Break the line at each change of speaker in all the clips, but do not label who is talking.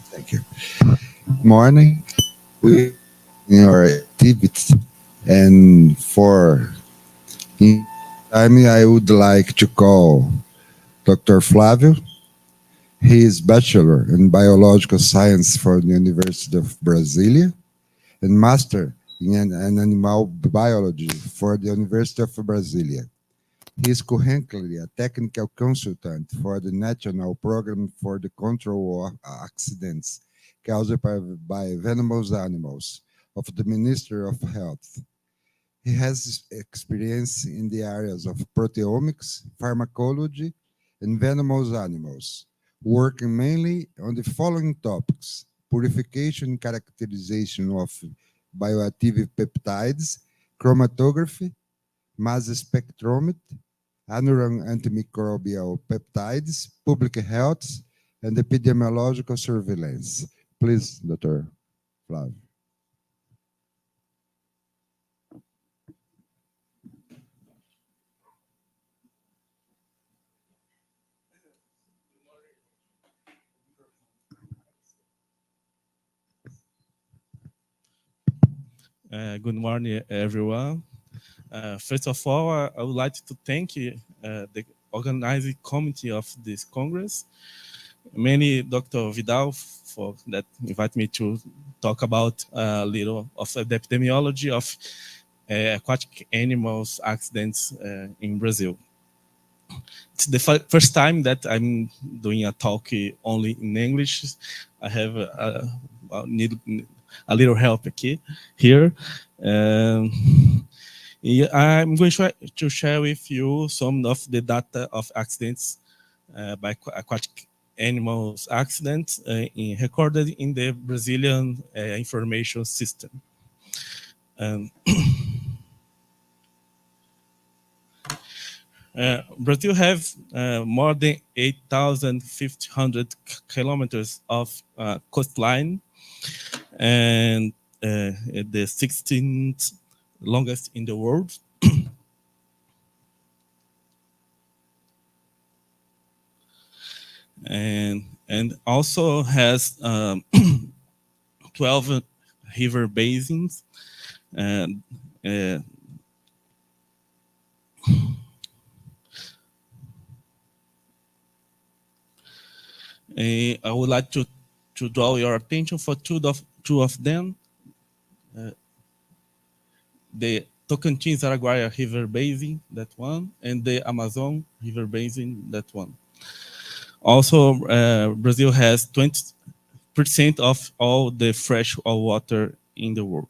Thank you. Morning. We in our activity, and for time, I would like to call Dr. Flavio. He is bachelor in biological science for the University of Brasilia and master in animal biology for the University of Brasilia. He is currently a technical consultant for the National Program for the Control of Accidents caused by venomous animals of the Ministry of Health. He has experience in the areas of proteomics, pharmacology, and venomous animals, working mainly on the following topics: purification and characterization of bioactive peptides, chromatography, mass spectrometry, annual antimicrobial peptides, public health, and epidemiological surveillance. Please, Dr. Flavio.
Good morning, everyone. First of all, I would like to thank the organizing committee of this Congress, mainly Dr. Vidal for that invite me to talk about a little of the epidemiology of aquatic animals accidents in Brazil. It's the first time that I'm doing a talk only in English. I have need a little help here. Yeah, I'm going to share with you some of the data of accidents by aquatic animals accidents recorded in the Brazilian information system. Brazil have more than 8,500 kilometers of coastline, and the 16th longest in the world. and also has 12 river basins, and I would like to draw your attention for two of them. The Tocantins Araguaia River Basin, that one, and the Amazon River Basin, that one. Also, Brazil has 20% of all the fresh water in the world.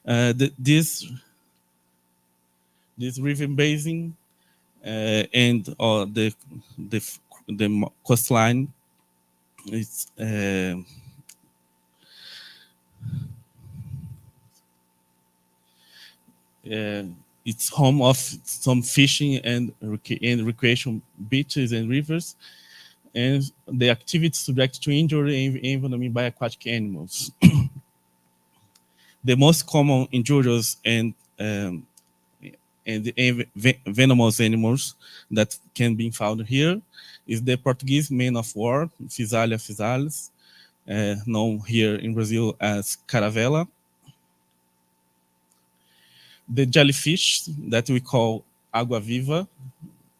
This river basin and the coastline is it's home of some fishing and recreation beaches and rivers, and the activity subject to injury and environment by aquatic animals. The most common injurious and venomous animals that can be found here is the Portuguese man of war, Physalia physalis, known here in Brazil as caravela. The jellyfish that we call água viva,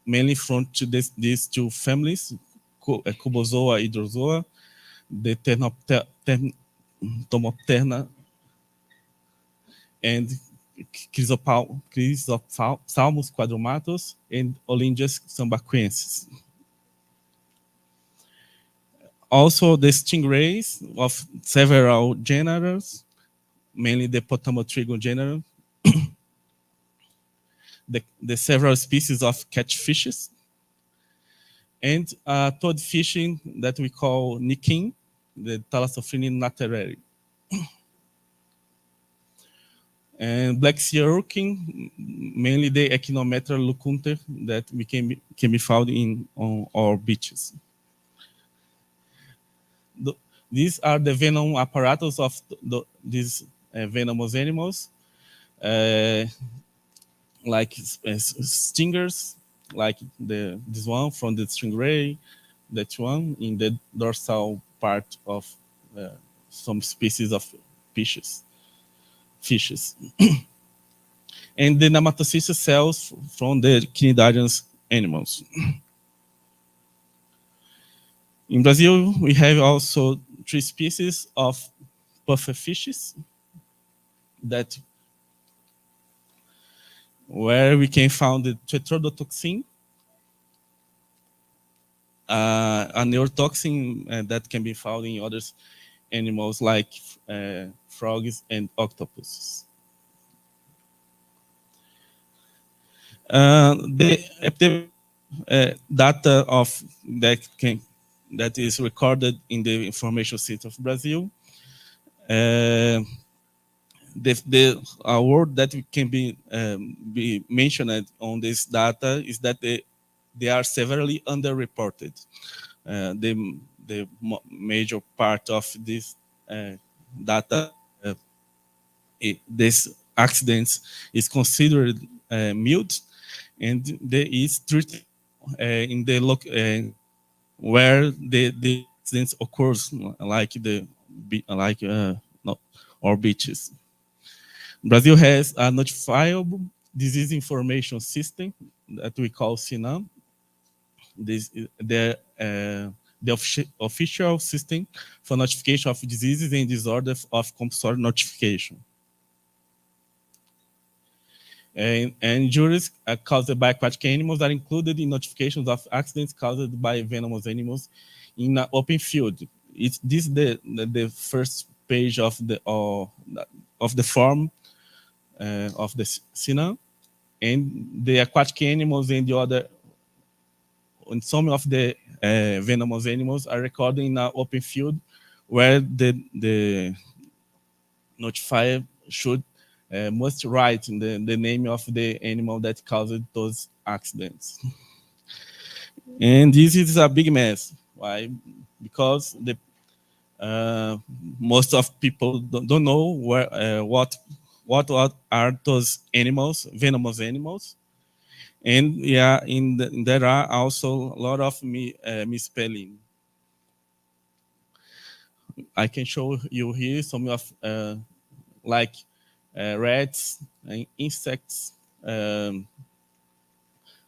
mainly from these two families, Cubozoa, Hydrozoa, the Tomopterna, and Chrysopsalmus quadrumatus, and Olindias sambaquensis. Also, the stingrays of several genera, mainly the Potamotrigon genera, the several species of catfishes, and toad fishing that we call nikin, the Thalassophrenium natereri. And black sea urchin, mainly the Echinometra lucunter that can be found on our beaches. These are the venom apparatus of these venomous animals, like stingers, like this one from the stingray, that one in the dorsal part of some species of fishes. And the nematocyst cells from the cnidaria animals. In Brazil, we have also 3 species of pufferfishes that where we can find the tetrodotoxin, a neurotoxin that can be found in other animals like frogs and octopuses. The data of that is recorded in the information system of Brazil. The word that can be mentioned on this data is that they are severely underreported. The major part of this data, this accidents is considered mild, and there is treated in the where the accidents occurs, like or beaches. Brazil has a notifiable disease information system that we call SINAM. This the official system for notification of diseases and disorders of compulsory notification. And injuries caused by aquatic animals are included in notifications of accidents caused by venomous animals in an open field. This is the first page of the form of the SINAM, and the aquatic animals and the other, and some of the venomous animals are recorded in an open field where the notifier must write the name of the animal that caused those accidents. And this is a big mess. Why? Because most of people don't know what are those animals, venomous animals. And yeah, there are also a lot of misspelling. I can show you here some of like rats, insects.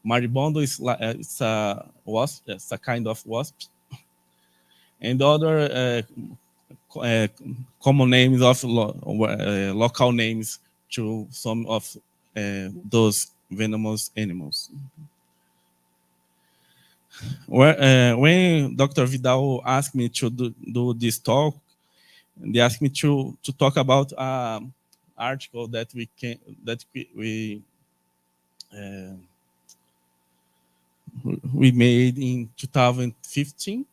Maribondo is it's a wasp. It's a kind of wasp, and other common names of local names to some of those venomous animals. When Dr. Vidal asked me to do this talk, they asked me to talk about an article that we made in 2015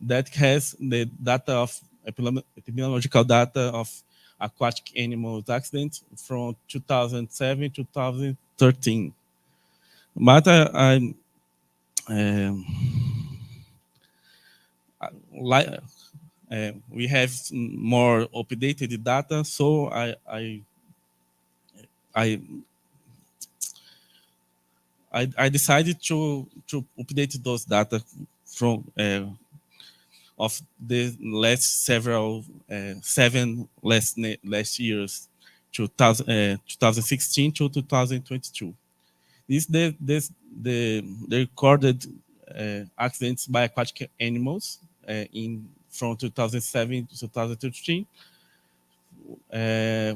that has the data of epidemiological data of aquatic animals accidents from 2007 to 2013. But we have more updated data, so I decided to update those data from of the last seven last years, 2016 to 2022. This the recorded accidents by aquatic animals from 2007 to 2013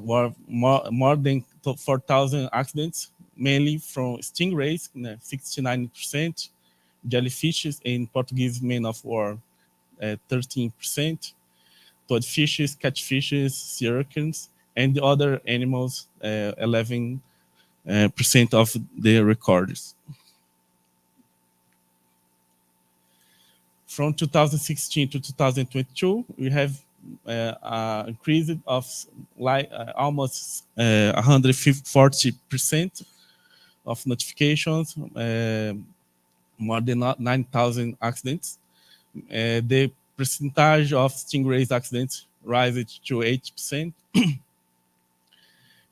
were more than 4,000 accidents, mainly from stingrays, 69%, jellyfishes and Portuguese men of war, 13%, toadfishes, catfishes, sirocans, and the other animals, 11% of the records. From 2016 to 2022, we have increase of almost 140% of notifications, more than 9,000 accidents. The percentage of stingrays accidents rises to 8%.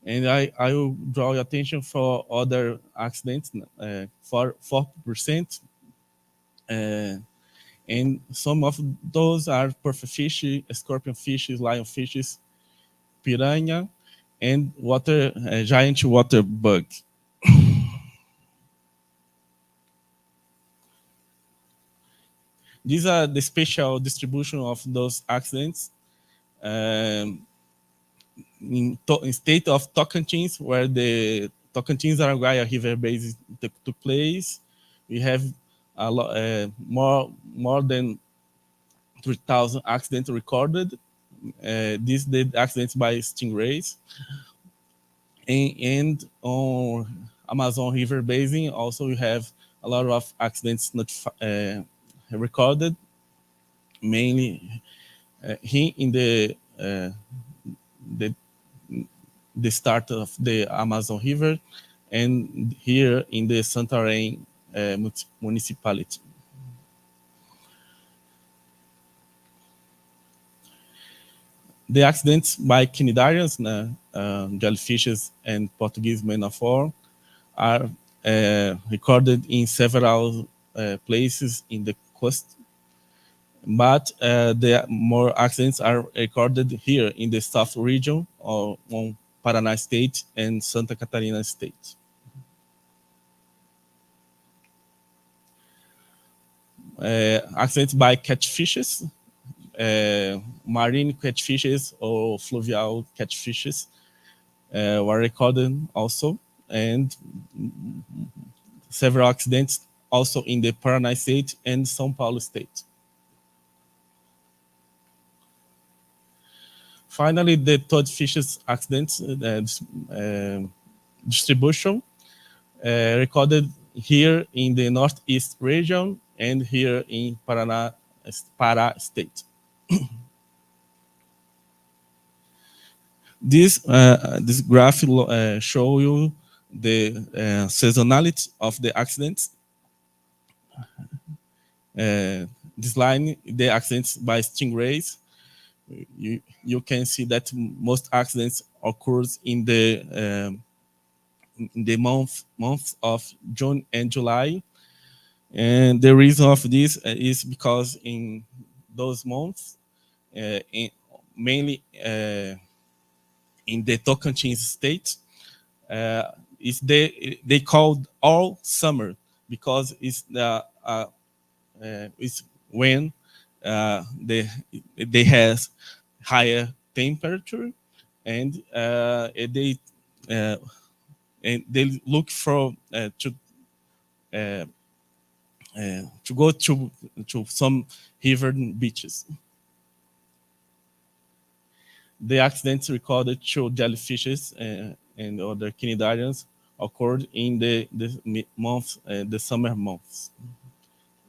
And I will draw your attention for other accidents, for 4%. And some of those are pufferfish, scorpionfish, lionfish, piranha, and giant water bug. These are the spatial distribution of those accidents. In state of Tocantins, where the Tocantins-Araguaia River basin took place, we have a more than 3,000 accidents recorded. These the accidents by stingrays. And on Amazon River basin, also we have a lot of accidents recorded, mainly here in the start of the Amazon River, and here in the Santarém municipality. The accidents by cnidarians, jellyfishes, and Portuguese men of war are recorded in several places in the coast, but the more accidents are recorded here in the South region, or on Paraná State and Santa Catarina State. Accidents by catfishes, marine catfishes or fluvial catfishes were recorded also, and several accidents also in the Paraná State and São Paulo State. Finally, the toadfishes accidents distribution recorded here in the Northeast region and here in Pará State. This graph show you the seasonality of the accidents. This line, the accidents by stingrays. You can see that most accidents occurs in the months of June and July, and the reason of this is because in those months, mainly in the Tocantins state, they called all summer because it's when they has higher temperature, and they look for to go to some river beaches. The accidents recorded to jellyfishes and other cnidarians occurred in the months, the summer months,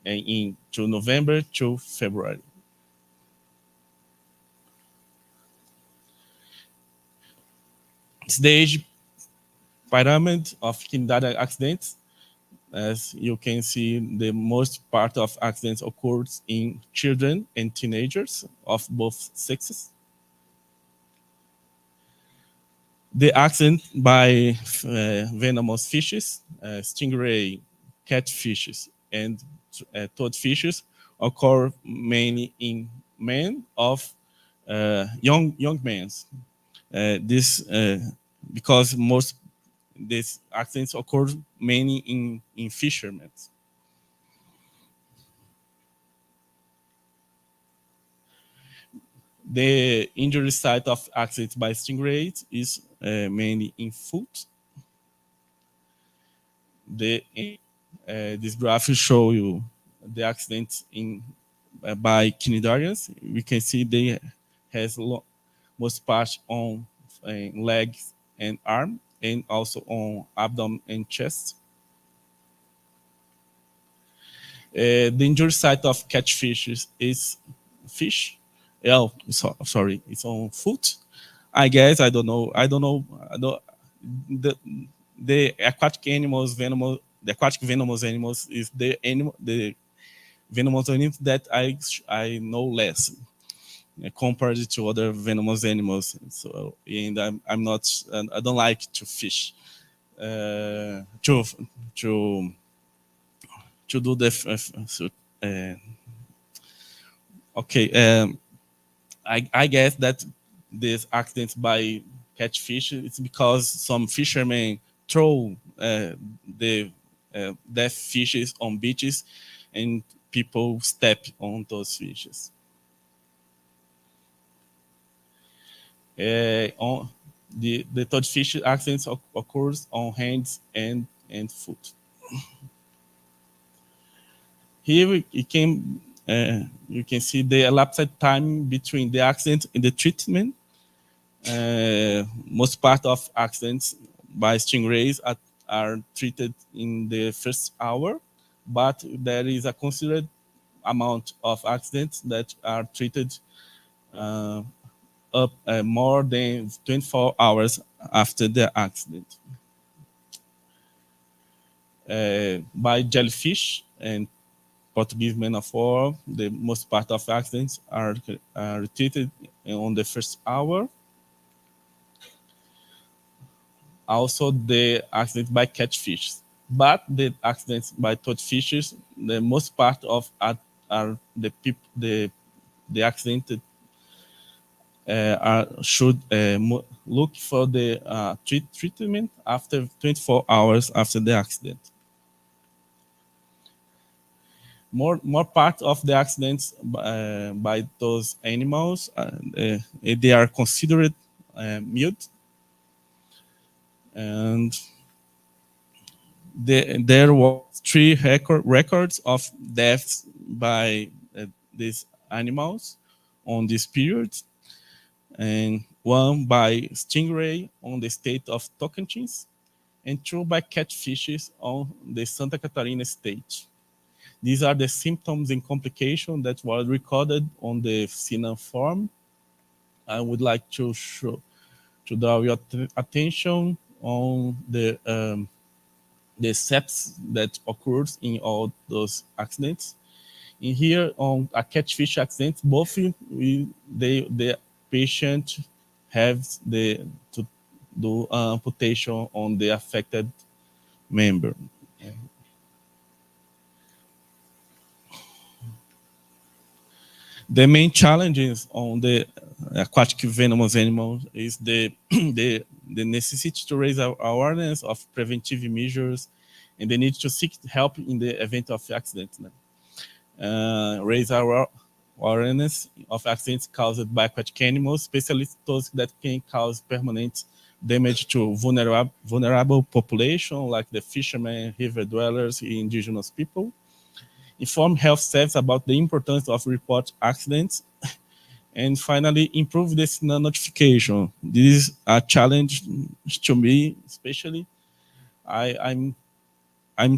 and to November to February. It's the age pyramid of cnidarian accidents. As you can see, the most part of accidents occurs in children and teenagers of both sexes. The accident by venomous fishes, stingray, catfishes, and toadfishes occur mainly in men of young men. This because most these accidents occur mainly in fishermen. The injury site of accidents by stingrays is mainly in foot. This graph will show you the accidents by cnidarians. We can see they has most part on legs and arm, and also on abdomen and chest. The injury site of catfishes is fish. Oh, sorry, it's on foot. I guess I don't know. The aquatic animals, the aquatic venomous animals is the venomous animals that I know less compared to other venomous animals. So, and I'm not. I don't like to fish. To do the Okay, I guess that this accident by catfish is because some fishermen throw the dead fishes on beaches, and people step on those fishes. On the toadfish accidents occurs on hands and foot. Here you can see the elapsed time between the accident and the treatment. Most part of accidents by stingrays are treated in the first hour, but there is a considerable amount of accidents that are treated up more than 24 hours after the accident. By jellyfish and Portuguese men of war, the most part of accidents are treated on the first hour. Also, the accidents by catfish, but the accidents by toadfishes, the most part of are the accidented should look for the treatment after 24 hours after the accident. More part of the accidents by those animals, they are considered mute, and there were 3 records of deaths by these animals on this period, and 1 by stingray on the state of Tocantins, and 2 by catfishes on the Santa Catarina state. These are the symptoms and complications that were recorded on the CINA form. I would like to draw your attention on the steps that occurs in all those accidents. In here, on a catfish accident, both the patient has to do amputation on the affected member. The main challenges on the aquatic venomous animals is the necessity to raise awareness of preventive measures and the need to seek help in the event of accident. Raise our awareness of accidents caused by aquatic animals, especially those that can cause permanent damage to vulnerable population, like the fishermen, river dwellers, indigenous people. Inform health staff about the importance of report accidents, and finally, improve the notification. This is a challenge to me, especially. I'm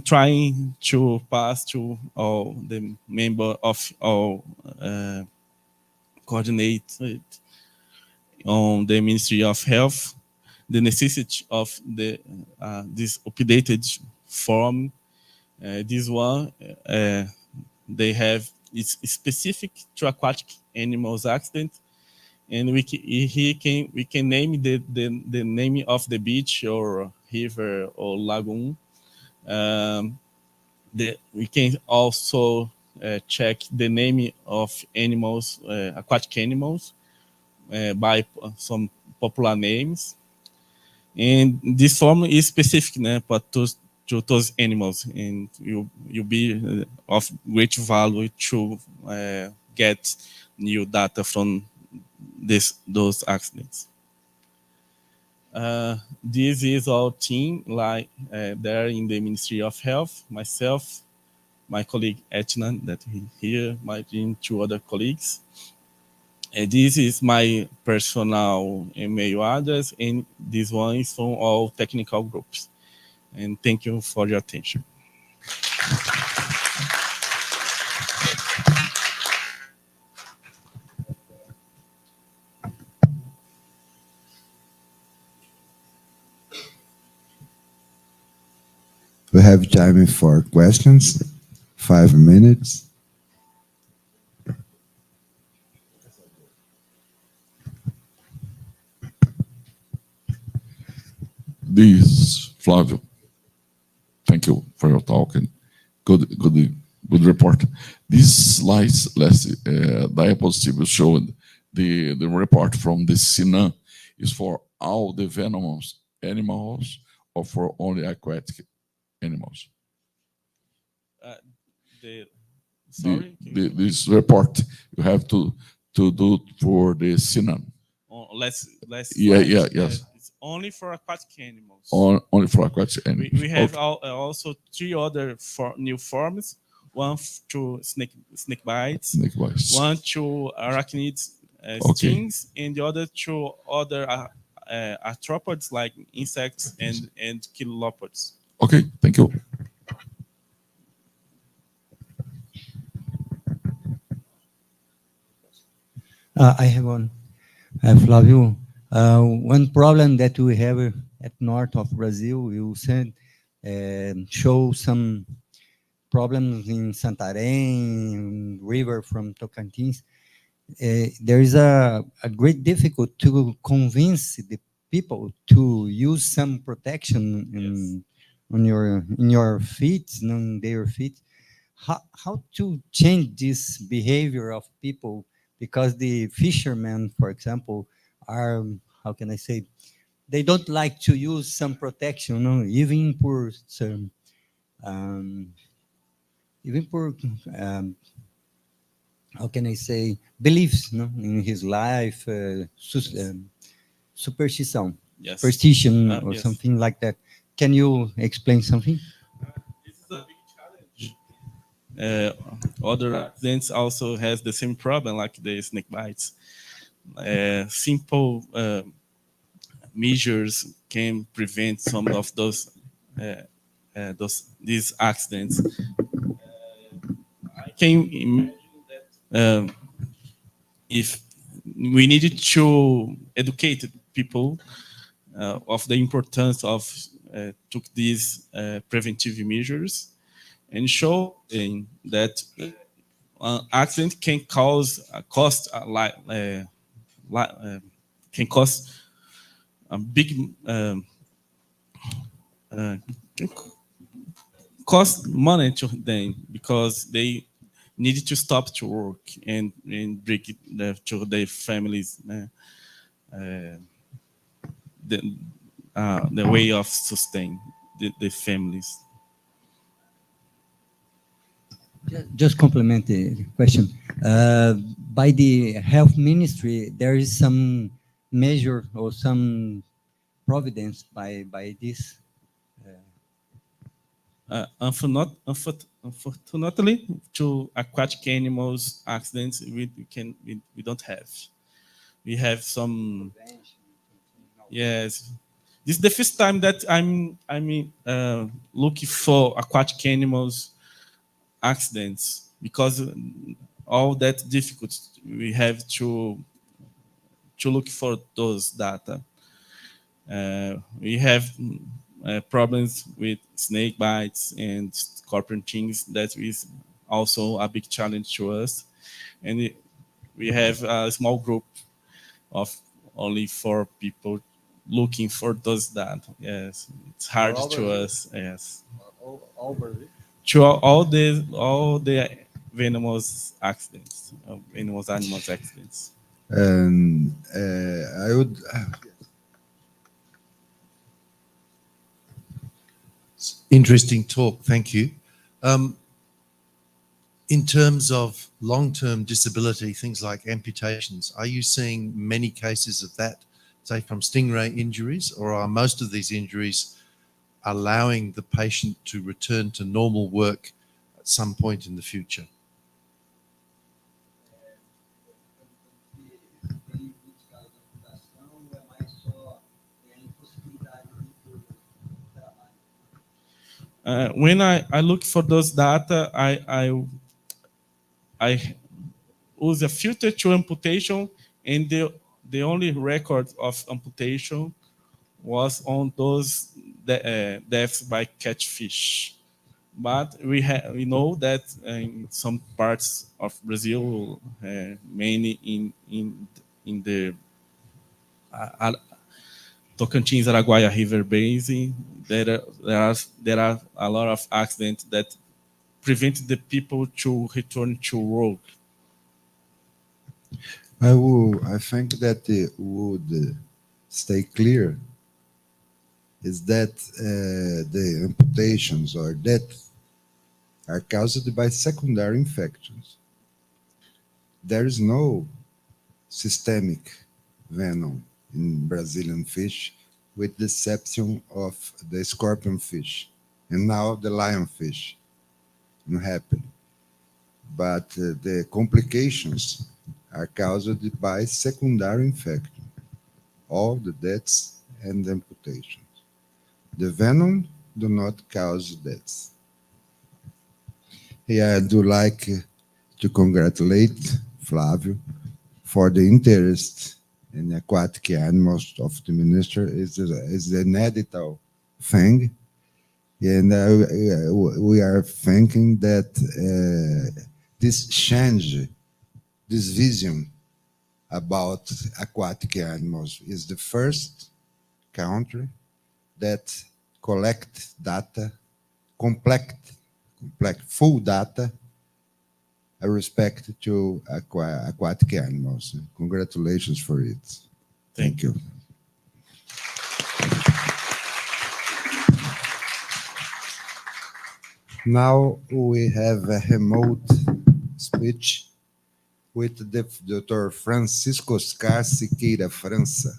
trying to pass to all the member of all coordinate on the Ministry of Health the necessity of this updated form. This one they have is specific to aquatic animals accident, and we can name the name of the beach or river or lagoon. We can also check the name of animals, aquatic animals, by some popular names, and this form is specific, but to those animals, and you'll be of great value to get new data from those accidents. This is our team, like there in the Ministry of Health, myself, my colleague Etna, that is here, my team, 2 other colleagues. This is my personal email address, and this one is from all technical groups. And thank you for your attention.
We have time for questions. 5 minutes.
This Flávio, thank you for your talk, and good good report. This slides last diapositive showed the report from the Sinan is for all the venomous animals or for only aquatic animals. This report you have to do for the Sinan.
Yes. It's only for aquatic animals.
Only for aquatic animals.
We have also 3 other new forms. One to snake bites. One to arachnids, stings, and the other to other artrópodes like insects and kilopods.
Okay, thank you.
I have one. Flavio, one problem that we have at north of Brazil, you said, show some problems in Santarém, river from Tocantins. There is a great difficulty to convince the people to use some protection in your feet, on their feet. How to change this behavior of people? Because the fishermen, for example, are, how can I say, they don't like to use some protection, even for some, how can I say, beliefs in his life, superstition, or something like that. Can you explain something?
This is a big challenge. Other accidents also has the same problem like the snake bites. Simple measures can prevent some of these accidents. I can imagine that if we needed to educate people of the importance of took these preventive measures and show that accident can cost a big cost money to them because they needed to stop to work and bring it to their families the way of sustain the families.
Just complement the question. By the health ministry, there is some measure or some providence by this.
Unfortunately, to aquatic animals accidents, we don't have. We have some. Yes, this is the first time that I'm looking for aquatic animals accidents because all that difficult we have to look for those data. We have problems with snake bites and scorpion things. That is also a big challenge to us, and we have a small group of only 4 people looking for those data. Yes, it's hard to us. Yes, to all the venomous accidents, venomous animals accidents.
And I would.
Interesting talk, thank you. In terms of long-term disability, things like amputations, are you seeing many cases of that, say from stingray injuries, or are most of these injuries allowing the patient to return to normal work at some point in the future?
When I look for those data, I use a filter to amputation, and the only record of amputation was on those deaths by catfish. But we know that in some parts of Brazil, mainly in the Tocantins Araguaia River Basin, there are a lot of accidents that prevent the people to return to work?
I think that it would stay clear is that the amputations or death are caused by secondary infections. There is no systemic venom in Brazilian fish, with the exception of the scorpion fish and now the lionfish. Not happening. But the complications are caused by secondary infection, all the deaths and amputations. The venom do not cause deaths. Yeah, I do like to congratulate Flávio for the interest in aquatic animals of the minister. Is an editorial thing, and we are thinking that this change, this vision about aquatic animals is the first country that collect data, complete full data respect to aquatic animals. Congratulations for it. Thank you. Now we have a remote speech with Dr. Francisco Oscar Siqueira França,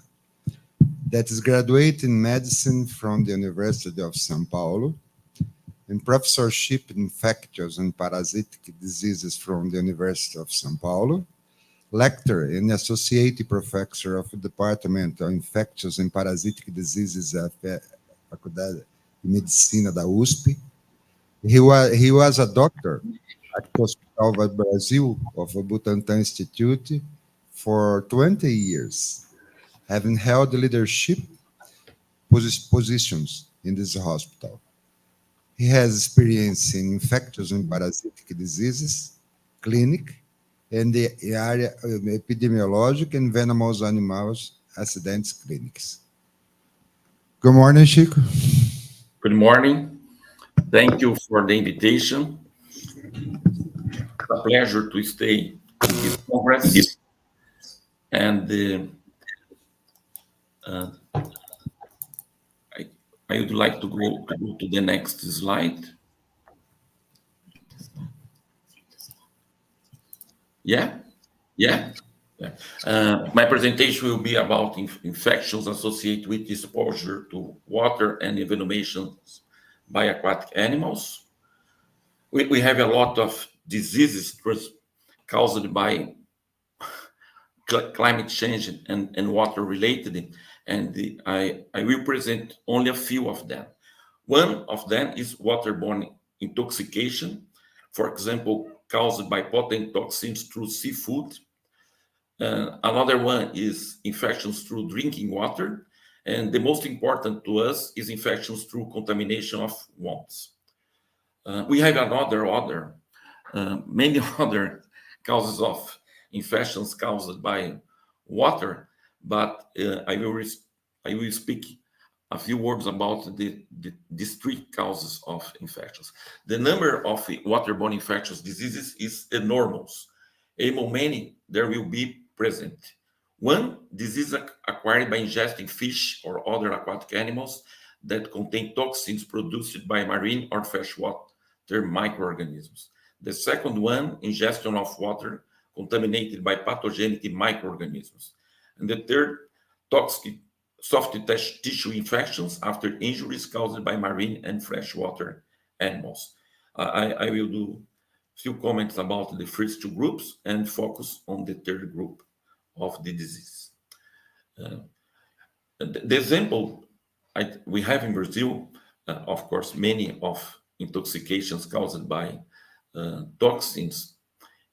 that is graduate in medicine from the University of São Paulo, and professorship in infectious and parasitic diseases from the University of São Paulo, lecturer and associate professor of the Department of Infectious and Parasitic Diseases at the Faculdade de Medicina da USP. He was a doctor at Hospital Brasil of Butantan Institute for 20 years, having held leadership positions in this hospital. He has experience in infectious and parasitic diseases, clinic, and the area of epidemiologic and venomous animals accidents clinics. Good morning, Chico.
Good morning. Thank you for the invitation. It's a pleasure to stay in this congress. And I would like to go to the next slide. Yeah. My presentation will be about infections associated with exposure to water and envenomations by aquatic animals. We have a lot of diseases caused by climate change and water related, and I will present only a few of them. One of them is waterborne intoxication, for example, caused by potent toxins through seafood. Another one is infections through drinking water, and the most important to us is infections through contamination of wounds. We have many other causes of infections caused by water, but I will speak a few words about the discrete causes of infections. The number of waterborne infectious diseases is enormous. Among many, there will be present. One, disease acquired by ingesting fish or other aquatic animals that contain toxins produced by marine or freshwater microorganisms. The second one, ingestion of water contaminated by pathogenic microorganisms. And the third, toxic soft tissue infections after injuries caused by marine and freshwater animals. I will do a few comments about the first two groups and focus on the third group of the disease. The example we have in Brazil, of course, many of intoxications caused by toxins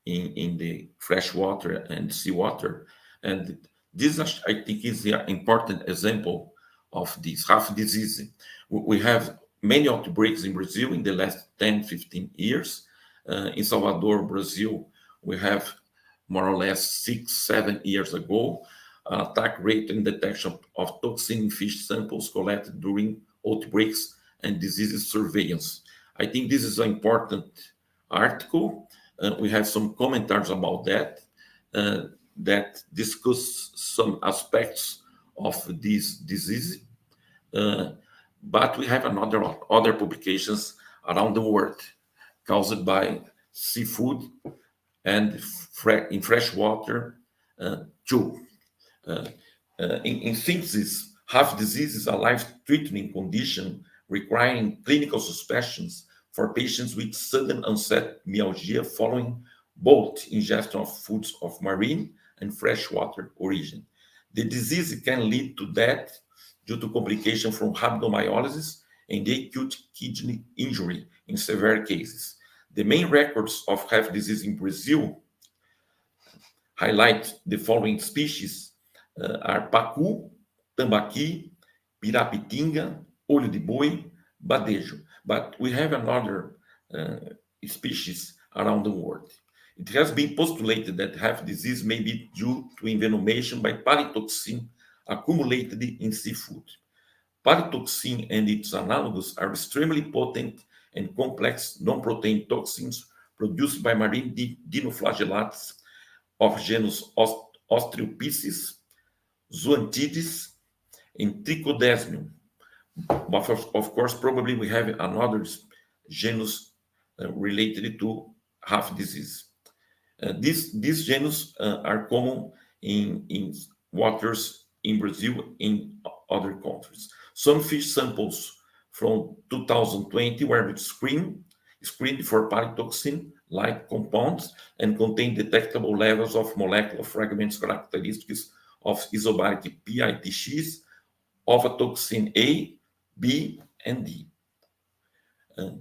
in the freshwater and seawater. And this, I think, is an important example of this HAF disease. We have many outbreaks in Brazil in the last 10, 15 years. In Salvador, Brazil, we have more or less 6, 7 years ago, attack rate and detection of toxin in fish samples collected during outbreaks and diseases surveillance. I think this is an important article. We have some commentaries about that that discuss some aspects of this disease. But we have other publications around the world caused by seafood and in fresh water too. In synthesis, HAF disease is a life-threatening condition requiring clinical suspicions for patients with sudden onset myalgia following both ingestion of foods of marine and freshwater origin. The disease can lead to death due to complications from rhabdomyolysis and acute kidney injury in severe cases. The main records of HAF disease in Brazil highlight the following species are pacu, tambaqui, pirapitinga, olho de boi, badejo. But we have another species around the world. It has been postulated that HAF disease may be due to envenomation by palytoxin accumulated in seafood. Palytoxin and its analogs are extremely potent and complex non-protein toxins produced by marine dinoflagellates of genus Ostreopisces, Zoanthides, and Trichodesmium. But of course, probably we have another genus related to HAF disease. These genus are common in waters in Brazil and other countries. Some fish samples from 2020 were screened for palytoxin-like compounds and contain detectable levels of molecular fragments characteristics of isobaric PITX, ovotoxin A, B, and D.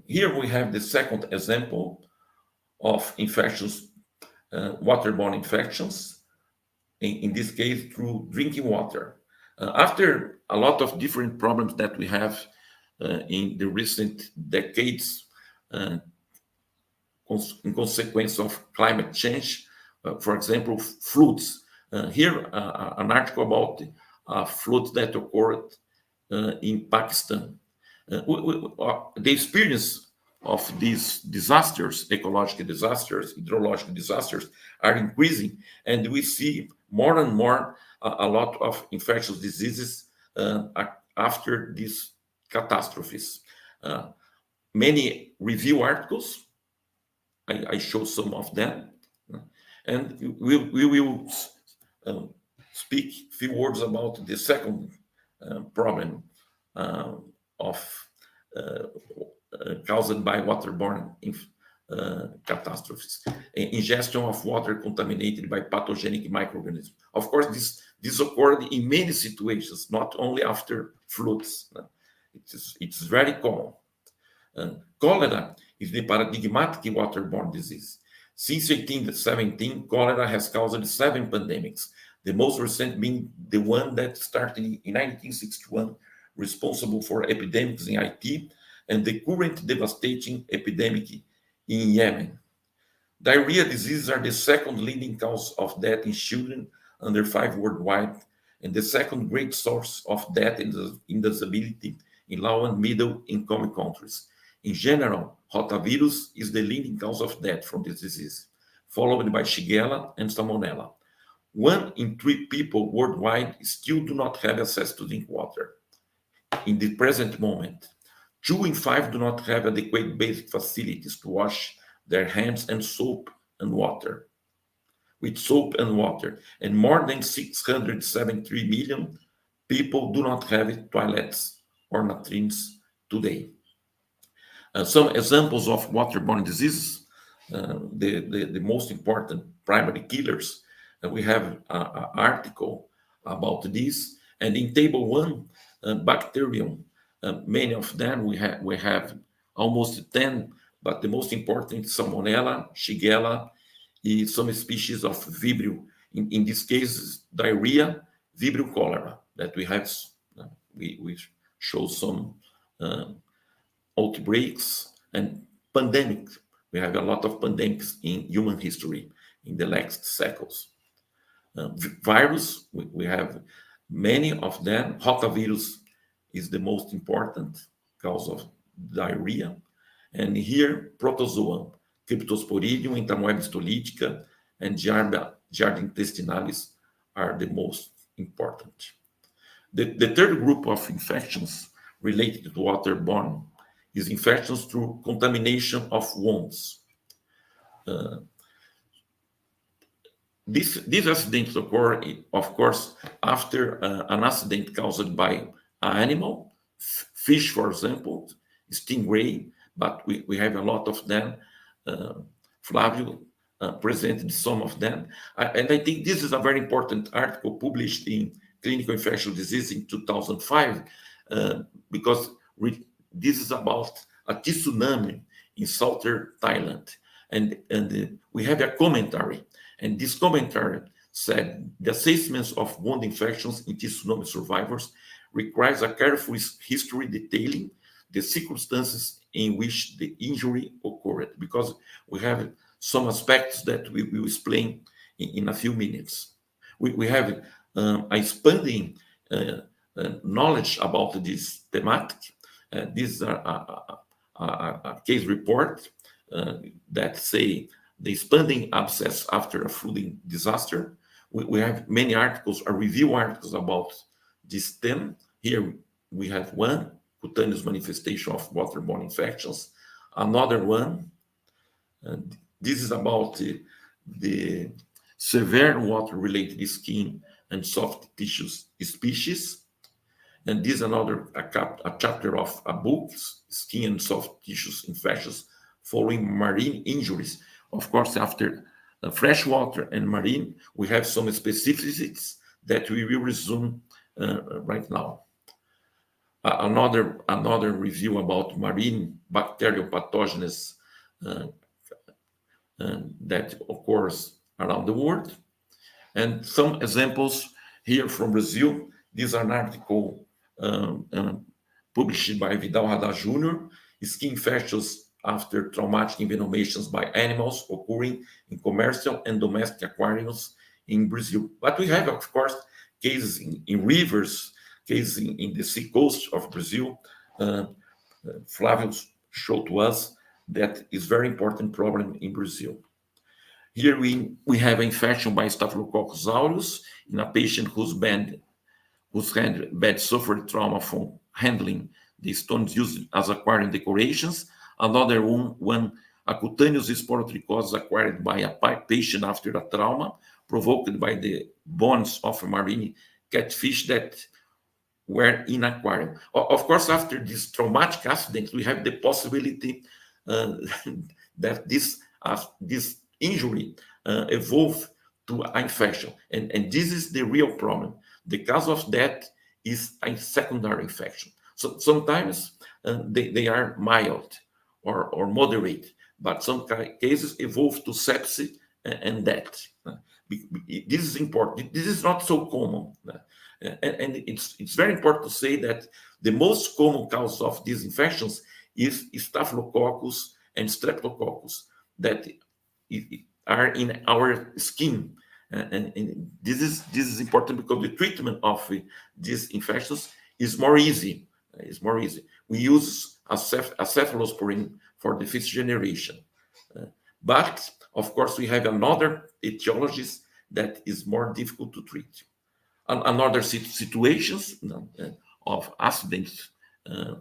Here we have the second example of infections, waterborne infections, in this case through drinking water. After a lot of different problems that we have in the recent decades in consequence of climate change, for example, floods. Here, an article about a flood that occurred in Pakistan. The experience of these disasters, ecological disasters, hydrological disasters, are increasing, and we see more and more a lot of infectious diseases after these catastrophes. Many review articles, I show some of them, and we will speak a few words about the second problem of caused by waterborne catastrophes, ingestion of water contaminated by pathogenic microorganisms. Of course, this occurred in many situations, not only after floods. It's very common. Cholera is the paradigmatic waterborne disease. Since 1817, cholera has caused 7 pandemics, the most recent being the one that started in 1961, responsible for epidemics in Haiti, and the current devastating epidemic in Yemen. Diarrhea diseases are the second leading cause of death in children under 5 worldwide, and the second great source of death in disability in low and middle income countries. In general, rotavirus is the leading cause of death from this disease, followed by Shigella and Salmonella. 1 in 3 people worldwide still do not have access to drink water in the present moment. 2 in 5 do not have adequate basic facilities to wash their hands and with soap and water. And more than 673 million people do not have toilets or latrines today. Some examples of waterborne diseases, the most important primary killers. We have an article about this, and in table 1, bacterium. Many of them we have almost 10, but the most important is Salmonella, Shigella, some species of Vibrio. In this case, diarrhea, Vibrio cholera that we have. We show some outbreaks and pandemics. We have a lot of pandemics in human history in the last cycles. Virus, we have many of them. Rotavirus is the most important cause of diarrhea. And here, protozoan, Cryptosporidium, Entamoeba histolytica, and Giardia intestinalis are the most important. The third group of infections related to waterborne is infections through contamination of wounds. These accidents occur, of course, after an accident caused by an animal, fish, for example, stingray, but we have a lot of them. Flavio presented some of them. And I think this is a very important article published in Clinical Infectious Disease in 2005, because this is about a tsunami in southern Thailand. And we have a commentary. And this commentary said the assessments of wound infections in tsunami survivors requires a careful history detailing the circumstances in which the injury occurred, because we have some aspects that we will explain in a few minutes. We have expanding knowledge about this thematic. This is a case report that say the expanding abscess after a flooding disaster. We have many articles, review articles about this theme. Here we have one, cutaneous manifestation of waterborne infections. Another one, this is about the severe water-related skin and soft tissues species. And this is a chapter of a book, Skin and Soft Tissues Infections Following Marine Injuries. Of course, after freshwater and marine, we have some specificities that we will resume right now. Another review about marine bacterial pathogens that occurs around the world. And some examples here from Brazil. These are an article published by Vidal Haddad Jr., Skin Infections After Traumatic Envenomations by Animals Occurring in Commercial and Domestic Aquariums in Brazil. But we have, of course, cases in rivers, cases in the sea coast of Brazil. Flavio showed to us that is very important problem in Brazil. Here we have infection by Staphylococcus aureus in a patient whose bed suffered trauma from handling the stones used as aquarium decorations. Another one, a cutaneous sporotrichosis acquired by a patient after a trauma provoked by the bones of a marine catfish that were in aquarium. Of course, after this traumatic accident, we have the possibility that this injury evolved to an infection. And this is the real problem. The cause of death is a secondary infection. So sometimes they are mild or moderate, but some cases evolve to sepsis and death. This is important. This is not so common. And it's very important to say that the most common cause of these infections is Staphylococcus and Streptococcus that are in our skin. And this is important because the treatment of these infections is more easy. We use cephalosporin for the fifth generation. But, of course, we have another etiologies that is more difficult to treat. Another situations of accidents,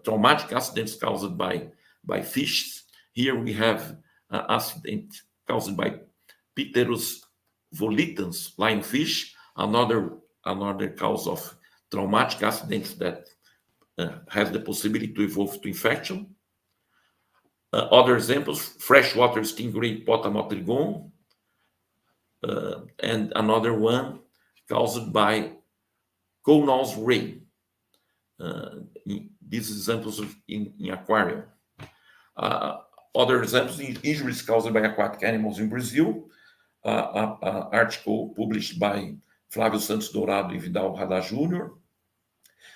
traumatic accidents caused by fish. Here we have accident caused by Pterus volitans, lionfish, another cause of traumatic accidents that has the possibility to evolve to infection. Other examples, freshwater stingray Potamotrigon, and another one caused by coal-nose ray. These examples in aquarium. Other examples, injuries caused by aquatic animals in Brazil. Article published by Flávio Santos Dourado and Vidal Haddad Jr.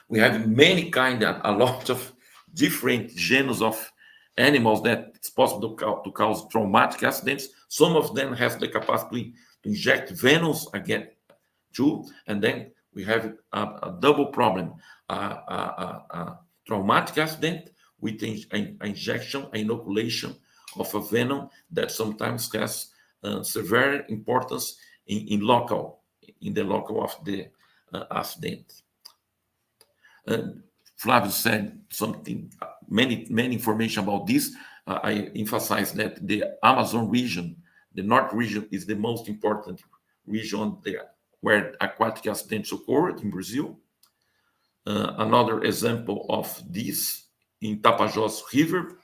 We have many a lot of different genus of animals that it's possible to cause traumatic accidents. Some of them have the capacity to inject venoms again too, and then we have a double problem: a traumatic accident with an injection, inoculation of a venom that sometimes has severe importance in the local of the accident. Flavio said something, many information about this. I emphasize that the Amazon region, the North region, is the most important region there where aquatic accidents occurred in Brazil. Another example of this in Tapajós River.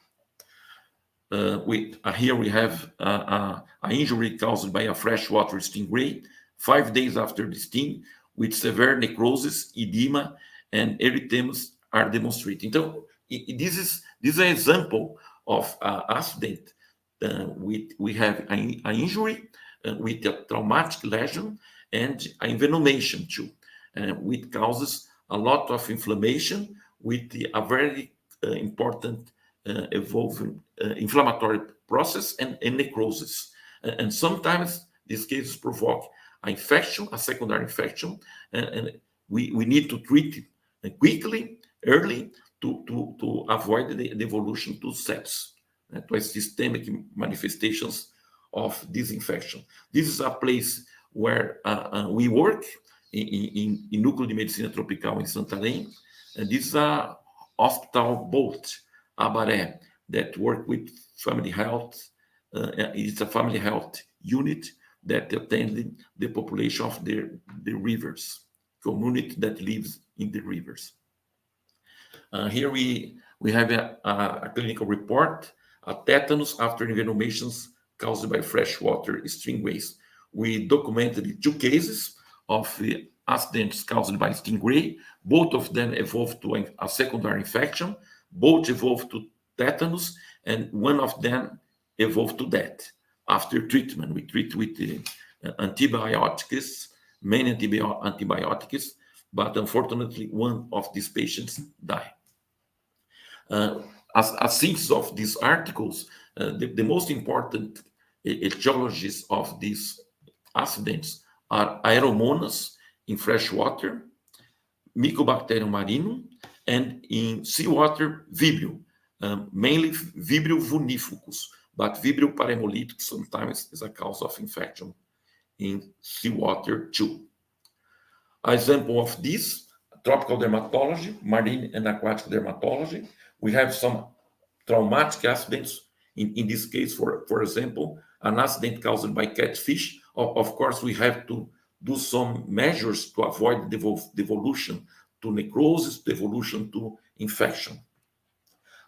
Here we have an injury caused by a freshwater stingray 5 days after the sting, with severe necrosis, edema, and erythemas are demonstrated. Então, this is an example of accident. We have an injury with a traumatic lesion and envenomation too, which causes a lot of inflammation with a very important evolving inflammatory process and necrosis. And sometimes these cases provoke an infection, a secondary infection, and we need to treat it quickly, early, to avoid the evolution to sepsis, to systemic manifestations of this infection. This is a place where we work in Núcleo de Medicina Tropical in Santarém, and this is a hospital boat, Abaré, that work with family health. It's a family health unit that attended the population of the rivers, community that lives in the rivers. Here we have a clinical report, a tetanus after envenomations caused by freshwater stingrays. We documented 2 cases of accidents caused by stingray. Both of them evolved to a secondary infection. Both evolved to tetanus, and one of them evolved to death after treatment. We treat with antibiotics, many antibiotics, but unfortunately, one of these patients died. As synthesis of these articles, the most important etiologies of these accidents are Aeromonas in freshwater, Mycobacterium marinum, and in seawater, Vibrio, mainly Vibrio vunificus, but Vibrio parahemolyticus sometimes is a cause of infection in seawater too. An example of this, tropical dermatology, marine and aquatic dermatology. We have some traumatic accidents. In this case, for example, an accident caused by catfish. Of course, we have to do some measures to avoid the evolution to necrosis, the evolution to infection.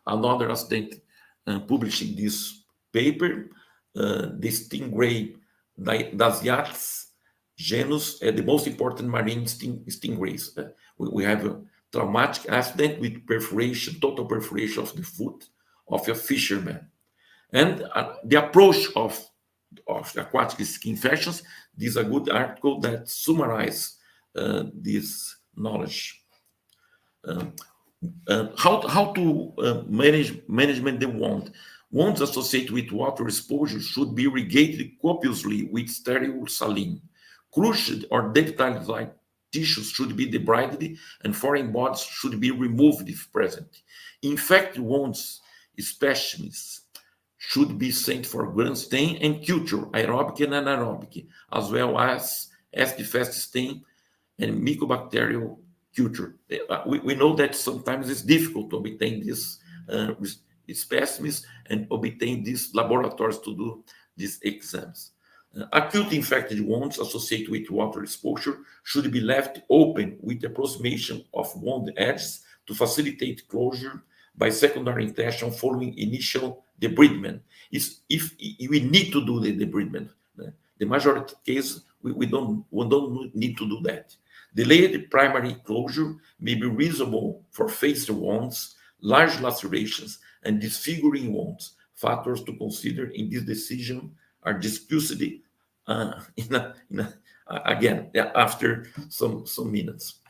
Another accident published in this paper, the stingray Dasiates genus, the most important marine stingrays. We have a traumatic accident with perforation, total perforation of the foot of a fisherman. And the approach of aquatic skin infections, this is a good article that summarizes this knowledge. How to management the wound. Wounds associated with water exposure should be irrigated copiously with sterile saline. Crushed or depitalized tissues should be debrided, and foreign bodies should be removed if present. Infected wounds, specimens, should be sent for gram stain and culture, aerobic and anaerobic, as well as acid-fast stain and mycobacterial culture. We know that sometimes it's difficult to obtain these specimens and obtain these laboratories to do these exams. Acute infected wounds associated with water exposure should be left open with approximation of wound edges to facilitate closure by secondary intention following initial debridement. If we need to do the debridement, the majority cases we don't need to do that. Delayed primary closure may be reasonable for facial wounds, large lacerations, and disfiguring wounds. Factors to consider in this decision are discussed again after some minutes.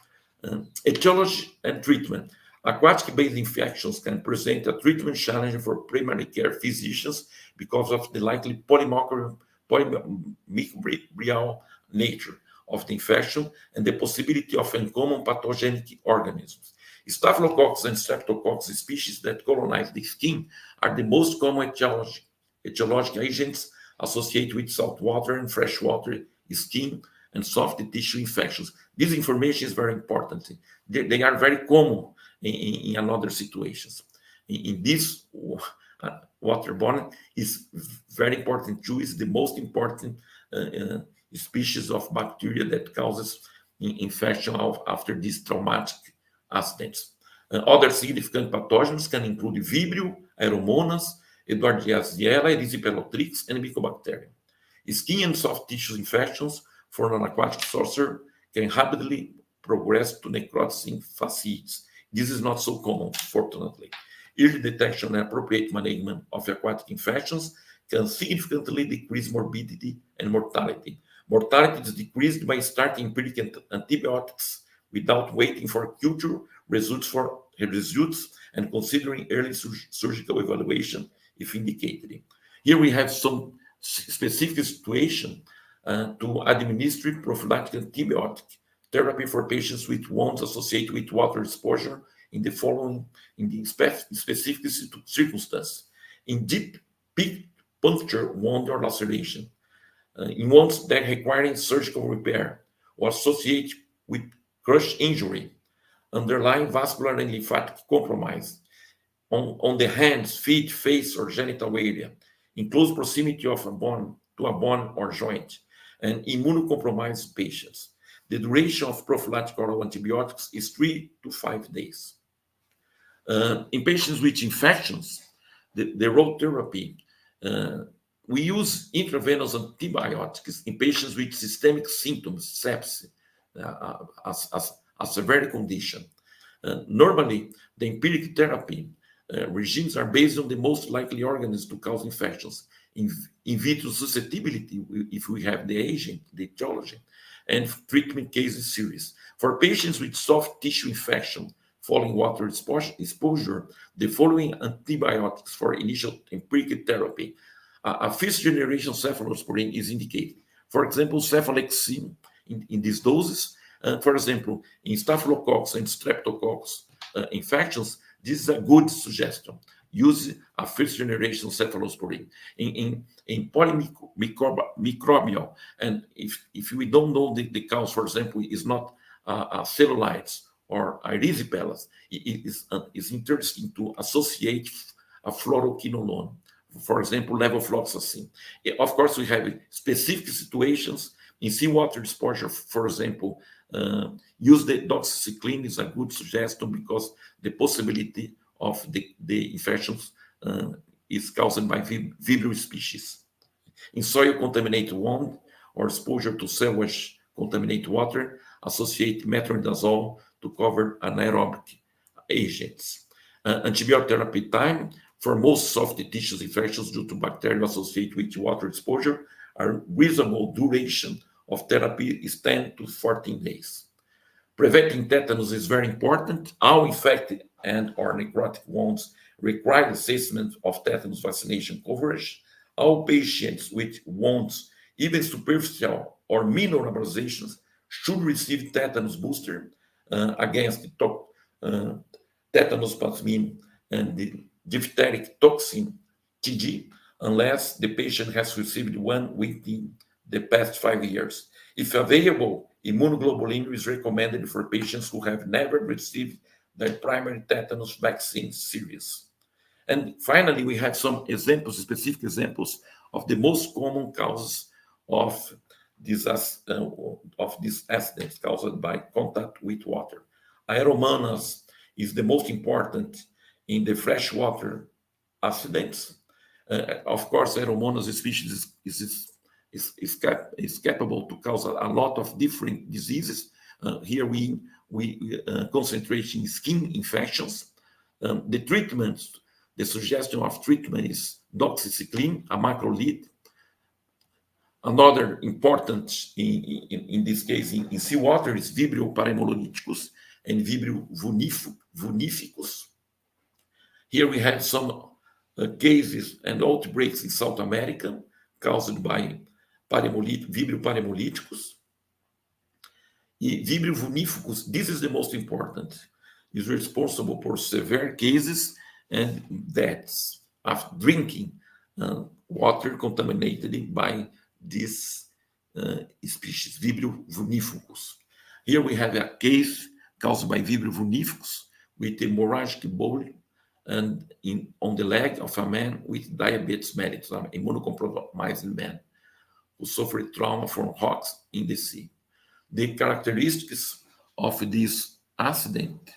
Etiology and treatment. Aquatic-based infections can present a treatment challenge for primary care physicians because of the likely polymicrobial nature of the infection and the possibility of uncommon pathogenic organisms. Staphylococcus and streptococcus species that colonize the skin are the most common etiology etiological agents associated with saltwater and freshwater skin and soft tissue infections. This information is very important. They are very common in other situations. In this, waterborne is very important too. Is the most important species of bacteria that causes infection after these traumatic accidents. Other significant pathogens can include Vibrio, Aeromonas, Edwardiaziella, Erysipelotrix, and Mycobacterium. Skin and soft tissue infections for an aquatic saucer can rapidly progress to necrosis in facades. This is not so common, fortunately. Early detection and appropriate management of aquatic infections can significantly decrease morbidity and mortality. Mortality is decreased by starting empiric antibiotics without waiting for culture results and considering early surgical evaluation if indicated. Here we have some specific situation to administer prophylactic antibiotic therapy for patients with wounds associated with water exposure in the specific circumstance, in deep peak puncture wound or laceration, in wounds that requiring surgical repair or associated with crush injury, underlying vascular and lymphatic compromise, on the hands, feet, face, or genital area, in close proximity of a bone or joint, and immunocompromised patients. The duration of prophylactic oral antibiotics is 3 to 5 days. In patients with infections, the road therapy, we use intravenous antibiotics in patients with systemic symptoms, sepsis, a severe condition. Normally, the empiric therapy regimes are based on the most likely organisms to cause infections, in vitro susceptibility, if we have the agent, the etiology, and treatment cases series. For patients with soft tissue infection following water exposure, the following antibiotics for initial empiric therapy. A first-generation cephalosporin is indicated. For example, cefalexin in these doses. For example, in Staphylococcus and Streptococcus infections, this is a good suggestion. Use a first-generation cephalosporin. In polymicrobial, and if we don't know the cause, for example, is not cellulitis or erysipelas, it's interesting to associate a fluoroquinolone. For example, levofloxacin. Of course, we have specific situations in seawater exposure. For example, use the doxycycline is a good suggestion because the possibility of the infections is caused by Vibrio species. In soil contaminated wound or exposure to sewage contaminated water, associate metronidazole to cover anaerobic agents. Antibiotic therapy time for most soft tissue infections due to bacteria associated with water exposure are reasonable duration of therapy is 10 to 14 days. Preventing tetanus is very important. All infected and or necrotic wounds require assessment of tetanus vaccination coverage. All patients with wounds, even superficial or minor abrasions, should receive tetanus booster against the tetanus plasmin and the diphthetic toxin TG, unless the patient has received one within the past 5 years. If available, immunoglobulin is recommended for patients who have never received their primary tetanus vaccine series. And finally, we have some examples, specific examples of the most common causes of these accidents caused by contact with water. Aeromonas is the most important in the freshwater accidents. Of course, Aeromonas species is capable to cause a lot of different diseases. Here we concentrate in skin infections. The treatment, the suggestion of treatment is doxycycline, a macrolide. Another important, in this case, in seawater is Vibrio parahemolyticus and Vibrio vunificus. Here we have some cases and outbreaks in South America caused by Vibrio parahemolyticus. Vibrio vunificus, this is the most important, is responsible for severe cases and deaths of drinking water contaminated by this species, Vibrio vunificus. Here we have a case caused by Vibrio vunificus with hemorrhagic bowel and on the leg of a man with diabetes mellitus, an immunocompromised man who suffered trauma from rocks in the sea. The characteristics of this accident,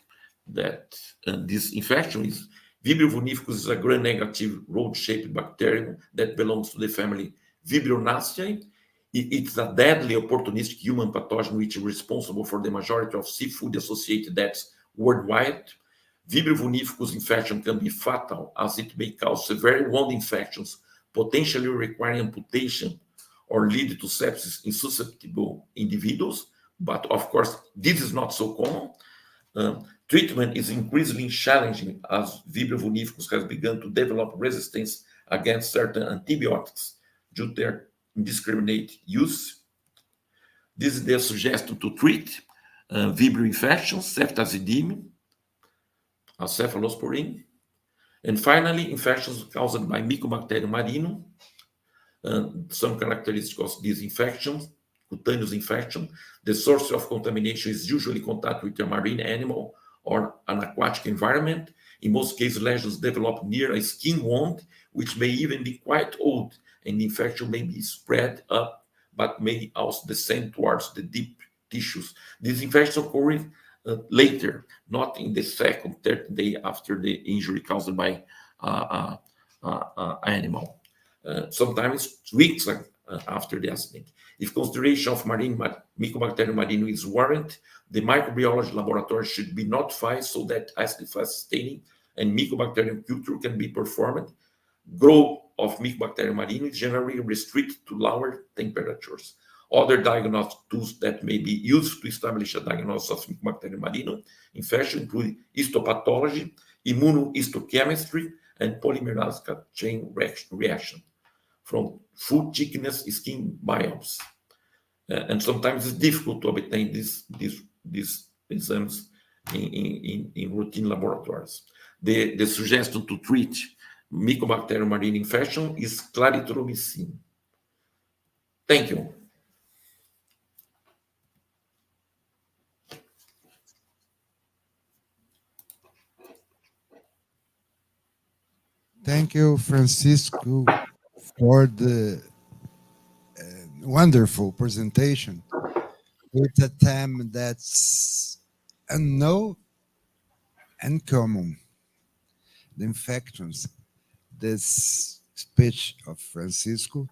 that this infection is Vibrio vunificus is a gram-negative rod-shaped bacterium that belongs to the family Vibrionaceae. It's a deadly opportunistic human pathogen which is responsible for the majority of seafood-associated deaths worldwide. Vibrio vunificus infection can be fatal as it may cause severe wound infections, potentially requiring amputation or lead to sepsis in susceptible individuals. But of course, this is not so common. Treatment is increasingly challenging as Vibrio vunificus has begun to develop resistance against certain antibiotics due to their indiscriminate use. This is their suggestion to treat Vibrio infections, ceftazidime, cephalosporin, and finally, infections caused by Mycobacterium marinum. Some characteristics of these infections: cutaneous infection. The source of contamination is usually contact with a marine animal or an aquatic environment. In most cases, lesions develop near a skin wound, which may even be quite old, and the infection may be spread up, but may also descend towards the deep tissues. These infections occur later, not in the second, third day after the injury caused by animal. Sometimes weeks after the accident. If consideration of Mycobacterium marinum is warranted, the microbiology laboratory should be notified so that acid fast staining and Mycobacterium culture can be performed. Growth of Mycobacterium marinum is generally restricted to lower temperatures. Other diagnostic tools that may be used to establish a diagnosis of Mycobacterium marinum infection include histopathology, immunohistochemistry, and polymerase chain reaction from food thickness skin biopsy. And sometimes it's difficult to obtain these exams in routine laboratories. The suggestion to treat Mycobacterium marinum infection is clarithromycin. Thank you.
Thank you, Francisco, for the wonderful presentation with a theme that's unknown and common, the infections. This speech of Francisco,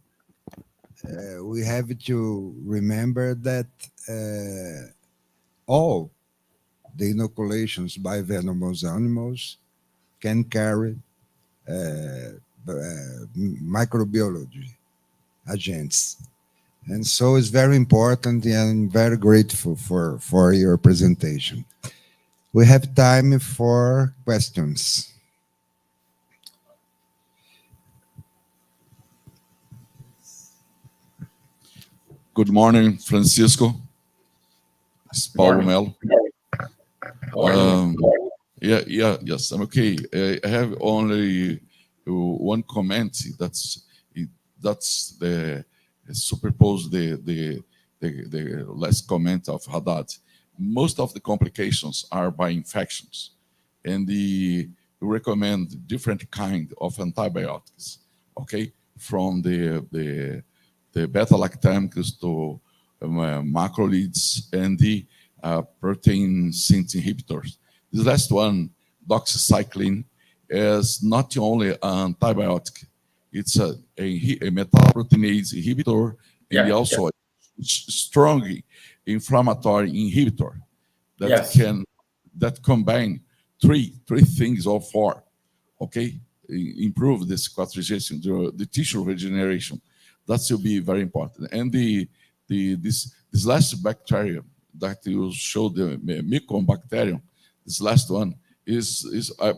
we have to remember that all the inoculations by venomous animals can carry microbiology agents. And so it's very important, and I'm very grateful for your presentation. We have time for questions.
Good morning, Francisco. It's Paulo Melo. Yes, I'm okay. I have only one comment. That's the superpose the last comment of Haddad. Most of the complications are by infections, and we recommend different kind of antibiotics. Okay, from the beta-lactamicus to macrolides and the protein synthase inhibitors. This last one, doxycycline, is not only an antibiotic, it's a metalloproteinase inhibitor, and also a strong inflammatory inhibitor that combine three things or four. Okay, improve the cicatrization, the tissue regeneration. That will be very important. And this last bacterium that you showed, the Mycobacterium, this last one is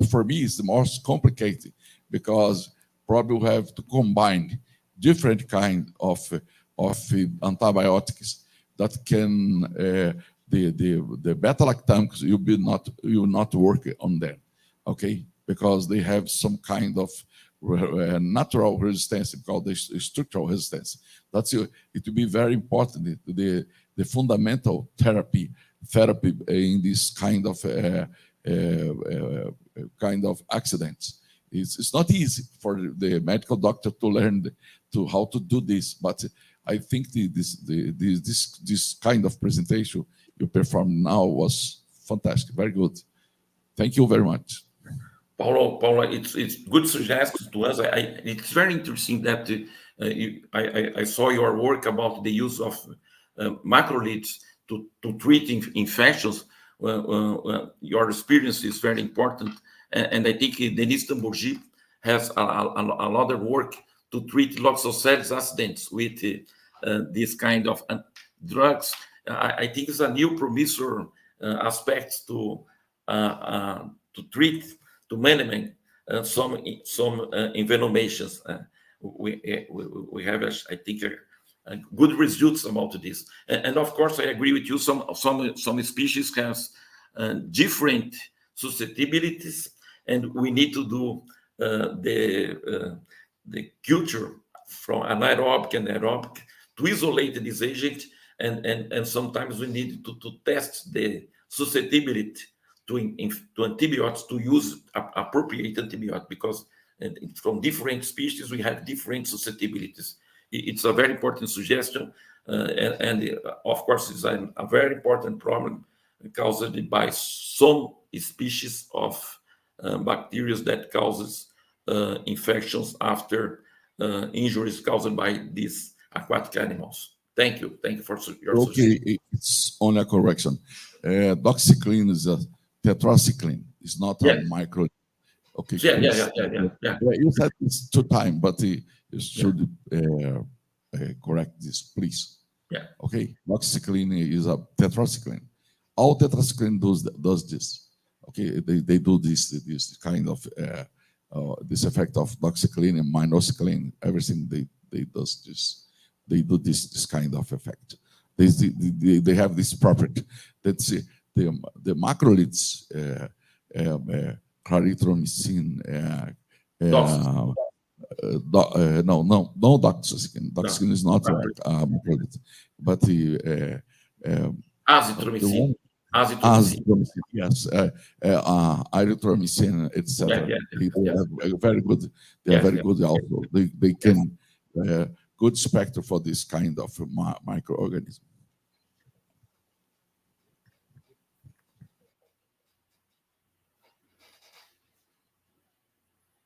for me is the most complicated, because probably we have to combine different kind of antibiotics that can the beta-lactamicus will not work on them, okay, because they have some kind of natural resistance, called the structural resistance. That's it will be very important. The fundamental therapy in this kind of accidents. It's not easy for the medical doctor to learn how to do this, but I think this kind of presentation you performed now was fantastic, very good. Thank you very much.
Paulo, it's good suggestions to us. It's very interesting that I saw your work about the use of macrolides to treat infections. Your experience is very important, and I think Denise Tamborgi has a lot of work to treat lots of cells accidents with this kind of drugs. I think it's a new promissory aspect to treat, to manage some envenomations. We have, I think, good results about this. And of course, I agree with you. Some species have different susceptibilities, and we need to do the culture from anaerobic and aerobic to isolate this agent, and sometimes we need to test the susceptibility to antibiotics, to use appropriate antibiotics, because from different species we have different susceptibilities. It's a very important suggestion, and of course it's a very important problem caused by some species of bacteria that causes infections after injuries caused by these aquatic animals. Thank you for your suggestion.
Okay, it's only a correction. Doxycycline is a tetracycline. It's not a micro. Okay.
Yeah.
You said it's 2 times, but you should correct this, please.
Yeah.
Okay. Doxycycline is a tetracycline. All tetracycline does this. Okay. They do this kind of this effect of doxycycline and minocycline. Everything they does this. They do this kind of effect. They have this property. That's the macrolides, clarithromycin, no doxycycline. Doxycycline is not a macrolide, but the
azithromycin.
Azithromycin, yes, erythromycin, etc. They are very good. They are very good also. They can good spectrum for this kind of microorganism.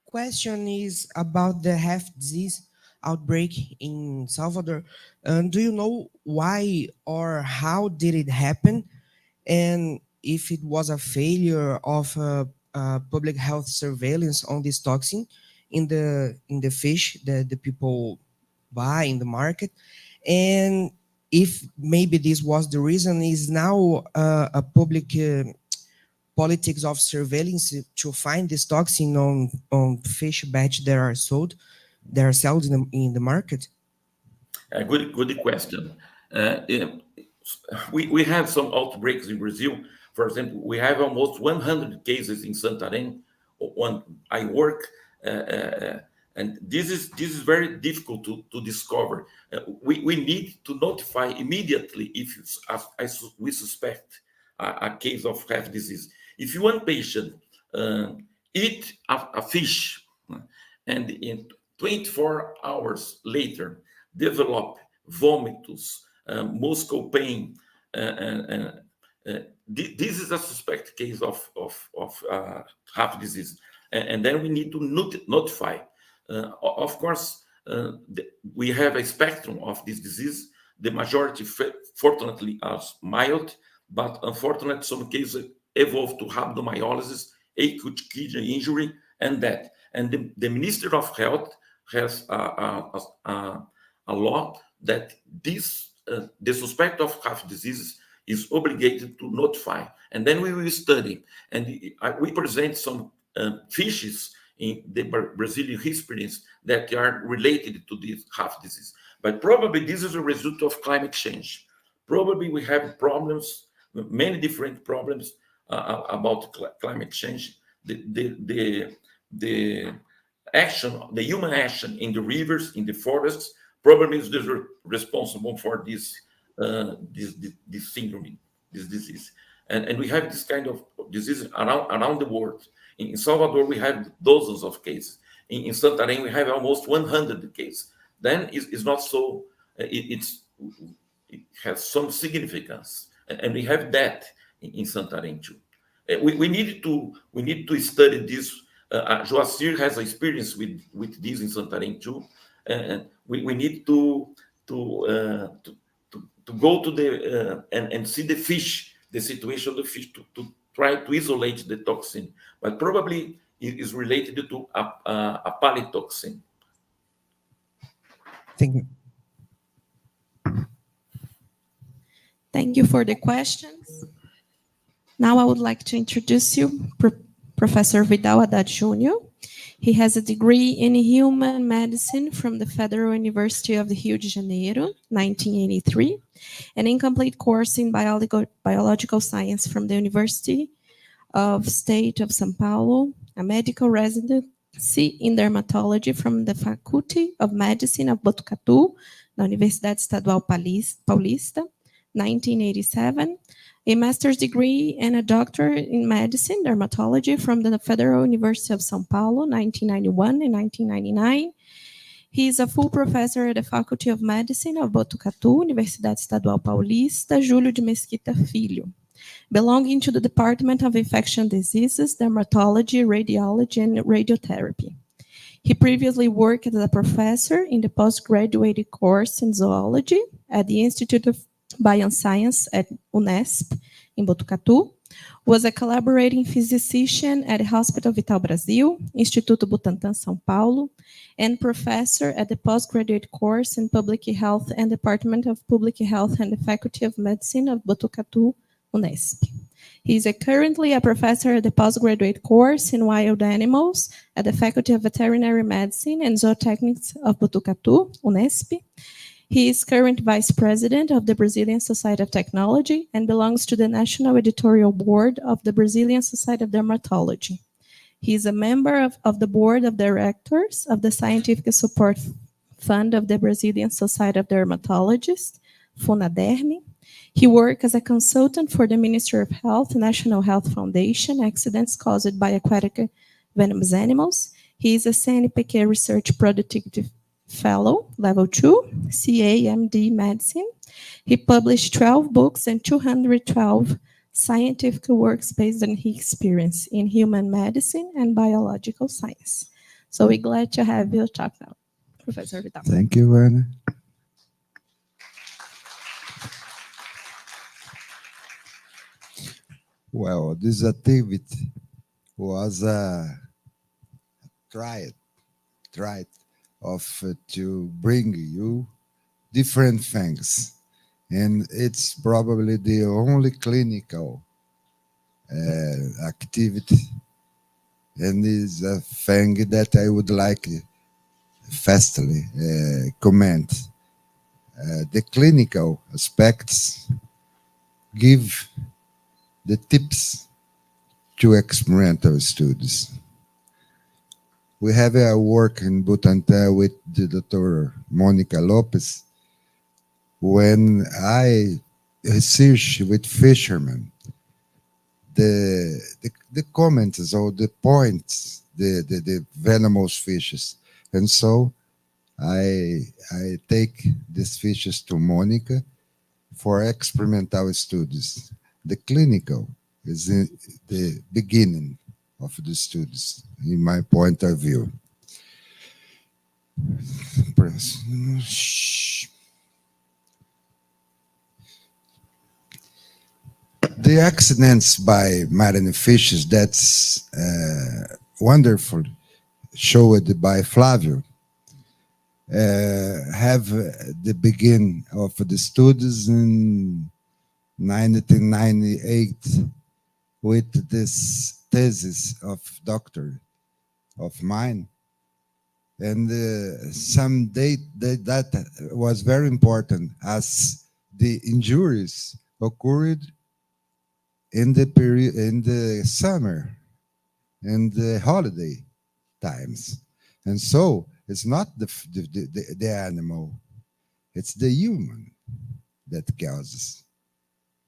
Question is about the HEF disease outbreak in Salvador. Do you know why or how did it happen? And if it was a failure of public health surveillance on this toxin in the fish that the people buy in the market, and if maybe this was the reason, is now a public politics of surveillance to find this toxin on fish batch that are sold in the market?
Good question. We have some outbreaks in Brazil. For example, we have almost 100 cases in Santarém. When I work, and this is very difficult to discover. We need to notify immediately if we suspect a case of HEF disease. If one patient eat a fish and in 24 hours later develop vomitus, muscle pain, and this is a suspect case of HEF disease, and then we need to notify. Of course, we have a spectrum of this disease. The majority, fortunately, are mild, but unfortunately, some cases evolve to rhabdomyolysis, acute kidney injury, and death. And the Minister of Health has a law that the suspect of HEF disease is obligated to notify. And then we will study. And we present some fishes in the Brazilian experience that are related to this HEF disease. But probably this is a result of climate change. Probably we have problems, many different problems about climate change. The action, the human action in the rivers, in the forests, probably is responsible for this syndrome, this disease. And we have this kind of disease around the world. In Salvador, we have dozens of cases. In Santarém, we have almost 100 cases. Then it's not so, it has some significance. And we have that in Santarém too. We need to study this. Joacir has experience with this in Santarém too. And we need to go to the and see the fish, the situation of the fish, to try to isolate the toxin. But probably it is related to a palytoxin.
Thank you.
Thank you for the questions. Now I would like to introduce you Professor Vidal Haddad Jr. He has a degree in human medicine from the Federal University of Rio de Janeiro, 1983, an incomplete course in biological science from the University of State of São Paulo, a medical residency in dermatology from the Faculty of Medicine of Botucatu, na Universidade Estadual Paulista, 1987, a master's degree and a doctorate in medicine, dermatology from the Federal University of São Paulo, 1991 and 1999. He is a full professor at the Faculty of Medicine of Botucatu, Universidade Estadual Paulista, Júlio de Mesquita Filho, belonging to the Department of Infectious Diseases, Dermatology, Radiology, and Radiotherapy. He previously worked as a professor in the postgraduate course in zoology at the Institute of Bioscience at Unesp in Botucatu, was a collaborating physician at the Hospital Vital Brasil, Instituto Butantan, São Paulo, and professor at the postgraduate course in Public Health and Department of Public Health and the Faculty of Medicine of Botucatu, Unesp. He is currently a professor at the postgraduate course in Wild Animals at the Faculty of Veterinary Medicine and Zootechnics of Botucatu, Unesp. He is current vice president of the Brazilian Society of Technology and belongs to the National Editorial Board of the Brazilian Society of Dermatology. He is a member of the board of directors of the Scientific Support Fund of the Brazilian Society of Dermatologists, FUNADERM. He worked as a consultant for the Ministry of Health, National Health Foundation, accidents caused by aquatic venomous animals. He is a CNPq Research Productivity Fellow, Level 2, CAMD Medicine. He published 12 books and 212 scientific works based on his experience in human medicine and biological science. So we're glad to have you talk now, Professor Vidal.
Thank you, Werner. Well, this activity was a try of to bring you different things, and it's probably the only clinical activity, and is a thing that I would like fastly comment. The clinical aspects give the tips to experimental studies. We have a work in Butantan with the Dr. Monica Lopez. When I research with fishermen, the comments or the points, the venomous fishes, and so I take these fishes to Monica for experimental studies. The clinical is the beginning of the studies, in my point of view. The accidents by marine fishes, that's wonderful, showed by Flavio, have the beginning of the studies in 1998 with this thesis of doctor of mine, and some date that was very important, as the injuries occurred in the period in the summer and the holiday times. And so it's not the animal, it's the human that causes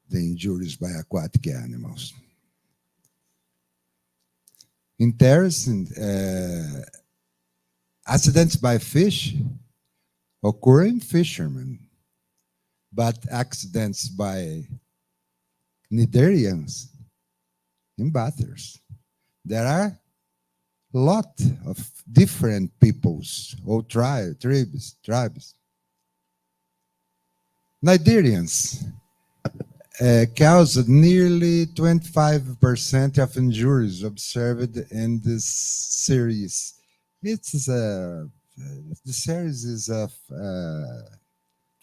the injuries by aquatic animals. Interesting, accidents by fish occur in fishermen, but accidents by cnidarians in bathers. There are a lot of different peoples or tribes. Cnidarians caused nearly 25% of injuries observed in this series. It's the series is of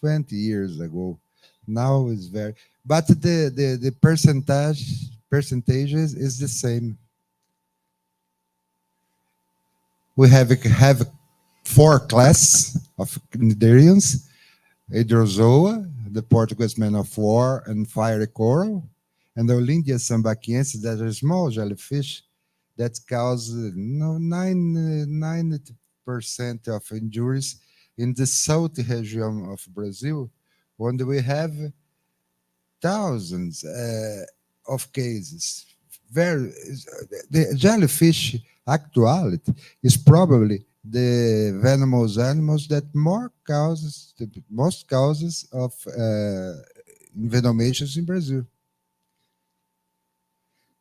20 years ago. Now it's very, but the percentages is the same. We have 4 classes of cnidarians: Hydrozoa, the Portuguese man of war, and fiery coral, and the Olindia sambaquiensis, that are small jellyfish that cause 90% of injuries in the south region of Brazil, when we have thousands of cases. The jellyfish actuality is probably the venomous animals that most causes of envenomations in Brazil.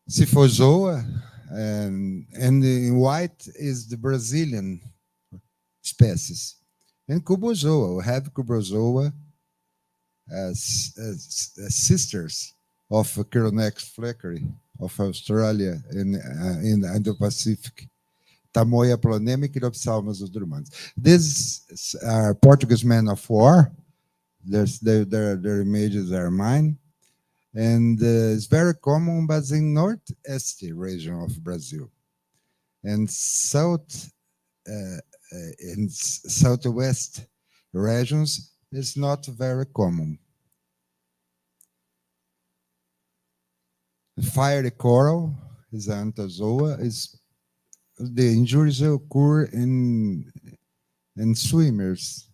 Simphozoa, and in white is the Brazilian species. And Cubozoa, we have Cubozoa as sisters of Chironex fleckeri of Australia in the Indo-Pacific. Tamoia plonema e Quiropsalmus odrumanus. These are Portuguese men of war. Their images are mine. And it's very common, but in northeast region of Brazil. And in southwest regions, it's not very common. Fiery coral is Anthozoa. The injuries occur in swimmers.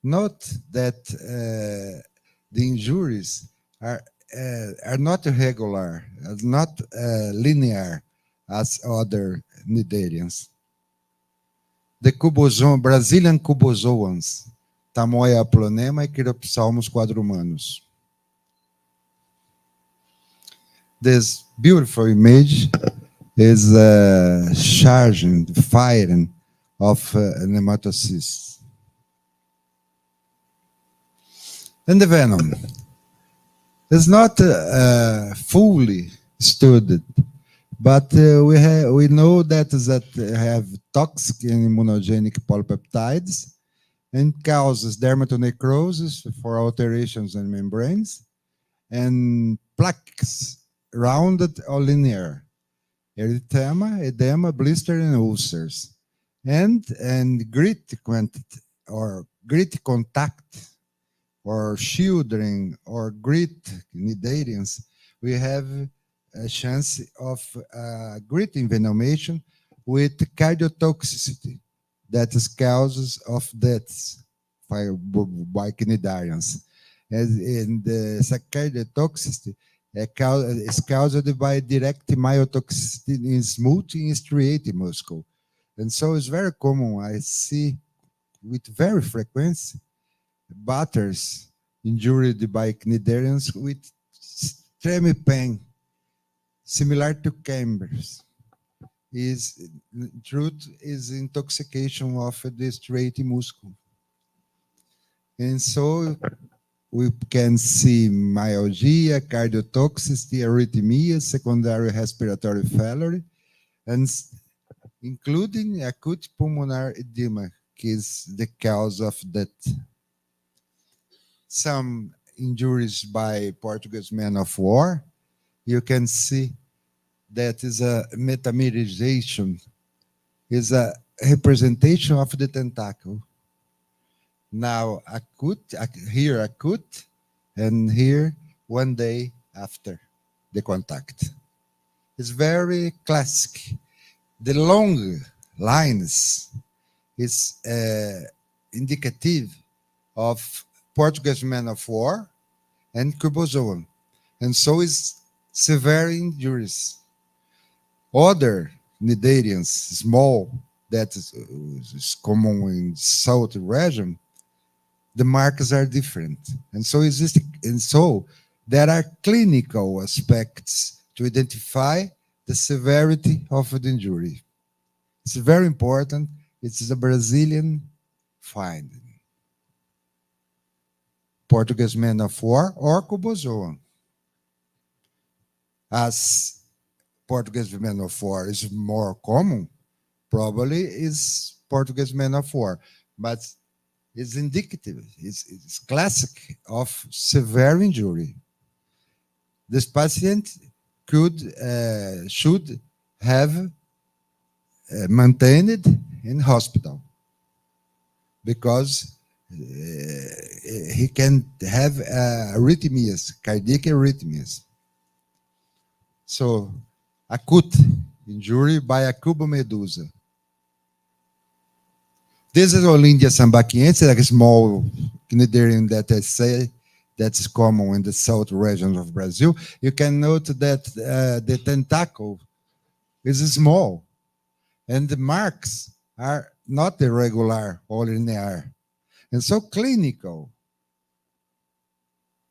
Note that the injuries are not regular, not linear as other cnidarians. The Brazilian cubozoans, Tamoia plonema e Quiropsalmus quadrumanus. This beautiful image is charging, firing of nematocysts. And the venom is not fully studied, but we know that have toxic and immunogenic polypeptides and causes dermatonecrosis for alterations in membranes and plaques, rounded or linear, erythema, edema, blister, and ulcers, and grit contact, or shielding, or grit cnidarians, we have a chance of grit envenomation with cardiotoxicity, that is causes of deaths by cnidarians. And the cardiotoxicity is caused by direct myotoxicity in smooth and striated muscle. And so it's very common, I see with very frequency, batters injured by cnidarians with extreme pain, similar to Camber's. Truth is intoxication of the striated muscle. And so we can see myalgia, cardiotoxicity, arrhythmia, secondary respiratory failure, and including acute pulmonary edema, which is the cause of death. Some injuries by Portuguese men of war, you can see that is a metamerization, is a representation of the tentacle. Now acute, here acute, and here 1 day after the contact. It's very classic. The long lines is indicative of Portuguese man of war and cubozoan, and so is severe injuries. Other cnidarians, small, that is common in south region, the marks are different, and so there are clinical aspects to identify the severity of the injury. It's very important. It's a Brazilian finding. Portuguese man of war or cubozoan. As Portuguese man of war is more common, probably is Portuguese man of war, but it's indicative, it's classic of severe injury. This patient should have maintained in hospital because he can have arrhythmias, cardiac arrhythmias. So, acute injury by a cubomedusa. This is Olindia sambaquiensis, like a small cnidarian that I say that's common in the south region of Brazil. You can note that the tentacle is small, and the marks are not irregular or linear, and so clinical.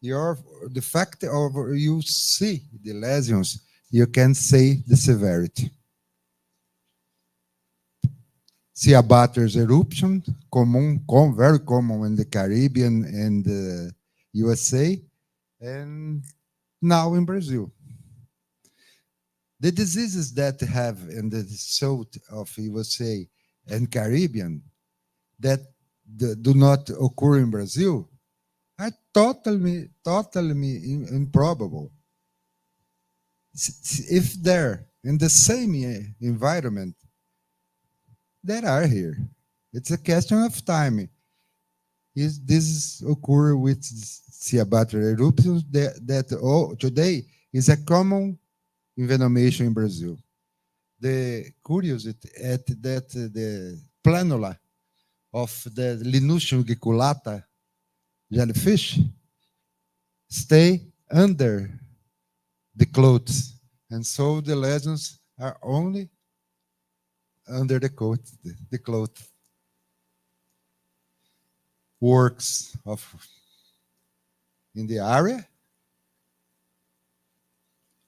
The fact of you see the lesions, you can say the severity. Ciabatta's eruption, very common in the Caribbean and the USA, and now in Brazil. The diseases that have in the south of USA and Caribbean that do not occur in Brazil are totally improbable. If they're in the same environment, they are here. It's a question of time. This occur with Ciabatta eruptions that today is a common envenomation in Brazil. The curiosity at that the planula of the Linusium giculata jellyfish stay under the clothes, and so the lesions are only under the coat, the cloth. Works in the area.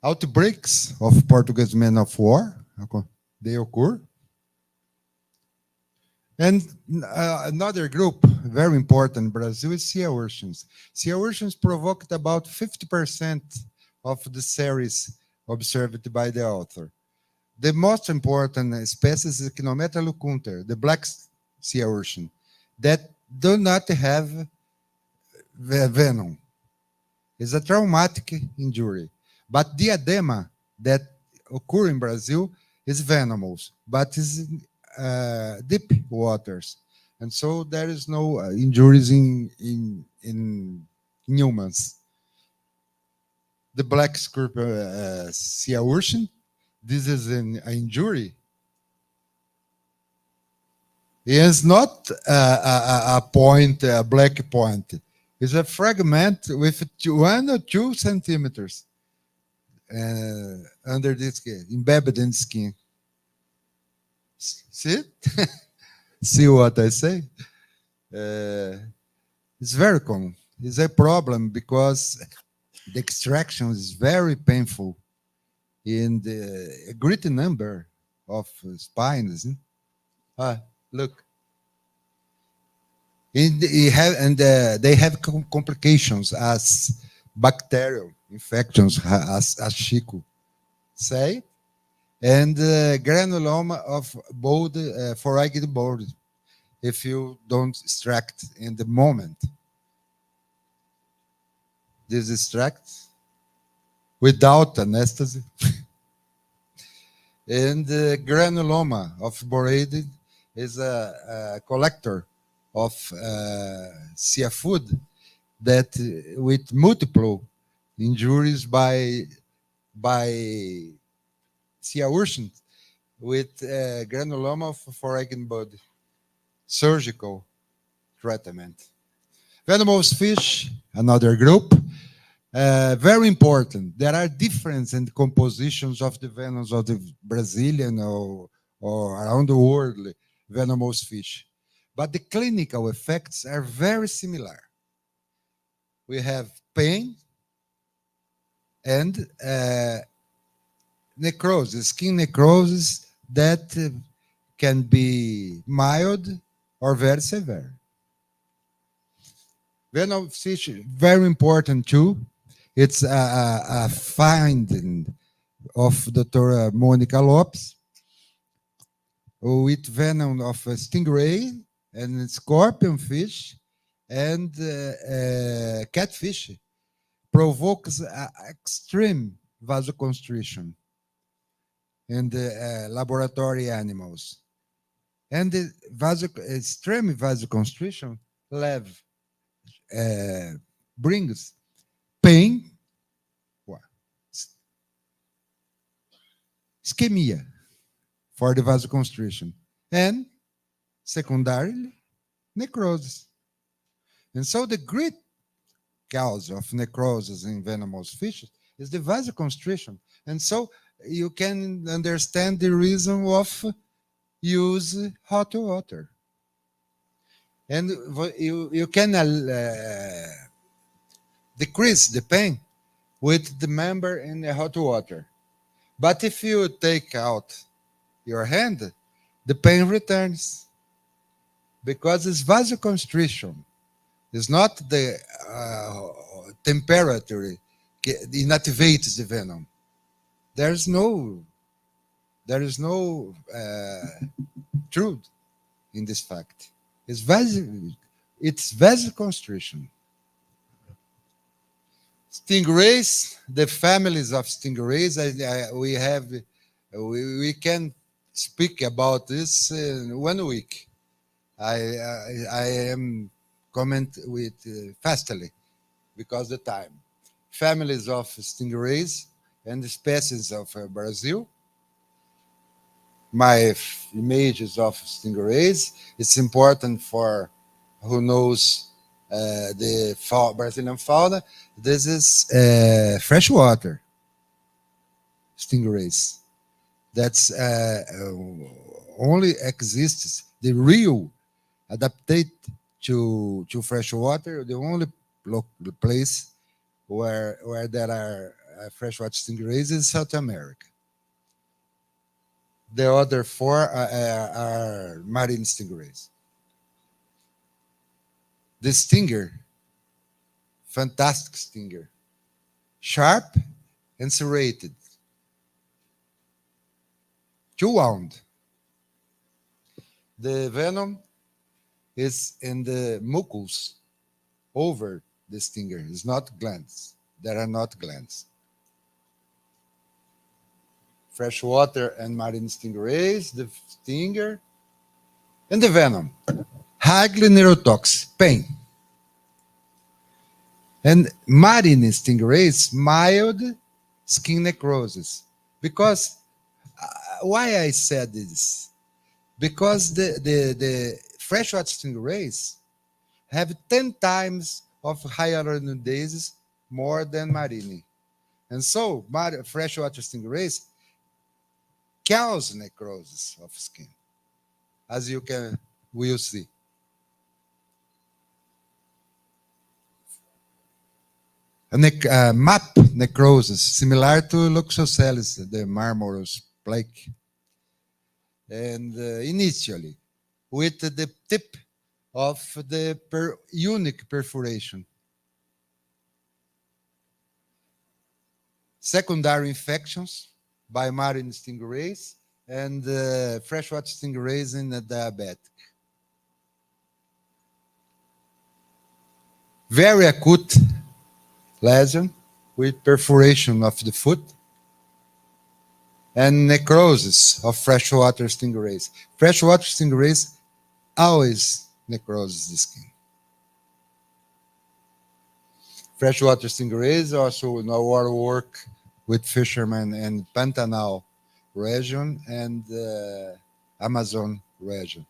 Outbreaks of Portuguese men of war, they occur. And another group, very important in Brazil, is sea urchins. Sea urchins provoked about 50% of the series observed by the author. The most important species is Echinoptera lucunter, the black sea urchin, that do not have venom. It's a traumatic injury. But diadema that occur in Brazil is venomous, but is deep waters. And so there is no injuries in humans. The black sea urchin, this is an injury. It's not a point, a black point. It's a fragment with 1 or 2 centimeters under the skin, embedded in skin. See? See what I say? It's very common. It's a problem because the extraction is very painful in a great number of spines. Look. They have complications as bacterial infections, as Chico say, and granuloma of bold, four-egged bird, if you don't extract in the moment. This extract without anesthesia. And granuloma of borade is a collector of seafood that with multiple injuries by sea urchins with granuloma for foreign body, surgical treatment. Venomous fish, another group, very important. There are differences in the compositions of the venoms of the Brazilian or around the world venomous fish, but the clinical effects are very similar. We have pain and necrosis, skin necrosis that can be mild or very severe. Venomous fish, very important too. It's a finding of Dr. Monica Lopes with venom of a stingray and scorpion fish and catfish provokes extreme vasoconstriction in the laboratory animals. And the extreme vasoconstriction brings pain, ischemia for the vasoconstriction, and secondarily, necrosis. And so the great cause of necrosis in venomous fishes is the vasoconstriction. And so you can understand the reason of use hot water. And you can decrease the pain with the member in the hot water. But if you take out your hand, the pain returns because it's vasoconstriction. It's not the temperature inactivates the venom. There is no truth in this fact. It's vasoconstriction. Stingrays, the families of stingrays, we can speak about this in 1 week. I am comment with fastly because the time. Families of stingrays and the species of Brazil. My images of stingrays. It's important for who knows the Brazilian fauna. This is freshwater stingrays. That's only exists the real adapted to freshwater. The only place where there are freshwater stingrays is South America. The other 4 are marine stingrays. The stinger, fantastic stinger, sharp and serrated, 2 wound. The venom is in the mucus over the stinger. It's not glands. There are not glands. Freshwater and marine stingrays, the stinger, and the venom. Highly neurotoxic, pain. And marine stingrays, mild skin necrosis. Because, why I said this? Because the freshwater stingrays have 10 times of hyaluronases more than marine. And so, freshwater stingrays cause necrosis of skin, as you will see. Map necrosis, similar to Loxosceles, the marmorous plaque. And initially, with the tip of the unique perforation. Secondary infections by marine stingrays and freshwater stingrays in the diabetic. Very acute lesion with perforation of the foot and necrosis of freshwater stingrays. Freshwater stingrays always necroses the skin. Freshwater stingrays also in our work with fishermen and Pantanal region and Amazon region.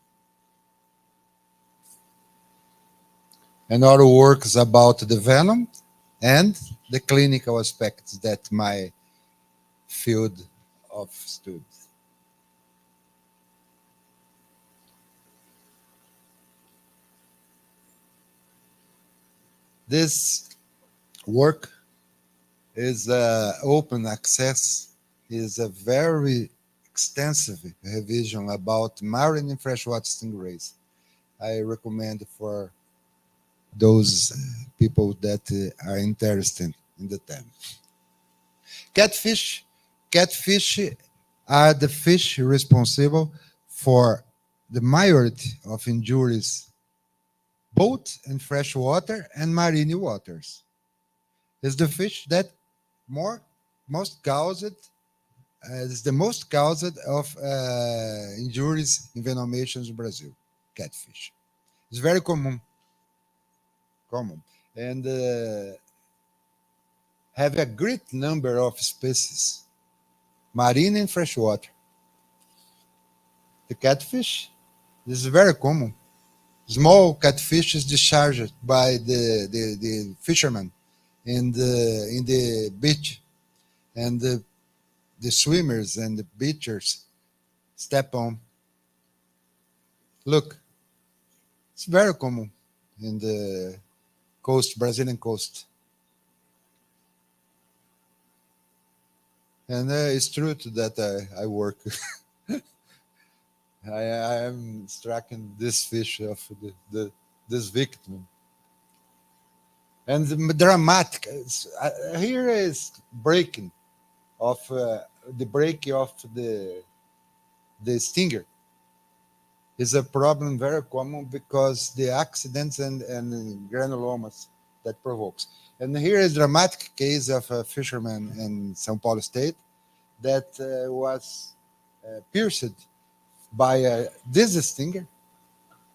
And other works about the venom and the clinical aspects that my field of study. This work is open access, is a very extensive revision about marine and freshwater stingrays. I recommend for those people that are interested in the theme. Catfish. Catfish are the fish responsible for the majority of injuries, both in freshwater and marine waters. It's the fish that most caused is the most caused of injuries, envenomations in Brazil. Catfish. It's very common, and have a great number of species, marine and freshwater. The catfish is very common. Small catfish is discharged by the fishermen in the beach, and the swimmers and the beachers step on. Look, it's very common in the coast, Brazilian coast. And it's true that I work. I am striking this fish of this victim. And the dramatic, here is breaking of the breaking of the stinger is a problem very common because the accidents and granulomas that provokes. And here is a dramatic case of a fisherman in São Paulo state that was pierced by this stinger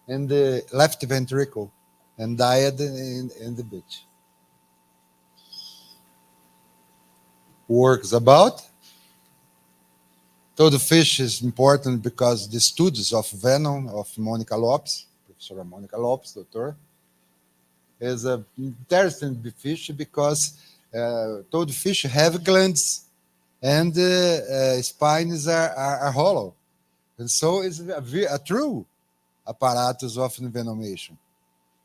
in the left ventricle and died in the beach. Works about toadfish is important because the studies of venom of Monica Lopes, Professor Monica Lopes, doctor, is an interesting fish because toadfish have glands and spines are hollow. And so it's a true apparatus of envenomation.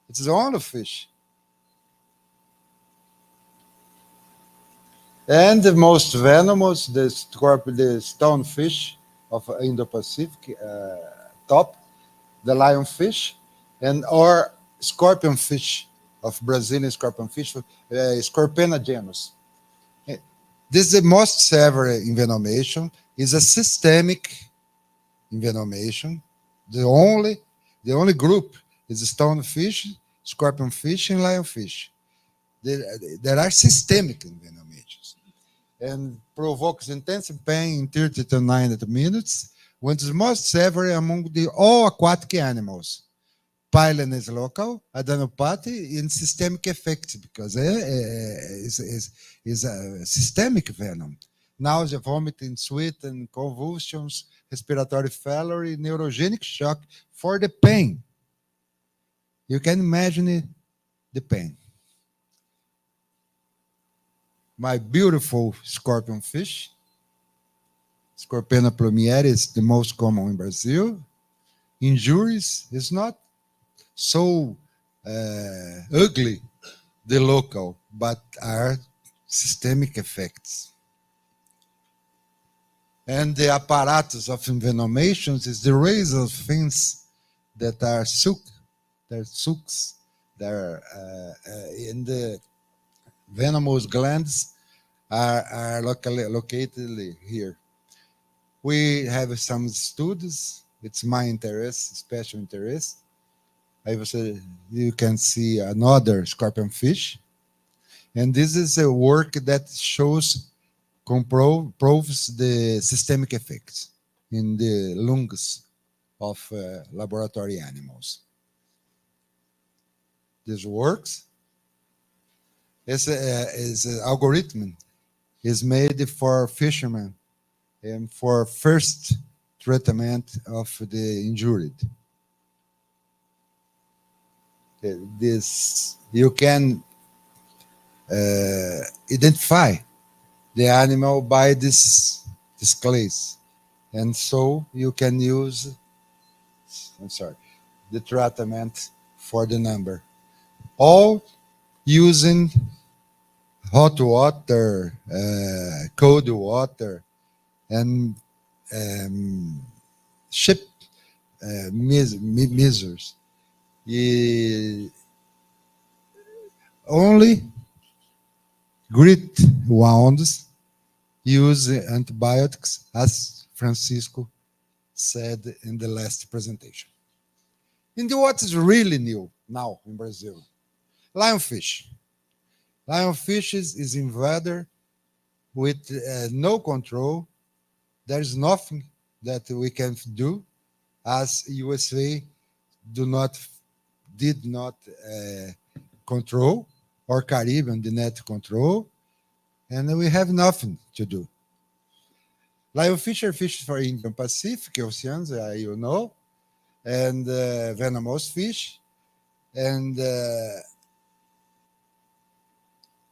It's the only fish. And the most venomous, the stonefish of Indo-Pacific, top, the lionfish, and or scorpionfish of Brazilian scorpionfish, Scorpena genus. This is the most severe envenomation. Is a systemic envenomation. The only group is stonefish, scorpionfish, and lionfish. There are systemic envenomations and provokes intensive pain in 30 to 90 minutes when it's most severe among all aquatic animals. Pylon is local, adenopathy, and systemic effects because is a systemic venom. Nausea, vomiting, sweat, and convulsions, respiratory failure, neurogenic shock for the pain. You can imagine the pain. My beautiful scorpion fish, Scorpena plumieri, is the most common in Brazil. Injuries is not so ugly, the local, but are systemic effects. And the apparatus of envenomations is the razor fins that are sucks, they're in the venomous glands are located here. We have some studies. It's my interest, special interest. I will say you can see another scorpion fish, and this is a work that proves the systemic effects in the lungs of laboratory animals. This works. Is an algorithm is made for fishermen and for first treatment of the injured. This you can identify the animal by this class, and so you can use, the treatment for the number, all using hot water, cold water, and ship measures. Only great wounds use antibiotics, as Francisco said in the last presentation. And what is really new now in Brazil? Lionfish. Lionfish is invaded with no control. There is nothing that we can do, as USA did not control, or Caribbean did not control, and we have nothing to do. Lionfish are fish for Indian Pacific oceans, you know, and venomous fish, and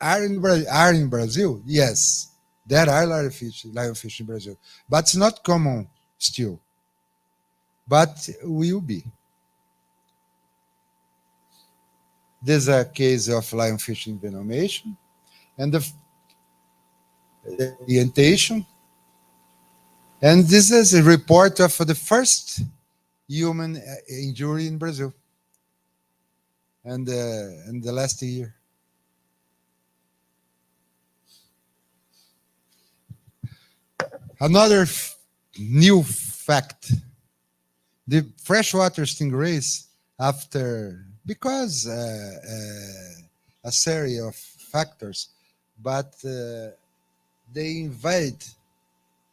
are in Brazil? Yes, there are lionfish in Brazil, but it's not common still. But will be. There's a case of lionfish envenomation, and the orientation. And this is a report of the first human injury in Brazil, and in the last year. Another new fact: the freshwater stingrays, because a series of factors, but they invade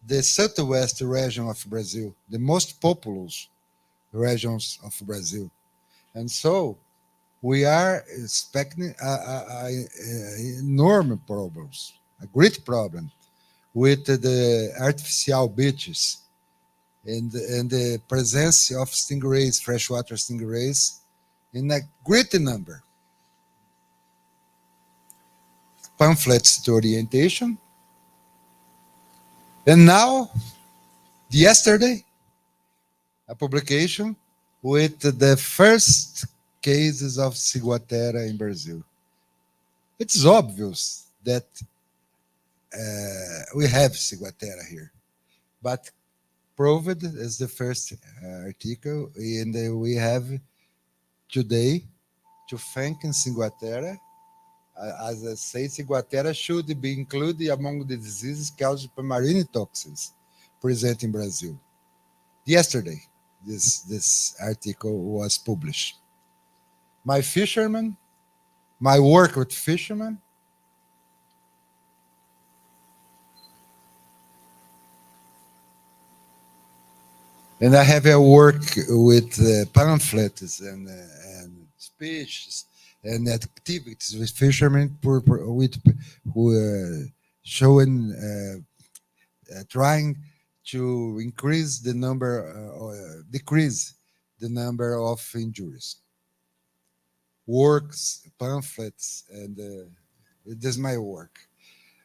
the southwest region of Brazil, the most populous regions of Brazil. And so we are expecting enormous problems, a great problem with the artificial beaches and the presence of stingrays, freshwater stingrays, in a great number. Pamphlets to orientation. And now, yesterday, a publication with the first cases of ciguatera in Brazil. It's obvious that we have ciguatera here, but proved is the first article, and we have today to thank ciguatera. As I say, ciguatera should be included among the diseases caused by marine toxins present in Brazil. Yesterday, this article was published. My work with fishermen, and I have a work with pamphlets and speeches and activities with fishermen showing, trying to increase the number, decrease the number of injuries. Works, pamphlets, and it is my work.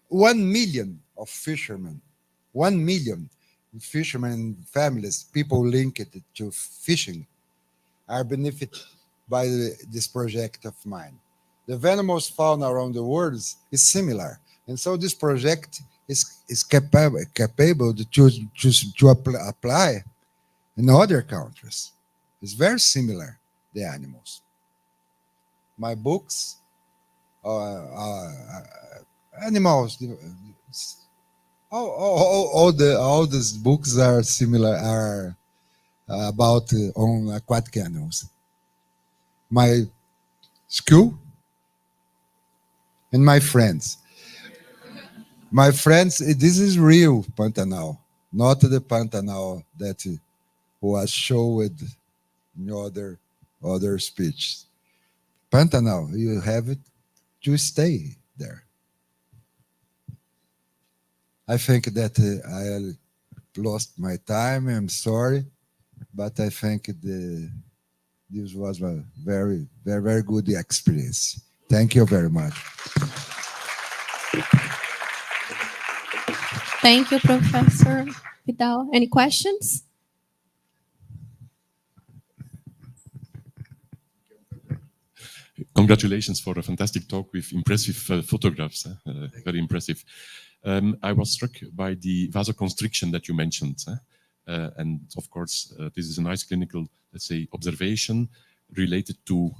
1 million of fishermen, 1 million fishermen families, people linked to fishing, are benefited by this project of mine. The venomous fauna around the world is similar, and so this project is capable to apply in other countries. It's very similar, the animals. My books animals. All these books are similar, are about on aquatic animals. My school and my friends. My friends, this is real Pantanal, not the Pantanal that was showed in other speeches. Pantanal, you have to stay there. I think that lost my time. I'm sorry, but I think this was a very, very, very good experience. Thank you very much.
Thank you, Professor Vidal. Any questions?
Congratulations for a fantastic talk with impressive photographs, very impressive. I was struck by the vasoconstriction that you mentioned. And of course, this is a nice clinical, let's say, observation related to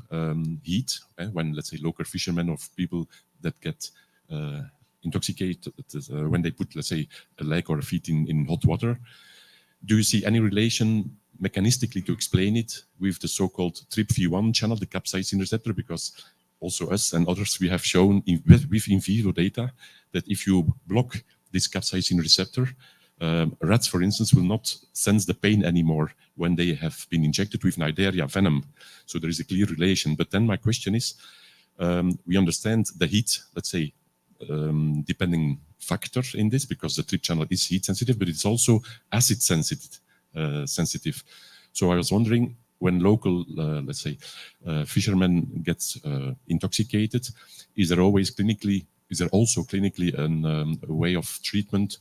heat, when, let's say, local fishermen or people that get intoxicated when they put, let's say, a leg or a feet in hot water. Do you see any relation mechanistically to explain it with the so-called TRPV1 channel, the capsaicin receptor? Because also us and others, we have shown with in vivo data that if you block this capsaicin receptor, rats, for instance, will not sense the pain anymore when they have been injected with Nidaria venom. So there is a clear relation. But then my question is, we understand the heat, let's say, depending factor in this, because the TRP channel is heat sensitive, but it's also acid sensitive. So I was wondering, when local, let's say, fishermen get intoxicated, is there also clinically a way of treatment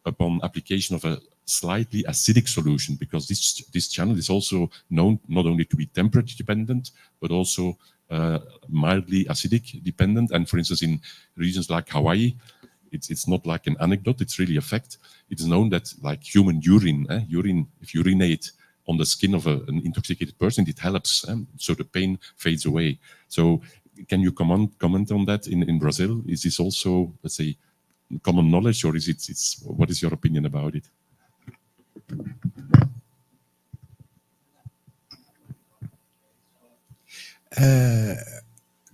upon application of a slightly acidic solution? Because this channel is also known not only to be temperature dependent, but also mildly acidic dependent. And for instance, in regions like Hawaii, it's not like an anecdote, it's really a fact. It's known that like human urine, if you urinate on the skin of an intoxicated person, it helps, so the pain fades away. So can you comment on that in Brazil? Is this also, let's say, common knowledge, or what is your opinion about it?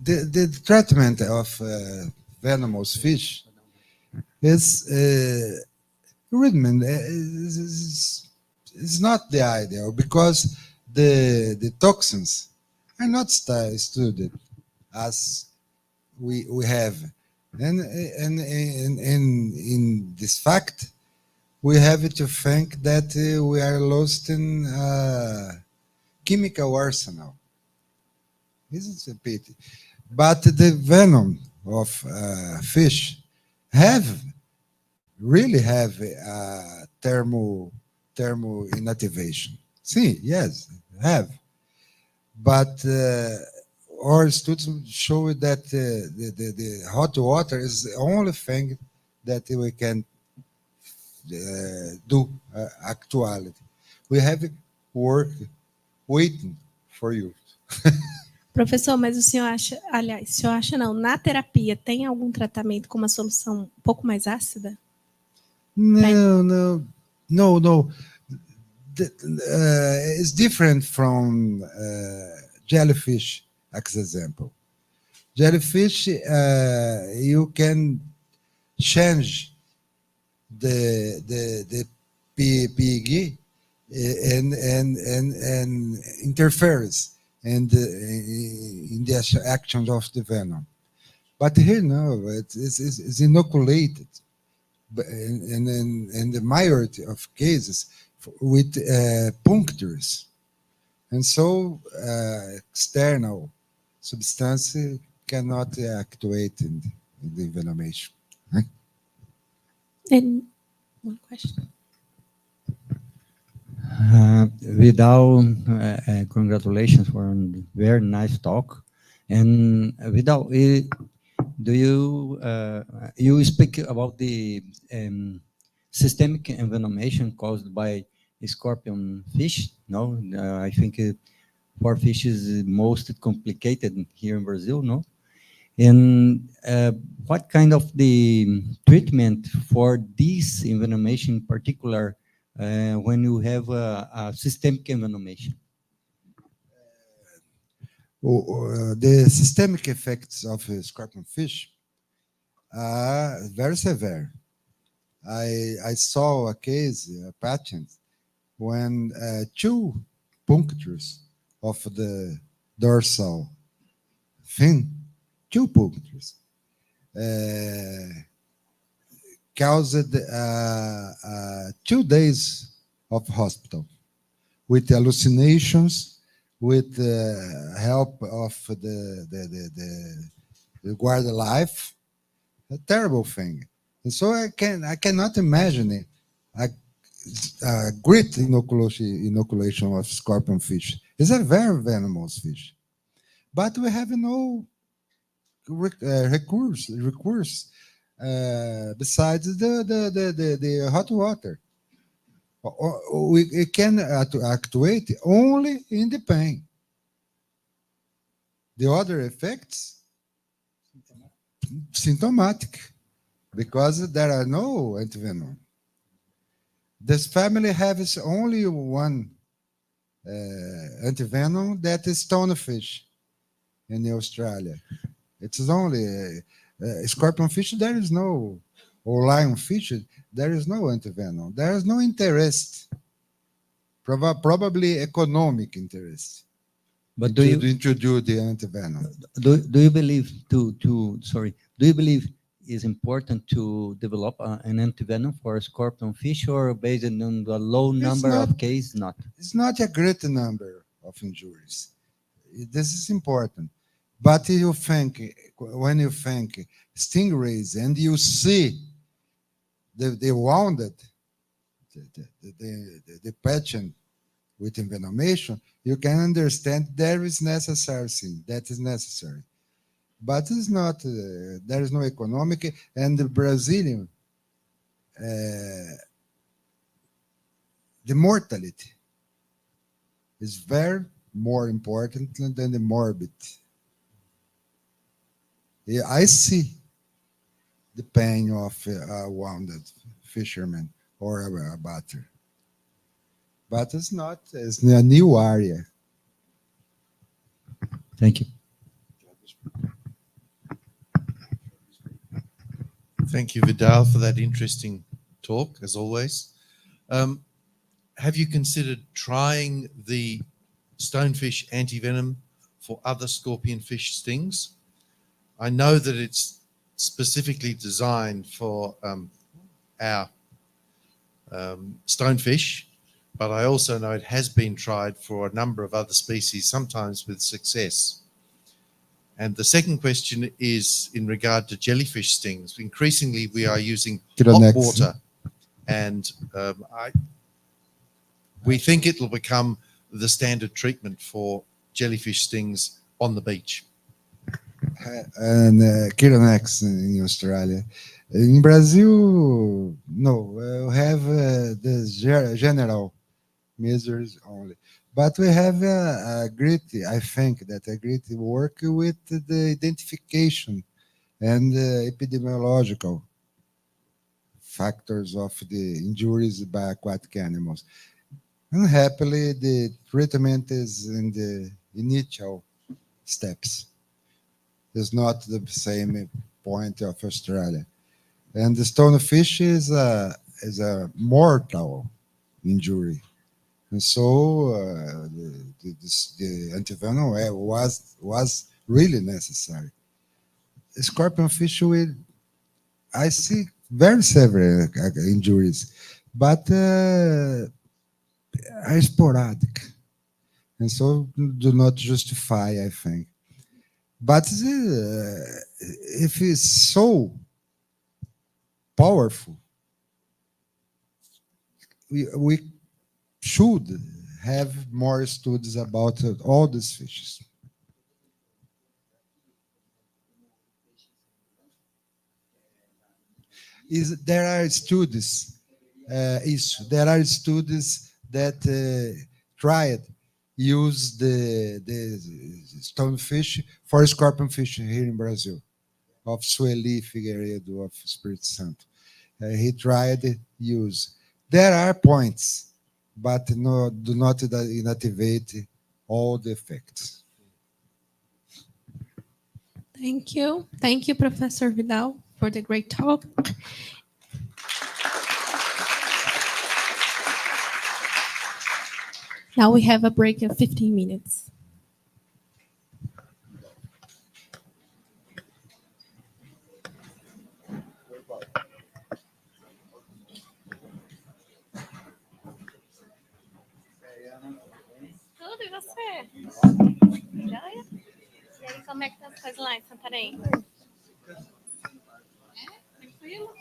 The treatment of venomous fish is not the ideal, because the toxins are not studied as we have, and in this fact, we have to think that we are lost in chemical arsenal. This is a pity. But the venom of fish really have thermal inactivation. See, yes, have. But our studies show that the hot water is the only thing that we can do actuality. We have work waiting for you.
Professor, mas o senhor acha, aliás, o senhor acha não, na terapia tem algum tratamento com uma solução um pouco mais ácida?
No. It's different from jellyfish, as example. Jellyfish, you can change the pH and interferes in the action of the venom. But here, no, it's inoculated, in the majority of cases with punctures. And so external substance cannot actuate in the envenomation.
And one question.
Vidal, congratulations for a very nice talk. And Vidal, do you speak about the systemic envenomation caused by scorpion fish? No, I think for fish is most complicated here in Brazil, no? And what kind of the treatment for this envenomation in particular when you have a systemic envenomation?
The systemic effects of scorpion fish are very severe. I saw a case, a patient, when 2 punctures of the dorsal fin, 2 punctures, caused 2 days of hospital with hallucinations, with help of the guard life. A terrible thing. And so I cannot imagine it. A great inoculation of scorpion fish. It's a very venomous fish. But we have no recourse besides the hot water. We can actuate only in the pain. The other effects, symptomatic, because there are no antivenom. This family has only one antivenom, that is stonefish in Australia. It is only scorpion fish. There is no, or lionfish. There is no antivenom. There is no interest, probably economic interest.
But
to introduce the antivenom.
Do you believe do you believe it's important to develop an antivenom for scorpion fish, or based on the low number of cases? Not.
It's not a great number of injuries. This is important. But you think, when you think stingrays and you see the wounded, the patient with envenomation, you can understand there is necessary thing that is necessary. But it's not, there is no economic, and the Brazilian, the mortality is very more important than the morbid. I see the pain of a wounded fisherman or a batter. But it's not, it's a new area.
Thank you.
Thank you, Vidal, for that interesting talk, as always. Have you considered trying the stonefish antivenom for other scorpion fish stings? I know that it's specifically designed for our stonefish, but I also know it has been tried for a number of other species, sometimes with success. And the second question is in regard to jellyfish stings. Increasingly, we are using hot water, and we think it will become the standard treatment for jellyfish stings on the beach.
And Kiranex in Australia. In Brazil, no, we have the general measures only. But we have a great, I think that a great work with the identification and epidemiological factors of the injuries by aquatic animals. And happily, the treatment is in the initial steps. It's not the same point of Australia. And the stonefish is a mortal injury. And so the antivenom was really necessary. Scorpion fish, I see very severe injuries, but are sporadic, and so do not justify, I think. But if it's so powerful, we should have more studies about all these fishes. There are studies that tried use the stonefish for scorpion fish here in Brazil, of Sueli Figueiredo of Espírito Santo. He tried use. There are points, but no, do not inactivate all the effects.
Thank you. Thank you, Professor Vidal, for the great talk. Now we have a break of 15 minutes.
É. Joia? E aí, como é que tá as coisas lá em Santarém? Tranquilo?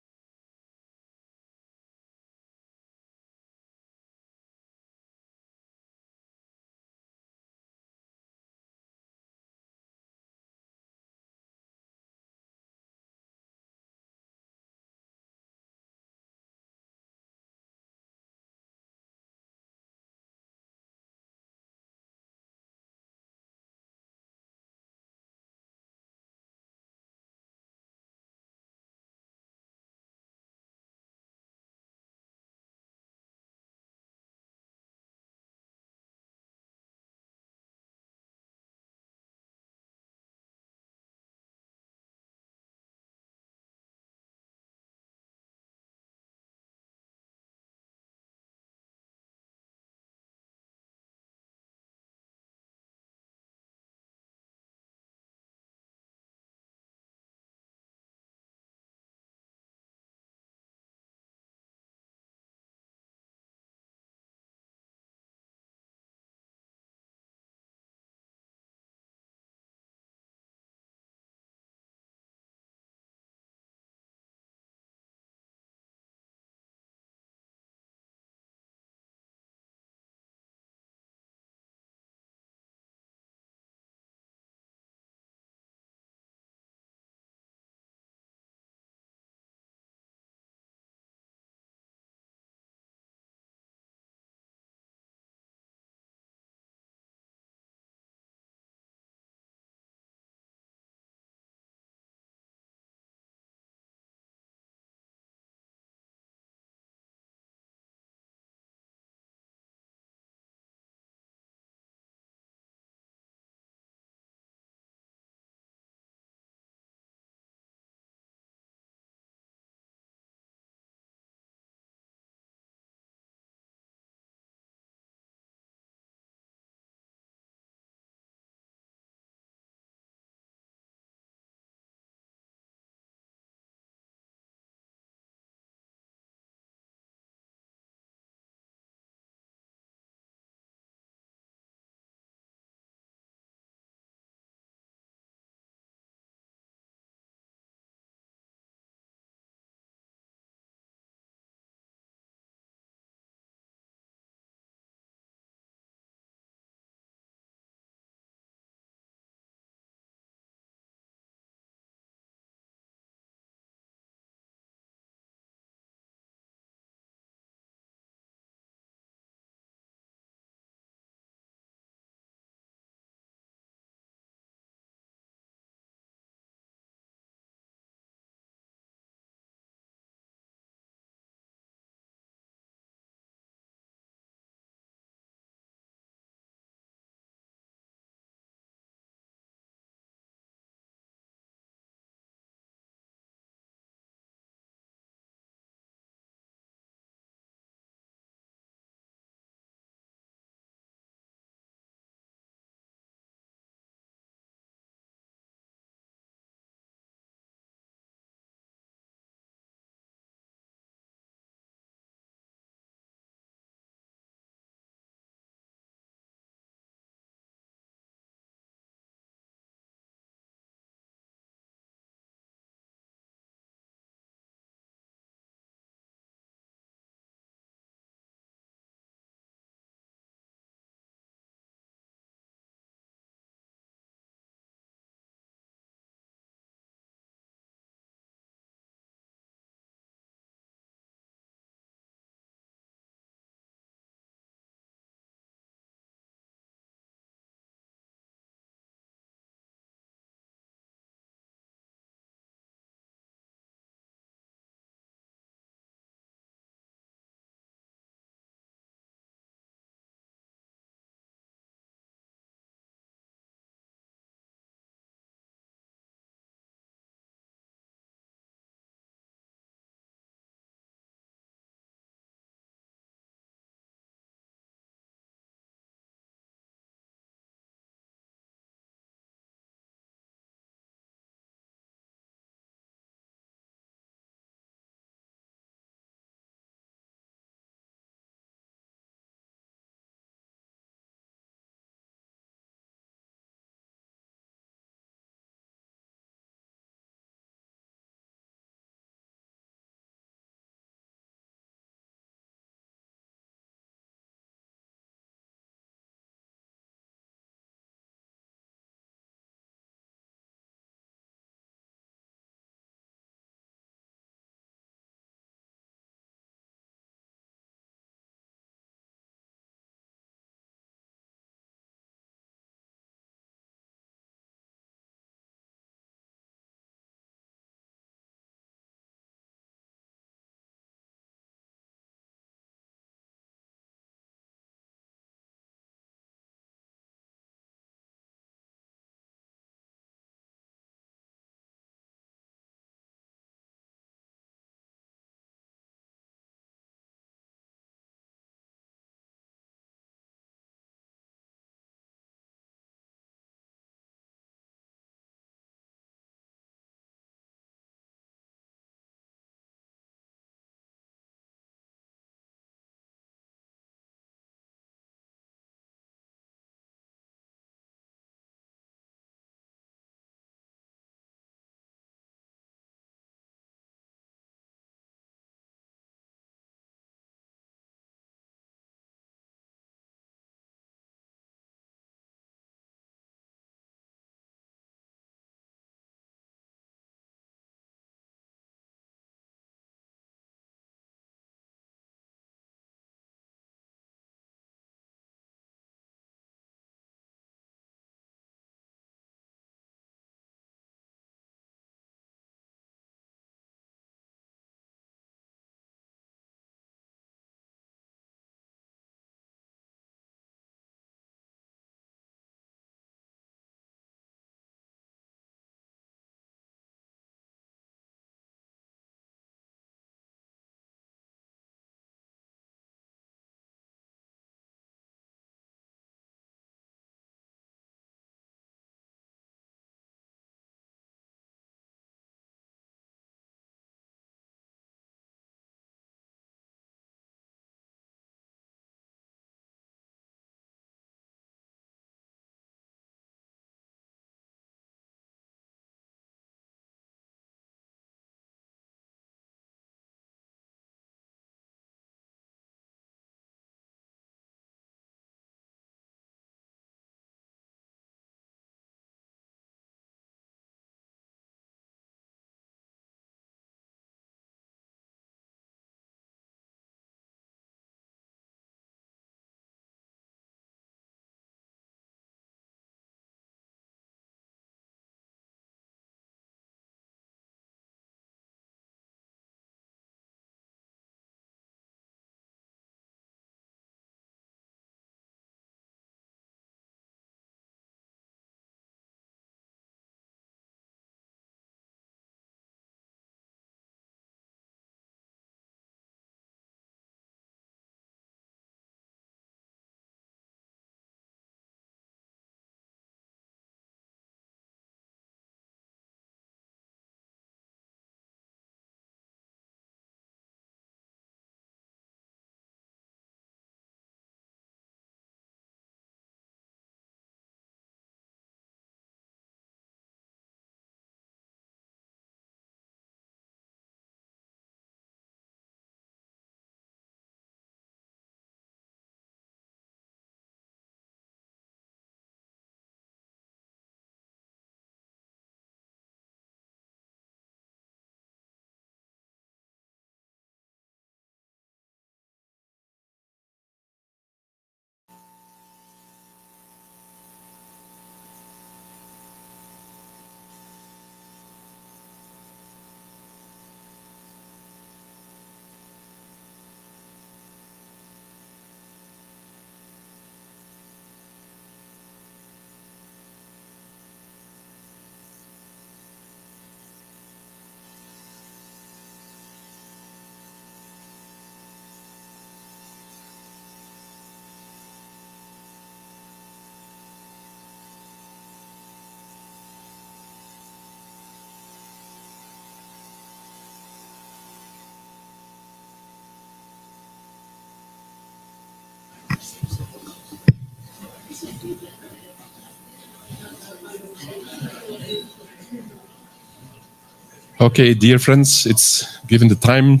Okay, dear friends, it's given the time.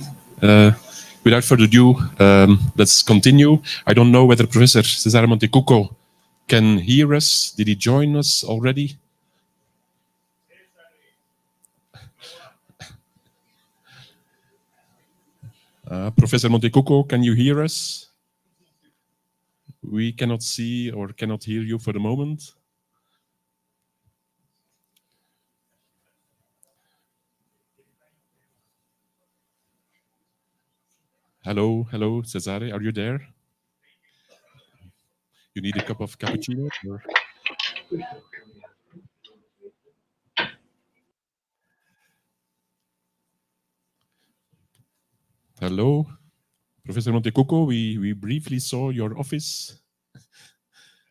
Without further ado, let's continue. I don't know whether Professor Cesare Montecucco can hear us. Did he join us already? Professor Montecucco, can you hear us? We cannot see or cannot hear you for the moment. Hello, hello, Cesare, are you there? You need a cup of cappuccino? Or? Hello, Professor Montecucco, we briefly saw your office,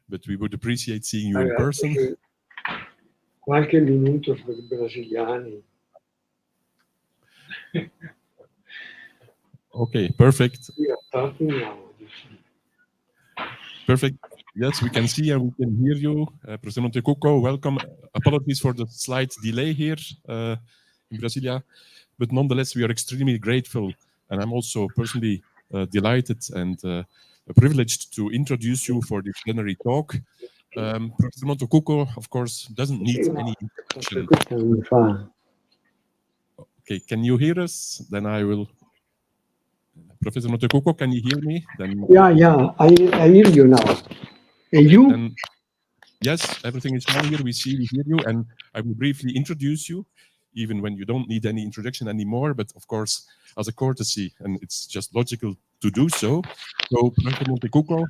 but we would appreciate seeing you in person.
Qualche minuto per i brasiliani.
Okay, perfect.
We are starting now.
Perfect. Yes, we can see and we can hear you. Professor Montecucco, welcome. Apologies for the slight delay here in Brasilia, but nonetheless, we are extremely grateful. And I'm also personally delighted and privileged to introduce you for this plenary talk. Professor Montecucco, of course, doesn't need any introduction. Okay, can you hear us? Then I will. Professor Montecucco, can you hear me? Then
Yeah, I hear you now. And you?
Then, yes, everything is fine here. We see, we hear you, and I will briefly introduce you, even when you don't need any introduction anymore, but of course, as a courtesy, and it's just logical to do so. So, Professor Montecucco,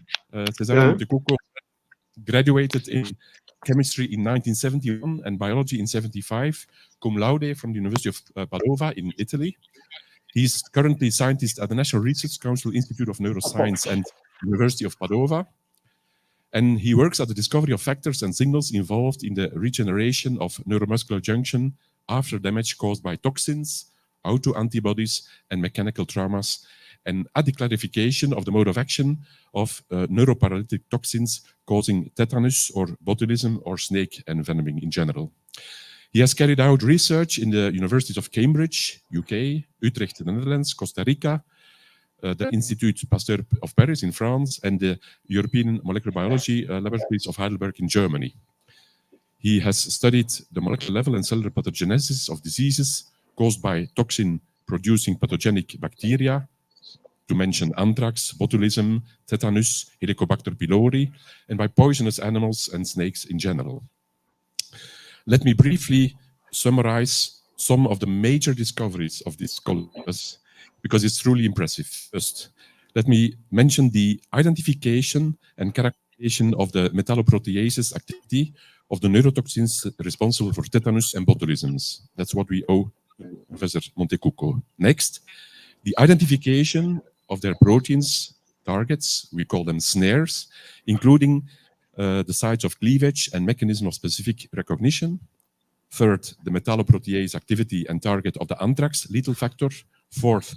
Cesare Montecucco, graduated in chemistry in 1971 and biology in 75, cum laude from the University of Padova in Italy. He's currently scientist at the National Research Council Institute of Neuroscience and University of Padova. And he works at the discovery of factors and signals involved in the regeneration of neuromuscular junction after damage caused by toxins, autoantibodies, and mechanical traumas, and at the clarification of the mode of action of neuroparalytic toxins causing tetanus or botulism or snake envenoming in general. He has carried out research in the Universities of Cambridge, UK, Utrecht, the Netherlands, Costa Rica, the Institut Pasteur of Paris in France, and the European Molecular Biology Laboratories of Heidelberg in Germany. He has studied the molecular level and cellular pathogenesis of diseases caused by toxin-producing pathogenic bacteria, to mention anthrax, botulism, tetanus, Helicobacter pylori, and by poisonous animals and snakes in general. Let me briefly summarize some of the major discoveries of these scholars, because it's truly impressive. First, let me mention the identification and characterization of the metalloproteases activity of the neurotoxins responsible for tetanus and botulisms. That's what we owe Professor Montecucco. Next, the identification of their proteins targets, we call them snares, including the sites of cleavage and mechanism of specific recognition. Third, the metalloprotease activity and target of the anthrax lethal factor. Fourth,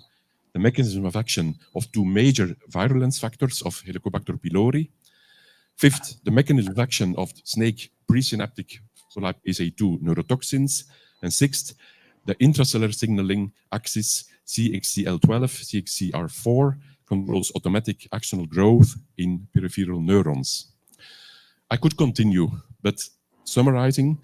the mechanism of action of two major virulence factors of Helicobacter pylori. Fifth, the mechanism of action of snake presynaptic phospholipase A2 neurotoxins. And sixth, the intracellular signaling axis CXCL12, CXCR4 controls automatic axonal growth in peripheral neurons. I could continue, but summarizing,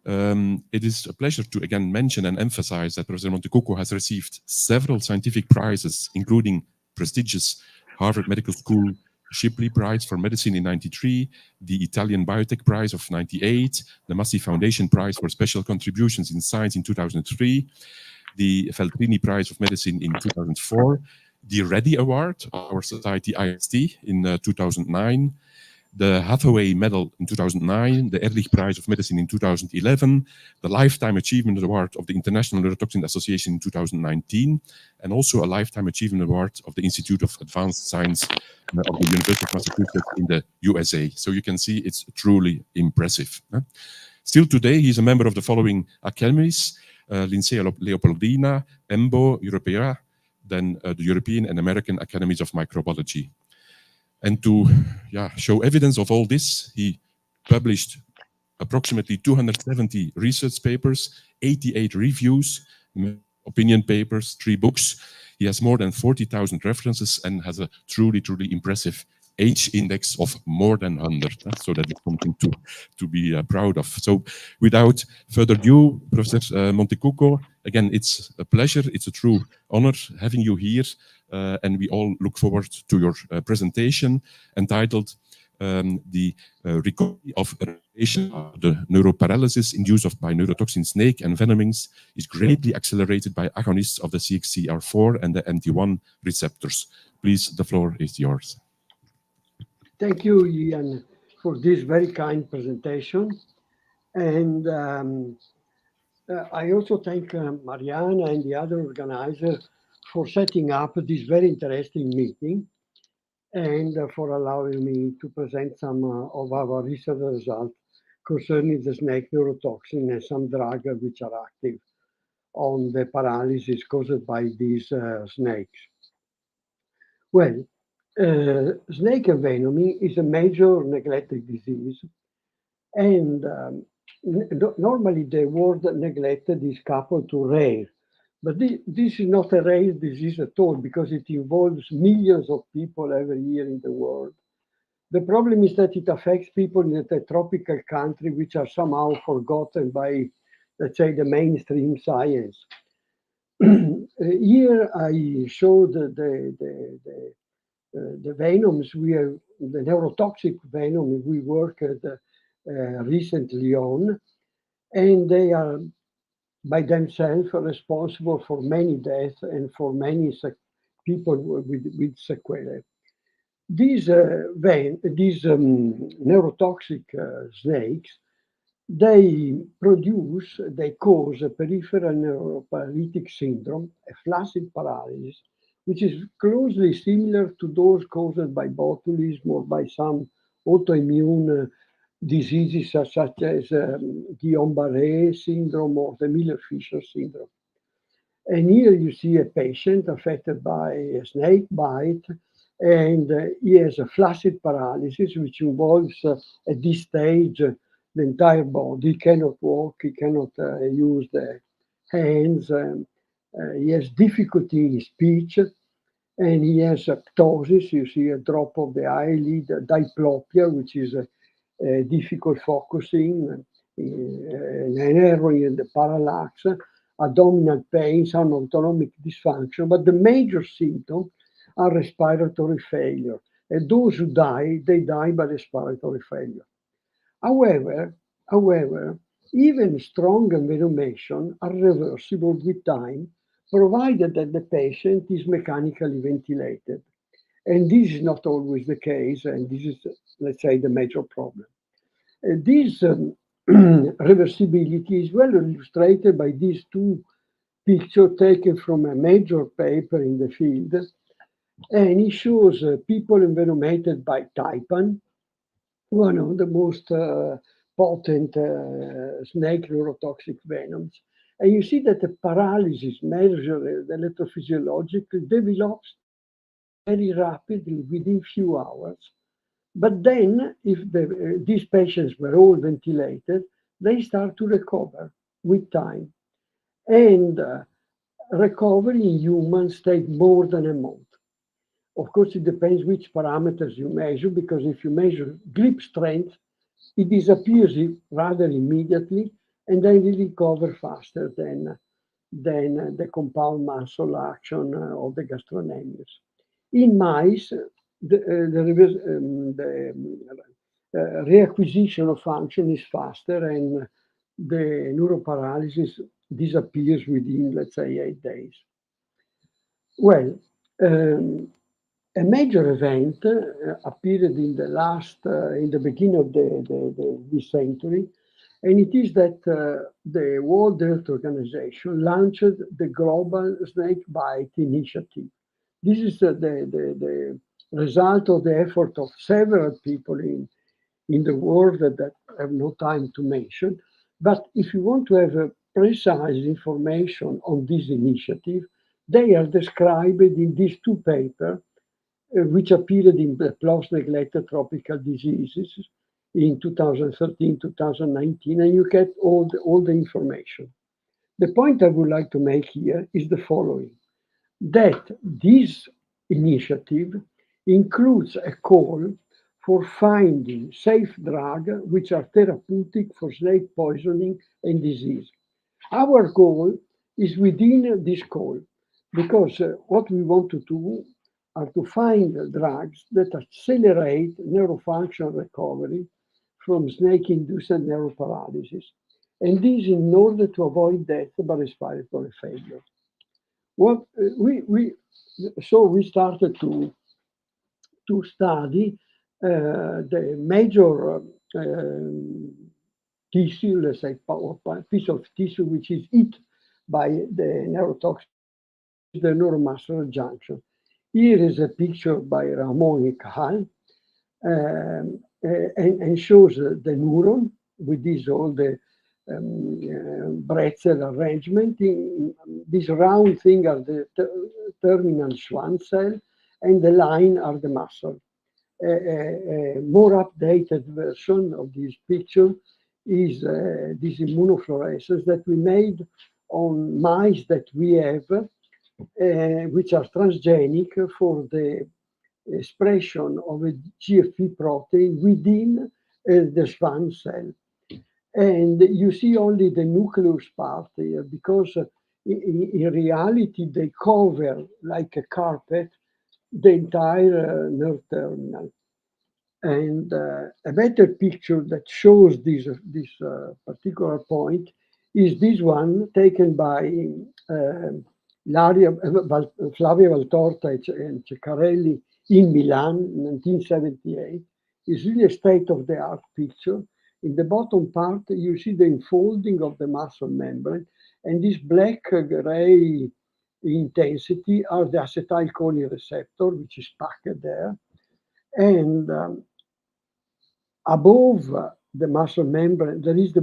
it is a pleasure to again mention and emphasize that Professor Montecucco has received several scientific prizes, including prestigious Harvard Medical School Shipley Prize for Medicine in '93, the Italian Biotech Prize of '98, the Massey Foundation Prize for Special Contributions in Science in 2003, the Feltrini Prize of Medicine in 2004, the Reddy Award of our Society IST in 2009, the Hathaway Medal in 2009, the Ehrlich Prize of Medicine in 2011, the Lifetime Achievement Award of the International Neurotoxin Association in 2019, and also a Lifetime Achievement Award of the Institute of Advanced Science of the University of Massachusetts in the USA. So you can see it's truly impressive. Still today, he's a member of the following academies: Lincea Leopoldina, EMBO, Europea, then the European and American Academies of Microbiology. And to show evidence of all this, he published approximately 270 research papers, 88 reviews, opinion papers, 3 books. He has more than 40,000 references and has a truly, truly impressive age index of more than 100. So that is something to be proud of. So without further ado, Professor Montecucco, again, it's a pleasure, it's a true honor having you here. And we all look forward to your presentation entitled the recovery of the neuroparalysis induced by neurotoxin snake and venomings is greatly accelerated by agonists of the CXCR4 and the MT1 receptors. Please, the floor is yours.
Thank you, Ian, for this very kind presentation. And I also thank Mariana and the other organizers for setting up this very interesting meeting and for allowing me to present some of our research results concerning the snake neurotoxin and some drugs which are active on the paralysis caused by these snakes. Well, snake envenoming is a major neglected disease, and normally the word neglected is coupled to rare, but this is not a rare disease at all because it involves millions of people every year in the world. The problem is that it affects people in a tropical country which are somehow forgotten by, let's say, the mainstream science. Here I showed the venoms the neurotoxic venom we worked recently on, and they are by themselves responsible for many deaths and for many people with sequelae. These neurotoxic snakes, they cause a peripheral neuroparalytic syndrome, a flaccid paralysis, which is closely similar to those caused by botulism or by some autoimmune diseases such as Guillain-Barré syndrome or the Miller-Fisher syndrome. And here you see a patient affected by a snake bite, and he has a flaccid paralysis, which involves at this stage the entire body. He cannot walk, he cannot use the hands, he has difficulty in speech, and he has ptosis. You see a drop of the eyelid, diplopia, which is difficult focusing, an error in the parallax, abdominal pain, some autonomic dysfunction, but the major symptoms are respiratory failure. And those who die, they die by respiratory failure. However, even strong envenomation are reversible with time, provided that the patient is mechanically ventilated. And this is not always the case, and this is, let's say, the major problem. This reversibility is well illustrated by these 2 pictures taken from a major paper in the field, and it shows people envenomated by taipan, one of the most potent snake neurotoxic venoms. And you see that the paralysis measured electrophysiologically develops very rapidly within few hours. But then, if these patients were all ventilated, they start to recover with time. And recovery in humans takes more than a month. Of course, it depends which parameters you measure, because if you measure grip strength, it disappears rather immediately, and then you recover faster than the compound muscle action of the gastrocnemius. In mice, the reacquisition of function is faster, and the neuroparalysis disappears within, let's say, 8 days. Well, a major event appeared in the beginning of this century, and it is that the World Health Organization launched the Global Snake Bite Initiative. This is the result of the effort of several people in the world that I have no time to mention. But if you want to have precise information on this initiative, they are described in these 2 papers, which appeared in the PLOS Neglected Tropical Diseases in 2013, 2019, and you get all the information. The point I would like to make here is the following, that this initiative includes a call for finding safe drugs which are therapeutic for snake poisoning and disease. Our goal is within this call, because what we want to do are to find drugs that accelerate neurofunction recovery from snake-induced neuroparalysis, and this in order to avoid death by respiratory failure. So we started to study the major tissue, let's say, piece of tissue which is hit by the neurotoxin, the neuromuscular junction. Here is a picture by Ramon et al. And shows the neuron with all the bretzel arrangement. This round thing are the terminal Schwann cell, and the line are the muscle. A more updated version of this picture is this immunofluorescence that we made on mice that we have, which are transgenic for the expression of a GFP protein within the Schwann cell. And you see only the nucleus part here, because in reality they cover like a carpet the entire nerve terminal. And a better picture that shows this particular point is this one taken by Flavia Valtorta and Ceccarelli in Milan in 1978. It's really a state-of-the-art picture. In the bottom part, you see the enfolding of the muscle membrane, and this black-gray intensity are the acetylcholine receptor, which is packed there. And above the muscle membrane, there is the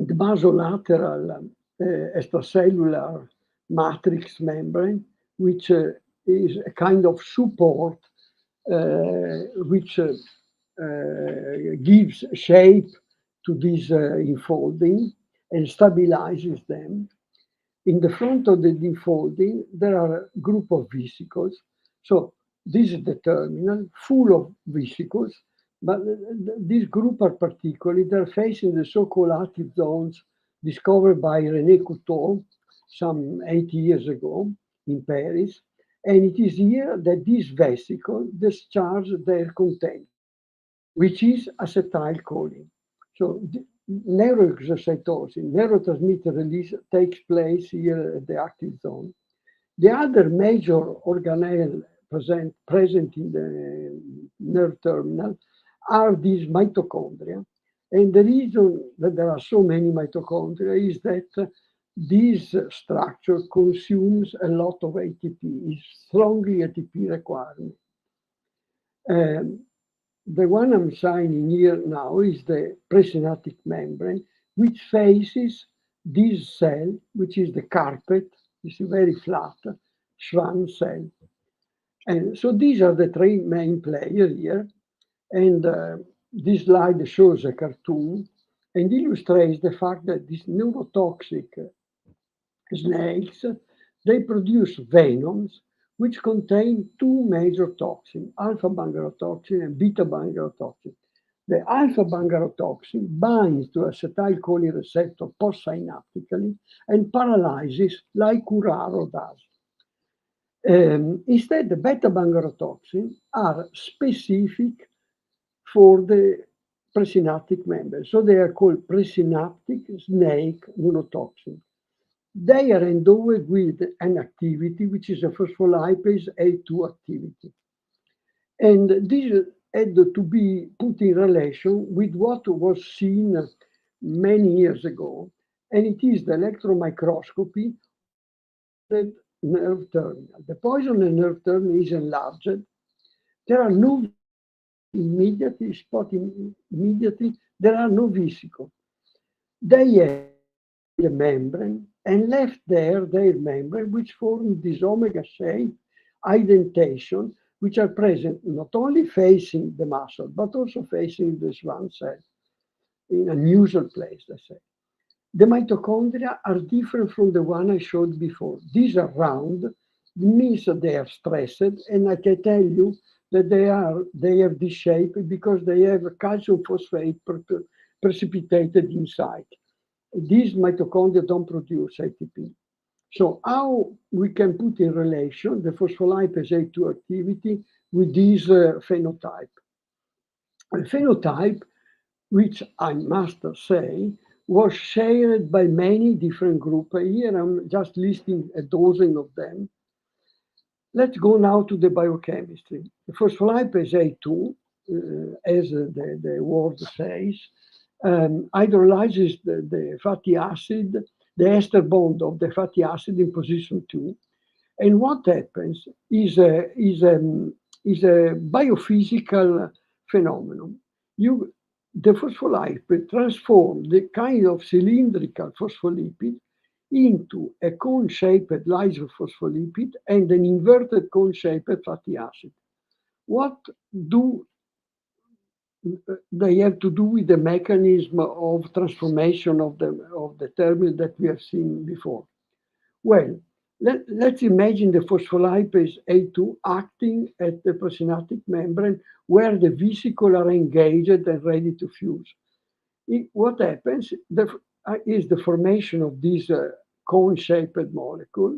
basolateral extracellular matrix membrane, which is a kind of support which gives shape to this enfolding and stabilizes them. In the front of the enfolding, there are a group of vesicles. So this is the terminal, full of vesicles, but this group are particularly, they're facing the so-called active zones discovered by René Couteau some 8 years ago in Paris. And it is here that these vesicles discharge their content, which is acetylcholine. So neuroexocytosis, neurotransmitter release takes place here at the active zone. The other major organelle present in the nerve terminal are these mitochondria. And the reason that there are so many mitochondria is that this structure consumes a lot of ATP, is strongly ATP requirement. The one I'm signing here now is the presynaptic membrane, which faces this cell, which is the carpet, it's very flat, Schwann cell. And so these are the three main players here. And this slide shows a cartoon and illustrates the fact that these neurotoxic snakes, they produce venoms which contain two major toxins, alpha-bungarotoxin and beta-bungarotoxin. The alpha-bungarotoxin binds to acetylcholine receptor postsynaptically and paralyzes like curaro does. Instead, the beta-bungarotoxin are specific for the presynaptic membrane. So they are called presynaptic snake neurotoxin. They are endowed with an activity, which is a phospholipase A2 activity. And this had to be put in relation with what was seen many years ago, and it is the electron microscopy of the nerve terminal. The poison nerve terminal is enlarged. There are no immediately, there are no vesicles. They have the membrane and left there their membrane, which forms this omega shape indentation which are present not only facing the muscle, but also facing the Schwann cell in an unusual place, let's say. The mitochondria are different from the one I showed before. These are round, means that they are stressed, and I can tell you that they have this shape because they have calcium phosphate precipitated inside. These mitochondria don't produce ATP. So how we can put in relation the phospholipase A2 activity with this phenotype? A phenotype, which I must say, was shared by many different groups. Here I'm just listing a dozen of them. Let's go now to the biochemistry. The phospholipase A2, as the word says, hydrolyzes the fatty acid, the ester bond of the fatty acid in position 2. And what happens is a biophysical phenomenon. The phospholipid transforms the kind of cylindrical phospholipid into a cone-shaped lysophospholipid and an inverted cone-shaped fatty acid. What do they have to do with the mechanism of transformation of the terminal that we have seen before? Well, let's imagine the phospholipase A2 acting at the presynaptic membrane where the vesicles are engaged and ready to fuse. What happens is the formation of this cone-shaped molecule,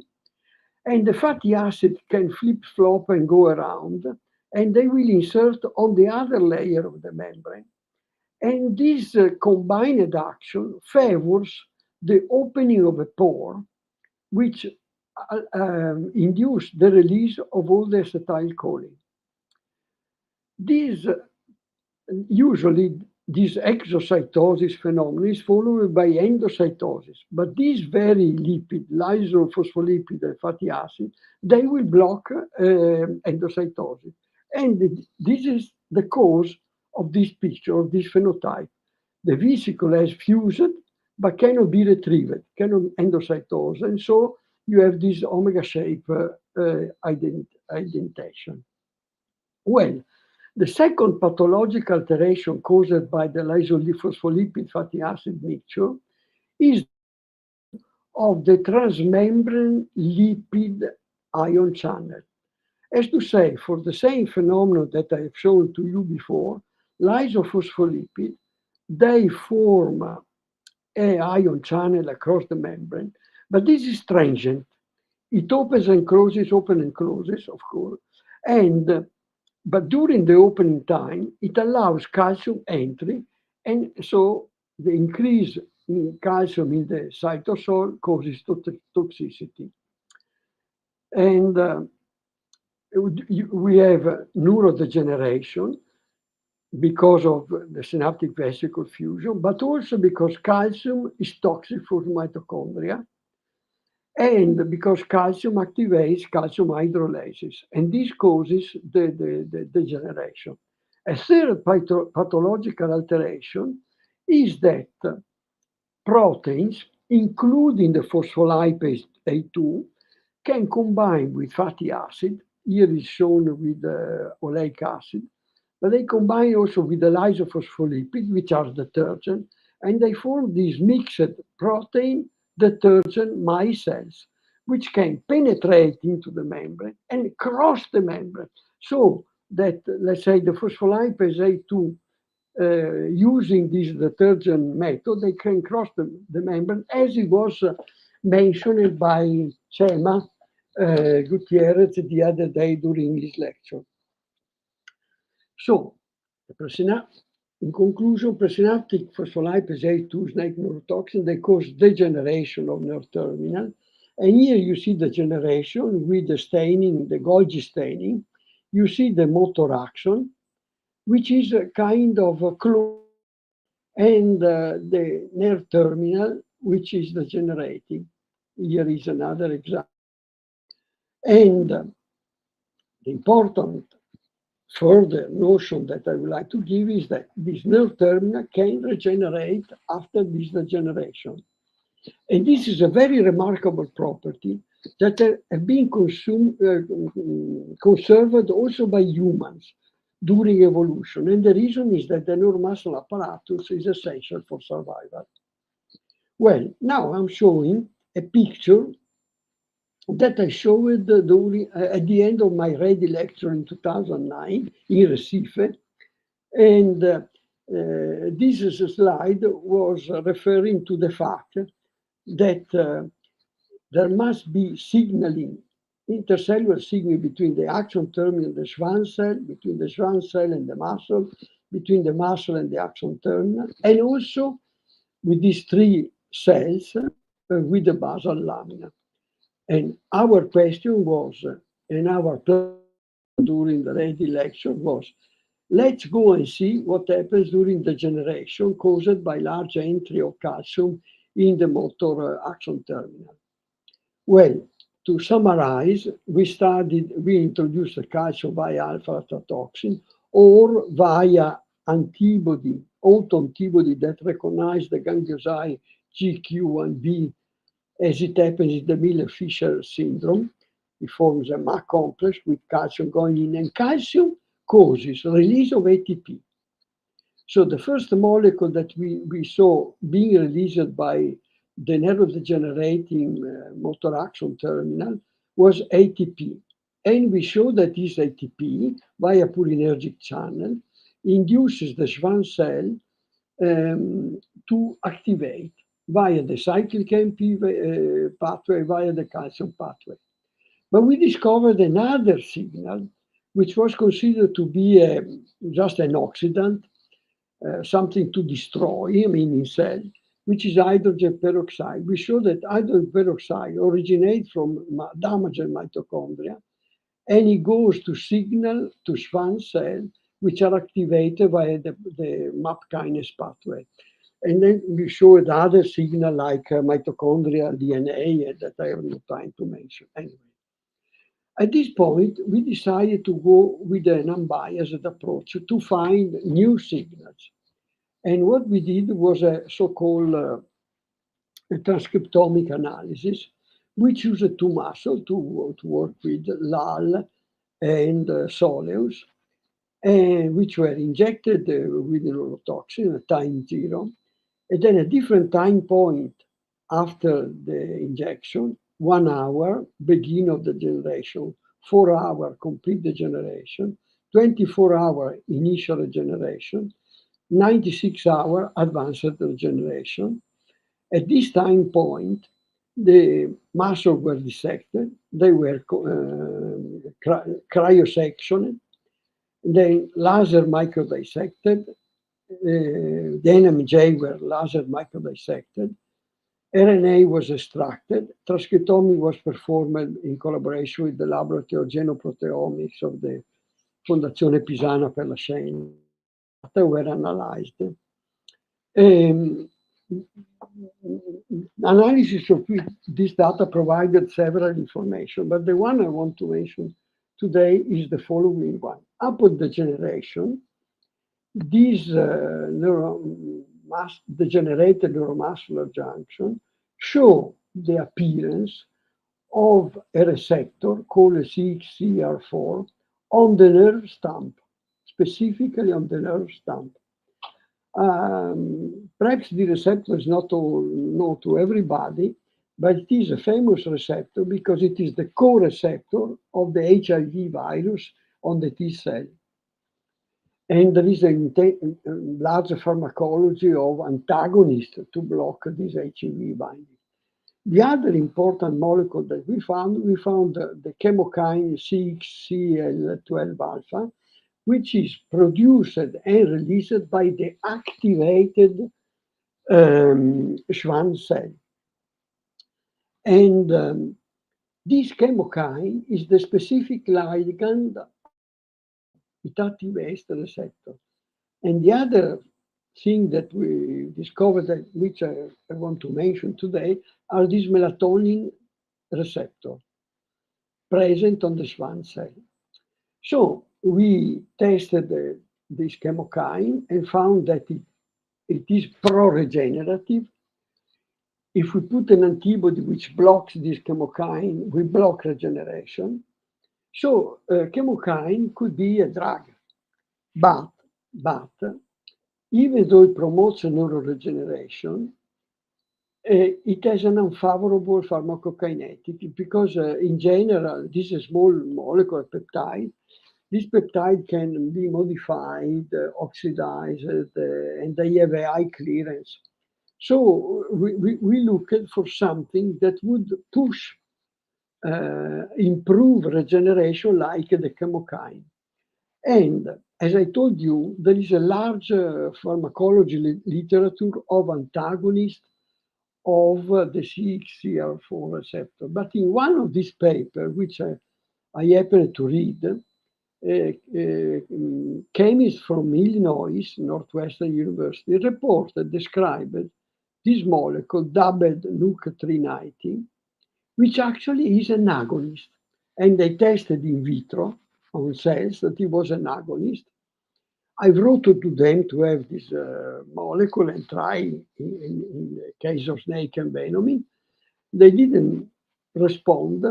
and the fatty acid can flip-flop and go around, and they will insert on the other layer of the membrane. And this combined action favors the opening of a pore, which induce the release of all the acetylcholine. Usually, this exocytosis phenomenon is followed by endocytosis, but these very lipid, lysophospholipid and fatty acid, they will block endocytosis. And this is the cause of this picture, of this phenotype. The vesicle has fused, but cannot be retrieved, cannot endocytose, and so you have this omega shape indentation. Well, the second pathological alteration caused by the lysophospholipid fatty acid mixture is of the transmembrane lipid ion channel. As to say, for the same phenomenon that I have shown to you before, lysophospholipid, they form an ion channel across the membrane, but this is transient. It opens and closes, of course, but during the opening time, it allows calcium entry, and so the increase in calcium in the cytosol causes toxicity. And we have neurodegeneration because of the synaptic vesicle fusion, but also because calcium is toxic for mitochondria, and because calcium activates calcium hydrolysis, and this causes the degeneration. A third pathological alteration is that proteins, including the phospholipase A2, can combine with fatty acid. Here is shown with oleic acid, but they combine also with the lysophospholipid, which are detergent, and they form these mixed protein detergent micelles, which can penetrate into the membrane and cross the membrane. So that, let's say, the phospholipase A2, using this detergent method, they can cross the membrane, as it was mentioned by Chema Gutierrez the other day during his lecture. So, in conclusion, presynaptic phospholipase A2 snake neurotoxin, they cause degeneration of nerve terminal. And here you see degeneration with the staining, the Golgi staining. You see the motor action, which is a kind of a clone, and the nerve terminal, which is degenerating. Here is another example. And the important further notion that I would like to give is that this nerve terminal can regenerate after this degeneration. And this is a very remarkable property that have been conserved also by humans during evolution. And the reason is that the neuromuscular apparatus is essential for survival. Well, now I'm showing a picture that I showed during, at the end of my ready lecture in 2009 in Recife. And this is a slide was referring to the fact that there must be signaling, intercellular signaling between the axon terminal and the Schwann cell, between the Schwann cell and the muscle, between the muscle and the axon terminal, and also with these three cells with the basal lamina. And our question was, and our plan during the ready lecture was, let's go and see what happens during degeneration caused by large entry of calcium in the motor axon terminal. Well, to summarize, we introduced the calcium via alpha-toxin or via antibody, autoantibody that recognize the ganglioside GQ1B as it happens in the Miller-Fisher syndrome. It forms a MAC complex with calcium going in, and calcium causes release of ATP. So the first molecule that we saw being released by the neurodegenerating motor axon terminal was ATP. And we showed that this ATP, via cholinergic channel, induces the Schwann cell to activate via the cyclic AMP pathway, via the calcium pathway. But we discovered another signal, which was considered to be just an oxidant, something to destroy, in cell, which is hydrogen peroxide. We show that hydrogen peroxide originates from damaged mitochondria, and it goes to signal to Schwann cells, which are activated via the MAP kinase pathway. And then we showed other signal like mitochondrial DNA that I have no time to mention. Anyway, at this point, we decided to go with an unbiased approach to find new signals. And what we did was a so-called transcriptomic analysis, which used two muscles to work with, LAL and soleus, and which were injected with neurotoxin at time 0. And then at different time point after the injection, 1 hour, begin of the degeneration, 4 hour, complete degeneration, 24 hour, initial regeneration, 96 hour, advanced regeneration. At this time point, the muscles were dissected, they were cryosectioned, then laser microdissected, the NMJ were laser microdissected, RNA was extracted, transcriptomy was performed in collaboration with the laboratory of genoproteomics of the Fondazione Pisana per la Scienza. They were analyzed. Analysis of this data provided several information, but the one I want to mention today is the following one. Upon degeneration, these degenerated neuromuscular junction show the appearance of a receptor called a CXCR4 on the nerve stump, specifically on the nerve stump. Perhaps the receptor is not known to everybody, but it is a famous receptor because it is the co-receptor of the HIV virus on the T cell. And there is a large pharmacology of antagonists to block this HIV binding. The other important molecule that we found the chemokine 6CL12 alpha, which is produced and released by the activated Schwann cell. And this chemokine is the specific ligand. It activates the receptor. And the other thing that we discovered, which I want to mention today, are these melatonin receptors present on the Schwann cell. So we tested this chemokine and found that it is pro-regenerative. if we put an antibody which blocks this chemokine, we block regeneration. So chemokine could be a drug, but even though it promotes neuroregeneration, it has an unfavorable pharmacokinetic because in general, this is a small molecular peptide. This peptide can be modified, oxidized, and they have a high clearance. So we looked for something that would push, improve regeneration like the chemokine. And as I told you, there is a large pharmacology literature of antagonists of the CXCR4 receptor. But in one of these papers, which I happened to read, chemists from Illinois, Northwestern University, described this molecule, doubled NUC 390, which actually is an agonist. And they tested in vitro on cells that it was an agonist. I wrote to them to have this molecule and try in the case of snake envenoming. They didn't respond.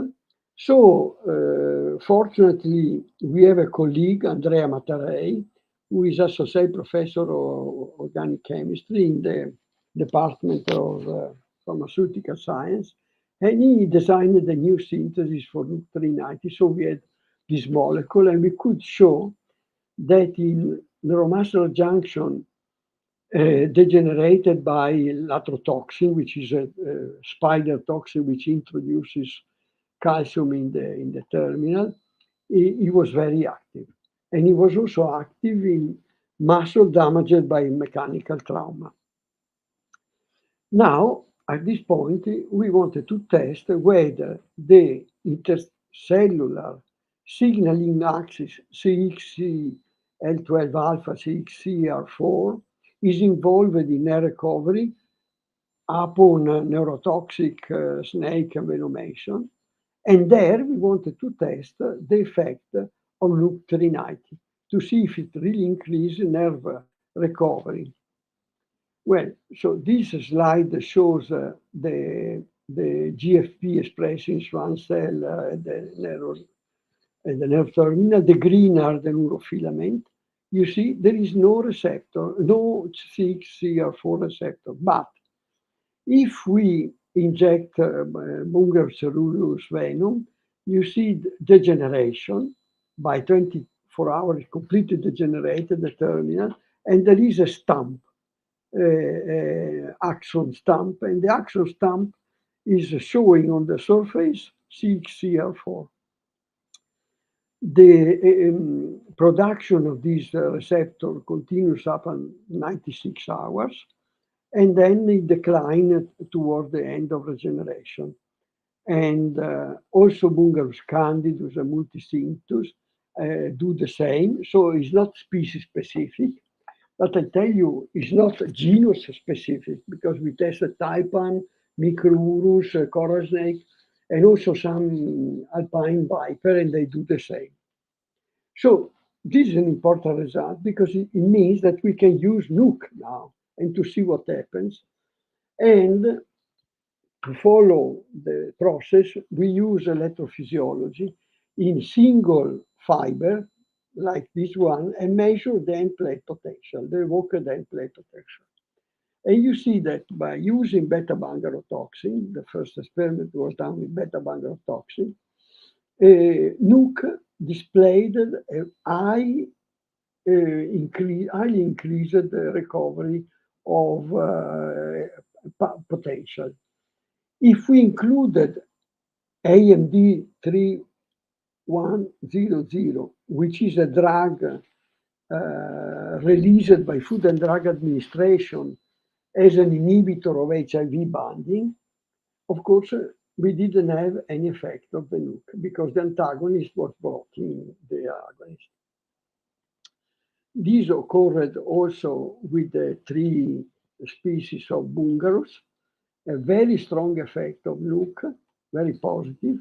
So fortunately, we have a colleague, Andrea Matarei, who is associate professor of organic chemistry in the Department of Pharmaceutical Science, and he designed a new synthesis for NUC 390. So we had this molecule, and we could show that in neuromuscular junction degenerated by latrotoxin, which is a spider toxin which introduces calcium in the terminal, it was very active. And it was also active in muscle damaged by mechanical trauma. Now, at this point, we wanted to test whether the intercellular signaling axis CXCL12 alpha CXCR4 is involved in nerve recovery upon neurotoxic snake envenomation. And there we wanted to test the effect of NUC 390 to see if it really increases nerve recovery. Well, so this slide shows the GFP expressed in one cell at the nerve terminal. The green are the neurofilament. You see, there is no receptor, no CXCR4 receptor. But if we inject Munger cerulus venom, you see degeneration by 24 hours, completely degenerated the terminal, and there is a stump, axon stump, and the axon stump is showing on the surface CXCR4. The production of this receptor continues up on 96 hours, and then it declines toward the end of regeneration. And also Munger's candidus and multicinctus do the same. So it's not species specific, but I tell you, it's not genus specific because we tested taipan, microurus, coral snake, and also some alpine viper, and they do the same. So this is an important result because it means that we can use NUC now and to see what happens. And to follow the process, we use electrophysiology in single fiber, like this one, and measure the end plate potential, the evoked end plate potential. And you see that by using beta-bungarotoxin, the first experiment was done with beta-bungarotoxin, NUC displayed a highly increased recovery of potential. If we included AMD 3100, which is a drug released by Food and Drug Administration as an inhibitor of HIV binding, of course, we didn't have any effect of the NUC because the antagonist was blocking the agonist. This occurred also with the 3 species of bungarus, a very strong effect of NUC, very positive.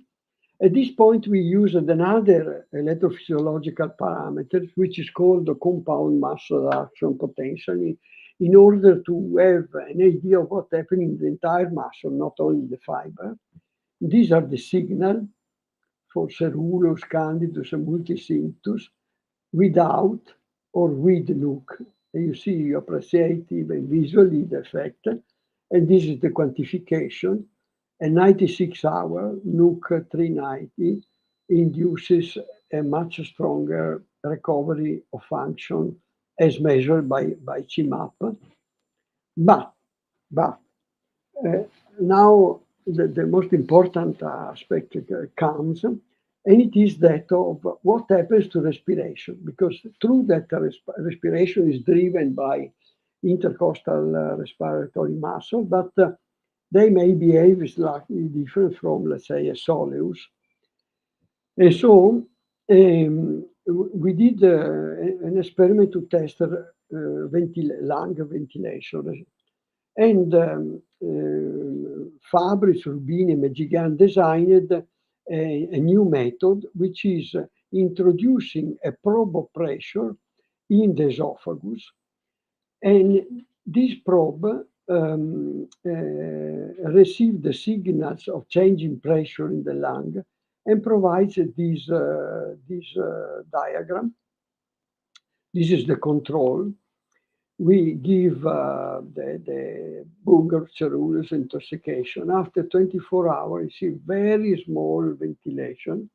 At this point, we used another electrophysiological parameter, which is called the compound muscle action potential in order to have an idea of what happened in the entire muscle, not only the fiber. These are the signal for cerulus, candidus, and multicinctus without or with nuke. And you see, you appreciate even visually the effect. And this is the quantification. A 96-hour nuke 390 induces a much stronger recovery of function as measured by CMAP. But now the most important aspect comes, and it is that of what happens to respiration, because true that respiration is driven by intercostal respiratory muscle, but they may behave slightly different from, let's say, a soleus. And so we did an experiment to test lung ventilation. And Fabris, Rubini, and Mejigan designed a new method, which is introducing a probe of pressure in the esophagus. And this probe receives the signals of changing pressure in the lung and provides this diagram. This is the control. We give the Bunger cerulus intoxication. After 24 hours, you see very small ventilation.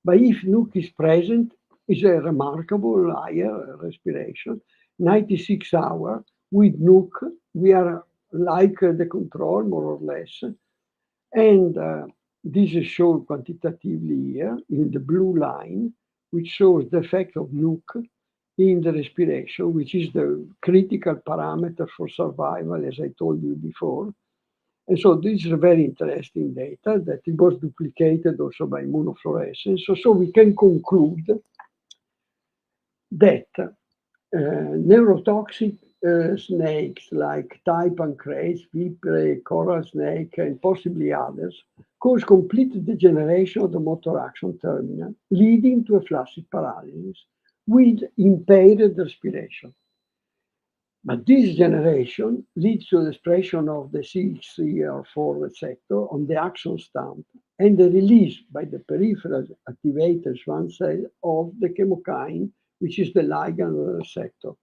But if nuke is present, it's a remarkable higher respiration. 96 hours with nuke, we are like the control, more or less. And this is shown quantitatively here in the blue line, which shows the effect of nuke in the respiration, which is the critical parameter for survival, as I told you before. And so this is a very interesting data that it was duplicated also by immunofluorescence. So we can conclude that neurotoxic snakes like Thai pancreas, vipere, coral snake, and possibly others cause complete degeneration of the motor action terminal, leading to a flaccid paralysis with impaired respiration. But this generation leads to the expression of the CXCR4 receptor on the axon stump and the release by the peripheral activated Schwann cell of the chemokine, which is the ligand receptor.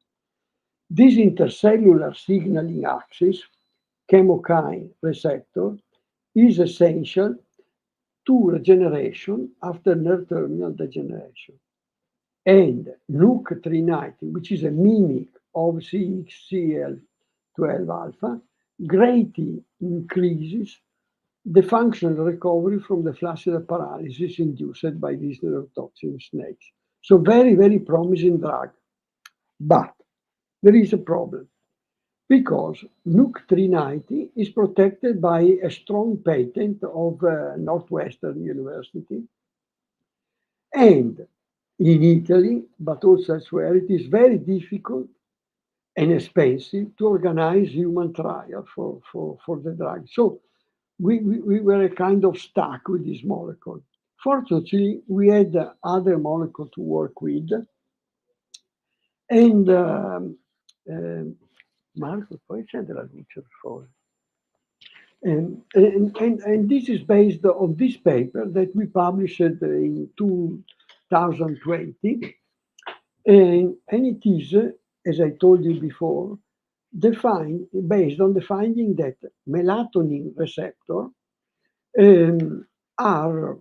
This intercellular signaling axis, chemokine receptor, is essential to regeneration after nerve terminal degeneration. And NUC 390, which is a mimic of CXCL12 alpha, greatly increases the functional recovery from the flaccid paralysis induced by these neurotoxin snakes. So very, very promising drug. But there is a problem, because NUC 390 is protected by a strong patent of Northwestern University. And in Italy, but also elsewhere, it is very difficult and expensive to organize human trial for the drug. So we were kind of stuck with this molecule. Fortunately, we had other molecules to work with. And Marco, poi accende la luce, per favore. And this is based on this paper that we published in 2020. And it is, as I told you before, based on the finding that melatonin receptors are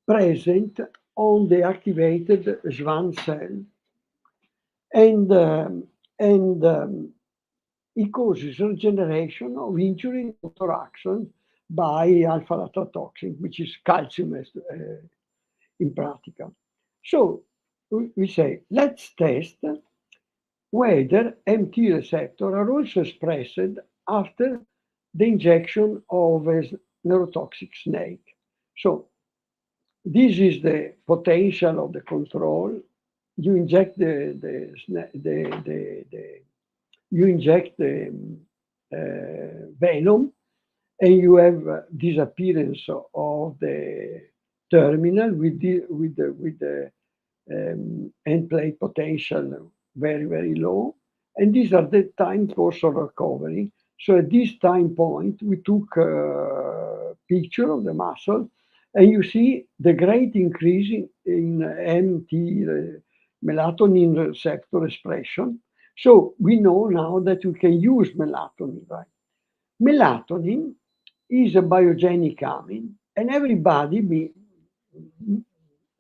present on the activated Schwann cell, and it causes regeneration of injury motor action by alpha-lactotoxin, which is calcium in practical. So we say, let's test whether MT receptors are also expressed after the injection of a neurotoxic snake. So this is the potential of the control. You inject the venom, and you have disappearance of the terminal with the end plate potential very, very low, And these are the time course of recovery. So at this time point, we took a picture of the muscle, and you see the great increase in melatonin receptor expression. So we know now that we can use melatonin, right? Melatonin is a biogenic amine, and everybody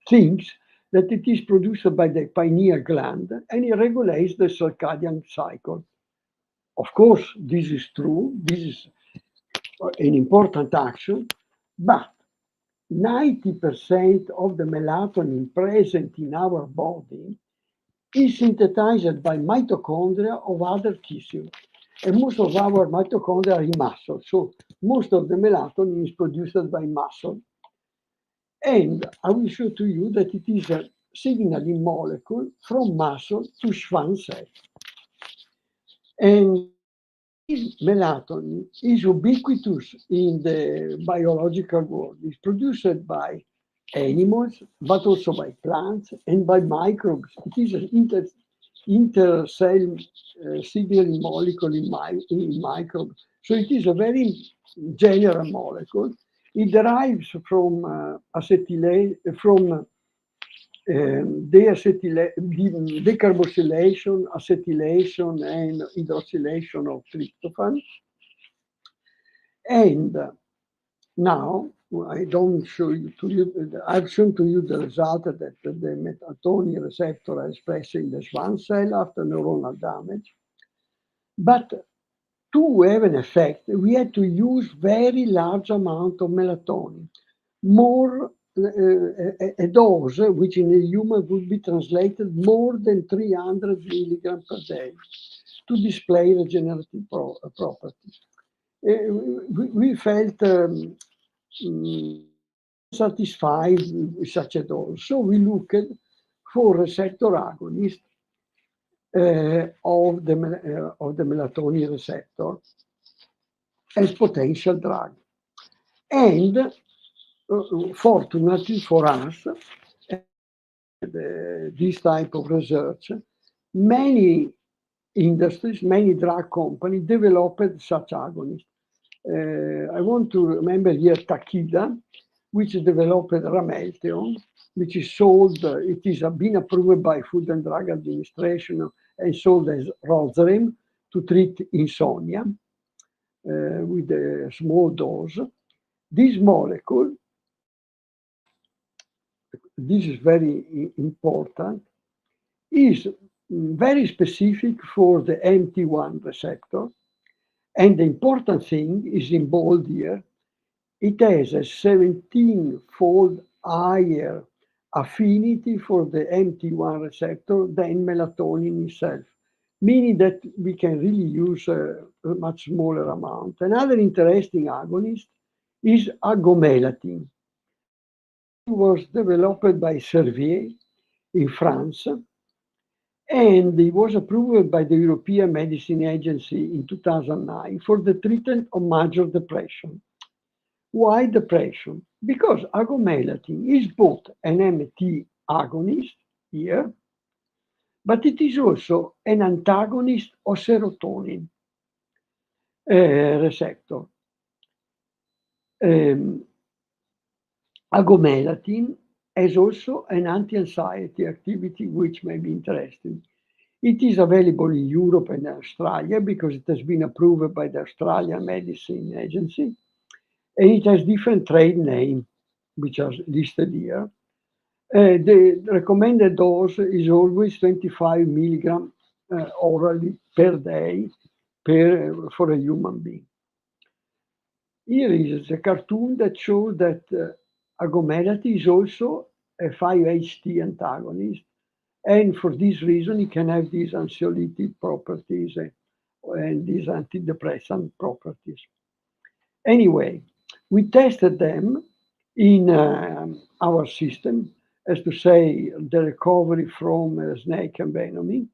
thinks that it is produced by the pineal gland, and it regulates the circadian cycle. Of course, this is true. This is an important action, but 90% of the melatonin present in our body is synthesized by mitochondria of other tissue. And most of our mitochondria are in muscle. So most of the melatonin is produced by muscle. And I will show to you that it is a signaling molecule from muscle to Schwann cell. And this melatonin is ubiquitous in the biological world. It's produced by animals, but also by plants and by microbes. It is an intercell signaling molecule in microbes. So it is a very general molecule. It derives from decarboxylation, acetylation, and hydroxylation of tryptophan. And now I don't show you to you. I've shown to you the result that the melatonin receptor are expressed in the Schwann cell after neuronal damage. But to have an effect, we had to use very large amount of melatonin, more a dose which in a human would be translated more than 300 milligrams per day to display regenerative properties. We felt satisfied with such a dose, so we looked for receptor agonists of the melatonin receptor as potential drug. And fortunately for us, this type of research, many industries, many drug companies developed such agonists. I want to remember here Takeda, which developed Ramelteon, which is sold, it is been approved by Food and Drug Administration and sold as Rosarim to treat insomnia with a small dose. This molecule, this is very important, is very specific for the MT1 receptor. And the important thing is in bold here, it has a 17-fold higher affinity for the MT1 receptor than melatonin itself, meaning that we can really use a much smaller amount. Another interesting agonist is agomelatin. It was developed by Xvii in France, and it was approved by the European Medicine Agency in 2009 for the treatment of major depression. Why depression? Because agomelatin is both an MT agonist here, but it is also an antagonist of serotonin receptor. Agomelatin has also an anti-anxiety activity, which may be interesting. It is available in Europe and Australia because it has been approved by the Australian Medicine Agency. And it has different trade names, which are listed here. The recommended dose is always 25 milligrams orally per day for a human being. Here is a cartoon that shows that agomelatin is also a 5-HT antagonist. And for this reason, it can have these anxiolytic properties and these antidepressant properties. Anyway, we tested them in our system, as to say, the recovery from snake envenoming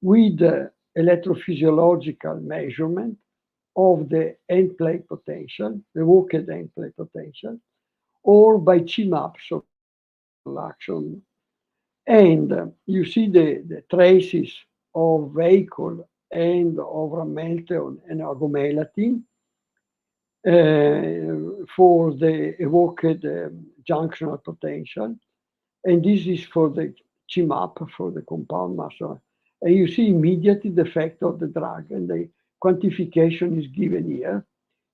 with electrophysiological measurement of the end plate potential, the walked end plate potential, or by CHIMAPS or action. And you see the traces of vehicle and of ramelteon and agomelatine for the evoked junctional potential. And this is for the CHIMAP, for the compound muscle. And you see immediately the effect of the drug, and the quantification is given here.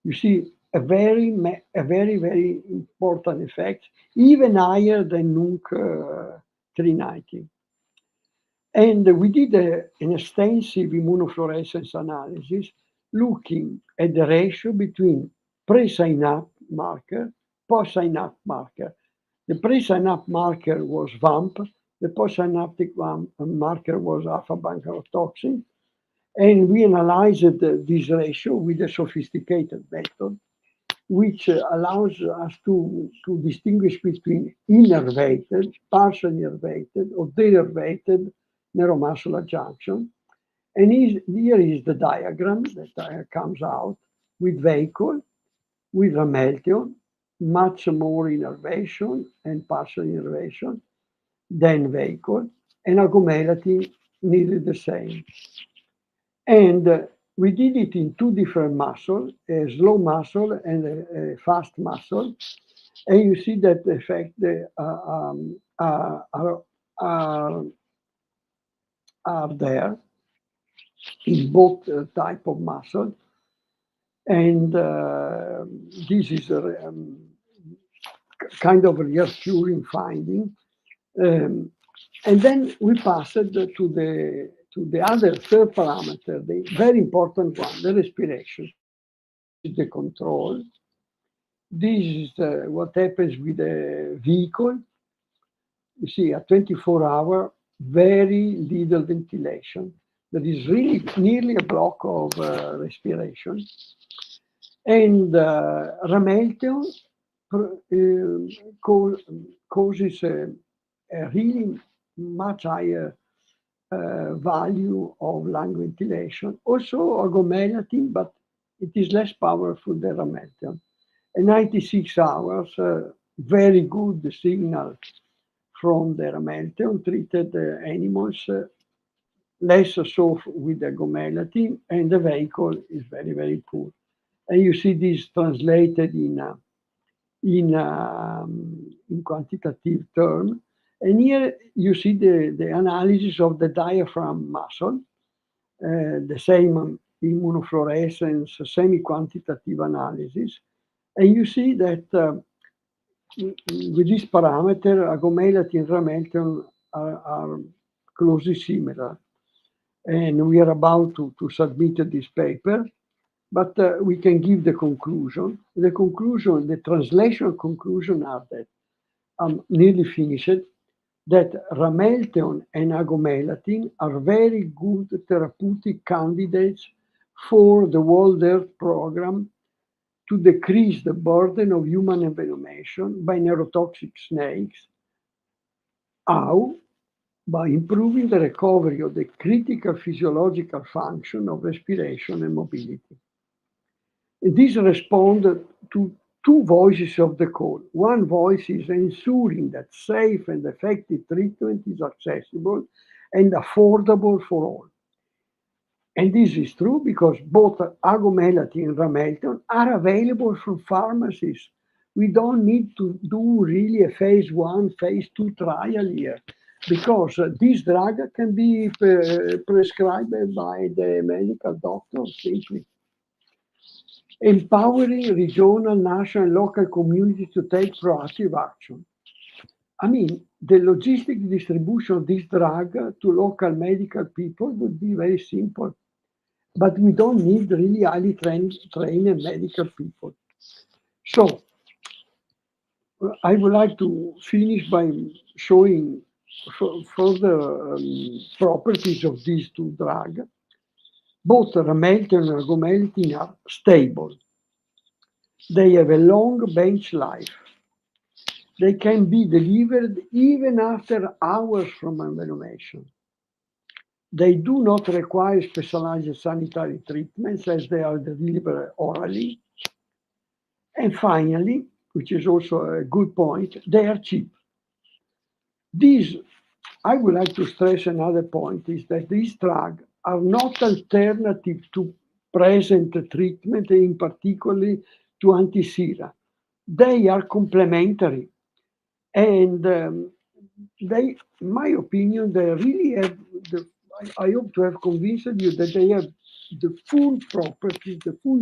You see a very, very important effect, even higher than NUNC 390. And we did an extensive immunofluorescence analysis looking at the ratio between pre-synaptic marker, post-synaptic marker. The pre-synaptic marker was VAMP, the post-synaptic marker was alpha-bankerotoxin, and we analyzed this ratio with a sophisticated method, which allows us to distinguish between innervated, partially innervated, or denervated neuromuscular junction. And here is the diagram that comes out with vehicle, with ramelteon, much more innervation and partial innervation than vehicle, and agomelatine nearly the same. And we did it in two different muscles, a slow muscle and a fast muscle. And you see that the effect are there in both type of muscle. And this is a kind of reassuring finding. And then we passed to the other third parameter, the very important one, the respiration. The control. This is what happens with the vehicle. You see, at 24-hour, very little ventilation. There is really nearly a block of respiration. And ramelteon causes a really much higher value of lung ventilation. Also agomelatine, but it is less powerful than ramelteon. And 96 hours, very good signal from the ramelteon treated animals, less so with the agomelatine, and the vehicle is very, very poor. And you see this translated in quantitative term. And here you see the analysis of the diaphragm muscle, the same immunofluorescence, semi-quantitative analysis. And you see that with this parameter, agomelatine and ramelteon are closely similar. And we are about to submit this paper, but we can give the conclusion. The conclusion, the translation conclusion are that I'm nearly finished, that ramelteon and agomelatine are very good therapeutic candidates for the World Health Program to decrease the burden of human envenomation by neurotoxic snakes. How? By improving the recovery of the critical physiological function of respiration and mobility. And this responds to two voices of the call. One voice is ensuring that safe and effective treatment is accessible and affordable for all. And this is true because both agomelatine and ramelteon are available from pharmacies. We don't need to do really a phase 1, phase 2 trial here, because this drug can be prescribed by the medical doctor simply. Empowering regional, national, and local communities to take proactive action. I mean, the logistic distribution of this drug to local medical people would be very simple. But we don't need really highly trained medical people. So I would like to finish by showing further properties of these two drugs. Both ramelteon and agomelatine are stable. They have a long bench life. They can be delivered even after hours from envenomation. They do not require specialized sanitary treatments as they are delivered orally. And finally, which is also a good point, they are cheap. I would like to stress another point, is that these drugs are not alternative to present treatment, in particular to anti-sera. They are complementary. And they, in my opinion, they really have I hope to have convinced you that they have the full properties, the full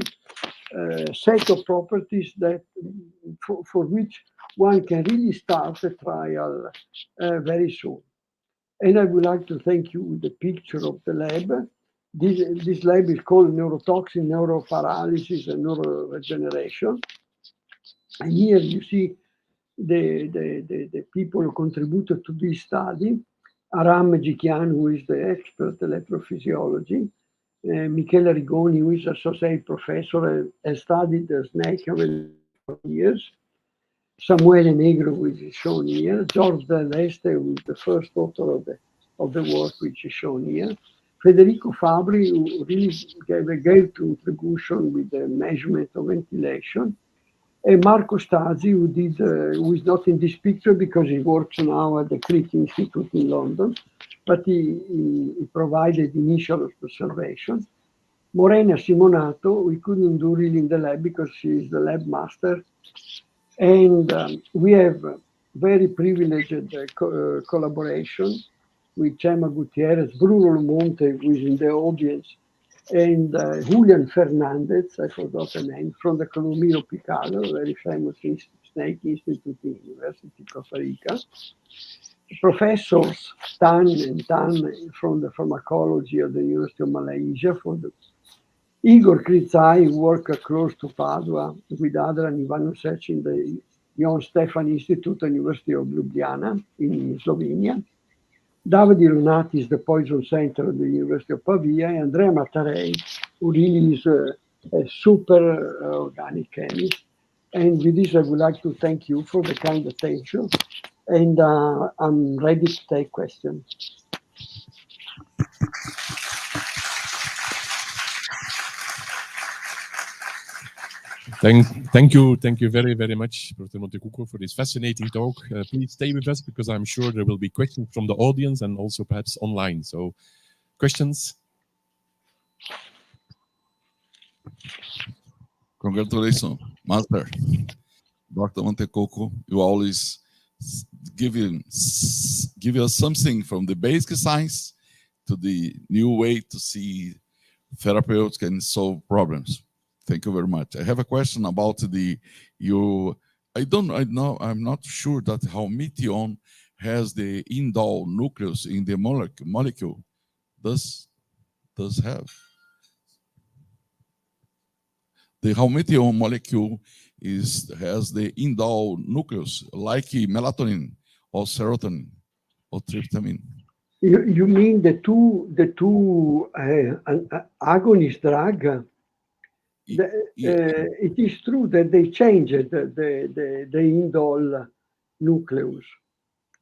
set of properties that for which one can really start a trial very soon. And I would like to thank you with the picture of the lab. This lab is called neurotoxin, neuroparalysis, and neuroregeneration. And here you see the people who contributed to this study. Aram Gichian, who is the expert in electrophysiology. Michele Rigoni, who is associate professor, has studied the snake for years. Samuele Negro, which is shown here. George Del Este, who is the first author of the work, which is shown here. Federico Fabri, who really gave a great contribution with the measurement of ventilation. And Marco Stasi, who is not in this picture because he works now at the Crick Institute in London, but he provided initial observation. Morena Simonato, we couldn't do really in the lab because she is the lab master. And we have very privileged collaboration with Chema Gutierrez, Bruno Monte, who is in the audience, and Julian Fernandez, I forgot the name, from the Colomiro Picado, a very famous snake institute in the University of Costa Rica. Professors Tan and Tan from the pharmacology of the University of Malaysia, Igor Krizai, who worked close to Padua with Adrian Ivanusec in the Johann Stefan Institute, University of Ljubljana in Slovenia. David Ilonatis, the Poison Center at the University of Pavia, and Andrea Mattarei, who really is a super organic chemist. And with this, I would like to thank you for the kind attention, and I'm ready to take questions.
Thank you very, very much, Professor Montecucco, for this fascinating talk. Please stay with us because I'm sure there will be questions from the audience and also perhaps online. So, questions?
Congratulations, Master. Dr. Montecucco, you always give us something from the basic science to the new way to see therapeutics can solve problems. Thank you very much. I have a question about I'm not sure that how metion has the indole nucleus in the molecule. Does have the halmetion molecule has the indole nucleus like melatonin or serotonin or tryptamine.
You mean the two agonist drug? It is true that they changed the indole nucleus.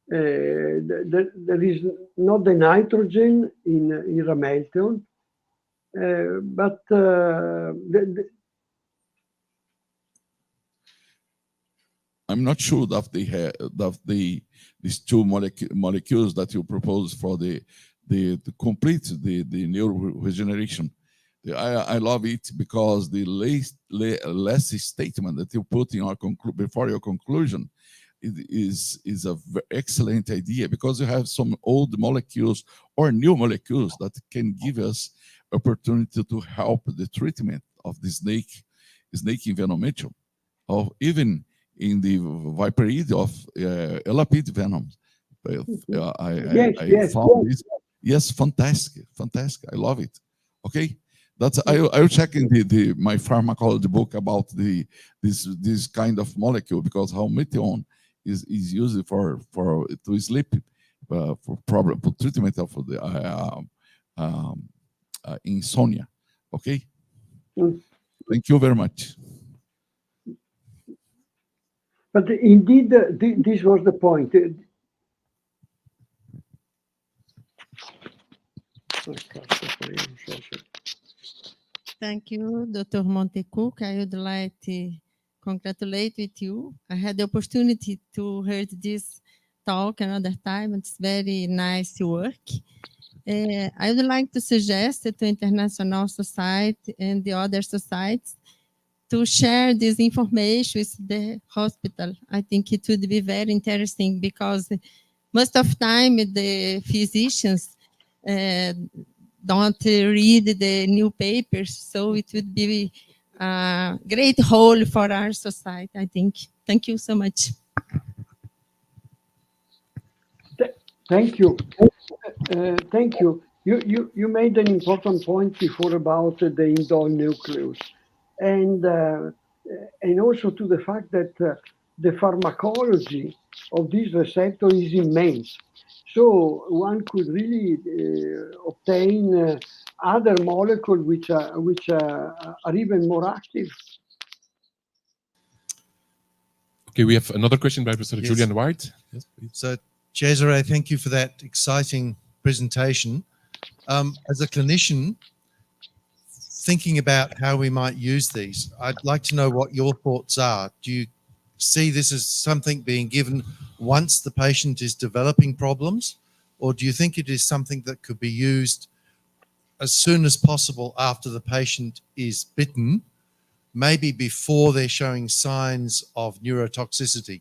There is not the nitrogen in ramelton, but
I'm not sure that they have these two molecules that you propose for the complete the neuroregeneration. I love it because the last statement that you put in before your conclusion is a excellent idea, because you have some old molecules or new molecules that can give us opportunity to help the treatment of the snake envenomation, or even in the viperid of elapid venom. I found this. Yes, fantastic. I love it. Okay. I'll check in my pharmacology book about this kind of molecule, because halmetion is used for to sleep for treatment of the insomnia. Okay, thank you very much.
But indeed, this was the point.
Thank you, Dr. Montecucco. I would like to congratulate with you. I had the opportunity to hear this talk another time. It's very nice work. I would like to suggest to International Society and the other societies to share this information with the hospital. I think it would be very interesting because most of time the physicians don't read the new papers, so it would be a great role for our society, I think. Thank you so much.
Thank you. Thank you. You made an important point before about the indole nucleus, and also to the fact that the pharmacology of this receptor is immense. So one could really obtain other molecules which are even more active.
Okay, we have another question by Professor
Yes.
Julian White. Yes, please.
So, Cesare, thank you for that exciting presentation. As a clinician, thinking about how we might use these, I'd like to know what your thoughts are. Do you see this as something being given once the patient is developing problems, or do you think it is something that could be used as soon as possible after the patient is bitten, maybe before they're showing signs of neurotoxicity?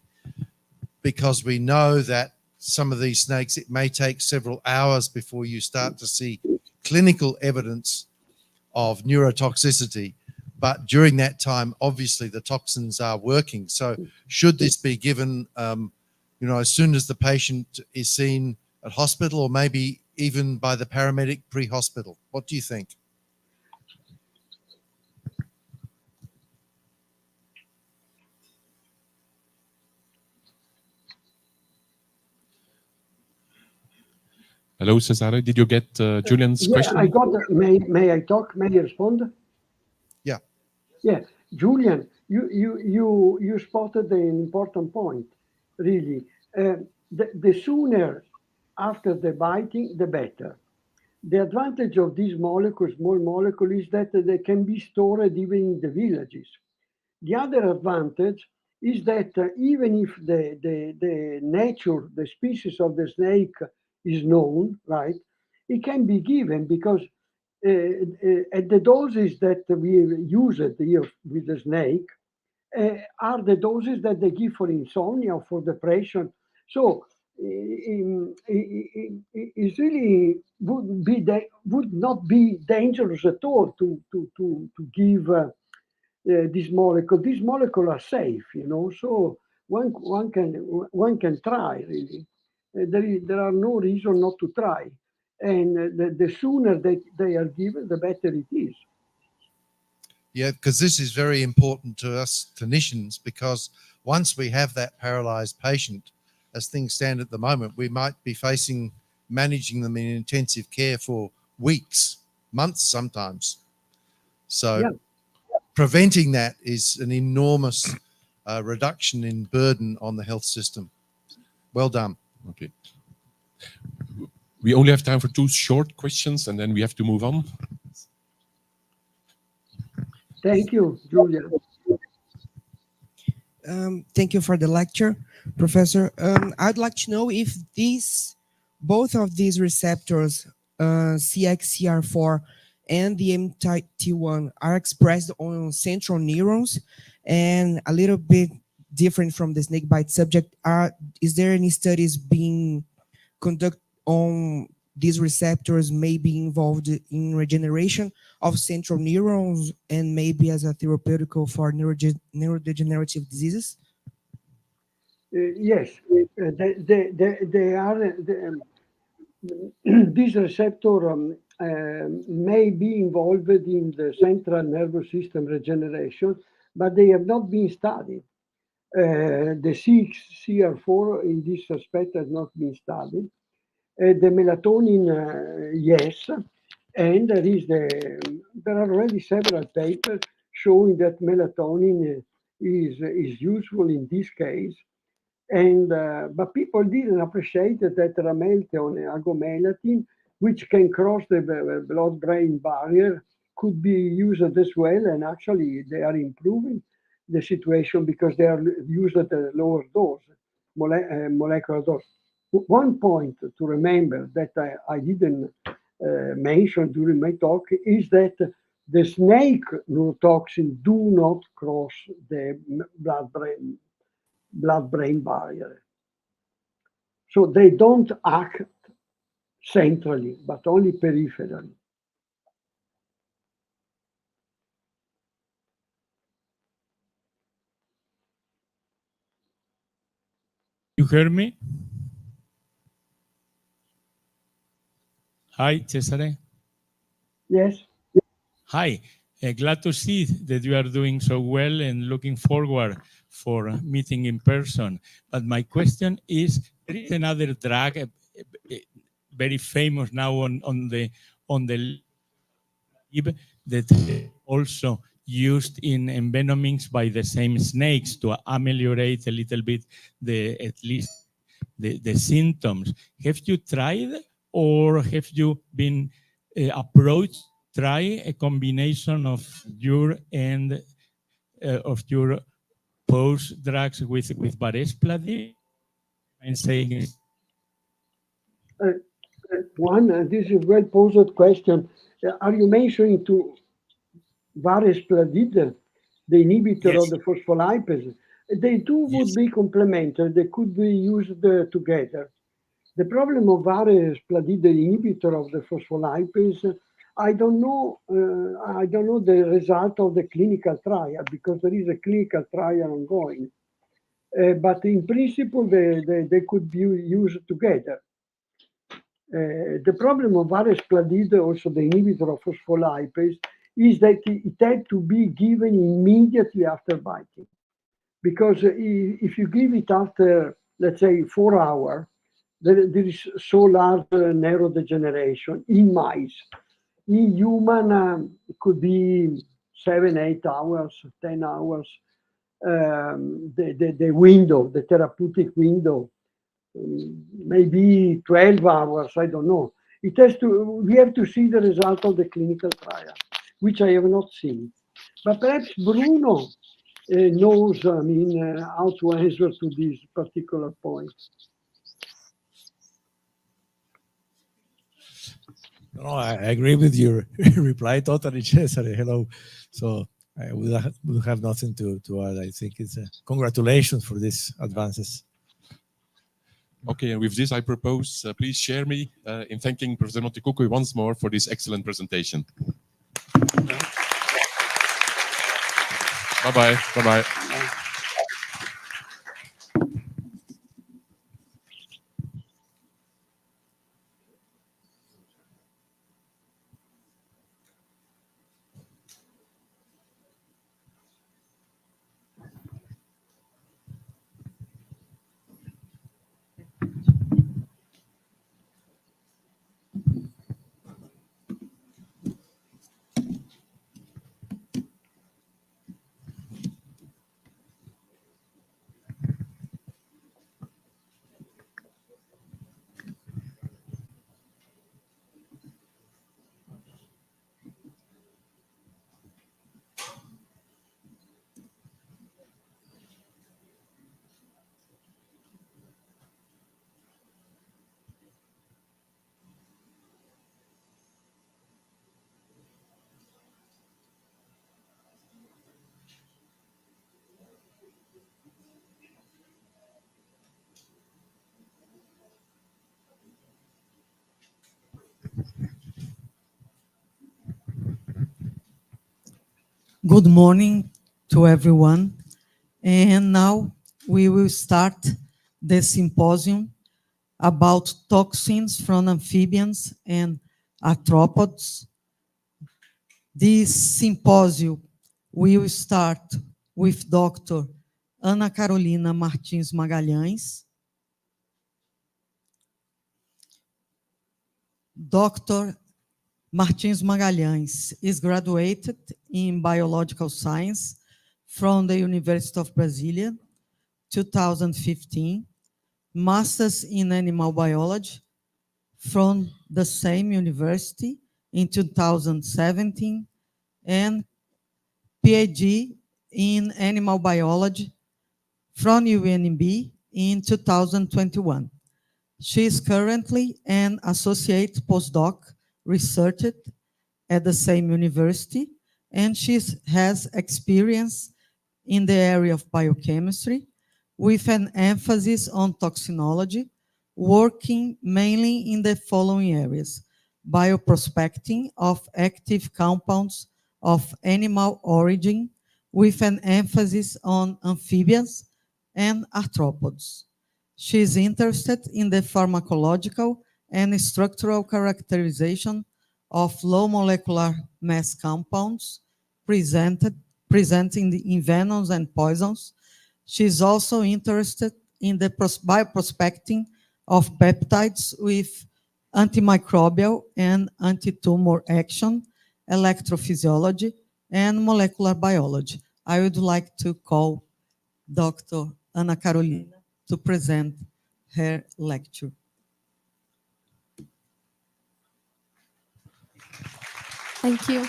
Because we know that some of these snakes, it may take several hours before you start to see clinical evidence of neurotoxicity. But during that time, obviously the toxins are working. So should this be given, as soon as the patient is seen at hospital, or maybe even by the paramedic pre-hospital? What do you think?
Hello, Cesare. Did you get Julian's question?
I got. May I talk? May I respond?
Yeah.
Yeah, Julian, you spotted an important point. Really, the sooner after the biting, the better. The advantage of these molecules, small molecules, is that they can be stored even in the villages. The other advantage is that even if the nature, the species of the snake is known, right, it can be given because at the doses that we use it here with the snake are the doses that they give for insomnia or for depression. So it really would not be dangerous at all to give this molecule. These molecules are safe, so one can try really. There are no reason not to try, and the sooner they are given, the better it is.
Yeah, because this is very important to us clinicians, because once we have that paralyzed patient, as things stand at the moment, we might be managing them in intensive care for weeks, months sometimes. So
Yeah.
Preventing that is an enormous reduction in burden on the health system. Well done.
Okay. We only have time for 2 short questions, and then we have to move on.
Thank you, Julia.
Thank you for the lecture, Professor. I'd like to know if both of these receptors, CXCR4 and the MT1, are expressed on central neurons, and a little bit different from the snakebite subject. Is there any studies being conducted on these receptors may be involved in regeneration of central neurons and maybe as a therapeutic for neurodegenerative diseases?
Yes, they are. This receptor may be involved in the central nervous system regeneration, but they have not been studied. The CXCR4 in this respect has not been studied. The melatonin, yes, and there are already several papers showing that melatonin is useful in this case. And but people didn't appreciate that ramelton, agomelatine, which can cross the blood-brain barrier, could be used as well. And actually, they are improving the situation because they are used at a lower dose, molecular dose. One point to remember that I didn't mention during my talk is that the snake neurotoxin do not cross the blood-brain barrier. So they don't act centrally, but only peripherally.
You hear me? Hi, Cesare.
Yes.
Hi. Glad to see that you are doing so well and looking forward for meeting in person. But my question is, there is another drug, very famous now on the that also used in envenomings by the same snakes to ameliorate a little bit at least the symptoms. Have you tried, or have you been approached try a combination of your and of your post drugs with Varespladil? I'm saying
this is a well posed question. Are you mentioning to Varespladil, the inhibitor of the phospholipase? They two would be complementary. They could be used together. The problem of Varespladil, the inhibitor of the phospholipase, I don't know the result of the clinical trial, because there is a clinical trial ongoing. But in principle, they could be used together. The problem of Varespladil, also the inhibitor of phospholipase, is that it had to be given immediately after biting. Because if you give it after, let's say, 4 hours, there is so large neurodegeneration in mice. In human, it could be 7, 8 hours, 10 hours. The window, the therapeutic window, maybe 12 hours, I don't know. We have to see the result of the clinical trial, which I have not seen. But perhaps Bruno knows, how to answer to this particular point.
No, I agree with your reply totally, Cesare. Hello. So I would have nothing to add. I think it's congratulations for these advances.
Okay, and with this, I propose, please share me in thanking Professor Montecouco once more for this excellent presentation. Bye-bye. Bye-bye.
Good morning to everyone. And now we will start the symposium about toxins from amphibians and arthropods. This symposium will start with Dr. Ana Carolina Martins Magalhães. Dr. Martins Magalhães is graduated in biological science from the University of Brasilia, 2015, master's in animal biology from the same university in 2017, and PhD in animal biology from UNB in 2021. She is currently an associate postdoc researcher at the same university, and she has experience in the area of biochemistry with an emphasis on toxinology, working mainly in the following areas: bioprospecting of active compounds of animal origin with an emphasis on amphibians and arthropods. She is interested in the pharmacological and structural characterization of low molecular mass compounds presenting in venoms and poisons. She is also interested in the bioprospecting of peptides with antimicrobial and anti-tumor action, electrophysiology, and molecular biology. I would like to call Dr. Ana Carolina to present her lecture.
Thank you.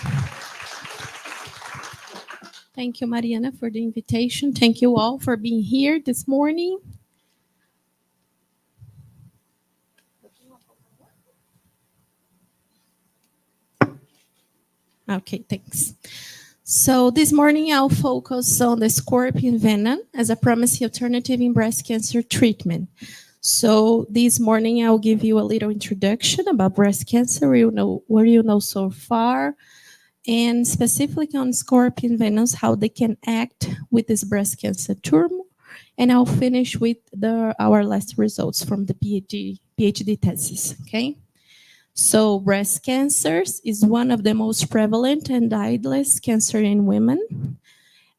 Thank you, Mariana, for the invitation. Thank you all for being here this morning. Okay, thanks. So this morning I'll focus on the scorpion venom as a promising alternative in breast cancer treatment. So this morning I'll give you a little introduction about breast cancer, what you know so far, and specifically on scorpion venoms, how they can act with this breast cancer tumor. And I'll finish with our last results from the PhD thesis, okay? So breast cancer is one of the most prevalent and deadliest cancer in women.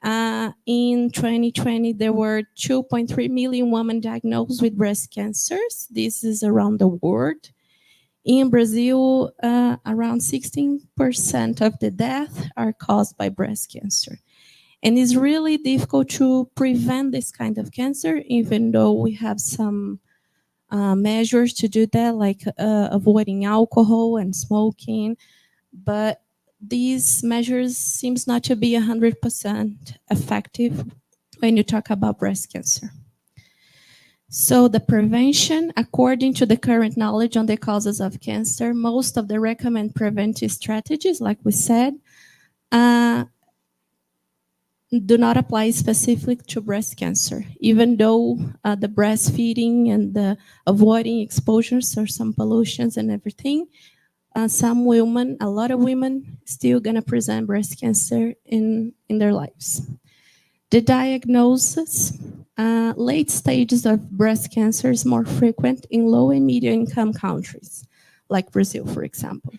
In 2020, there were 2.3 million women diagnosed with breast cancers. This is around the world. In Brazil, around 16% of the deaths are caused by breast cancer. And it's really difficult to prevent this kind of cancer, even though we have some measures to do that, like avoiding alcohol and smoking. But these measures seems not to be 100% effective when you talk about breast cancer. So the prevention, according to the current knowledge on the causes of cancer, most of the recommended preventive strategies, like we said, do not apply specifically to breast cancer, even though the breastfeeding and the avoiding exposures or some pollutions and everything, some women, a lot of women, still gonna present breast cancer in their lives. The diagnosis, late stages of breast cancer is more frequent in low and medium income countries, like Brazil, for example.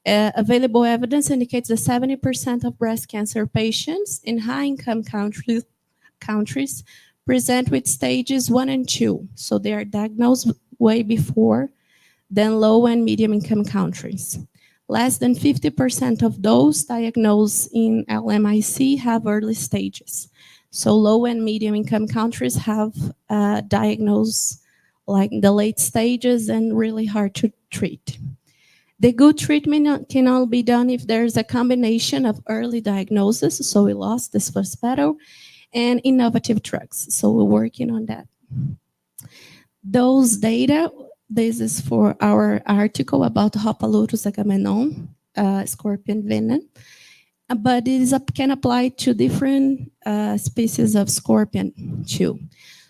Available evidence indicates that 70% of breast cancer patients in high-income countries present with stages 1 and 2. So they are diagnosed way before than low and medium-income countries. Less than 50% of those diagnosed in LMIC have early stages. So low and medium-income countries have diagnosed like the late stages and really hard to treat. The good treatment can only be done if there's a combination of early diagnosis, so we lost this first battle, and innovative drugs. So we're working on that. Those data, this is for our article about Hopalurus agamenon, scorpion venom, but it can apply to different species of scorpion too.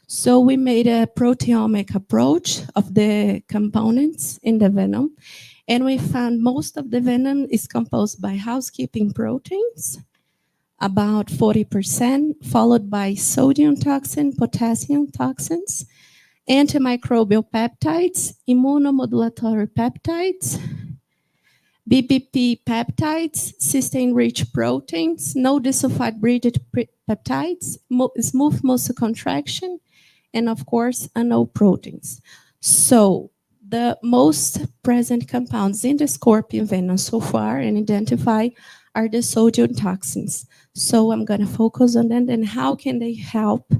So we made a proteomic approach of the components in the venom, and we found most of the venom is composed by housekeeping proteins, about 40%, followed by sodium toxin, potassium toxins, antimicrobial peptides, immunomodulatory peptides, BBP peptides, cysteine-rich proteins, no disulfide bridged peptides, smooth muscle contraction, and of course, anode proteins. So the most present compounds in the scorpion venom so far and identify are the sodium toxins. So I'm going to focus on them and how can they help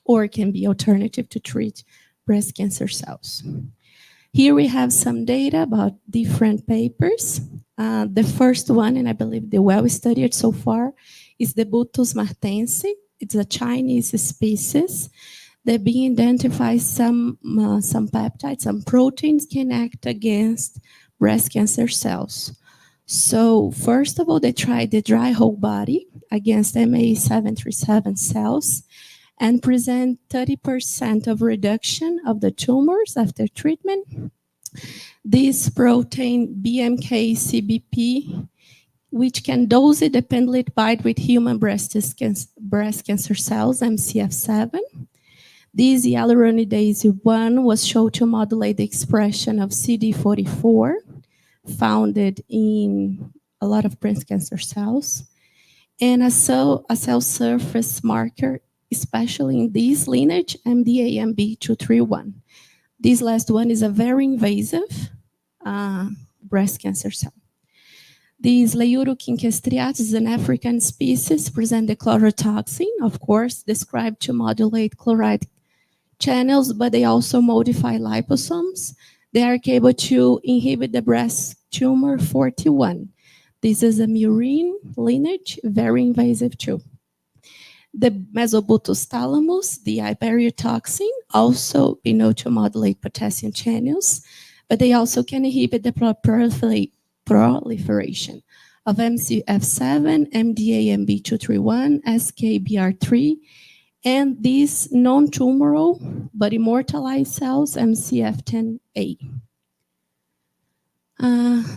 or can be alternative to treat breast cancer cells. Here we have some data about different papers. The first one, and I believe the well-studied so far, is the Butus martense. It's a Chinese species They've been identified some peptides, some proteins can act against breast cancer cells. So first of all, they tried the dry whole body against MA737 cells and present 30% of reduction of the tumors after treatment. This protein, BMK-CBP, which can dose-dependently bind with human breast cancer cells, MCF7. This hyaluronidase 1 was shown to modulate the expression of CD44, found in a lot of breast cancer cells, and a cell surface marker, especially in this lineage, MDAMB231. This last one is a very invasive breast cancer cell. This Leiuroquinquas striatus is an African species, present the chlorotoxin, of course, described to modulate chloride channels, but they also modify liposomes. They are able to inhibit the breast tumor 41. This is a murine lineage, very invasive too. The Mesobutus thalamus, the iberiotoxin, also been known to modulate potassium channels, but they also can inhibit the proliferation of MCF7, MDAMB231, SKBR3, and these non-tumoral but immortalized cells, MCF10A.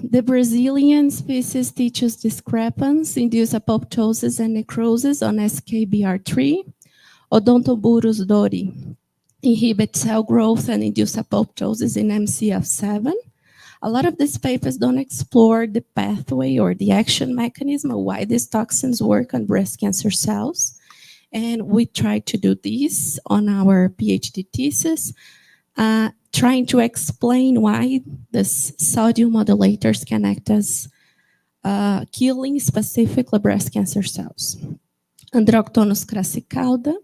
The Brazilian species teaches discrepance, induce apoptosis and necrosis on SKBR3. Odontoburus dori inhibit cell growth and induce apoptosis in MCF7. A lot of these papers don't explore the pathway or the action mechanism of why these toxins work on breast cancer cells. And we tried to do this on our PhD thesis, trying to explain why the sodium modulators can act as killing specifically breast cancer cells. Androctonus crassicauda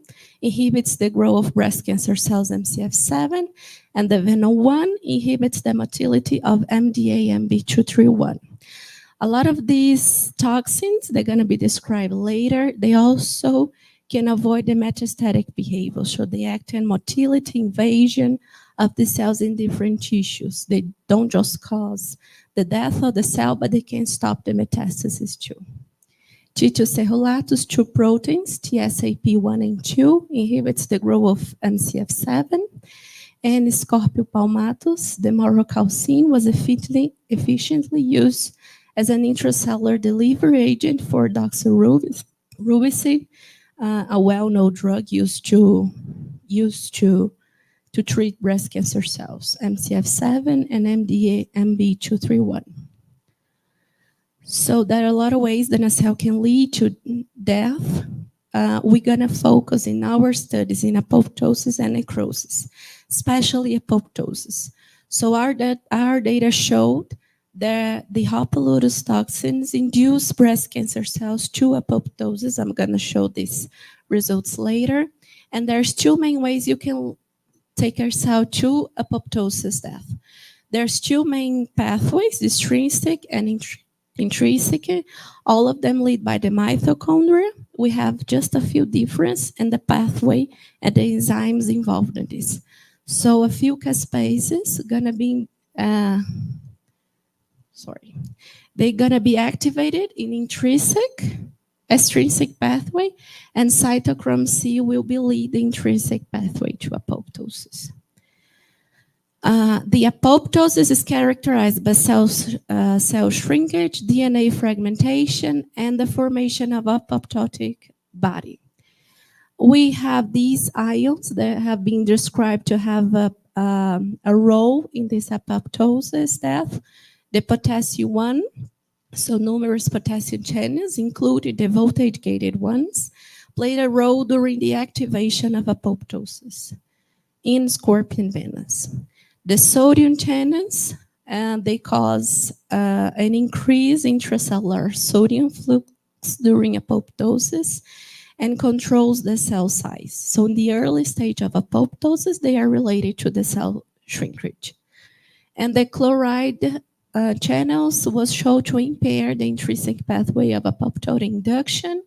inhibits the growth of breast cancer cells MCF7, and the Venom1 inhibits the motility of MDAMB231. A lot of these toxins, they're going to be described later, they also can avoid the metastatic behavior, so they act in motility, invasion of the cells in different tissues. They don't just cause the death of the cell, but they can stop the metastasis too. Titus cerulatus, two proteins, TSAP1 and 2, inhibits the growth of MCF7. And Scorpio palmatus, the morocalcine, was efficiently used as an intracellular delivery agent for doxorubicin, a well-known drug used to treat breast cancer cells, MCF7 and MDAMB231. So there are a lot of ways that a cell can lead to death. We're going to focus in our studies in apoptosis and necrosis, especially apoptosis. So our data showed that the Hopalurus toxins induce breast cancer cells to apoptosis. I'm going to show these results later. And there's two main ways you can take a cell to apoptosis death. There's two main pathways, extrinsic and intrinsic. All of them lead by the mitochondria. We have just a few differences in the pathway and the enzymes involved in this. So a few caspases gonna be they're gonna be activated in extrinsic pathway, and cytochrome C will be lead the intrinsic pathway to apoptosis. The apoptosis is characterized by cell shrinkage, DNA fragmentation, and the formation of apoptotic body. We have these ions that have been described to have a role in this apoptosis death. The potassium 1, so numerous potassium channels, including the voltage-gated ones, played a role during the activation of apoptosis in scorpion venas. The sodium channels, they cause an increase in intracellular sodium flux during apoptosis and controls the cell size. So in the early stage of apoptosis, they are related to the cell shrinkage. And the chloride channels was shown to impair the intrinsic pathway of apoptotic induction,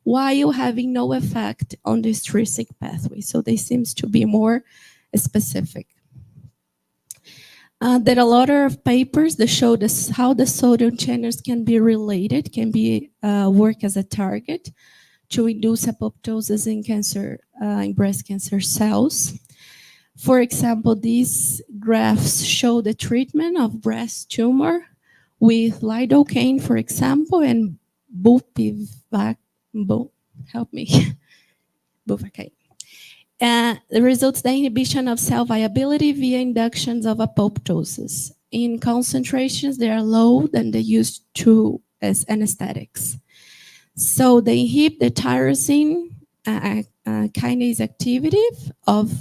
while having no effect on the extrinsic pathway. So they seems to be more specific. There are a lot of papers that show this, how the sodium channels can be related, can be work as a target to induce apoptosis in cancer, in breast cancer cells. For example, these graphs show the treatment of breast tumor with lidocaine, for example, and bupivacaine. Bupivacaine. The results the inhibition of cell viability via inductions of apoptosis. In concentrations, they are low than they used to as anesthetics. So they inhibit the tyrosine kinase activity of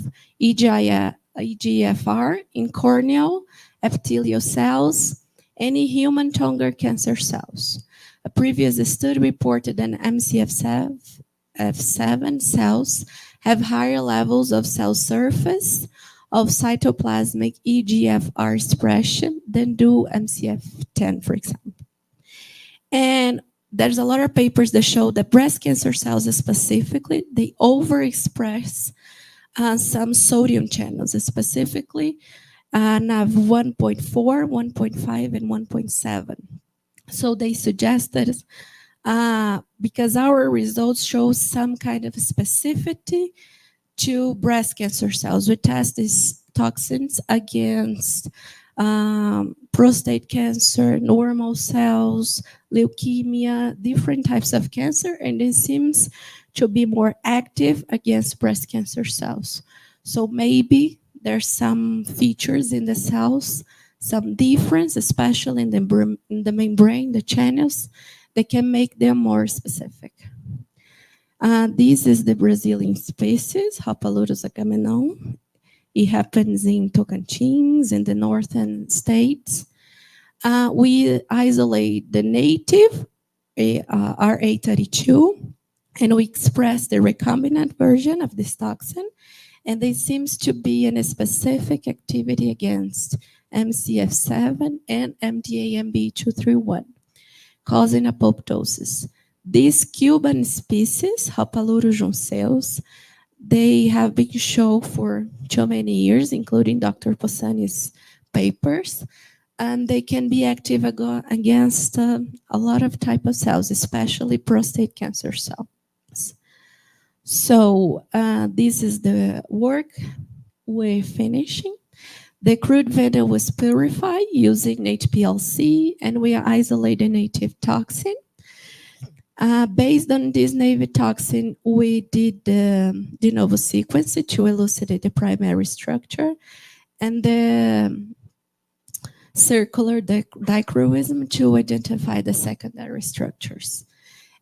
EGFR in corneal epithelial cells and in human tongue cancer cells. A previous study reported that MCF7 cells have higher levels of cell surface of cytoplasmic EGFR expression than do MCF10, for example. And there's a lot of papers that show that breast cancer cells specifically, they overexpress some sodium channels, specifically NAV 1.4, 1.5, and 1.7. So they suggested, because our results show some kind of specificity to breast cancer cells, we test these toxins against prostate cancer, normal cells, leukemia, different types of cancer, and it seems to be more active against breast cancer cells. So maybe there's some features in the cells, some difference, especially in the membrane, the channels, that can make them more specific. This is the Brazilian species, Hopalurus agamenon. It happens in Tocantins, in the northern states. We isolate the native RA32, and we express the recombinant version of this toxin, and there seems to be a specific activity against MCF7 and MDAMB231, causing apoptosis. These Cuban species, Hopalurus jonceus, they have been shown for too many years, including Dr. Possani's papers, and they can be active against a lot of type of cells, especially prostate cancer cells. So this is the work we're finishing. The crude venom was purified using HPLC, and we isolate the native toxin. Based on this native toxin, we did the de novo sequence to elucidate the primary structure and the circular dichroism to identify the secondary structures.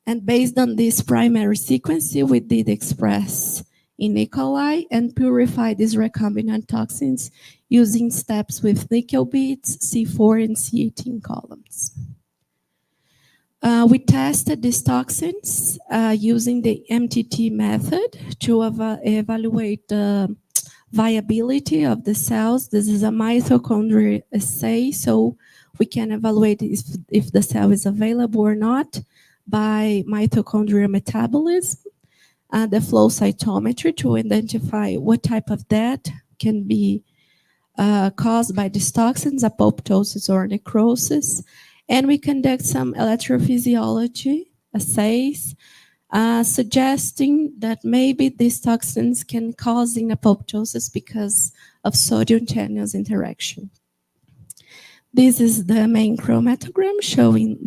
And based on this primary sequence, we did express in E. coli and purify these recombinant toxins using steps with nickel beads, C4 and C18 columns. We tested these toxins using the MTT method to evaluate the viability of the cells. This is a mitochondrial assay, so we can evaluate if the cell is available or not by mitochondrial metabolism, the flow cytometry to identify what type of death can be caused by these toxins, apoptosis or necrosis. And we conduct some electrophysiology assays, suggesting that maybe these toxins can cause apoptosis because of sodium channels interaction. This is the main chromatogram showing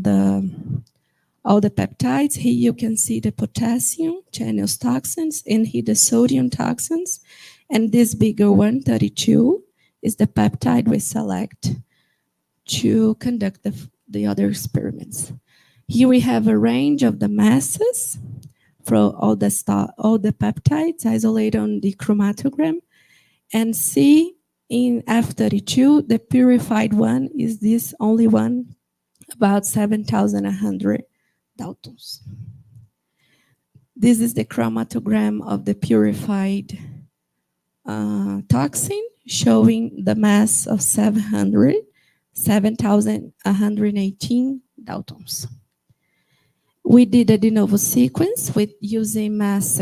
all the peptides. Here you can see the potassium channels toxins, and here the sodium toxins. And this bigger one, 32, is the peptide we select to conduct the other experiments. Here we have a range of the masses for all the peptides isolated on the chromatogram, and see in F32 the purified one is this only one, about 7,100 Daltons. This is the chromatogram of the purified toxin, showing the mass of 7,118 Daltons. We did a de novo sequence with using mass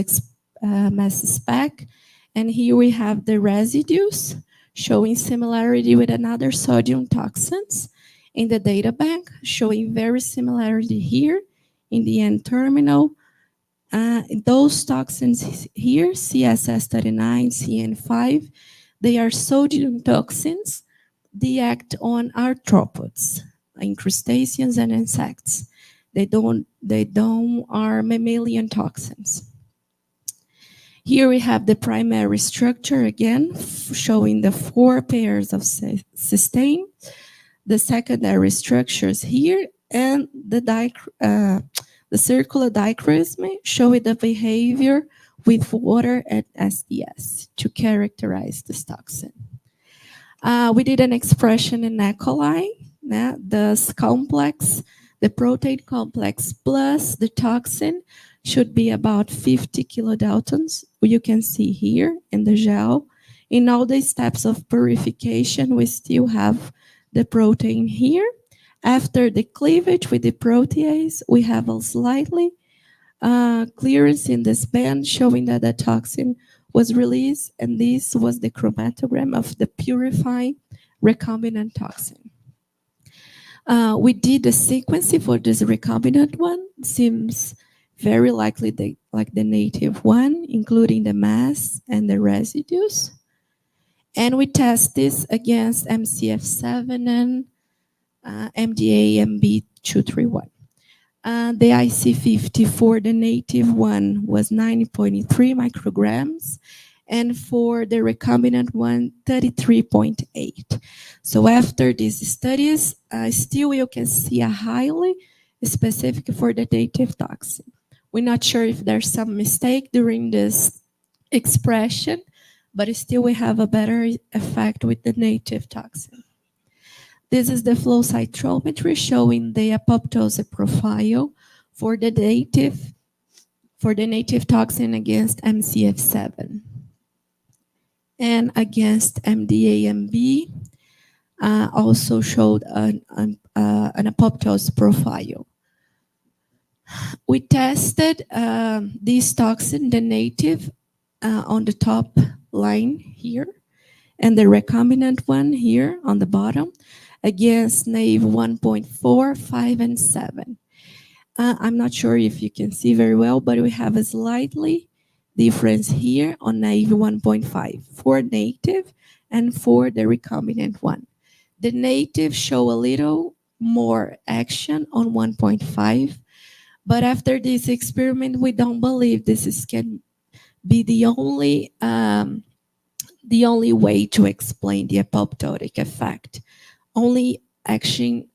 spec, and here we have the residues showing similarity with another sodium toxins in the data bank, showing very similarity here in the N-terminal. Those toxins here, CSS39, CN5, they are sodium toxins. They act on artrópodes, in crustaceans and insects. They don't are mammalian toxins. Here we have the primary structure again, showing the 4 pairs of cysteine, the secondary structures here, and the circular dichroism showing the behavior with water and SDS to characterize this toxin. We did an expression in E. coli, this complex, the protein complex plus the toxin should be about 50 kilodaltons. You can see here in the gel. In all the steps of purification, we still have the protein here. After the cleavage with the protease, we have a slightly clearance in this band showing that the toxin was released, and this was the chromatogram of the purifying recombinant toxin. We did a sequencing for this recombinant one. Seems very likely like the native one, including the mass and the residues. And we test this against MCF7 and MDA-MB231. The IC50 for the native one was 90.3 micrograms, and for the recombinant one, 33.8. So after these studies, still you can see a highly specific for the native toxin. We're not sure if there's some mistake during this expression, but still we have a better effect with the native toxin. This is the flow cytometry showing the apoptose profile for the native toxin against MCF7 and against MDA-MB. Also showed an apoptose profile. We tested this toxin, the native, on the top line here, and the recombinant one here on the bottom, against naive 1.4, 5, and 7. I'm not sure if you can see very well, but we have a slightly difference here on naive 1.5 for native and for the recombinant one. The native show a little more action on 1.5, but after this experiment, we don't believe this can be the only way to explain the apoptotic effect. Only action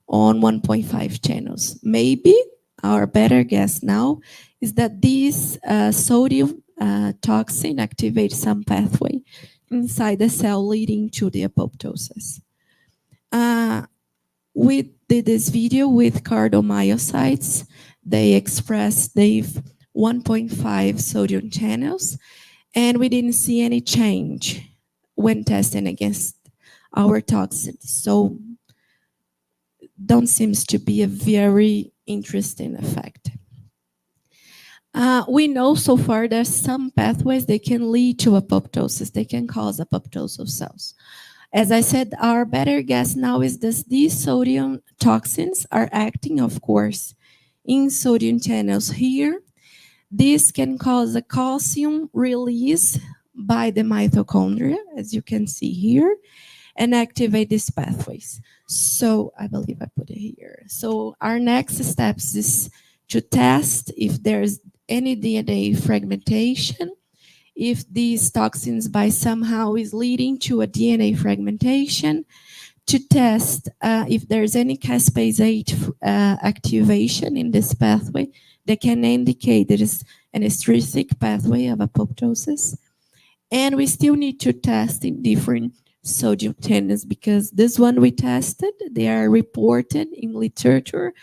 on 1.5 channels. Maybe our better guess now is that this sodium toxin activates some pathway inside the cell leading to the apoptosis. We did this video with cardomyocytes. They expressed the 1.5 sodium channels, and we didn't see any change when testing against our toxins. So don't seems to be a very interesting effect. We know so far there's some pathways that can lead to apoptosis. They can cause apoptosis of cells. As I said, our better guess now is that these sodium toxins are acting, of course, in sodium channels here. This can cause a calcium release by the mitochondria, as you can see here, and activate these pathways. So I believe I put it here. So our next steps is to test if there's any DNA fragmentation, if these toxins by somehow is leading to a DNA fragmentation, to test if there's any caspase 8 activation in this pathway that can indicate there is an extrinsic pathway of apoptosis. And we still need to test in different sodium channels, because this one we tested, they are reported in literature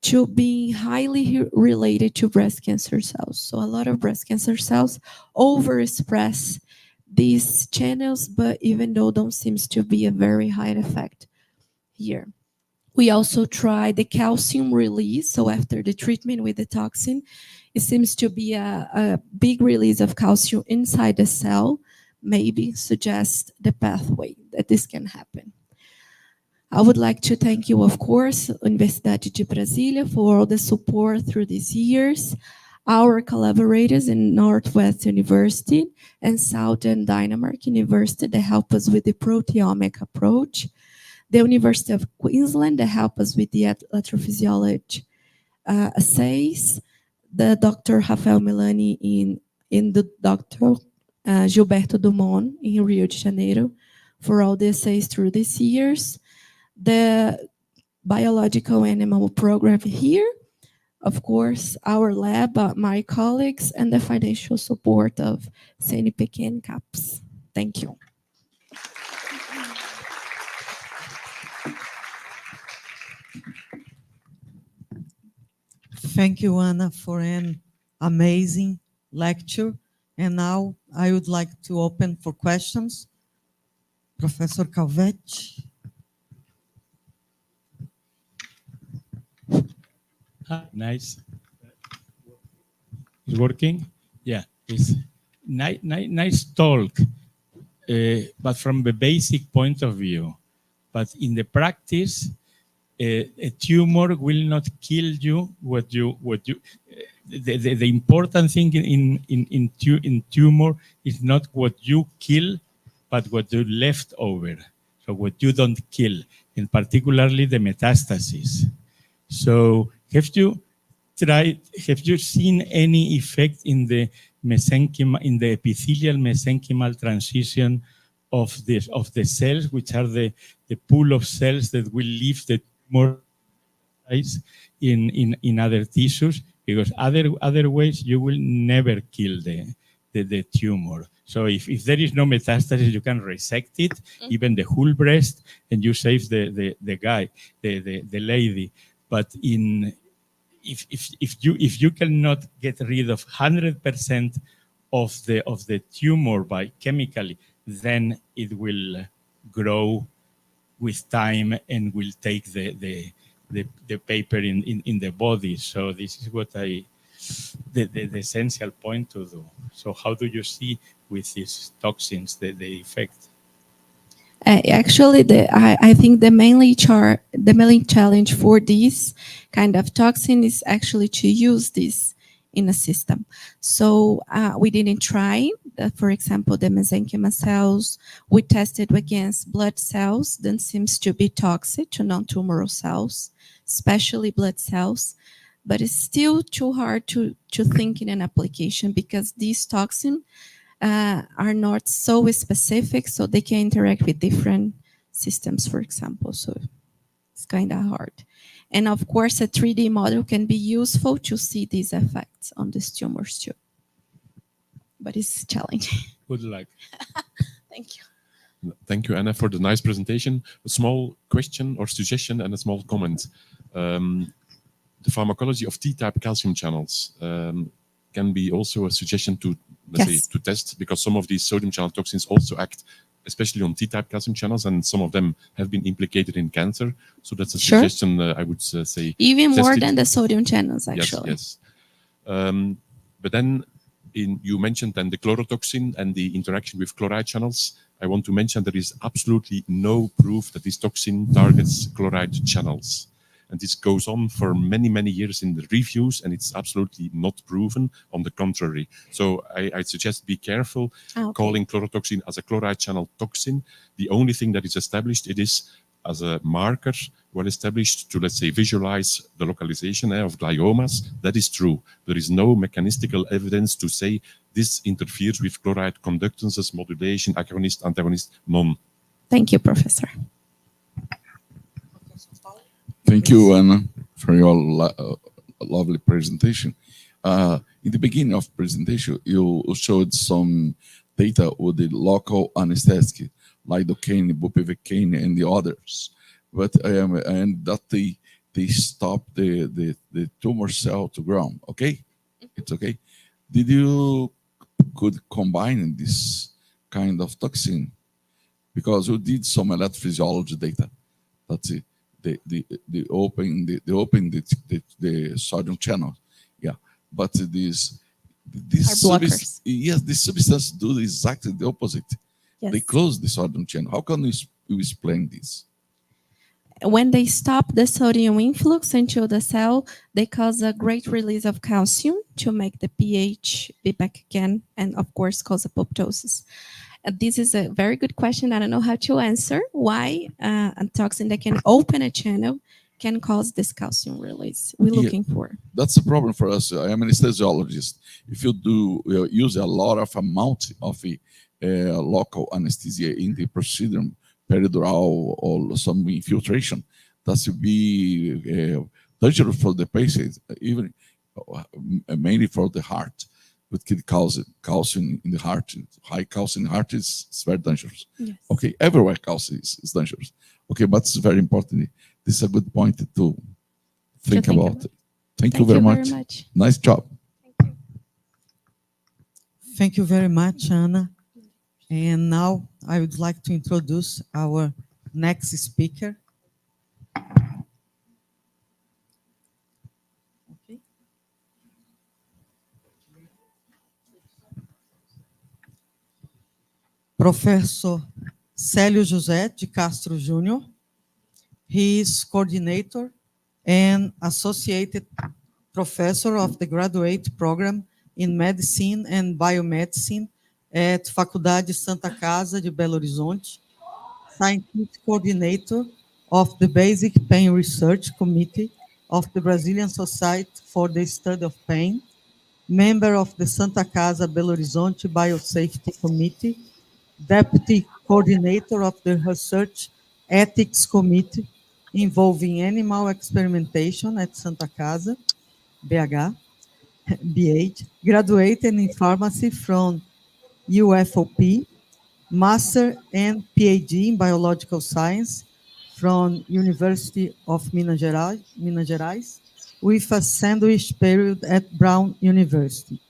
to be highly related to breast cancer cells. So a lot of breast cancer cells overexpress these channels, but even though don't seems to be a very high effect here. We also tried the calcium release. So after the treatment with the toxin, it seems to be a big release of calcium inside the cell, maybe suggest the pathway that this can happen. I would like to thank you, of course, Universidade de Brasília, for all the support through these years, our collaborators in Northwest University and Southern Denmark University that help us with the proteomic approach, the University of Queensland that help us with the electrophysiology assays, the Dr. Rafael Milani in the Dr. Gilberto Dumont in Rio de Janeiro for all the essays through these years, the biological animal program here, of course, our lab, my colleagues, and the financial support of CNPq and CAPES. Thank you.
Thank you, Ana, for an amazing lecture. And now I would like to open for questions. Professor Calvetti.
Nice. It's working? Yeah, it's nice talk, but from the basic point of view. But in the practice, a tumor will not kill you. The important thing in tumor is not what you kill, but what you left over. So what you don't kill, and particularly the metastasis. So have you seen any effect in the mesenchymal, in the epithelial mesenchymal transition of the cells, which are the pool of cells that will leave the tumor in other tissues? Because other ways you will never kill the tumor. So if there is no metastasis, you can resect it, even the whole breast, and you save the lady. But if you cannot get rid of 100% of the tumor by chemically, then it will grow with time and will take the paper in the body. So this is what the essential point to do. So how do you see with these toxins the effect?
Actually, I think the main challenge for this kind of toxin is actually to use this in a system. So we didn't try, for example, the mesenchymal cells. We tested against blood cells, then seems to be toxic to non-tumoral cells, especially blood cells. But it's still too hard to think in an application because these toxins are not so specific, so they can interact with different systems, for example. So it's kind of hard. And of course, a 3D model can be useful to see these effects on these tumors too. But it's challenging.
Good luck.
Thank you.
Thank you, Anna, for the nice presentation. A small question or suggestion and a small comment. The pharmacology of T-type calcium channels can be also a suggestion to, let's say, to test, because some of these sodium channel toxins also act especially on T-type calcium channels, and some of them have been implicated in cancer. So that's a suggestion I would say.
Even more than the sodium channels, actually.
Yes, yes. But then you mentioned then the chlorotoxin and the interaction with chloride channels. I want to mention there is absolutely no proof that this toxin targets chloride channels. And this goes on for many, many years in the reviews, and it's absolutely not proven. On the contrary. So I suggest be careful calling chlorotoxin as a chloride channel toxin. The only thing that is established, it is as a marker, well established to, let's say, visualize the localization of gliomas. That is true. There is no mechanistical evidence to say this interferes with chloride conductances, modulation, agonist, antagonist, none.
Thank you, Professor.
Thank you, Anna, for your lovely presentation. In the beginning of presentation, you showed some data with the local anesthetic, lidocaine, bupivacaine, and the others. But and that they stop the tumor cell to grow. Okay, it's okay. Did you could combine this kind of toxin? Because you did some electrophysiology data. That's it. the sodium channel. Yeah, but this
blockers.
yes, the substance do exactly the opposite.
Yes.
They close the sodium channel. How can you explain this?
When they stop the sodium influx into the cell, they cause a great release of calcium to make the pH be back again, and of course cause apoptosis. This is a very good question. I don't know how to answer why a toxin that can open a channel can cause this calcium release. We're looking for.
That's a problem for us. I am an anesthesiologist. If you use a lot of amount of local anesthesia in the procedure, peridural or some infiltration, that will be dangerous for the patient, even mainly for the heart. It could cause calcium in the heart. High calcium in the heart is very dangerous.
Yes.
Okay, everywhere calcium is dangerous. Okay, but it's very important. This is a good point to think about. Thank you very much. Nice job.
Thank you very much, Ana. And now I would like to introduce our next speaker. Okay. Professor Célio José de Castro Júnior. He is coordinator and associated professor of the graduate program in medicine and biomedicine at Faculdade Santa Casa de Belo Horizonte, scientific coordinator of the Basic Pain Research Committee of the Brazilian Society for the Study of Pain, member of the Santa Casa Belo Horizonte Biosafety Committee, deputy coordinator of the Research Ethics Committee involving animal experimentation at Santa Casa, BH, graduated in pharmacy from UFOP, master and PhD in biological science from University of Minas Gerais, with a sandwich period at Brown University.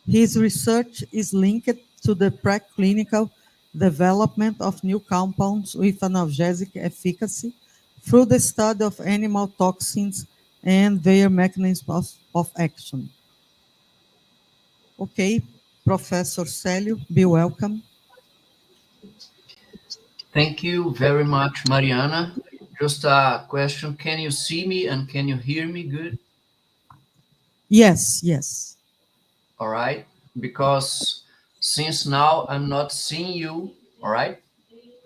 His research is linked to the preclinical development of new compounds with analgesic efficacy through the study of animal toxins and their mechanisms of action. Okay, Professor Célio, be welcome.
Thank you very much, Mariana. Just a question, can you see me and can you hear me good?
Yes, yes.
All right, because since now I'm not seeing you, all right?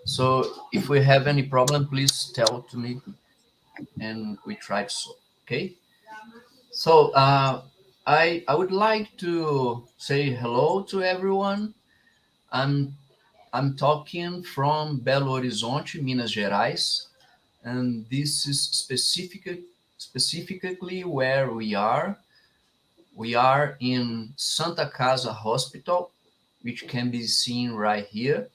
So if we have any problem, please tell to me and we try to solve, okay? So I would like to say hello to everyone. I'm talking from Belo Horizonte, Minas Gerais, and this is specifically where we are. We are in Santa Casa Hospital, which can be seen right here.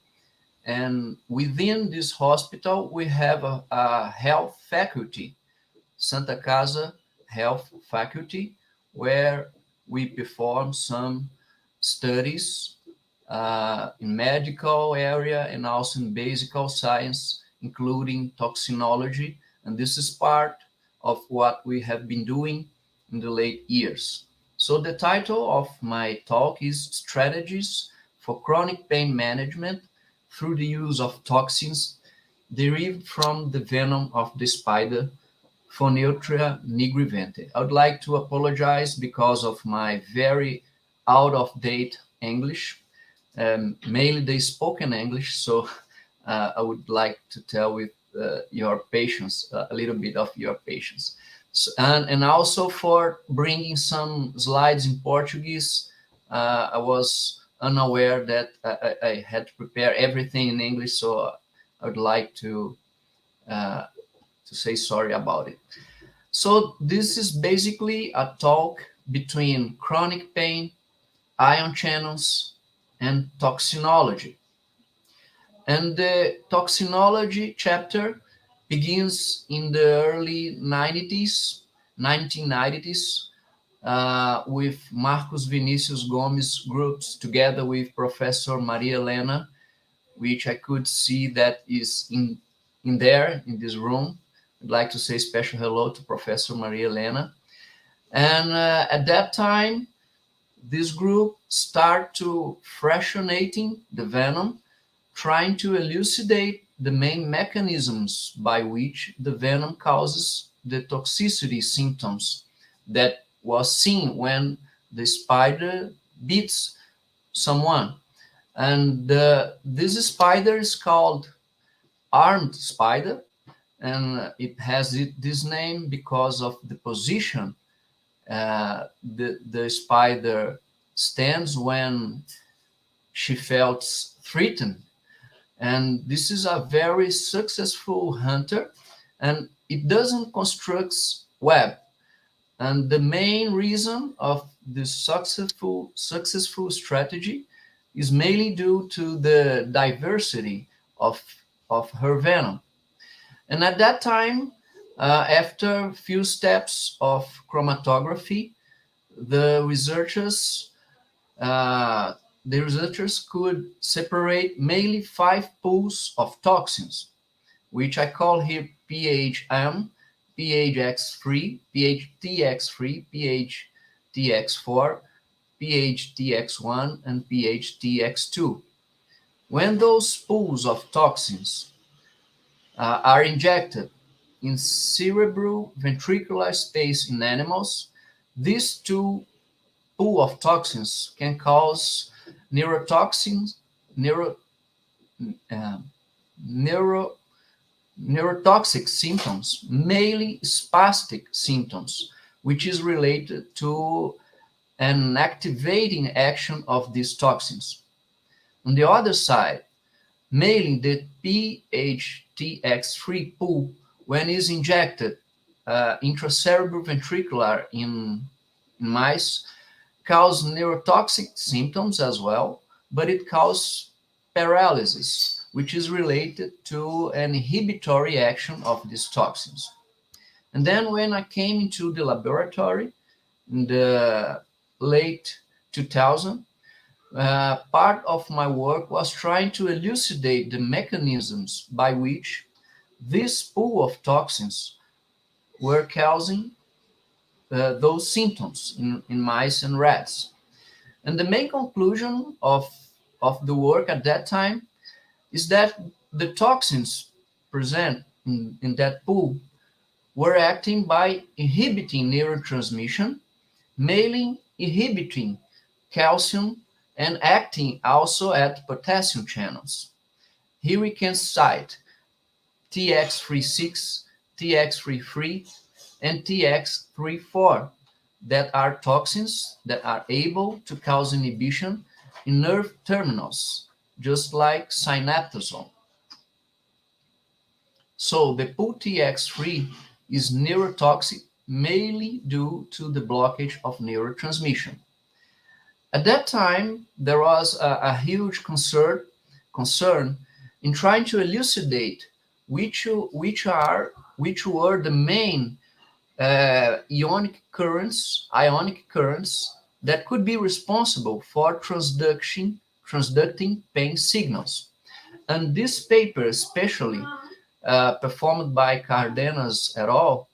And within this hospital, we have a health faculty, Santa Casa Health Faculty, where we perform some studies in medical area and also in basic science, including toxinology. And this is part of what we have been doing in the late years. So the title of my talk is Strategies for Chronic Pain Management through the Use of Toxins Derived from the Venom of the Spider, Phoneutria nigrivente. I would like to apologize because of my very out-of-date English, mainly the spoken English, so I would like to tell with your patience, a little bit of your patience. So, and also for bringing some slides in Portuguese. I was unaware that I had to prepare everything in English, so I would like to say sorry about it. So this is basically a talk between chronic pain, ion channels, and toxinology. And the toxinology chapter begins in the early 1990s, with Marcos Vinicius Gomes groups together with Professor Maria Helena, which I could see that is in this room. I'd like to say special hello to Professor Maria Helena. And at that time, this group start to fractionating the venom, trying to elucidate the main mechanisms by which the venom causes the toxicity symptoms that was seen when the spider bites someone. And this spider is called armed spider, and it has this name because of the position the spider stands when she felt threatened. And this is a very successful hunter, and it doesn't construct web. And the main reason of this successful strategy is mainly due to the diversity of her venom. And at that time, after a few steps of chromatography, the researchers could separate mainly 5 pools of toxins, which I call here PHM, PHX3, PHTX3, PHTX4, PHTX1, and PHTX2. When those pools of toxins are injected in cerebroventricular space in animals, these 2 pool of toxins can cause neurotoxic symptoms, mainly spastic symptoms, which is related to an activating action of these toxins. On the other side, mainly the PHTX3 pool, when is injected intracerebroventricular in mice, cause neurotoxic symptoms as well, but it causes paralysis, which is related to an inhibitory action of these toxins. And then when I came into the laboratory in the late 2000, part of my work was trying to elucidate the mechanisms by which this pool of toxins were causing those symptoms in mice and rats. And the main conclusion of the work at that time is that the toxins present in that pool were acting by inhibiting neurotransmission, mainly inhibiting calcium and acting also at potassium channels. Here we can cite TX36, TX33, and TX34 that are toxins that are able to cause inhibition in nerve terminals, just like synaptosome. So the pool TX3 is neurotoxic mainly due to the blockage of neurotransmission. At that time, there was a huge concern in trying to elucidate which were the main ionic currents that could be responsible for transducting pain signals. And this paper, especially performed by Cardenas et al.,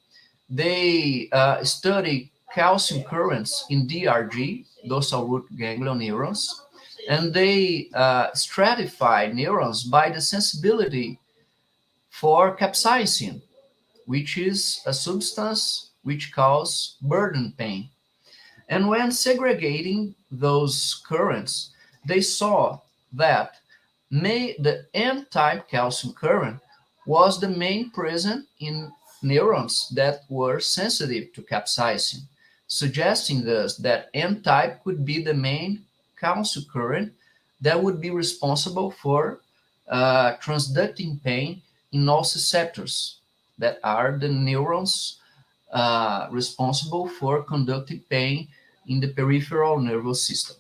they study calcium currents in DRG, dorsal root ganglion neurons, and they stratify neurons by the sensibility for capsaicin, which is a substance which causes burden pain. And when segregating those currents, they saw that the N-type calcium current was the main present in neurons that were sensitive to capsaicin, suggesting thus that N-type could be the main calcium current that would be responsible for transducting pain in nociceptors, that are the neurons responsible for conducting pain in the peripheral nervous system.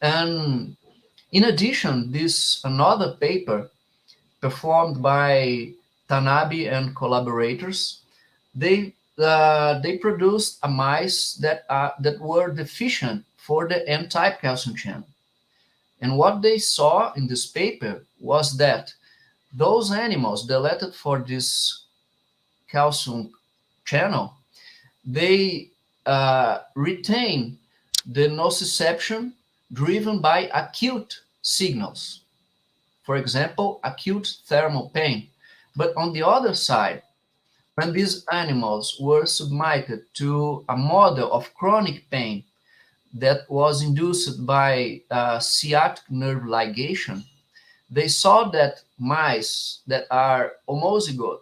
And in addition, another paper performed by Tanabe and collaborators, they produced a mice that were deficient for the N-type calcium channel. And what they saw in this paper was that those animals selected for this calcium channel, they retain the nociception driven by acute signals. For example, acute thermal pain. But on the other side, when these animals were submitted to a model of chronic pain that was induced by sciatic nerve ligation, they saw that mice that are homozygote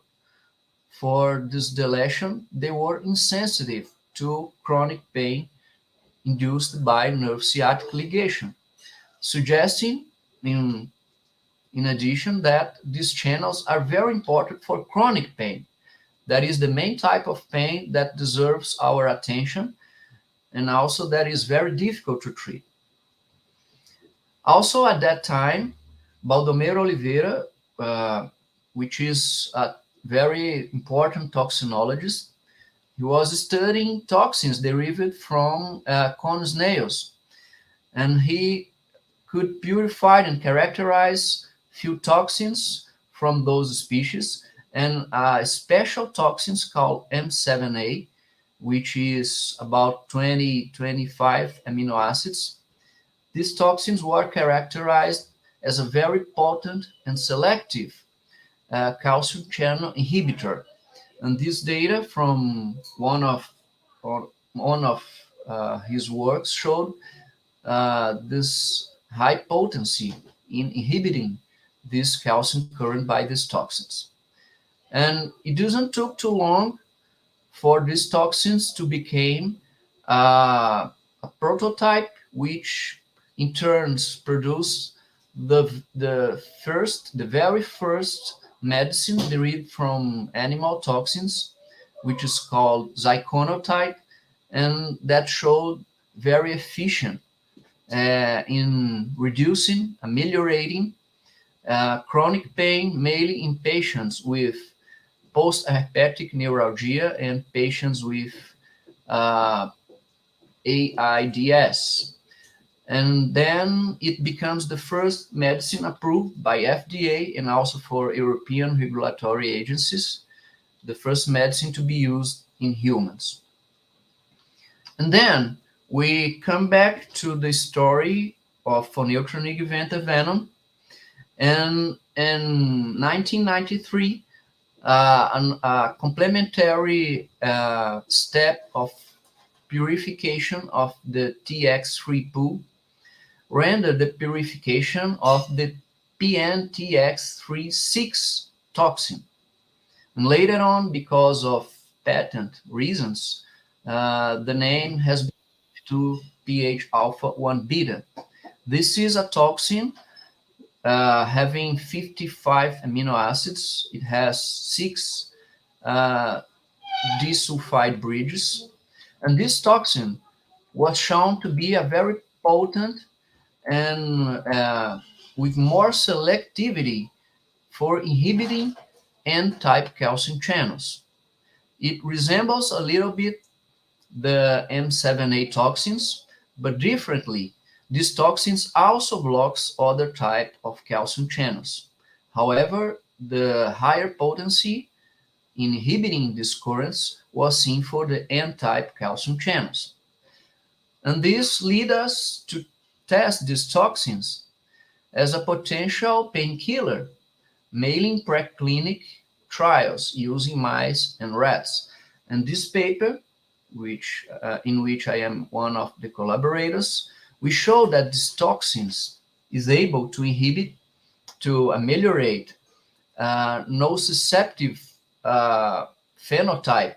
for this deletion, they were insensitive to chronic pain induced by nerve sciatic ligation, suggesting in addition that these channels are very important for chronic pain. That is the main type of pain that deserves our attention, and also that is very difficult to treat. Also at that time, Baldomero Oliveira, which is a very important toxinologist, he was studying toxins derived from cone snails, and he could purify and characterize few toxins from those species, and special toxins called M7A, which is about 20-25 amino acids. These toxins were characterized as a very potent and selective calcium channel inhibitor. And this data from one of his works showed this high potency in inhibiting this calcium current by these toxins. And it doesn't take too long for these toxins to become a prototype, which in turns produce the very first medicine derived from animal toxins, which is called ziconotide, and that showed very efficient in reducing, ameliorating chronic pain, mainly in patients with post-herpetic neuralgia and patients with AIDS. And then it becomes the first medicine approved by FDA and also for European regulatory agencies, the first medicine to be used in humans. And then we come back to the story of phoneotronic venta venom. And in 1993, a complementary step of purification of the TX3 pool rendered the purification of the PNTX36 toxin. And later on, because of patent reasons, the name has been to pH alpha 1 beta. This is a toxin having 55 amino acids. It has 6 disulfide bridges. And this toxin was shown to be a very potent and with more selectivity for inhibiting N-type calcium channels. It resembles a little bit the M7A toxins, but differently. These toxins also blocks other type of calcium channels. However, the higher potency in inhibiting these currents was seen for the N-type calcium channels. And this lead us to test these toxins as a potential painkiller, mainly in preclinical trials using mice and rats. And this paper, in which I am one of the collaborators, we show that these toxins is able to inhibit, to ameliorate nociceptive phenotype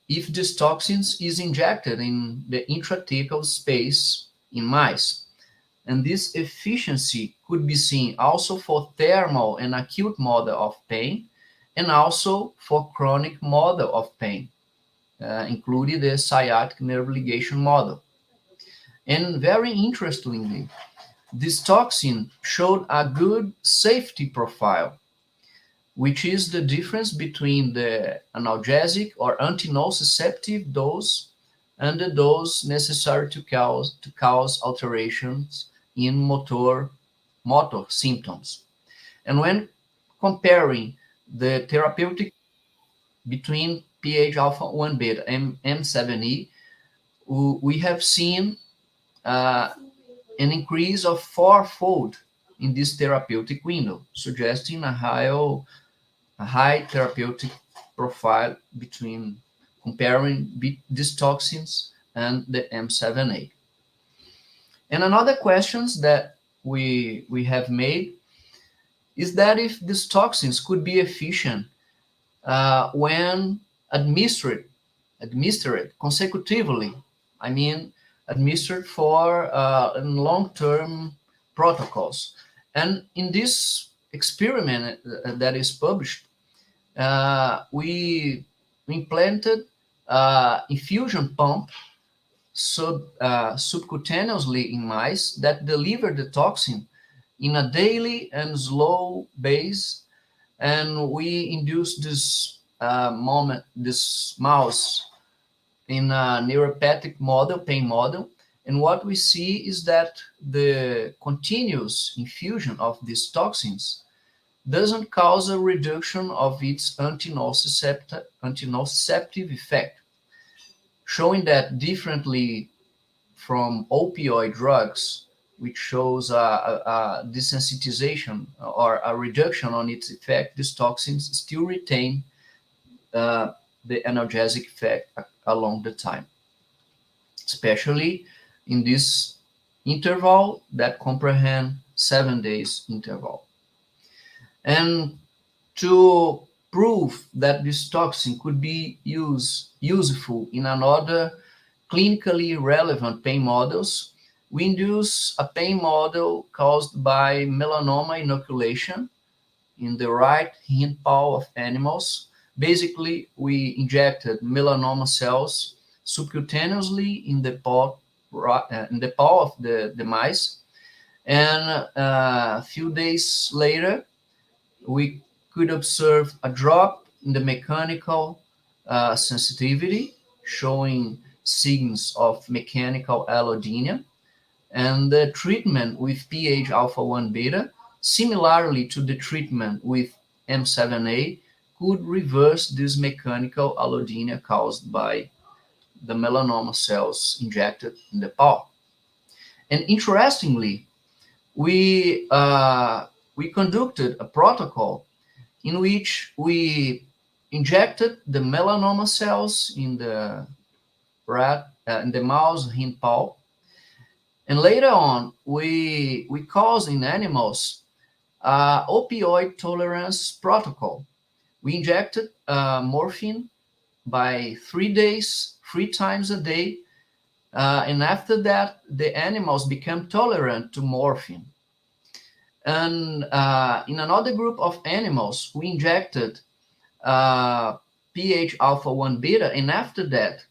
if this toxins is injected in the intrathecal space in mice. And this efficiency could be seen also for thermal and acute model of pain, and also for chronic model of pain, including the sciatic nerve ligation model. And very interestingly, this toxin showed a good safety profile, which is the difference between the analgesic or antinociceptive dose and the dose necessary to cause alterations in motor symptoms. And when comparing the therapeutic between pH alpha 1 beta and M7E, we have seen an increase of 4-fold in this therapeutic window, suggesting a high therapeutic profile between comparing these toxins and the M7A. And another questions that we have made is that if these toxins could be efficient when administered consecutively, I mean, administered for long-term protocols. And in this experiment that is published, we implanted infusion pump subcutaneously in mice that deliver the toxin in a daily and slow base, and we induced this mouse in a neuropathic model, pain model, and what we see is that the continuous infusion of these toxins doesn't cause a reduction of its antinociceptive effect, showing that differently from opioid drugs, which shows a desensitization or a reduction on its effect, these toxins still retain the analgesic effect along the time, especially in this interval that comprehend 7 days interval. And to prove that this toxin could be useful in another clinically relevant pain models, we induce a pain model caused by melanoma inoculation in the right hind paw of animals. Basically, we injected melanoma cells subcutaneously in the paw of the mice, and a few days later, we could observe a drop in the mechanical sensitivity, showing signs of mechanical allodynia, and the treatment with pH alpha 1 beta, similarly to the treatment with M7A, could reverse this mechanical allodynia caused by the melanoma cells injected in the paw. And interestingly, we conducted a protocol in which we injected the melanoma cells in the mouse hind paw, and later on we caused in animals opioid tolerance protocol. We injected morphine by 3 days, 3 times a day, and after that the animals became tolerant to morphine. And in another group of animals, we injected pH alpha 1 beta, and after that,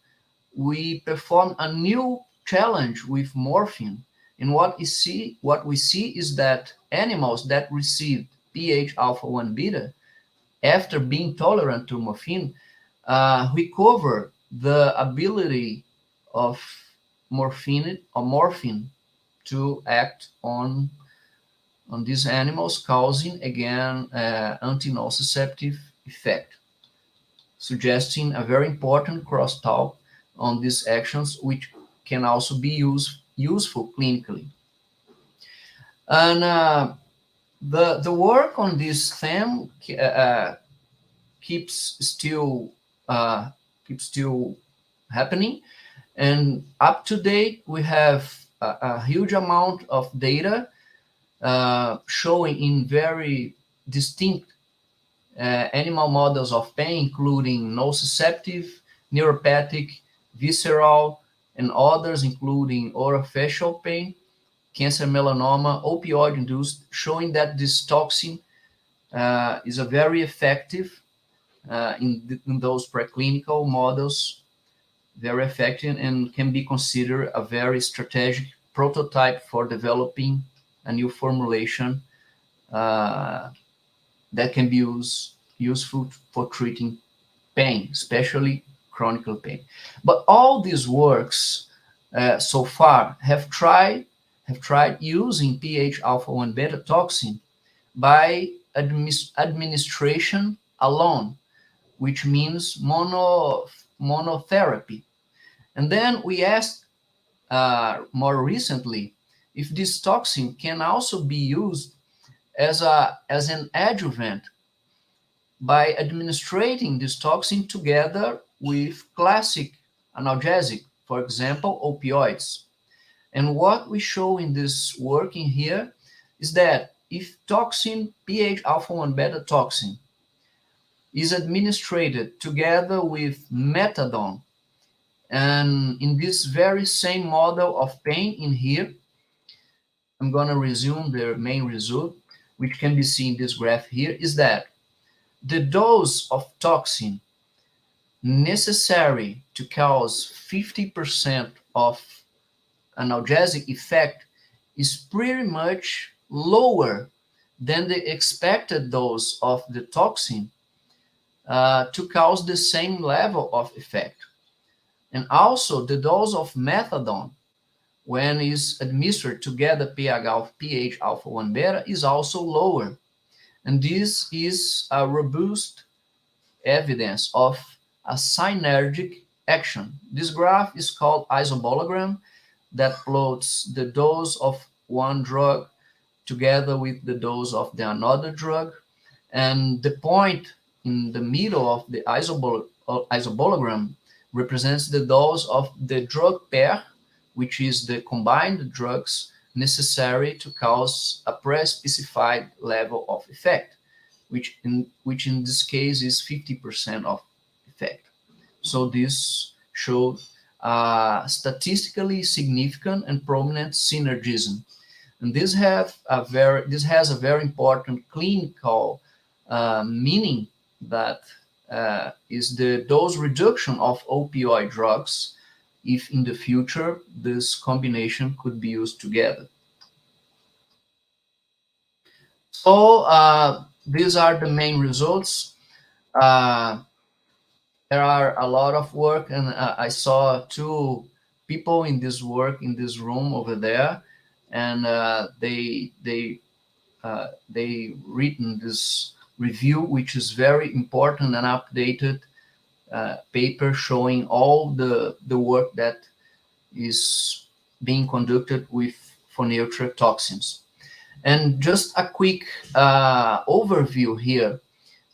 we performed a new challenge with morphine. And what we see is that animals that received pH alpha 1 beta, after being tolerant to morphine, recover the ability of morphine to act on these animals, causing again antinociceptive effect, suggesting a very important crosstalk on these actions, which can also be useful clinically. And the work on this theme keeps still happening, and up to date we have a huge amount of data showing in very distinct animal models of pain, including nociceptive, neuropathic, visceral, and others, including orofacial pain, cancer, melanoma, opioid-induced, showing that this toxin is a very effective in those preclinical models, very effective, and can be considered a very strategic prototype for developing a new formulation that can be useful for treating pain, especially chronic pain. But all these works so far have tried using pH alpha 1 beta toxin by administration alone, which means monotherapy. And then we asked more recently if this toxin can also be used as an adjuvant by administrating this toxin together with classic analgesic, for example, opioids. And what we show in this working here is that if toxin, pH alpha 1 beta toxin, is administered together with methadone, and in this very same model of pain in here, I'm going to resume the main result, which can be seen in this graph here, is that the dose of toxin necessary to cause 50% of analgesic effect is pretty much lower than the expected dose of the toxin to cause the same level of effect. And also the dose of methadone, when is administered together pH alpha 1 beta, is also lower. And this is a robust evidence of a synergic action. This graph is called isobologram, that plots the dose of one drug together with the dose of the another drug. And the point in the middle of the isobologram represents the dose of the drug pair, which is the combined drugs necessary to cause a pre-specified level of effect, which in this case is 50% of effect. So this showed statistically significant and prominent synergism. And this has a very important clinical meaning, that is the dose reduction of opioid drugs if in the future this combination could be used together. So these are the main results. There are a lot of work, and I saw two people in this work in this room over there, and they written this review, which is very important and updated paper showing all the work that is being conducted with for toxins. And just a quick overview here.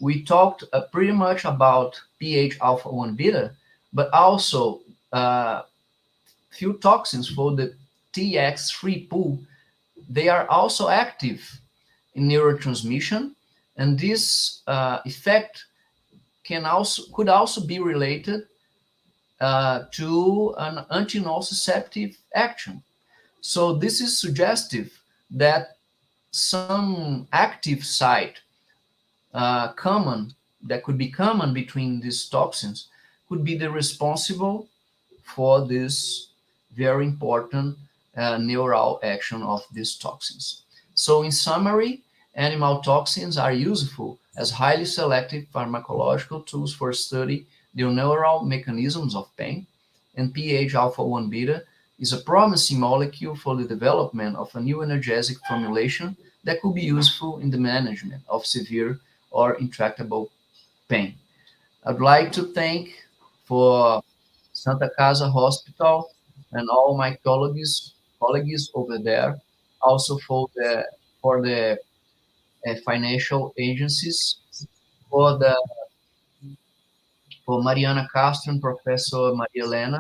We talked pretty much about pH alpha 1 beta, but also few toxins for the TX3 pool. They are also active in neurotransmission, and this effect could also be related to an antinociceptive action. So this is suggestive that some active site that could be common between these toxins could be the responsible for this very important neural action of these toxins. So in summary, animal toxins are useful as highly selective pharmacological tools for study the neural mechanisms of pain, and pH alpha 1 beta is a promising molecule for the development of a new analgesic formulation that could be useful in the management of severe or intractable pain. I'd like to thank for Santa Casa Hospital and all my colleagues over there, also for the financial agencies, for Mariana Castro and Professor Maria Helena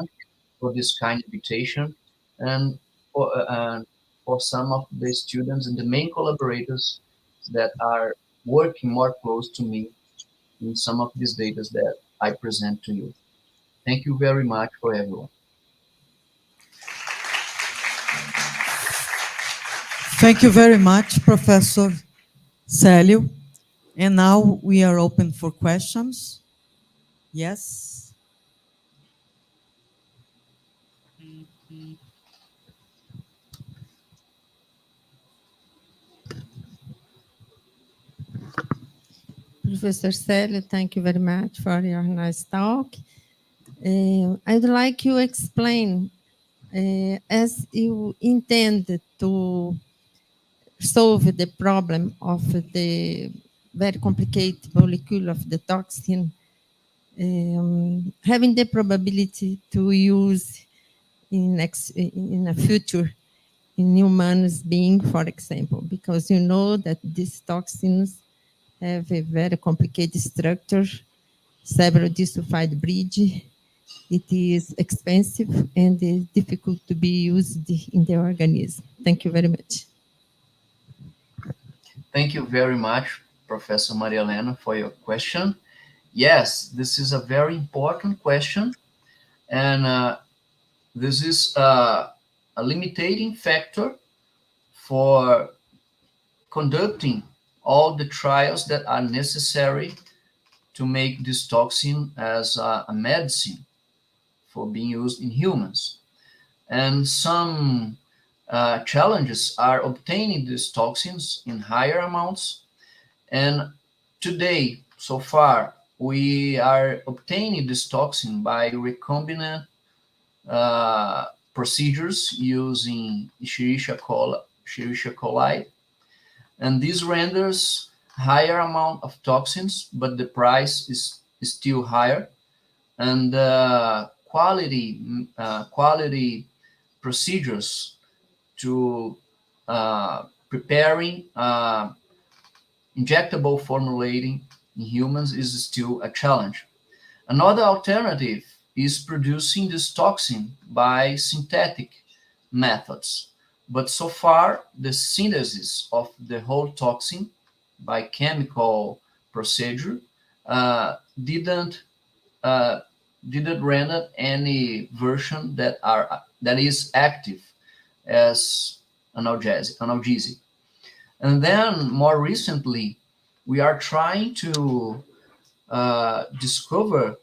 for this kind invitation, and for some of the students and the main collaborators that are working more close to me in some of these data that I present to you. Thank you very much for everyone.
Thank you very much, Professor Célio. And now we are open for questions. Yes?
Professor Célio, thank you very much for your nice talk. I'd like you to explain, as you intend to solve the problem of the very complicated molecule of the toxin, having the probability to use in a future in humans being, for example, because you know that these toxins have a very complicated structure, several disulfide bridge. It is expensive and is difficult to be used in the organism. Thank you very much.
Thank you very much, Professor Maria Helena, for your question. Yes, this is a very important question, and this is a limiting factor for conducting all the trials that are necessary to make this toxin as a medicine for being used in humans. And some challenges are obtaining these toxins in higher amounts. And today, so far, we are obtaining this toxin by recombinant procedures using Escherichia coli. And this renders higher amount of toxins, but the price is still higher. And quality procedures to preparing injectable formulating in humans is still a challenge. Another alternative is producing this toxin by synthetic methods. But so far, the synthesis of the whole toxin by chemical procedure didn't render any version that is active as analgesic. And then more recently, we are trying to discover,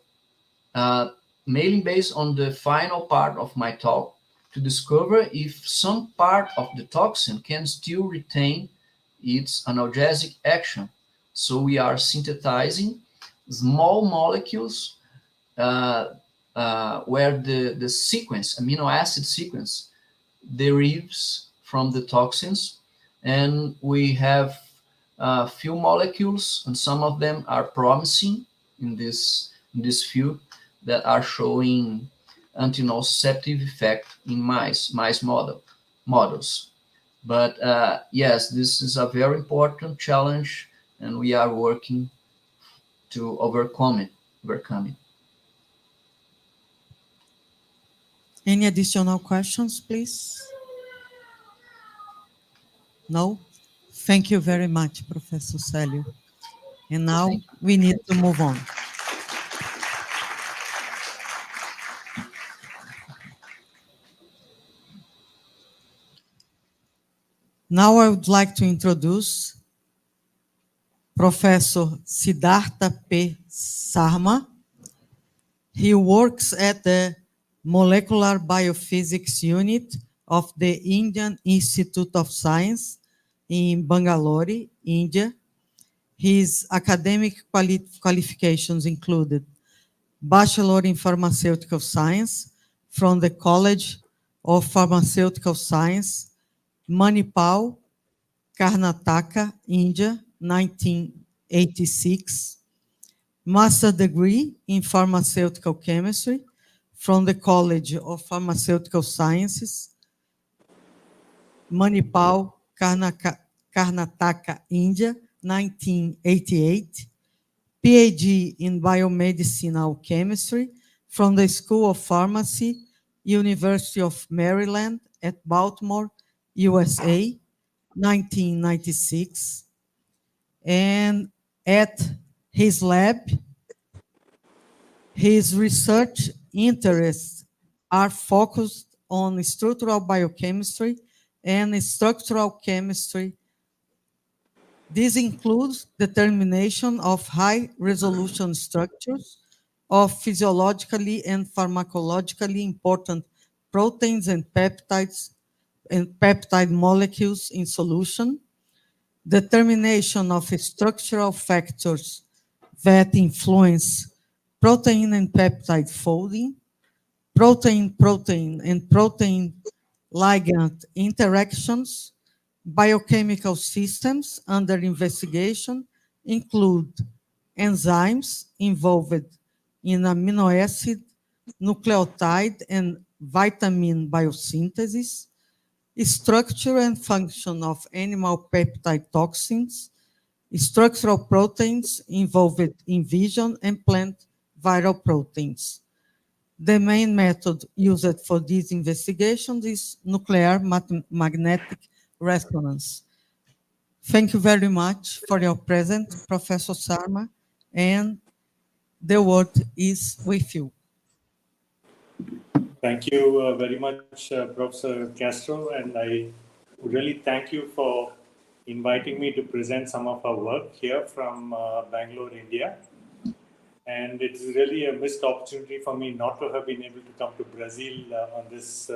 mainly based on the final part of my talk, to discover if some part of the toxin can still retain its analgesic action. So we are synthesizing small molecules where the sequence, amino acid sequence, derives from the toxins, and we have a few molecules, and some of them are promising in this field that are showing antinociceptive effect in mice models. But yes, this is a very important challenge, and we are working to overcome it.
Any additional questions, please? No? Thank you very much, Professor Célio. And now we need to move on. Now I would like to introduce Professor Siddhartha P. Sarma. He works at the Molecular Biophysics Unit of the Indian Institute of Science in Bangalore, India. His academic qualifications included Bachelor in Pharmaceutical Science from the College of Pharmaceutical Science, Manipal, Karnataka, India, 1986. Master degree in Pharmaceutical Chemistry from the College of Pharmaceutical Sciences, Manipal, Karnataka, India, 1988. PhD in Biomedicinal Chemistry from the School of Pharmacy, University of Maryland at Baltimore, USA, 1996. And at his lab, his research interests are focused on structural biochemistry and structural chemistry. This includes determination of high-resolution structures of physiologically and pharmacologically important proteins and peptides and peptide molecules in solution, determination of structural factors that influence protein and peptide folding, protein-protein and protein-ligand interactions, biochemical systems under investigation, include enzymes involved in amino acid, nucleotide, and vitamin biosynthesis, structure and function of animal peptide toxins, structural proteins involved in vision, and plant viral proteins. The main method used for these investigations is nuclear magnetic resonance. Thank you very much for your presence, Professor Sarma, and the word is with you.
Thank you very much, Professor Castro, and I really thank you for inviting me to present some of our work here from Bangalore, India. And it's really a missed opportunity for me not to have been able to come to Brazil on this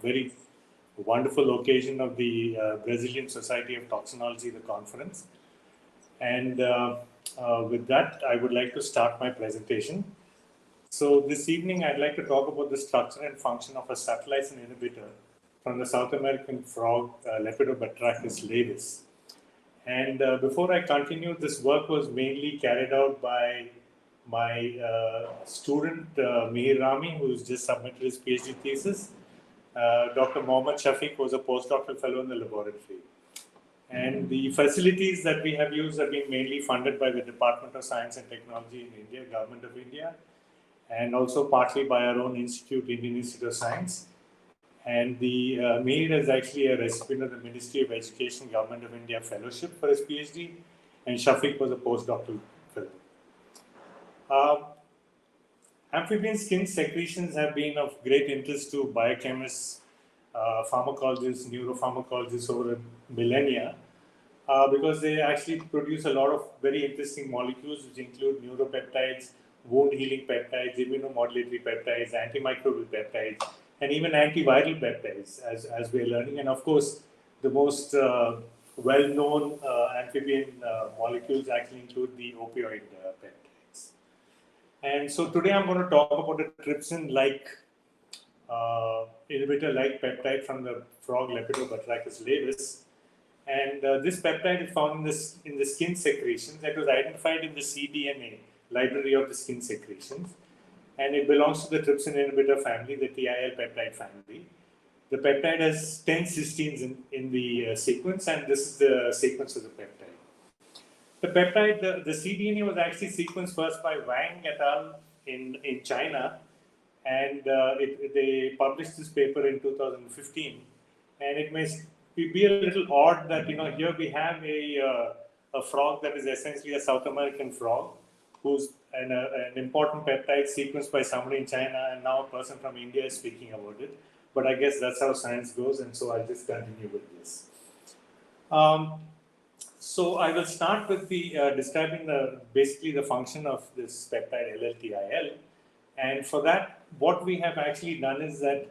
very wonderful occasion of the Brazilian Society of Toxinology, the conference. And with that, I would like to start my presentation. So this evening, I'd like to talk about the structure and function of a subtlysin inhibitor from the South American frog, Lepidobacterus laevis. And before I continue, this work was mainly carried out by my student, Mihir Rami, who's just submitted his PhD thesis. Dr. Mohammad Shafiq was a postdoctoral fellow in the laboratory. And the facilities that we have used have been mainly funded by the Department of Science and Technology in India, Government of India, and also partly by our own institute, Indian Institute of Science. And the Mihir is actually a recipient of the Ministry of Education, Government of India Fellowship for his PhD, and Shafiq was a postdoctoral fellow. Amphibian skin secretions have been of great interest to biochemists, pharmacologists, neuropharmacologists over millennia, because they actually produce a lot of very interesting molecules, which include neuropeptides, wound-healing peptides, immunomodulatory peptides, antimicrobial peptides, and even antiviral peptides, as we're learning. And of course, the most well-known amphibian molecules actually include the opioid peptides. And so today I'm going to talk about a trypsin-like inhibitor-like peptide from the frog Lepidobacterus laevis. And this peptide is found in the skin secretions that was identified in the cDNA library of the skin secretions. And it belongs to the trypsin inhibitor family, the TIL peptide family. The peptide has 10 cysteines in the sequence, and this is the sequence of the peptide. The peptide, the cDNA was actually sequenced first by Wang et al. in China, and they published this paper in 2015. And it may be a little odd that, here we have a frog that is essentially a South American frog, who's an important peptide sequenced by somebody in China, and now a person from India is speaking about it. But I guess that's how science goes, and so I'll just continue with this. So I will start with describing basically the function of this peptide LLTIL. And for that, what we have actually done is that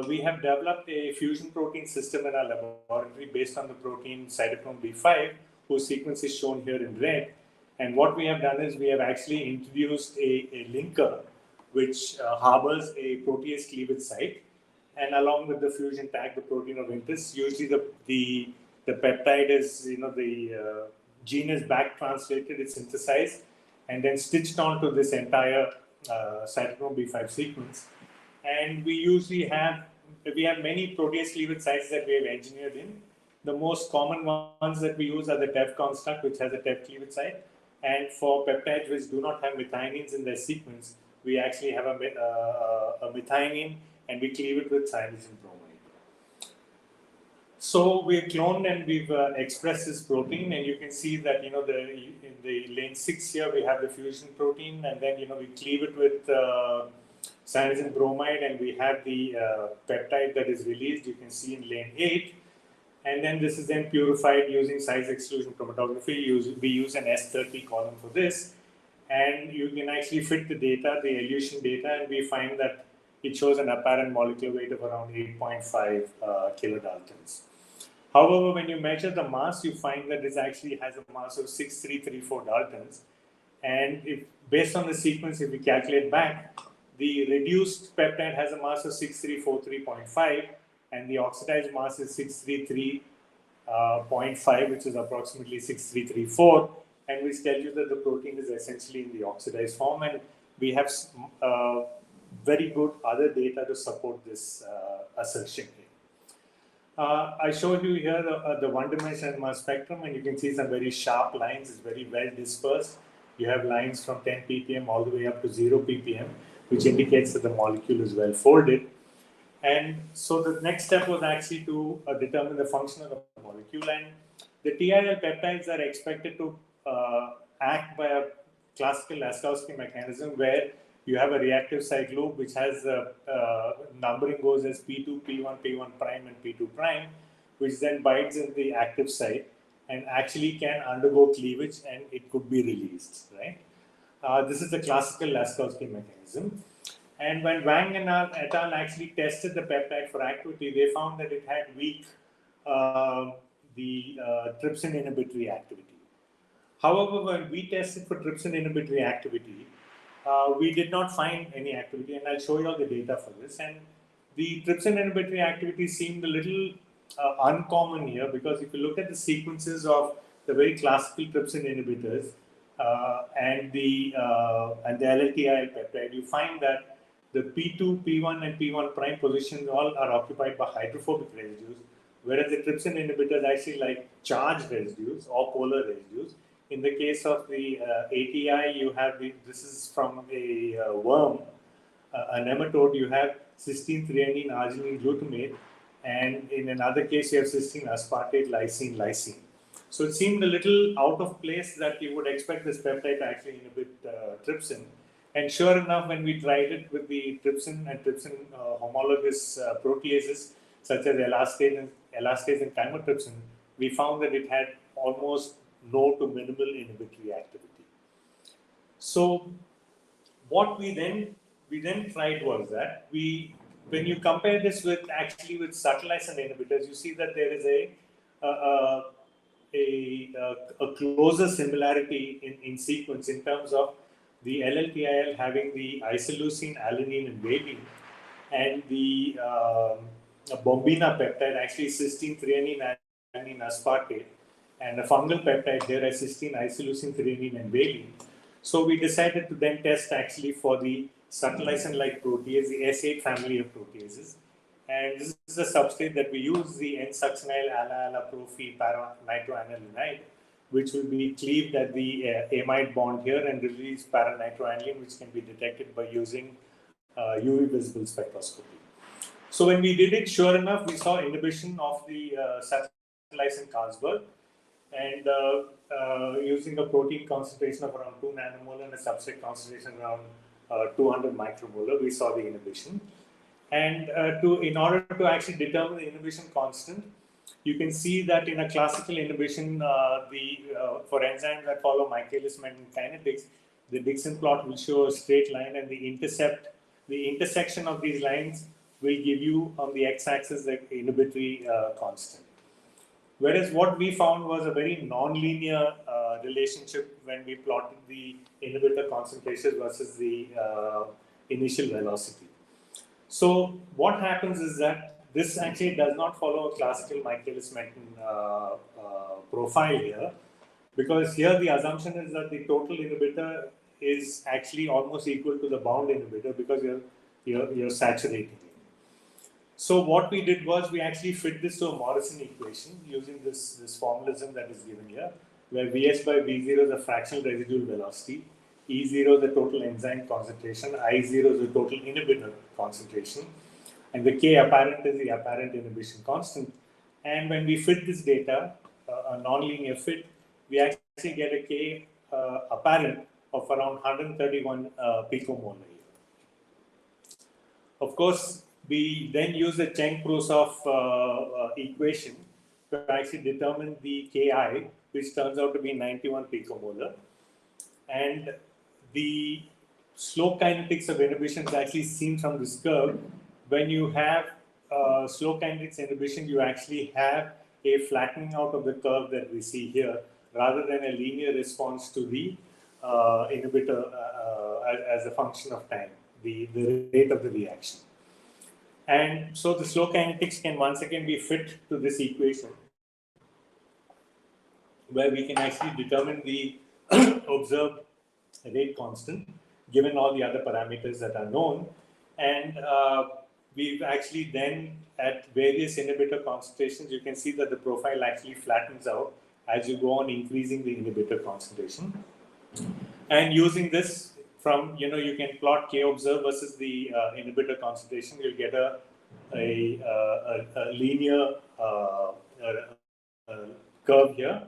we have developed a fusion protein system in our laboratory based on the protein cytochrome B5, whose sequence is shown here in red. And what we have done is we have actually introduced a linker which harbors a protease cleavage site, and along with the fusion tag, the protein of interest. Usually the peptide is, the gene is back translated, it's synthesized, and then stitched onto this entire cytochrome B5 sequence. And we usually have many protease cleavage sites that we have engineered in. The most common ones that we use are the TEV construct, which has a TEV cleavage site. And for peptides which do not have methionines in their sequence, we actually have a methionine, and we cleave it with cyanidin bromide. So we've cloned and we've expressed this protein, and you can see that, in the lane 6 here, we have the fusion protein, and then, we cleave it with cyanidin bromide, and we have the peptide that is released, you can see in lane 8. And then this is then purified using size exclusion chromatography. We use an S30 column for this. And you can actually fit the data, the elution data, and we find that it shows an apparent molecular weight of around 8.5 kilodaltons. However, when you measure the mass, you find that this actually has a mass of 6334 daltons. And based on the sequence, if we calculate back, the reduced peptide has a mass of 6343.5, and the oxidized mass is 633.5, which is approximately 6334. and which tells you that the protein is essentially in the oxidized form, and we have very good other data to support this assertion. I showed you here the one-dimensional mass spectrum, and you can see some very sharp lines. It's very well dispersed. You have lines from 10 ppm all the way up to 0 ppm, which indicates that the molecule is well folded. And so the next step was actually to determine the function of the molecule. And the TIL peptides are expected to act by a classical Laskowski mechanism where you have a reactive site loop which has numbering goes as P2, P1, P1 prime, and P2 prime, which then binds in the active site and actually can undergo cleavage and it could be released, right? This is the classical Laskowski mechanism. And when Wang and et al. Actually tested the peptide for activity, they found that it had weak trypsin inhibitory activity. However, when we tested for trypsin inhibitory activity, we did not find any activity, and I'll show you all the data for this. And the trypsin inhibitory activity seemed a little uncommon here, because if you look at the sequences of the very classical trypsin inhibitors and the LLTIL peptide, you find that the P2, P1, and P1 prime positions all are occupied by hydrophobic residues, whereas the trypsin inhibitors actually like charged residues or polar residues. In the case of the ATI, you have this is from a worm, a nematode. You have cysteine, threonine, arginine, glutamate, and in another case, you have cysteine, aspartate, lysine, lysine. So it seemed a little out of place that you would expect this peptide to actually inhibit trypsin. And sure enough, when we tried it with the trypsin and trypsin homologous proteases, such as elastase and chymotrypsin, we found that it had almost no to minimal inhibitory activity. So what we then tried was that when you compare this with subtilizer inhibitors, you see that there is a closer similarity in sequence in terms of the LLTIL having the isoleucine, alanine, and valine, and the bombina peptide actually cysteine, threonine, alanine, aspartate, and a fungal peptide here as cysteine, isoleucine, threonine, and valine. So we decided to then test actually for the subtilisin-like protease, the S8 family of proteases. And this is a substrate that we use, the N-succinyl ala-ala-prophy para-nitroanilinide, which will be cleaved at the amide bond here and release para-nitroaniline, which can be detected by using UV visible spectroscopy. So when we did it, sure enough, we saw inhibition of the subtilisin Carlsberg, and using a protein concentration of around 2 nanomolar and a substrate concentration around 200 micromolar, we saw the inhibition. And in order to actually determine the inhibition constant, you can see that in a classical inhibition, for enzymes that follow Michaelis-Menten kinetics, the Dixon plot will show a straight line, and the intersection of these lines will give you on the x-axis the inhibitory constant. Whereas what we found was a very non-linear relationship when we plotted the inhibitor concentration versus the initial velocity. So what happens is that this actually does not follow a classical Michaelis-Menten profile here, because here the assumption is that the total inhibitor is actually almost equal to the bound inhibitor because you're saturating it. So what we did was we actually fit this to a Morrison equation using this formalism that is given here, where Vs by V0 is the fractional residual velocity, E0 is the total enzyme concentration, I0 is the total inhibitor concentration, and the K apparent is the apparent inhibition constant. And when we fit this data, a nonlinear fit, we actually get a K apparent of around 131 picomolar. Of course, we then use the Cheng-Proussoff equation to actually determine the Ki, which turns out to be 91 picomolar. And the slope kinetics of inhibition is actually seen from this curve. When you have slow kinetics inhibition, you actually have a flattening out of the curve that we see here, rather than a linear response to the inhibitor as a function of time, the rate of the reaction. And so the slow kinetics can once again be fit to this equation, where we can actually determine the observed rate constant given all the other parameters that are known. And we've actually then at various inhibitor concentrations, you can see that the profile actually flattens out as you go on increasing the inhibitor concentration. And using this from, you can plot K observed versus the inhibitor concentration, you'll get a linear curve here.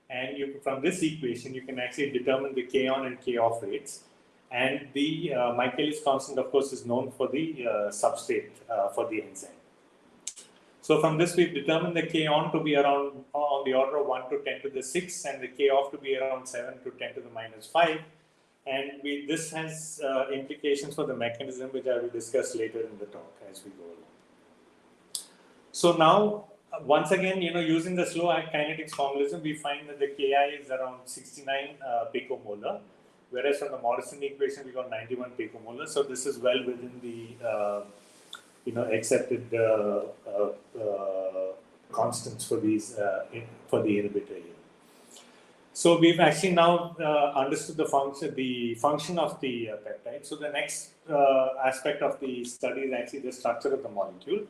And from this equation, you can actually determine the K on and K off rates. And the Michaelis constant, of course, is known for the substrate for the enzyme. So from this, we've determined the K on to be around on the order of 1 to 10 to the 6, and the K off to be around 7 to 10 to the minus 5. And this has implications for the mechanism, which I will discuss later in the talk as we go along. So now, once again, using the slow kinetics formalism, we find that the Ki is around 69 picomolar, whereas from the Morrison equation, we got 91 picomolar. So this is well within the accepted constants for these for the inhibitor here. So we've actually now understood the function of the peptide. So the next aspect of the study is actually the structure of the molecule.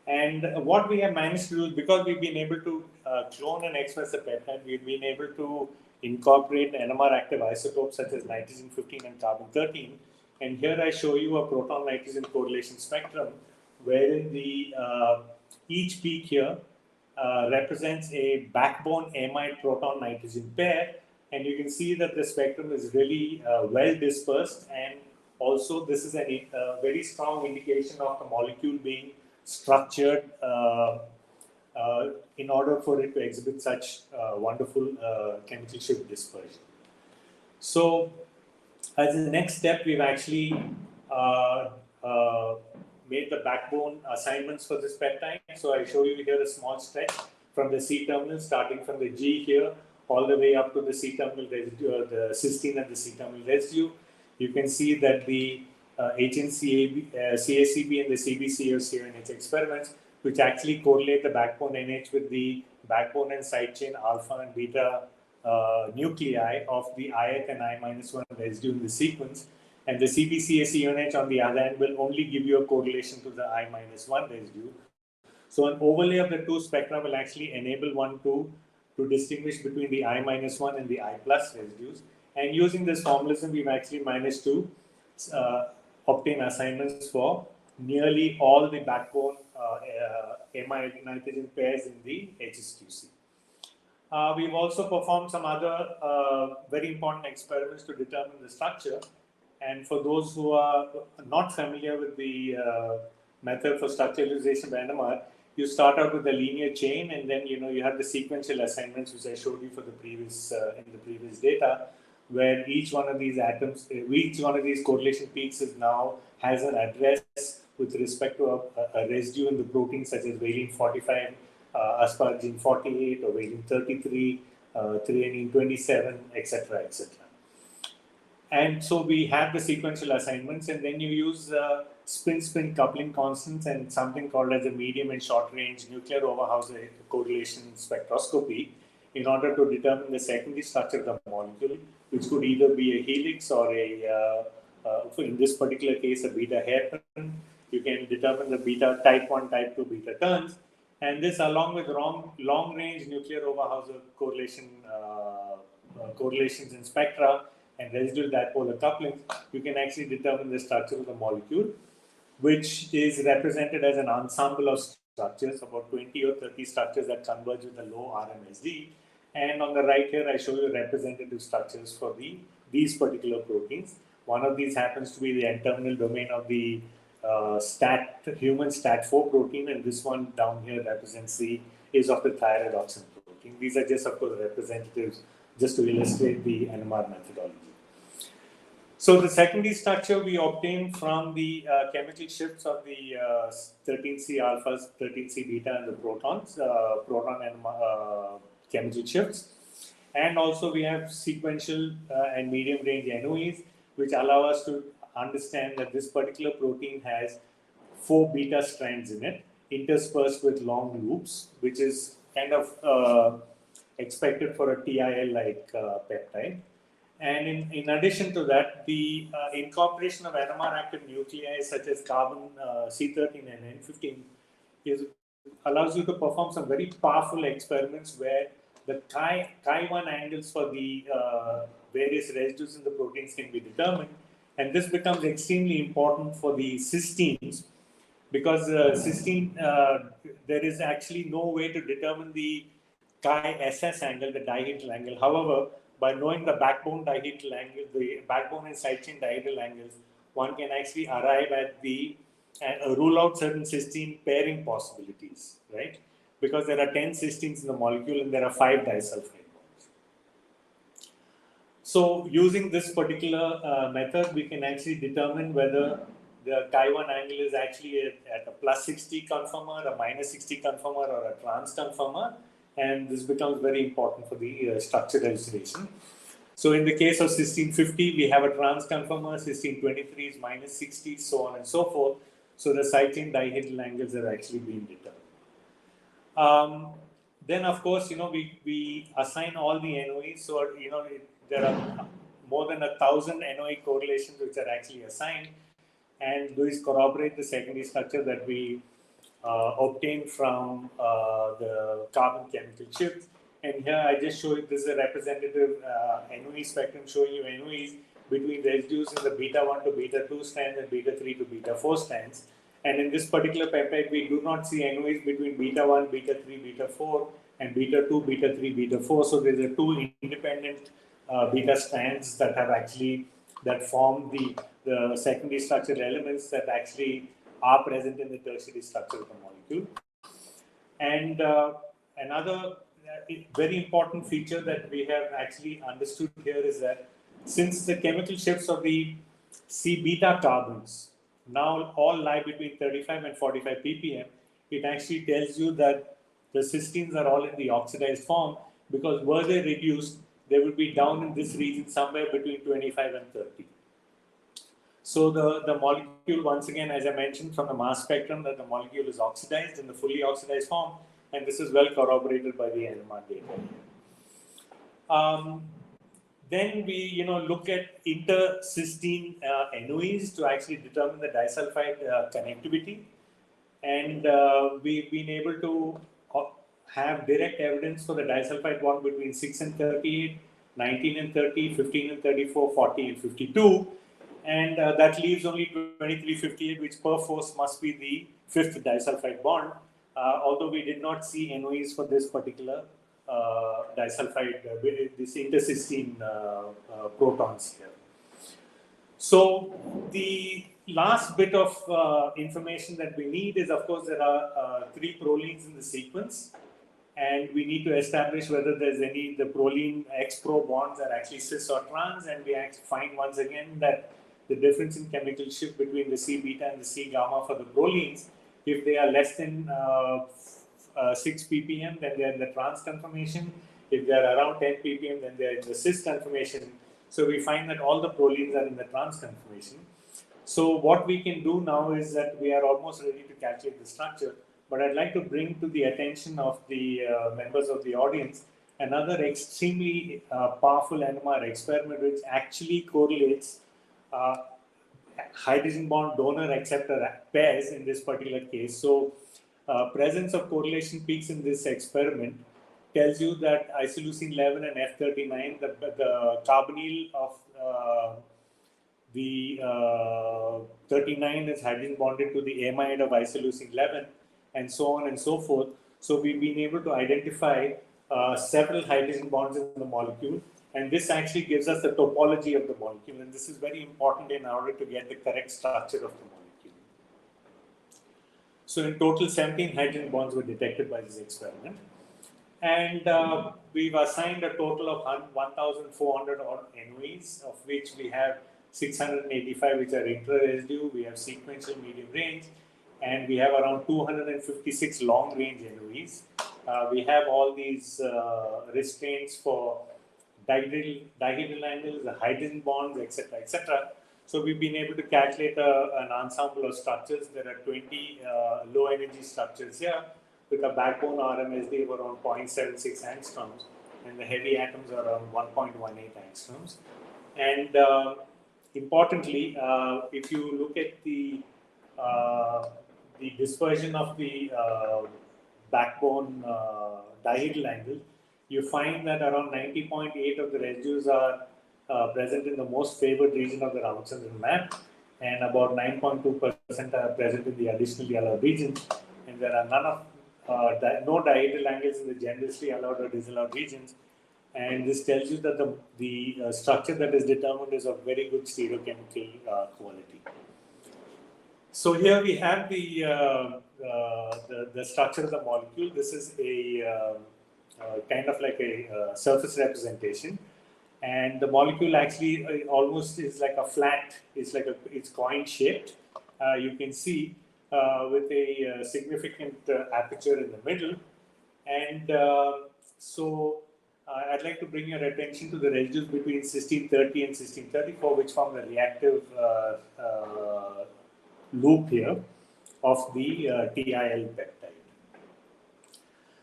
And what we have managed to do is, because we've been able to clone and express the peptide, we've been able to incorporate NMR active isotopes such as nitrogen-15 and carbon-13. And here I show you a proton-nitrogen correlation spectrum, wherein the each peak here represents a backbone amide proton-nitrogen pair. And you can see that the spectrum is really well dispersed. And also, this is a very strong indication of the molecule being structured in order for it to exhibit such wonderful chemical shift dispersion. So, as the next step, we've actually made the backbone assignments for this peptide. So I show you here a small stretch from the C-terminal, starting from the G here, all the way up to the C-terminal residue, or the cysteine at the C-terminal residue. You can see that the HNCAB, CACB and the CBCS here in its experiments, which actually correlate the backbone NH with the backbone and side chain alpha and beta nuclei of the ith and I-1 residue in the sequence. And the CBCS on the other hand will only give you a correlation to the I-1 residue. So an overlay of the two spectra will actually enable one to distinguish between the I-1 and the I+ residues. And using this formalism, we've actually managed to obtain assignments for nearly all the backbone amide nitrogen pairs in the HSQC. We've also performed some other very important experiments to determine the structure. And for those who are not familiar with the method for structuralization by NMR, you start out with a linear chain, and then you have the sequential assignments, which I showed you for the previous in the previous data, where each one of these atoms, each one of these correlation peaks has an address with respect to a residue in the protein, such as valine 45, asparagine 48, or valine 33, threonine 27, etc., etc. And so we have the sequential assignments, and then you use spin-spin coupling constants and something called as a medium and short-range nuclear overhauser correlation spectroscopy in order to determine the secondary structure of the molecule, which could either be a helix or in this particular case, a beta hairpin. You can determine the beta type 1, type 2 beta turns. And this, along with long-range nuclear overhauser correlation correlations in spectra and residual dipolar couplings, you can actually determine the structure of the molecule, which is represented as an ensemble of structures, about 20 or 30 structures that converge with a low RMSD. And on the right here, I show you representative structures for these particular proteins. One of these happens to be the N-terminal domain of the human STAT4 protein, and this one down here represents is of the thyroidoxin protein. These are just, of course, representatives just to illustrate the NMR methodology. So the secondary structure we obtained from the chemical shifts of the 13C alphas, 13C beta, and the protons, proton and chemical shifts. And also we have sequential and medium range NOEs, which allow us to understand that this particular protein has 4 beta strands in it, interspersed with long loops, which is kind of expected for a TIL-like peptide. And in addition to that, the incorporation of NMR active nuclei such as carbon C13 and N15 allows you to perform some very powerful experiments where the chi-1 angles for the various residues in the proteins can be determined. And this becomes extremely important for the cysteines, because cysteine, there is actually no way to determine the chi-SS angle, the dihedral angle. However, by knowing the backbone dihedral angle, the backbone and side chain dihedral angles, one can actually arrive at the rule out certain cysteine pairing possibilities, right? Because there are 10 cysteines in the molecule and there are 5 disulfide bonds. So using this particular method, we can actually determine whether the chi-1 angle is actually at a plus 60 conformer, a minus 60 conformer, or a trans conformer, and this becomes very important for the structure elucidation. So in the case of cysteine 50, we have a trans conformer, cysteine 23 is minus 60, so on and so forth. So the side chain dihedral angles are actually being determined. Then of course, we assign all the NOEs. So, there are more than 1,000 NOE correlations which are actually assigned, and these corroborate the secondary structure that we obtained from the carbon chemical shift. And here I just show you, this is a representative NOE spectrum showing you NOEs between residues in the beta 1 to beta 2 strands and beta 3 to beta 4 strands. And in this particular peptide, we do not see NOEs between beta 1, beta 3, beta 4, and beta 2, beta 3, beta 4. So there's a 2 independent beta strands that have actually, that form the secondary structural elements that actually are present in the tertiary structure of the molecule. And another very important feature that we have actually understood here is that since the chemical shifts of the C-beta carbons now all lie between 35 and 45 ppm, it actually tells you that the cysteines are all in the oxidized form, because were they reduced, they would be down in this region somewhere between 25 and 30. So the molecule, once again, as I mentioned from the mass spectrum, that the molecule is oxidized in the fully oxidized form, and this is well corroborated by the NMR data. Then we look at intercysteine NOEs to actually determine the disulfide connectivity, and we've been able to have direct evidence for the disulfide bond between 6 and 38, 19 and 30, 15 and 34, 40 and 52. And that leaves only 2358, which per force must be the 5th disulfide bond, although we did not see NOEs for this particular disulfide, this intercysteine protons here. So the last bit of information that we need is, of course, there are 3 prolines in the sequence, and we need to establish whether there's any, the proline X-pro bonds are actually cis or trans, and we find once again that the difference in chemical shift between the C-beta and the C-gamma for the prolines, if they are less than 6 ppm, then they are in the trans conformation. If they are around 10 ppm, then they are in the cis conformation. So we find that all the prolines are in the trans conformation. So what we can do now is that we are almost ready to calculate the structure, but I'd like to bring to the attention of the members of the audience another extremely powerful NMR experiment which actually correlates hydrogen bond donor acceptor pairs in this particular case. So presence of correlation peaks in this experiment tells you that isoleucine 11 and F39, the carbonyl of the 39 is hydrogen bonded to the amide of isoleucine 11, and so on and so forth. So we've been able to identify several hydrogen bonds in the molecule, and this actually gives us the topology of the molecule, and this is very important in order to get the correct structure of the molecule. So in total, 17 hydrogen bonds were detected by this experiment, and we've assigned a total of 1,400 odd NOEs, of which we have 685 which are intra-residue, we have sequential medium range, and we have around 256 long range NOEs. We have all these restraints for dihedral angles, the hydrogen bonds, etc., etc. So we've been able to calculate an ensemble of structures. There are 20 low energy structures here with a backbone RMSD of around 0.76 angstroms, and the heavy atoms are around 1.18 angstroms. And importantly, if you look at the dispersion of the backbone dihedral angle, you find that around 90.8 of the residues are present in the most favored region of the Ramachandran map, and about 9.2% are present in the additionally allowed regions, and there are no dihedral angles in the generously allowed or disallowed regions. And this tells you that the structure that is determined is of very good stereochemical quality. So here we have the structure of the molecule. This is a kind of like a surface representation, and the molecule actually almost is like a flat. It's coin shaped. You can see with a significant aperture in the middle, and so. I'd like to bring your attention to the residues between 1630 and 1634, which form the reactive loop here of the TIL peptide.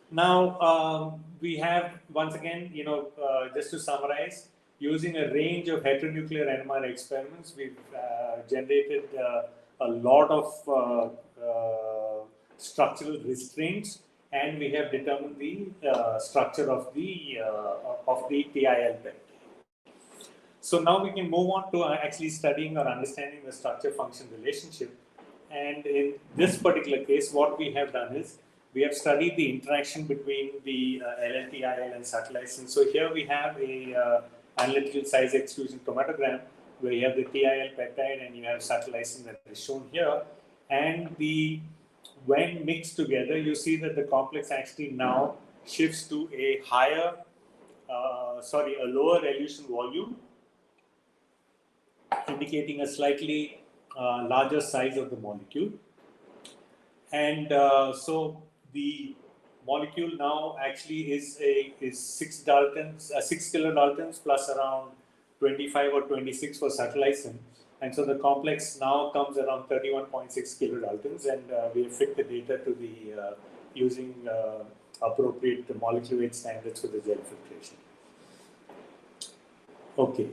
Now, we have, once again, just to summarize, using a range of heteronuclear NMR experiments, we've generated a lot of structural restraints, and we have determined the structure of the TIL peptide. So now we can move on to actually studying or understanding the structure-function relationship. And in this particular case, what we have done is we have studied the interaction between the LLTIL and subtlysin. So here we have a analytical size exclusion chromatogram where you have the TIL peptide and you have subtlysin that is shown here. And when mixed together, you see that the complex actually now shifts to a lower elution volume, indicating a slightly larger size of the molecule. And so the molecule now actually is 6 kilodaltons plus around 25 or 26 for subtlysin. And so the complex now comes around 31.6 kilodaltons, and we have fit the data to the using appropriate molecular weight standards for the gel filtration. Okay.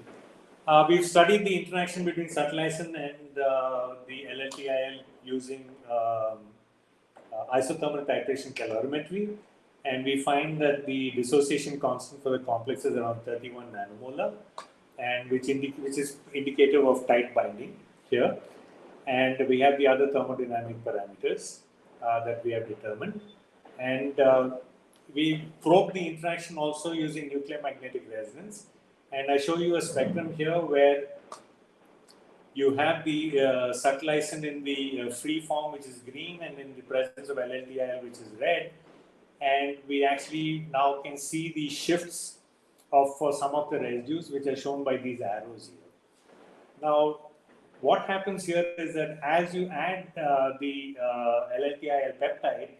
We've studied the interaction between subtlysin and the LLTIL using isothermal titration calorimetry, and we find that the dissociation constant for the complex is around 31 nanomolar, and which is indicative of tight binding here. And we have the other thermodynamic parameters that we have determined. And we probe the interaction also using nuclear magnetic resonance. And I show you a spectrum here where you have the subtlysin in the free form, which is green, and in the presence of LLTIL, which is red. And we actually now can see the shifts for some of the residues, which are shown by these arrows here. Now, what happens here is that as you add the LLTIL peptide,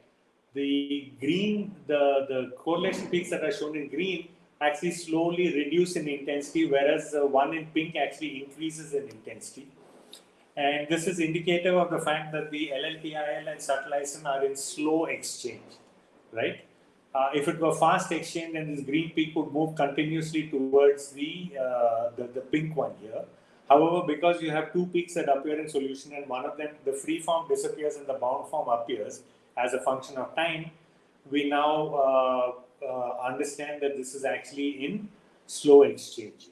the green, the correlation peaks that are shown in green actually slowly reduce in intensity, whereas the one in pink actually increases in intensity. And this is indicative of the fact that the LLTIL and subtlysin are in slow exchange, right? If it were fast exchange, then this green peak would move continuously towards the pink one here. However, because you have two peaks that appear in solution and one of them, the free form disappears and the bound form appears as a function of time, we now understand that this is actually in slow exchange.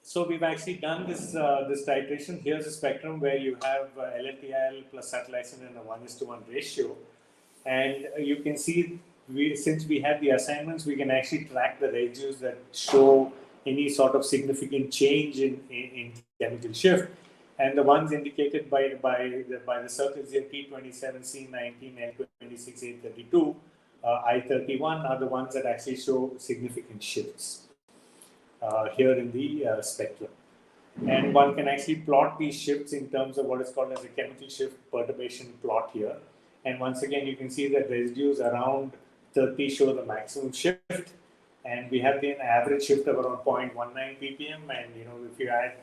So we've actually done this titration. Here's a spectrum where you have LLTIL plus subtlysin in a 1:1 ratio. And you can see, since we have the assignments, we can actually track the residues that show any sort of significant change in chemical shift. And the ones indicated by the circles here, T27, C19, L26, A32, I31 are the ones that actually show significant shifts here in the spectrum. And one can actually plot these shifts in terms of what is called as a chemical shift perturbation plot here. And once again, you can see that residues around 30 show the maximum shift. And we have the average shift of around 0.19 ppm. And if you add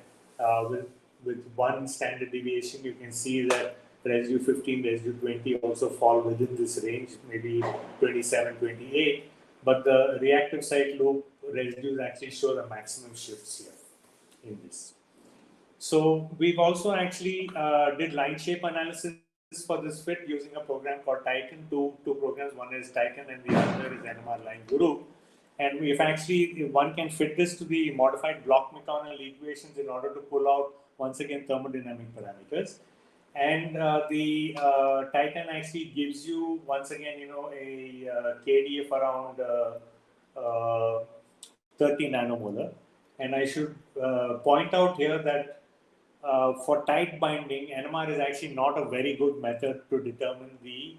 with one standard deviation, you can see that residue 15, residue 20 also fall within this range, maybe 27, 28. But the reactive site loop residues actually show the maximum shifts here in this. So we've also actually did line shape analysis for this fit using a program called Titan. Two programs, one is Titan and the other is NMR Line Guru. And if one can fit this to the modified Bloch-McConnell equations in order to pull out, once again, thermodynamic parameters. And the Titan actually gives you, once again, a KD of around 30 nanomolar. And I should point out here that for tight binding, NMR is actually not a very good method to determine the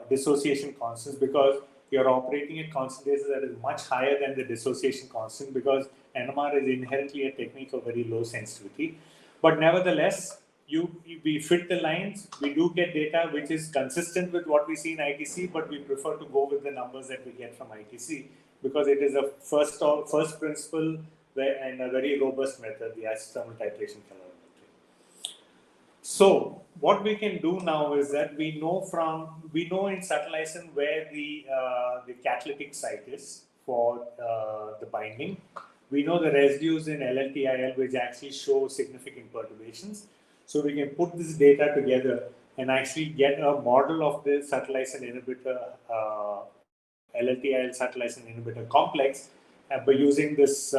dissociation constants, because you're operating at concentrations that is much higher than the dissociation constant, because NMR is inherently a technique of very low sensitivity. But nevertheless, we fit the lines, we do get data which is consistent with what we see in ITC, but we prefer to go with the numbers that we get from ITC, because it is a first principle and a very robust method, the isothermal titration calorimetry. So what we can do now is that we know in subtlysin where the catalytic site is for the binding. We know the residues in LLTIL which actually show significant perturbations. So we can put this data together and actually get a model of the subtlysin inhibitor, LLTIL subtlysin inhibitor complex by using this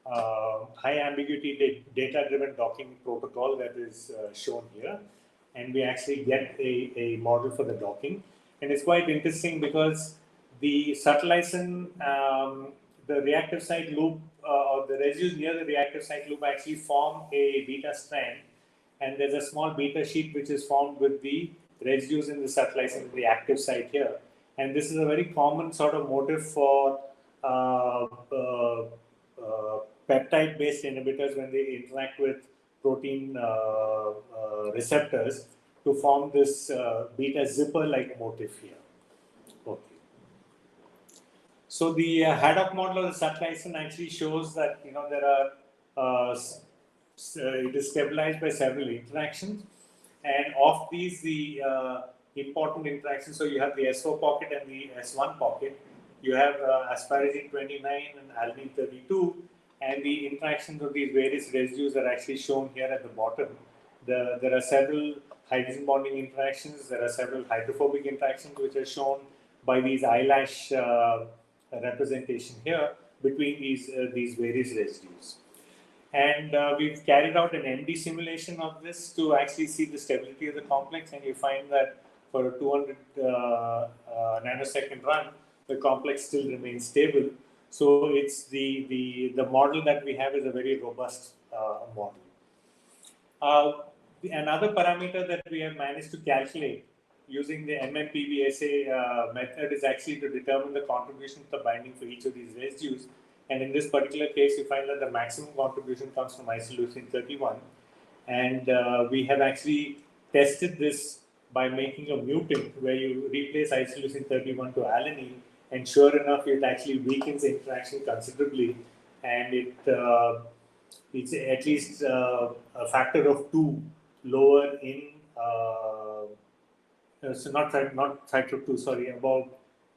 high ambiguity data-driven docking protocol that is shown here. And we actually get a model for the docking. And it's quite interesting because the subtlysin, the reactive site loop, or the residues near the reactive site loop actually form a beta strand. And there's a small beta sheet which is formed with the residues in the subtlysin in the active site here. And this is a very common sort of motif for peptide-based inhibitors when they interact with protein receptors to form this beta zipper-like motif here. Okay. So the Haddock model of the subtlysin actually shows that there are it is stabilized by several interactions, and of these the important interactions. So you have the S4 pocket and the S1 pocket. You have asparagine 29 and alanine 32, and the interactions of these various residues are actually shown here at the bottom. There are several hydrogen bonding interactions. There are several hydrophobic interactions which are shown by these eyelash representation here between these various residues. And we've carried out an MD simulation of this to actually see the stability of the complex, and you find that for a 200 nanosecond run, the complex still remains stable. So it's the model that we have is a very robust model. Another parameter that we have managed to calculate using the MMPBSA method is actually to determine the contribution to the binding for each of these residues. And in this particular case, you find that the maximum contribution comes from isoleucine 31. And we have actually tested this by making a mutant where you replace isoleucine 31 to alanine, and sure enough, it actually weakens the interaction considerably, and it's at least a factor of 2 lower in so not factor of 2, sorry, about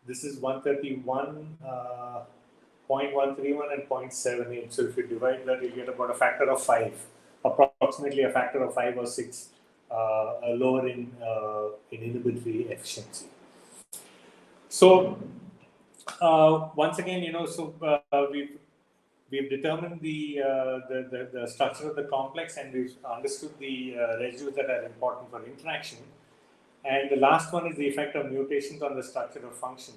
this is 131. 0.131 and 0.78. So if you divide that, you get about a factor of 5, approximately a factor of 5 or 6 lower in inhibitory efficiency. So once again, we've determined the structure of the complex, and we've understood the residues that are important for interaction. And the last one is the effect of mutations on the structure of function.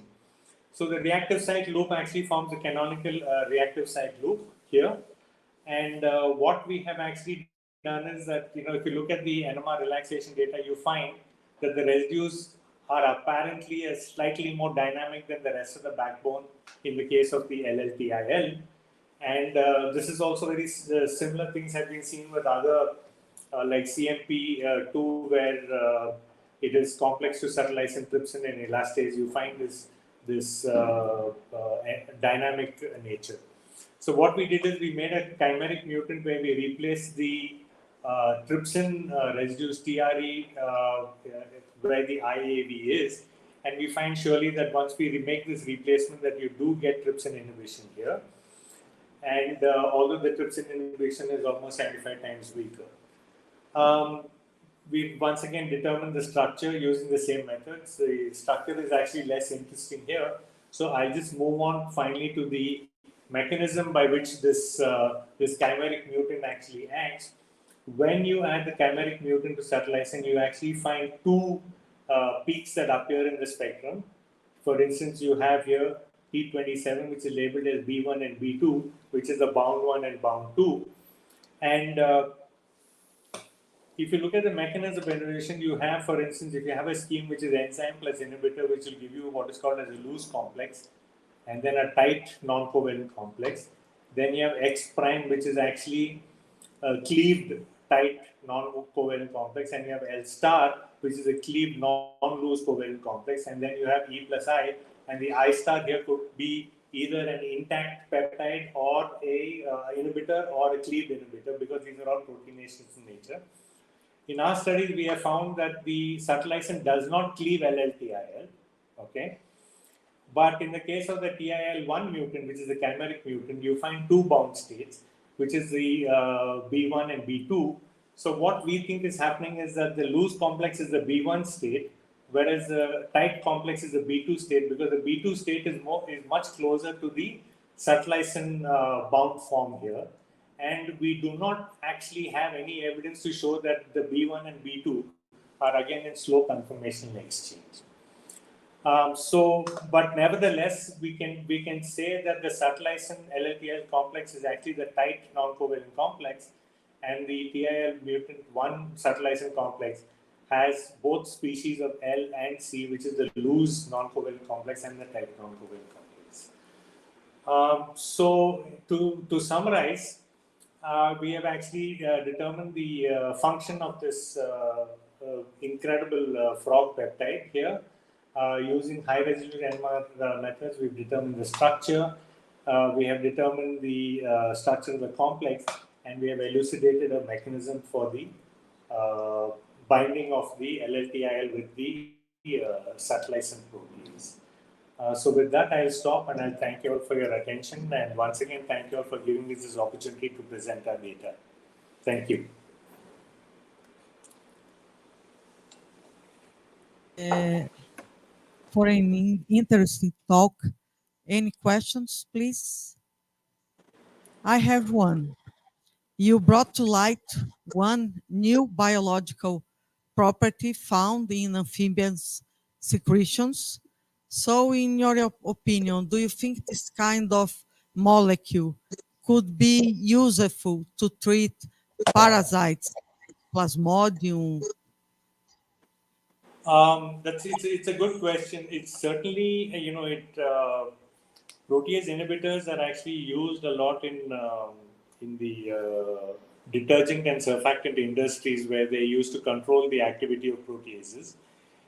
So the reactive site loop actually forms a canonical reactive site loop here. And what we have actually done is that, if you look at the NMR relaxation data, you find that the residues are apparently slightly more dynamic than the rest of the backbone in the case of the LLTIL. And this is also very similar things have been seen with other like CMP2 where it is complex to subtlysin, trypsin and elastase. You find this dynamic nature. So what we did is we made a chimeric mutant where we replaced the trypsin residues TRE where the IAV is, And we find surely that once we make this replacement that you do get trypsin inhibition here. And although the trypsin inhibition is almost 75 times weaker. We once again determined the structure using the same methods. The structure is actually less interesting here. So I'll just move on finally to the mechanism by which this chimeric mutant actually acts. When you add the chimeric mutant to subtlysin, you actually find two peaks that appear in the spectrum. For instance, you have here P27, which is labeled as B1 and B2, which is the bound 1 and bound 2. And if you look at the mechanism of inhibition, you have, for instance, if you have a scheme which is enzyme plus inhibitor, which will give you what is called as a loose complex, and then a tight non-covalent complex. Then you have X prime, which is actually a cleaved tight non-covalent complex, and you have L star, which is a cleaved non-loose covalent complex, and then you have E plus I, and the I star here could be either an intact peptide or a inhibitor or a cleaved inhibitor, because these are all proteinaceous in nature. In our studies, we have found that the subtlysin does not cleave LLTIL, okay? But in the case of the TIL1 mutant, which is the chimeric mutant, you find two bound states, which is the B1 and B2. So what we think is happening is that the loose complex is the B1 state, whereas the tight complex is the B2 state, because the B2 state is much closer to the subtlysin bound form here. And we do not actually have any evidence to show that the B1 and B2 are again in slow conformational exchange. But nevertheless, we can say that the subtlysin LLTL complex is actually the tight non-covalent complex, and the TIL mutant 1 subtlysin complex has both species of L and C, which is the loose non-covalent complex and the tight non-covalent complex. So to summarize, we have actually determined the function of this incredible frog peptide here. Using high resolution NMR methods, we've determined the structure, we have determined the structure of the complex, and we have elucidated a mechanism for the binding of the LLTIL with the subtlysin proteins. So with that, I'll stop and I'll thank you all for your attention. And once again, thank you all for giving me this opportunity to present our data. Thank you.
For an interesting talk, any questions, please? I have one. You brought to light one new biological property found in amphibians' secretions. So in your opinion, do you think this kind of molecule could be useful to treat parasites, Plasmodium?
It's a good question. It's certainly, protease inhibitors are actually used a lot in the detergent and surfactant industries, where they used to control the activity of proteases,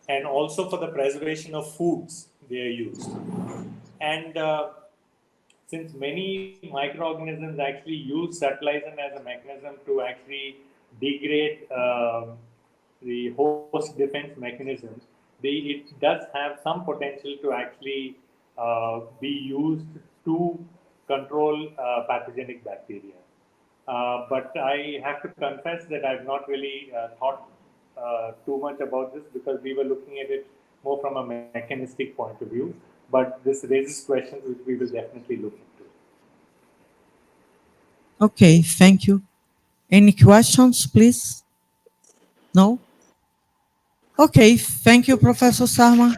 and also for the preservation of foods they are used. And since many microorganisms actually use subtlysin as a mechanism to actually degrade the host defense mechanisms, it does have some potential to actually be used to control pathogenic bacteria. But I have to confess that I've not really thought too much about this, because we were looking at it more from a mechanistic point of view. But this raises questions which we will definitely look into.
Okay, thank you. Any questions, please? No? Okay, thank you, Professor Sarma.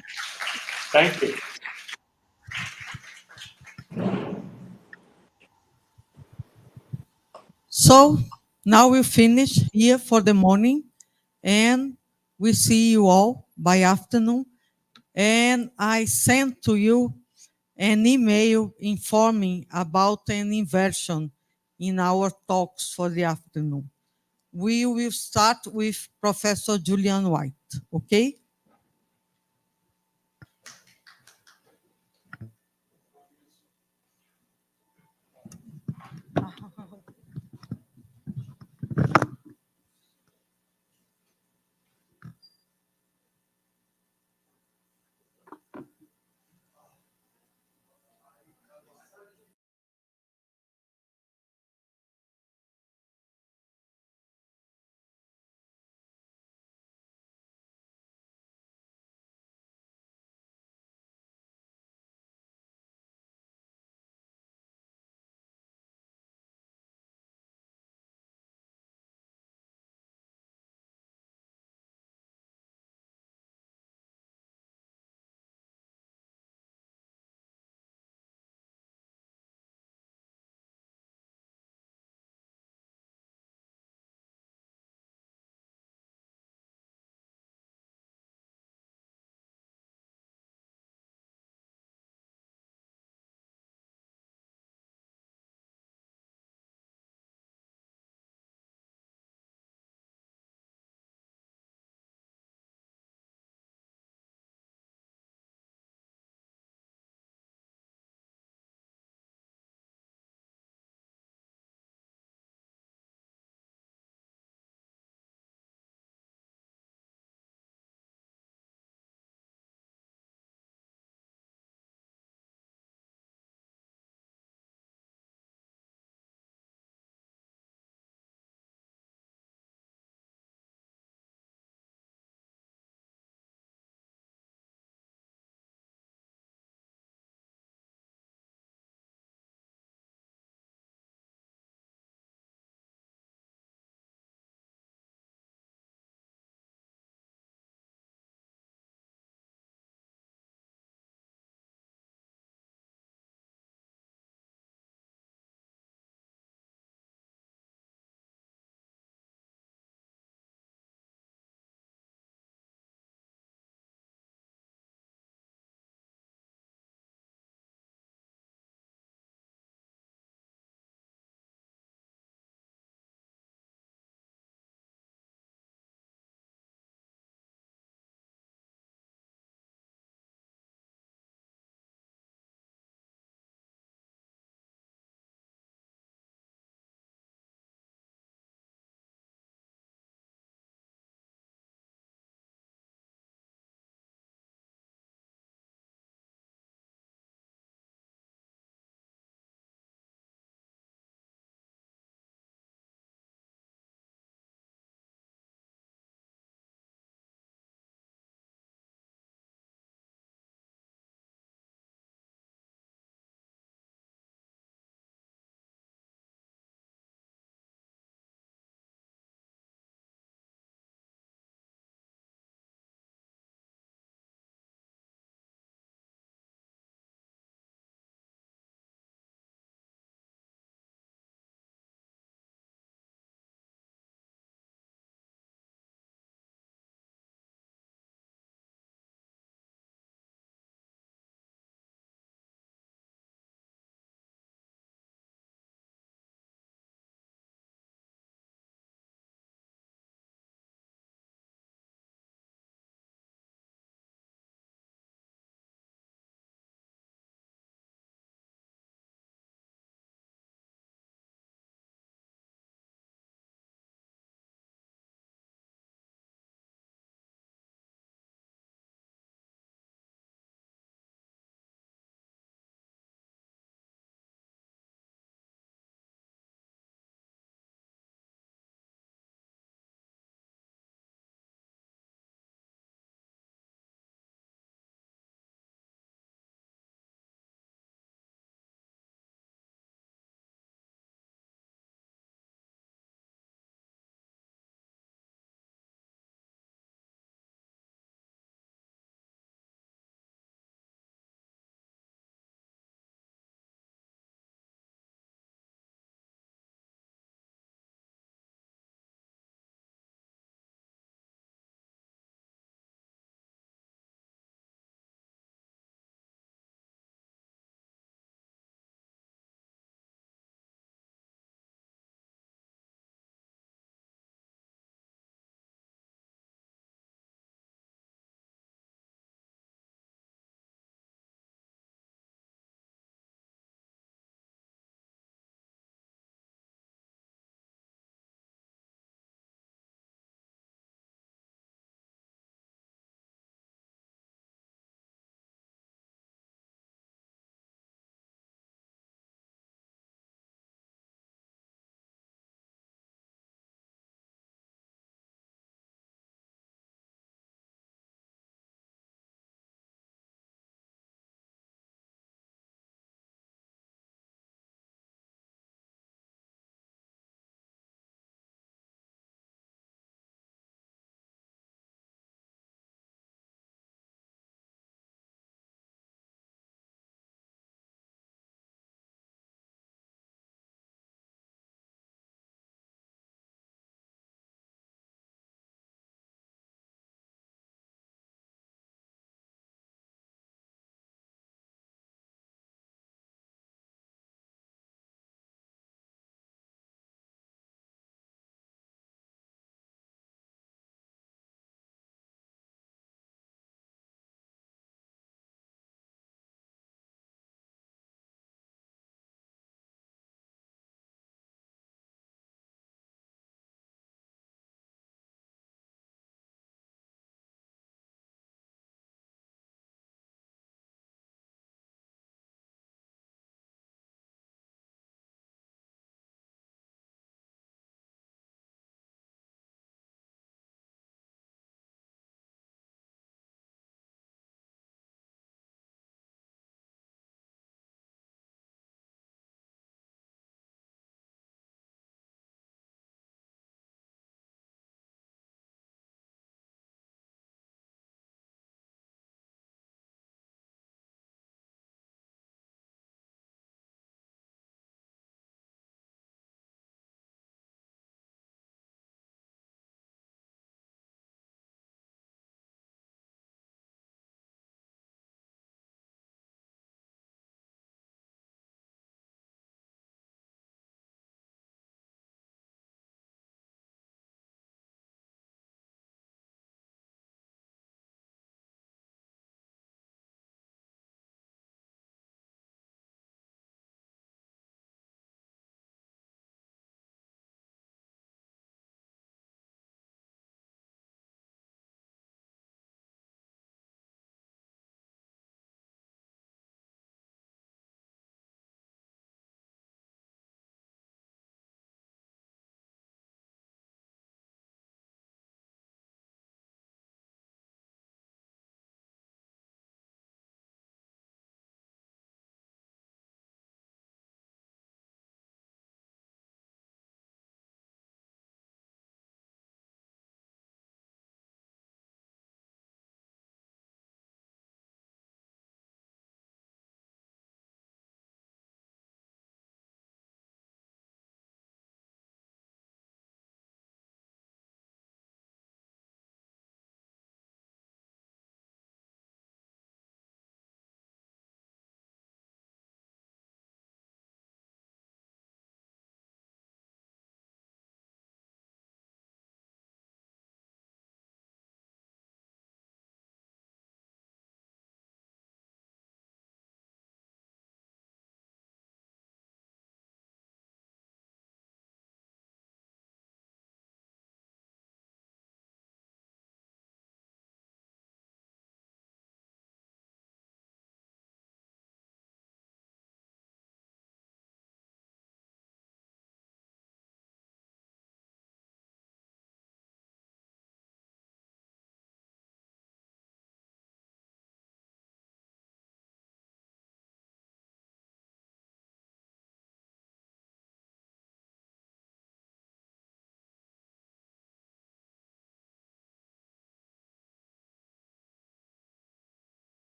Thank you.
So now we finish here for the morning, and we see you all by afternoon. And I sent to you an email informing about an inversion in our talks for the afternoon. We will start with Professor Julian White, okay?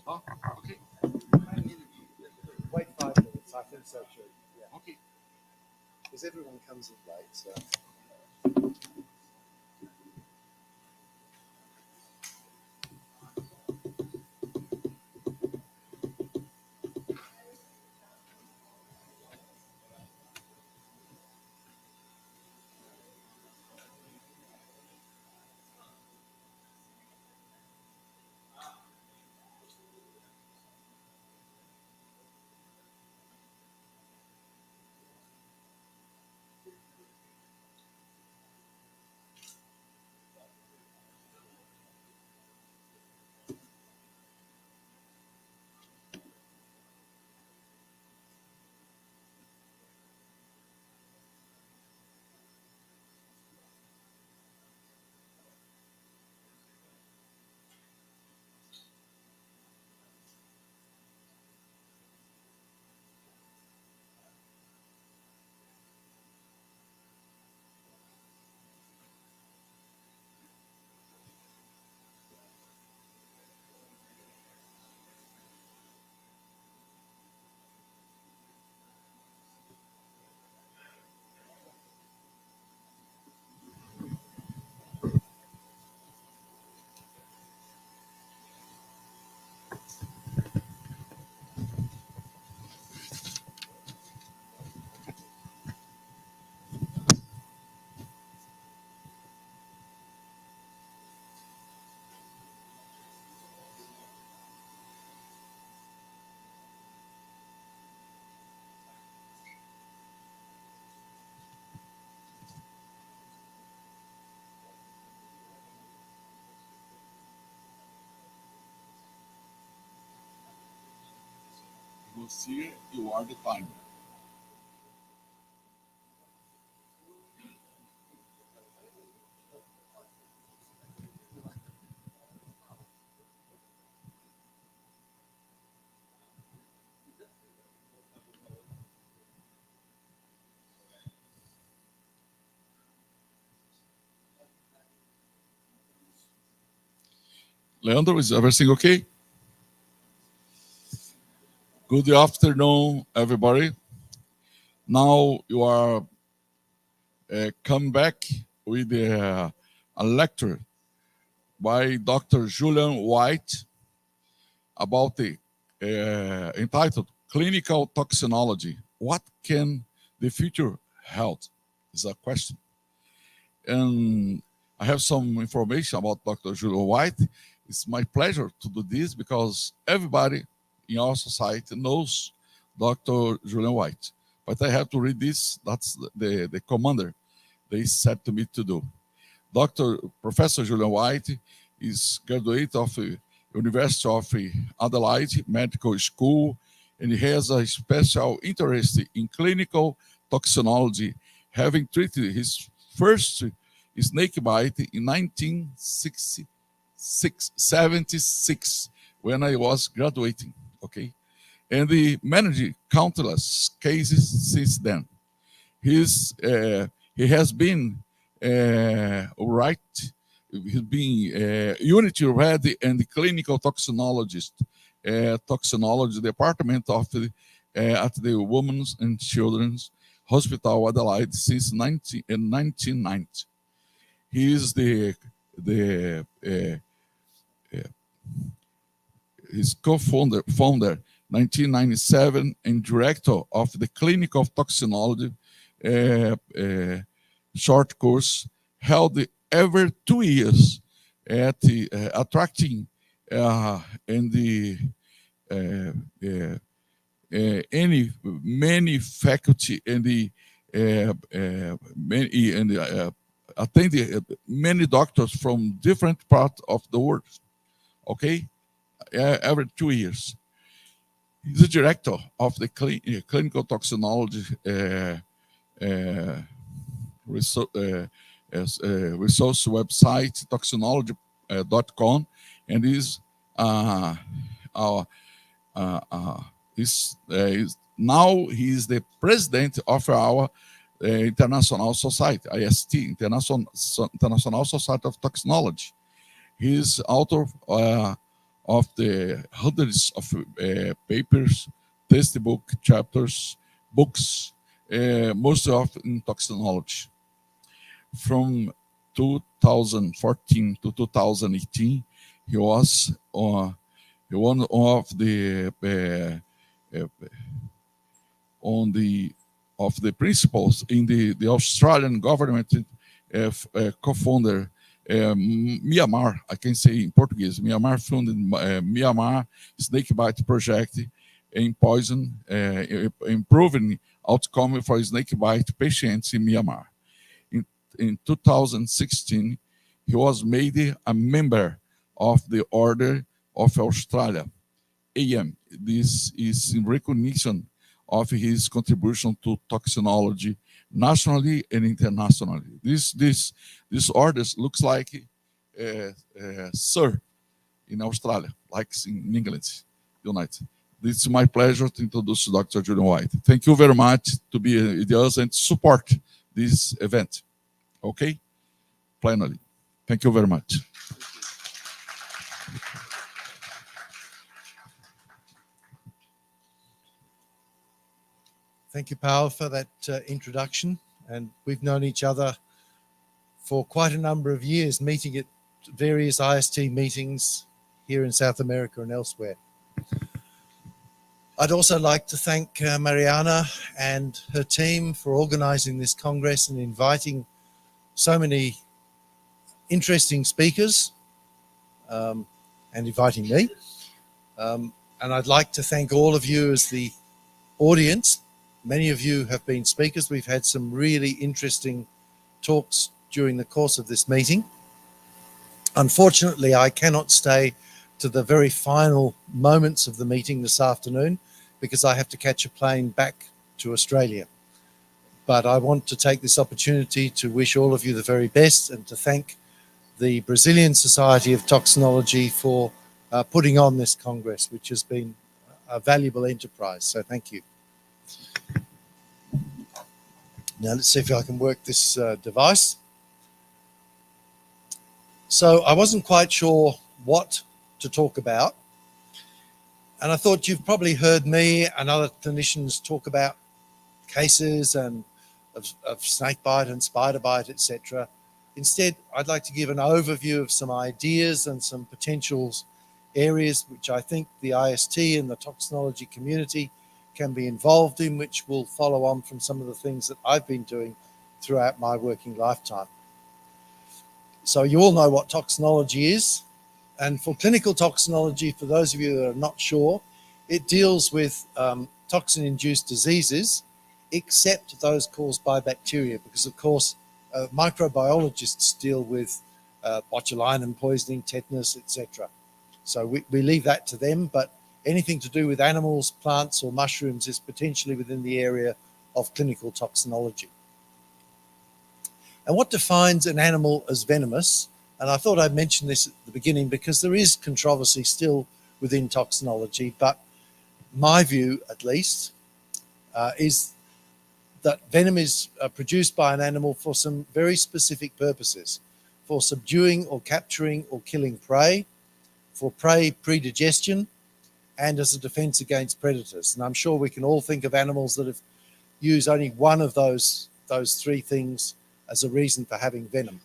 Okay.
Wait 5 minutes. I think so too. Yeah.
Okay.
Because everyone comes in late, so.
Lucia, you are the timer. Leandro, is everything okay? Good afternoon, everybody. Now you are come back with a lecture by Dr. Julian White about the entitled Clinical Toxinology. What can the future hold? Is a question. And I have some information about Dr. Julian White. It's my pleasure to do this because everybody in our society knows Dr. Julian White. But I have to read this. That's the commander they said to me to do. Professor Julian White is graduate of the University of Adelaide Medical School, and he has a special interest in clinical toxinology, having treated his first snake bite in 1976 when I was graduating. Okay, and he managed countless cases since then. He has been he's been unity ready and clinical toxinologist, toxinology department of at the Women's and Children's Hospital Adelaide since 1990. He is his co-founder, 1997, and director of the Clinical Toxinology short course held every 2 years at the attracting many faculty and attending many doctors from different parts of the world. Okay, every 2 years. He's the director of the clinical toxinology resource website, toxinology.com, and is now he is the president of our International Society, IST, International Society of Toxinology. He is author of the hundreds of papers, textbook, chapters, books, most of in toxinology. From 2014 to 2018, he was one of the principals in the Australian government co-founder Myanmar, I can say in Portuguese, Myanmar funded Myanmar snakebite project in poison, improving outcome for snakebite patients in Myanmar. In 2016, he was made a member of the Order of Australia, AM. This is in recognition of his contribution to toxinology nationally and internationally. This orders looks like Sir in Australia, like in England, United. It's my pleasure to introduce Dr. Julian White. Thank you very much to be with us and support this event. Okay? Plenary. Thank you very much.
Thank you, Paul, for that introduction. And we've known each other for quite a number of years, meeting at various IST meetings here in South America and elsewhere. I'd also like to thank Mariana and her team for organizing this Congress and inviting so many interesting speakers and inviting me. And I'd like to thank all of you as the audience. Many of you have been speakers. We've had some really interesting talks during the course of this meeting. Unfortunately, I cannot stay to the very final moments of the meeting this afternoon because I have to catch a plane back to Australia. But I want to take this opportunity to wish all of you the very best and to thank the Brazilian Society of Toxinology for putting on this Congress, which has been a valuable enterprise. So thank you. Now let's see if I can work this device. So I wasn't quite sure what to talk about. And I thought you've probably heard me and other clinicians talk about cases and of snakebite and spider bite, etc. Instead, I'd like to give an overview of some ideas and some potential areas which I think the IST and the toxinology community can be involved in, which will follow on from some of the things that I've been doing throughout my working lifetime. So you all know what toxinology is. And for clinical toxinology, for those of you that are not sure, it deals with toxin-induced diseases, except those caused by bacteria, because of course, microbiologists deal with botulinum poisoning, tetanus, etc. So we leave that to them, but anything to do with animals, plants, or mushrooms is potentially within the area of clinical toxinology. And what defines an animal as venomous? And I thought I'd mention this at the beginning because there is controversy still within toxinology, but my view, at least, is that venom is produced by an animal for some very specific purposes, for subduing or capturing or killing prey, for prey predigestion, and as a defense against predators. And I'm sure we can all think of animals that have used only one of those three things as a reason for having venom.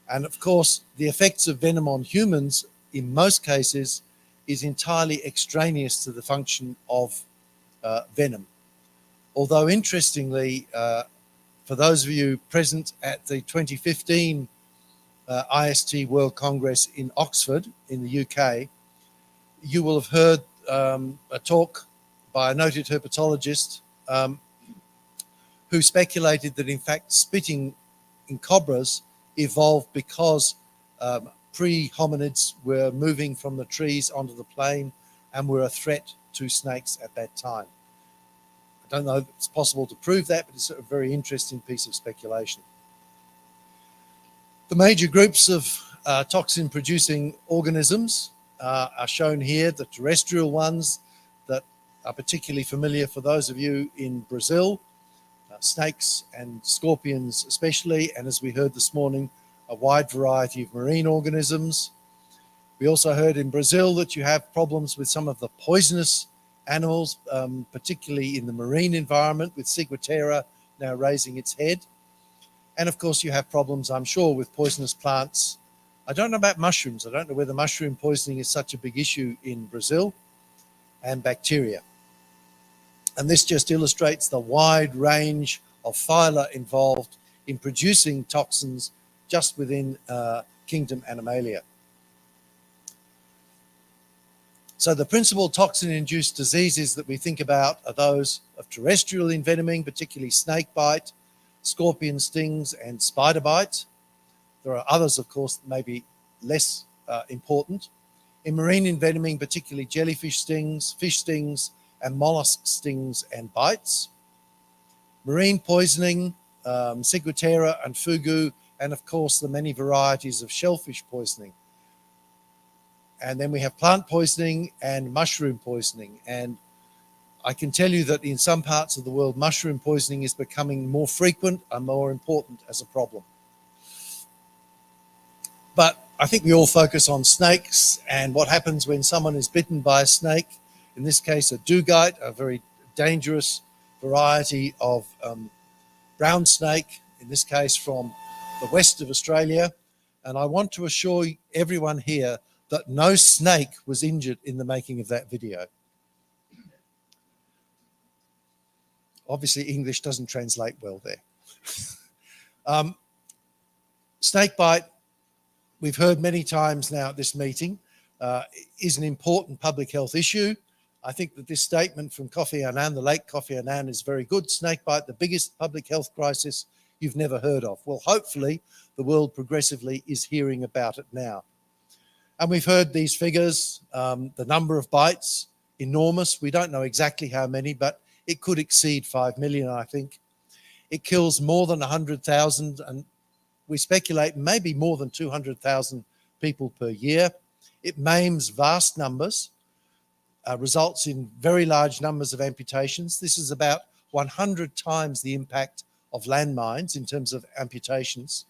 And of course, the effects of venom on humans, in most cases, is entirely extraneous to the function of venom. Although interestingly, for those of you present at the 2015 IST World Congress in Oxford in the UK, you will have heard a talk by a noted herpetologist who speculated that in fact spitting in cobras evolved because pre-hominids were moving from the trees onto the plain and were a threat to snakes at that time. I don't know if it's possible to prove that, but it's a very interesting piece of speculation. The major groups of toxin-producing organisms are shown here, the terrestrial ones that are particularly familiar for those of you in Brazil, snakes and scorpions especially, and as we heard this morning, a wide variety of marine organisms. We also heard in Brazil that you have problems with some of the poisonous animals, particularly in the marine environment, with Ciguatera now raising its head. And of course, you have problems, I'm sure, with poisonous plants. I don't know about mushrooms. I don't know whether mushroom poisoning is such a big issue in Brazil, and bacteria. And this just illustrates the wide range of phyla involved in producing toxins just within kingdom Animalia. So the principal toxin-induced diseases that we think about are those of terrestrial envenoming, particularly snake bite, scorpion stings, and spider bite. There are others, of course, that may be less important. In marine envenoming, particularly jellyfish stings, fish stings, and mollusk stings and bites. Marine poisoning, Ciguatera and fugu, and of course the many varieties of shellfish poisoning. And then we have plant poisoning and mushroom poisoning. And I can tell you that in some parts of the world, mushroom poisoning is becoming more frequent and more important as a problem. But I think we all focus on snakes and what happens when someone is bitten by a snake. In this case, a dugite, a very dangerous variety of brown snake, in this case from the west of Australia. And I want to assure everyone here that no snake was injured in the making of that video. Obviously, English doesn't translate well there. Snake bite, we've heard many times now at this meeting, is an important public health issue. I think that this statement from Kofi Annan, the late Kofi Annan, is very good. Snake bite, the biggest public health crisis you've never heard of. Well, hopefully the world progressively is hearing about it now. And we've heard these figures, the number of bites, enormous. We don't know exactly how many, but it could exceed 5 million, I think. It kills more than 100,000, and we speculate maybe more than 200,000 people per year. It maims vast numbers, results in very large numbers of amputations. This is about 100 times the impact of landmines in terms of amputations.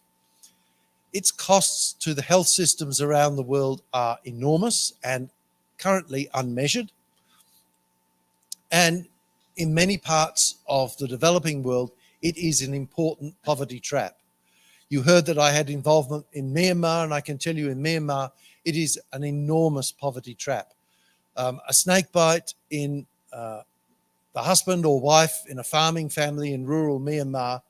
Its costs to the health systems around the world are enormous and currently unmeasured. And in many parts of the developing world, it is an important poverty trap. You heard that I had involvement in Myanmar, and I can tell you in Myanmar, it is an enormous poverty trap. A snake bite in the husband or wife in a farming family in rural Myanmar,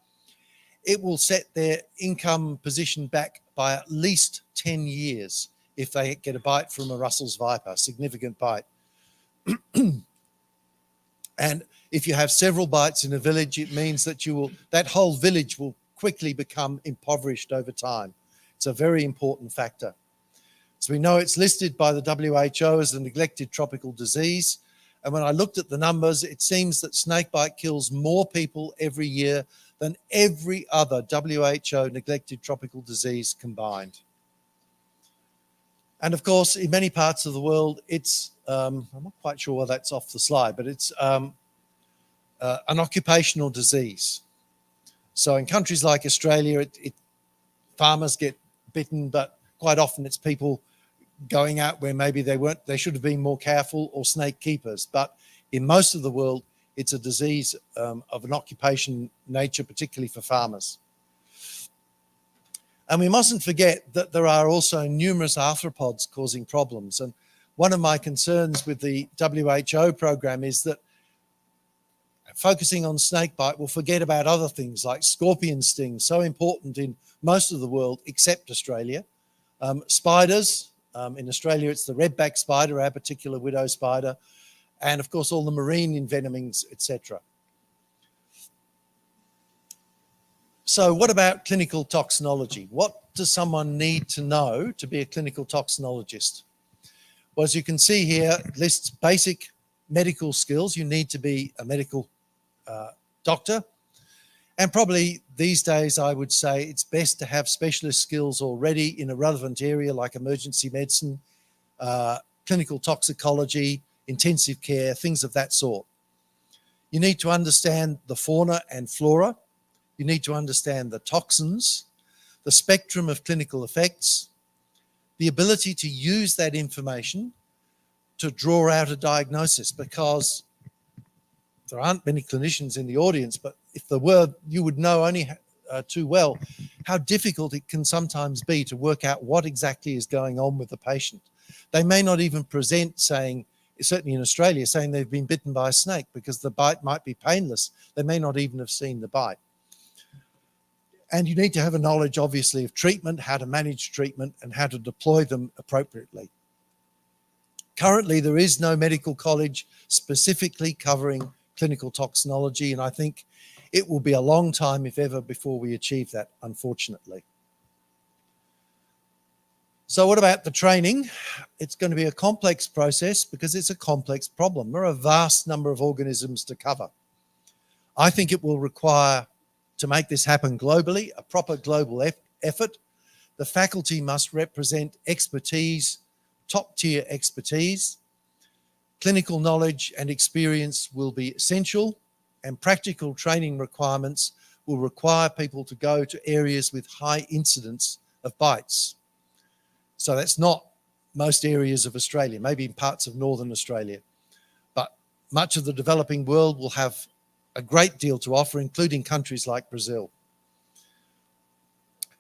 it will set their income position back by at least 10 years if they get a bite from a Russell's viper, significant bite. And if you have several bites in a village, it means that that whole village will quickly become impoverished over time. It's a very important factor. So we know it's listed by the WHO as a neglected tropical disease. And when I looked at the numbers, it seems that snakebite kills more people every year than every other WHO neglected tropical disease combined. And of course, in many parts of the world, it's, I'm not quite sure why that's off the slide, but it's an occupational disease. So in countries like Australia, farmers get bitten, but quite often it's people going out where maybe they should have been more careful, or snake keepers. But in most of the world, it's a disease of an occupation nature, particularly for farmers. And we mustn't forget that there are also numerous arthropods causing problems. And one of my concerns with the WHO program is that focusing on snakebite will forget about other things like scorpion stings, so important in most of the world except Australia. Spiders, in Australia it's the redback spider, our particular widow spider, and of course all the marine envenomings, etc. So what about clinical toxinology? What does someone need to know to be a clinical toxinologist? Well, as you can see here, it lists basic medical skills. You need to be a medical doctor. And probably these days, I would say it's best to have specialist skills already in a relevant area like emergency medicine, clinical toxicology, intensive care, things of that sort. You need to understand the fauna and flora. You need to understand the toxins, the spectrum of clinical effects, the ability to use that information to draw out a diagnosis, because there aren't many clinicians in the audience, but if there were, you would know only too well how difficult it can sometimes be to work out what exactly is going on with the patient. They may not even present saying, certainly in Australia, saying they've been bitten by a snake, because the bite might be painless. They may not even have seen the bite. And you need to have a knowledge, obviously, of treatment, how to manage treatment, and how to deploy them appropriately. Currently, there is no medical college specifically covering clinical toxinology, and I think it will be a long time, if ever, before we achieve that, unfortunately. So what about the training? It's going to be a complex process because it's a complex problem. There are a vast number of organisms to cover. I think it will require, to make this happen globally, a proper global effort. The faculty must represent expertise, top-tier expertise. Clinical knowledge and experience will be essential, and practical training requirements will require people to go to areas with high incidence of bites. So that's not most areas of Australia, maybe in parts of Northern Australia. But much of the developing world will have a great deal to offer, including countries like Brazil.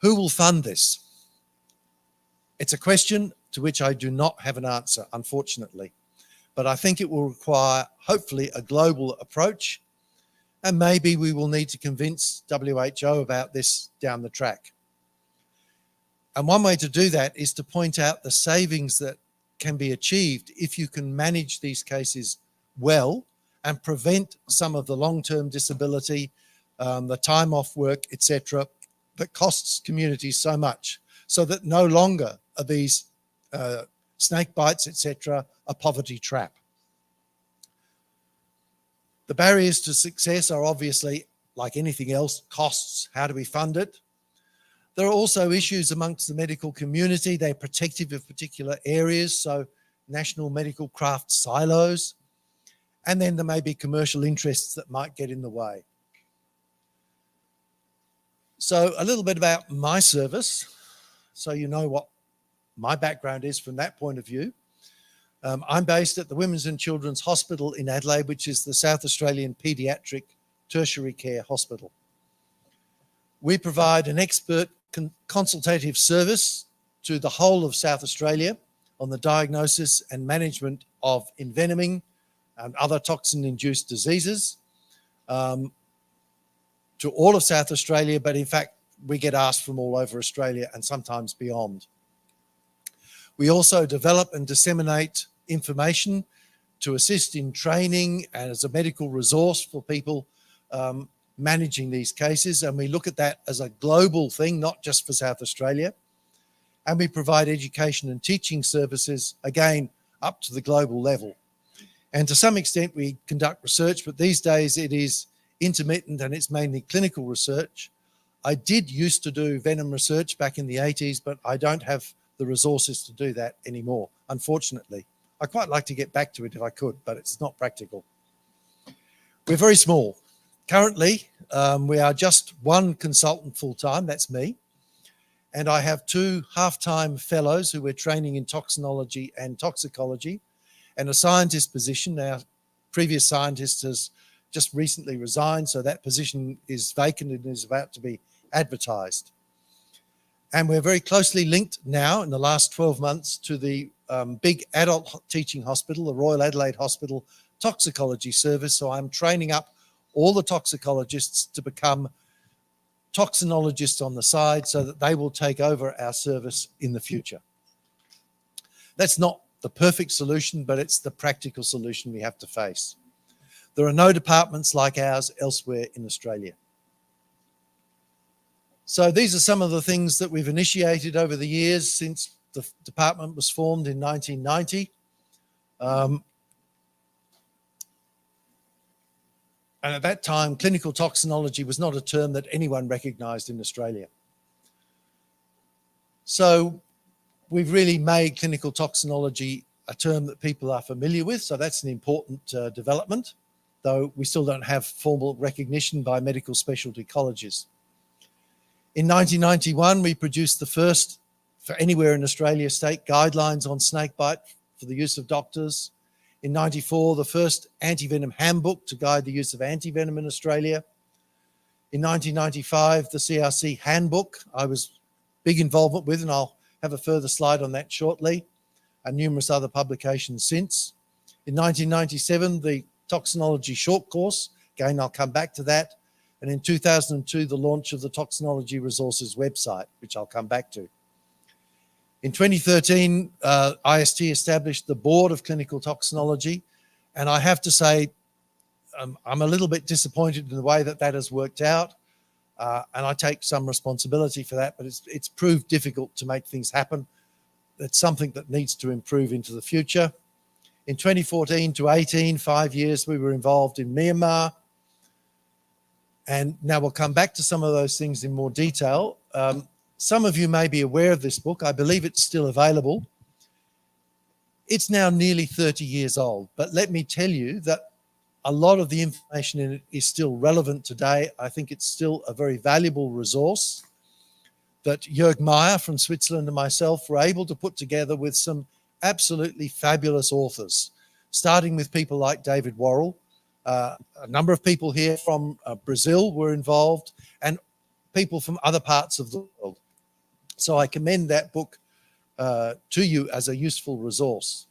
Who will fund this? It's a question to which I do not have an answer, unfortunately. But I think it will require, hopefully, a global approach. And maybe we will need to convince WHO about this down the track. And one way to do that is to point out the savings that can be achieved if you can manage these cases well and prevent some of the long-term disability, the time off work, etc., that costs communities so much, so that no longer are these snake bites, etc., a poverty trap. The barriers to success are obviously, like anything else, costs. How do we fund it? There are also issues amongst the medical community. They're protective of particular areas, so national medical craft silos. And then there may be commercial interests that might get in the way. So a little bit about my service, so you know what my background is from that point of view. I'm based at the Women's and Children's Hospital in Adelaide, which is the South Australian Paediatric Tertiary Care Hospital. We provide an expert consultative service to the whole of South Australia on the diagnosis and management of envenoming and other toxin-induced diseases, to all of South Australia, but in fact, we get asked from all over Australia and sometimes beyond. We also develop and disseminate information to assist in training and as a medical resource for people managing these cases. And we look at that as a global thing, not just for South Australia. And we provide education and teaching services, again, up to the global level. And to some extent, we conduct research, but these days it is intermittent and it's mainly clinical research. I did used to do venom research back in the 80s, but I don't have the resources to do that anymore, unfortunately. I'd quite like to get back to it if I could, but it's not practical. We're very small. Currently, we are just one consultant full-time, that's me. And I have 2 half-time fellows who we're training in toxinology and toxicology, and a scientist position. Our previous scientist has just recently resigned, so that position is vacant and is about to be advertised. And we're very closely linked now in the last 12 months to the big adult teaching hospital, the Royal Adelaide Hospital Toxicology Service. So I'm training up all the toxicologists to become toxinologists on the side so that they will take over our service in the future. That's not the perfect solution, but it's the practical solution we have to face. There are no departments like ours elsewhere in Australia. So these are some of the things that we've initiated over the years since the department was formed in 1990. And at that time, clinical toxinology was not a term that anyone recognised in Australia. So we've really made clinical toxinology a term that people are familiar with, so that's an important development, though we still don't have formal recognition by medical specialty colleges. In 1991, we produced the first, for anywhere in Australia, state guidelines on snakebite for the use of doctors. In 94, the first anti-venom handbook to guide the use of anti-venom in Australia. In 1995, the CRC handbook I was big involvement with, and I'll have a further slide on that shortly, and numerous other publications since. In 1997, the Toxinology short course, again, I'll come back to that. And in 2002, the launch of the Toxinology Resources website, which I'll come back to. In 2013, IST established the Board of Clinical Toxinology, and I have to say, I'm a little bit disappointed in the way that that has worked out, and I take some responsibility for that, but it's proved difficult to make things happen. That's something that needs to improve into the future. In 2014 to 18, 5 years, we were involved in Myanmar, and now we'll come back to some of those things in more detail. Some of you may be aware of this book. I believe it's still available. It's now nearly 30 years old, but let me tell you that a lot of the information in it is still relevant today. I think it's still a very valuable resource that Jörg Meyer from Switzerland and myself were able to put together with some absolutely fabulous authors, starting with people like David Worrell. A number of people here from Brazil were involved, and people from other parts of the world. So I commend that book to you as a useful resource.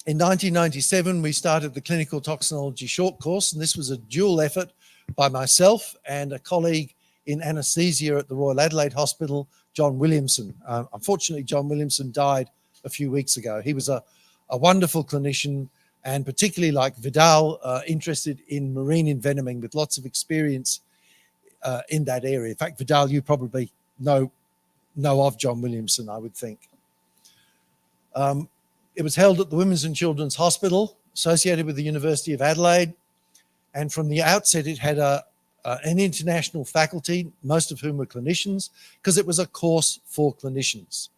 In 1997, we started the Clinical Toxinology short course, and this was a dual effort by myself and a colleague in anaesthesia at the Royal Adelaide Hospital, John Williamson. Unfortunately, John Williamson died a few weeks ago. He was a wonderful clinician, and particularly like Vidal, interested in marine envenoming with lots of experience in that area. In fact, Vidal, you probably know of John Williamson, I would think. It was held at the Women's and Children's Hospital, associated with the University of Adelaide, and from the outset it had an international faculty, most of whom were clinicians, because it was a course for clinicians.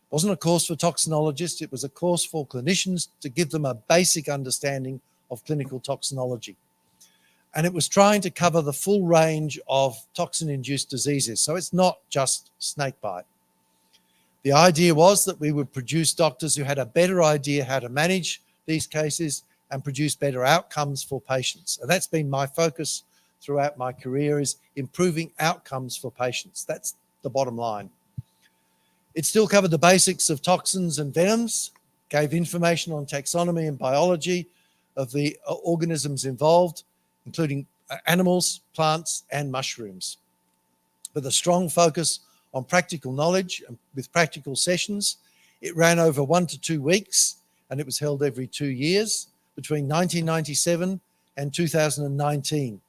It wasn't a course for toxinologists, it was a course for clinicians to give them a basic understanding of clinical toxinology. And it was trying to cover the full range of toxin-induced diseases, so it's not just snakebite. The idea was that we would produce doctors who had a better idea how to manage these cases and produce better outcomes for patients. And that's been my focus throughout my career, is improving outcomes for patients. That's the bottom line. It still covered the basics of toxins and venoms, gave information on taxonomy and biology of the organisms involved, including animals, plants, and mushrooms, with a strong focus on practical knowledge and with practical sessions. It ran over 1 to 2 weeks, and it was held every 2 years between 1997 and 2019.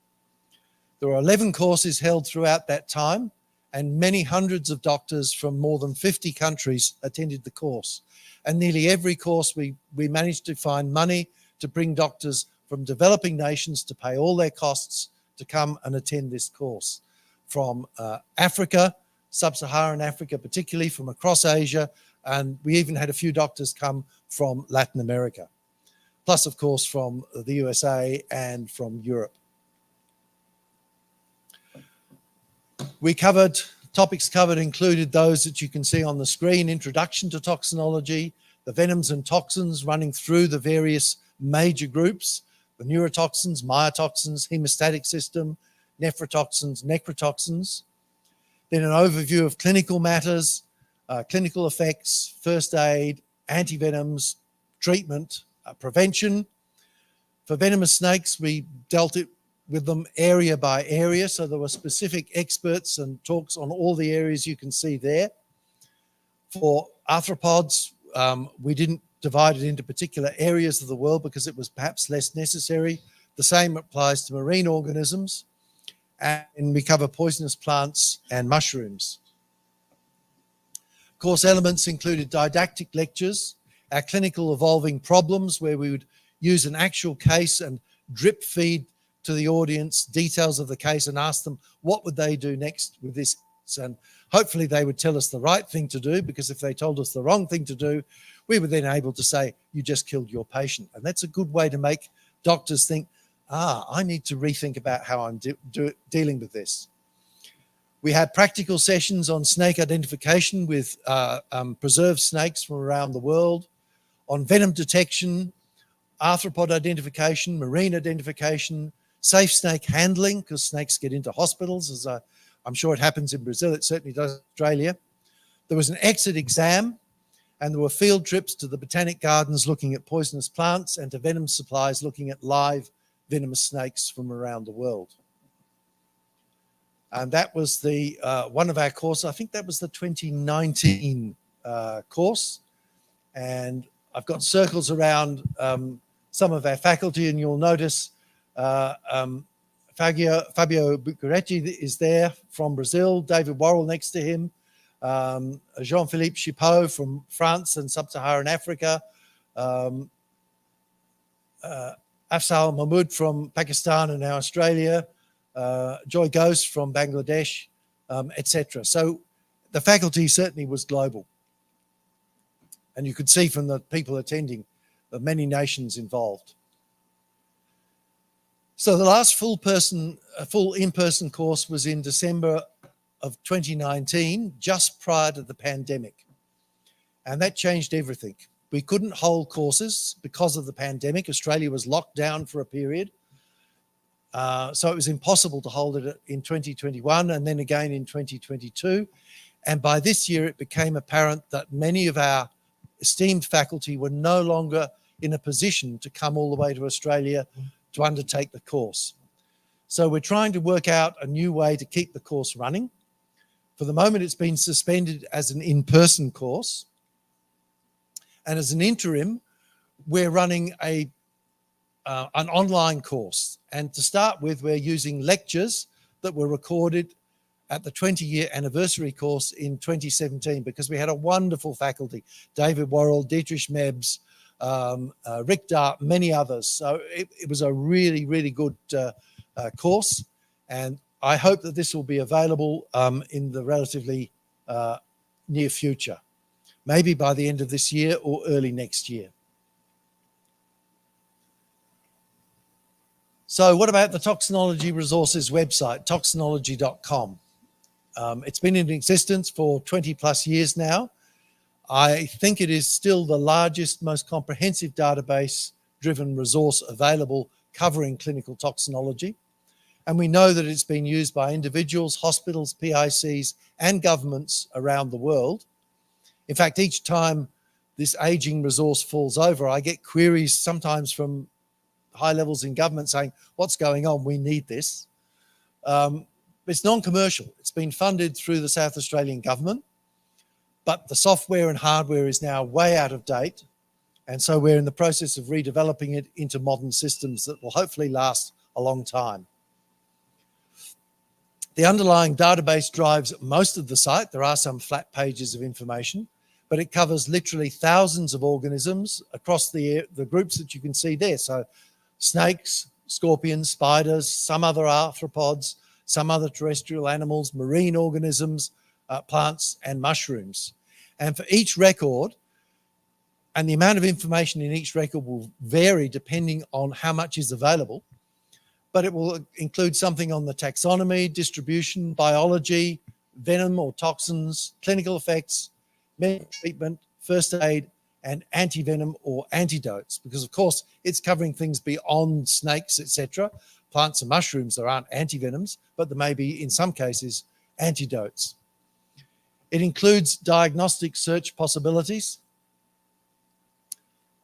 There were 11 courses held throughout that time, and many hundreds of doctors from more than 50 countries attended the course. And nearly every course we managed to find money to bring doctors from developing nations to pay all their costs to come and attend this course. From Africa, Sub-Saharan Africa, particularly from across Asia, and we even had a few doctors come from Latin America, plus of course from the USA and from Europe. Topics covered included those that you can see on the screen: introduction to toxinology, the venoms and toxins running through the various major groups, the neurotoxins, myotoxins, hemostatic system, nephrotoxins, necrotoxins. Then an overview of clinical matters, clinical effects, first aid, antivenoms, treatment, prevention. For venomous snakes, we dealt with them area by area, so there were specific experts and talks on all the areas you can see there. For arthropods, we didn't divide it into particular areas of the world because it was perhaps less necessary. The same applies to marine organisms, and we cover poisonous plants and mushrooms. Course elements included didactic lectures, our clinical evolving problems, where we would use an actual case and drip feed to the audience details of the case and ask them what would they do next with this insects. And hopefully they would tell us the right thing to do, because if they told us the wrong thing to do, we were then able to say, you just killed your patient. And that's a good way to make doctors think, I need to rethink about how I'm dealing with this. We had practical sessions on snake identification with preserved snakes from around the world, on venom detection, arthropod identification, marine identification, safe snake handling, because snakes get into hospitals, as I'm sure it happens in Brazil. It certainly does in Australia. There was an exit exam, and there were field trips to the botanic gardens looking at poisonous plants, and to venom supplies looking at live venomous snakes from around the world. And that was the one of our courses. I think that was the 2019 course. And I've got circles around some of our faculty, and you'll notice Fabio Buccaretti is there from Brazil, David Worrell next to him, Jean-Philippe Chipot from France and Sub-Saharan Africa, Afzal Mahmood from Pakistan and now Australia, Joy Ghost from Bangladesh, etc. So the faculty certainly was global. And you could see from the people attending the many nations involved. So the last full in-person course was in December of 2019, just prior to the pandemic. And that changed everything. We couldn't hold courses because of the pandemic. Australia was locked down for a period. So it was impossible to hold it in 2021 and then again in 2022. And by this year, it became apparent that many of our esteemed faculty were no longer in a position to come all the way to Australia to undertake the course. So we're trying to work out a new way to keep the course running. For the moment, it's been suspended as an in-person course. And as an interim, we're running an online course. And to start with, we're using lectures that were recorded at the 20-year anniversary course in 2017, because we had a wonderful faculty, David Worrell, Dietrich Mebs, Rick Dart, many others. So it was a really, really good course. And I hope that this will be available in the relatively near future, maybe by the end of this year or early next year. So what about the Toxinology Resources website, toxinology.com? It's been in existence for 20 plus years now. I think it is still the largest, most comprehensive database-driven resource available covering clinical toxinology. And we know that it's been used by individuals, hospitals, PICs, and governments around the world. In fact, each time this aging resource falls over, I get queries sometimes from high levels in government saying, what's going on? We need this. It's non-commercial. It's been funded through the South Australian government, but the software and hardware is now way out of date. And so we're in the process of redeveloping it into modern systems that will hopefully last a long time. The underlying database drives most of the site. There are some flat pages of information, but it covers literally thousands of organisms across the groups that you can see there. So snakes, scorpions, spiders, some other arthropods, some other terrestrial animals, marine organisms, plants, and mushrooms. And for each record, and the amount of information in each record will vary depending on how much is available, but it will include something on the taxonomy, distribution, biology, venom or toxins, clinical effects, medical treatment, first aid, and anti-venom or antidotes, because of course it's covering things beyond snakes, etc. Plants and mushrooms, there aren't antivenoms, but there may be, in some cases, antidotes. It includes diagnostic search possibilities,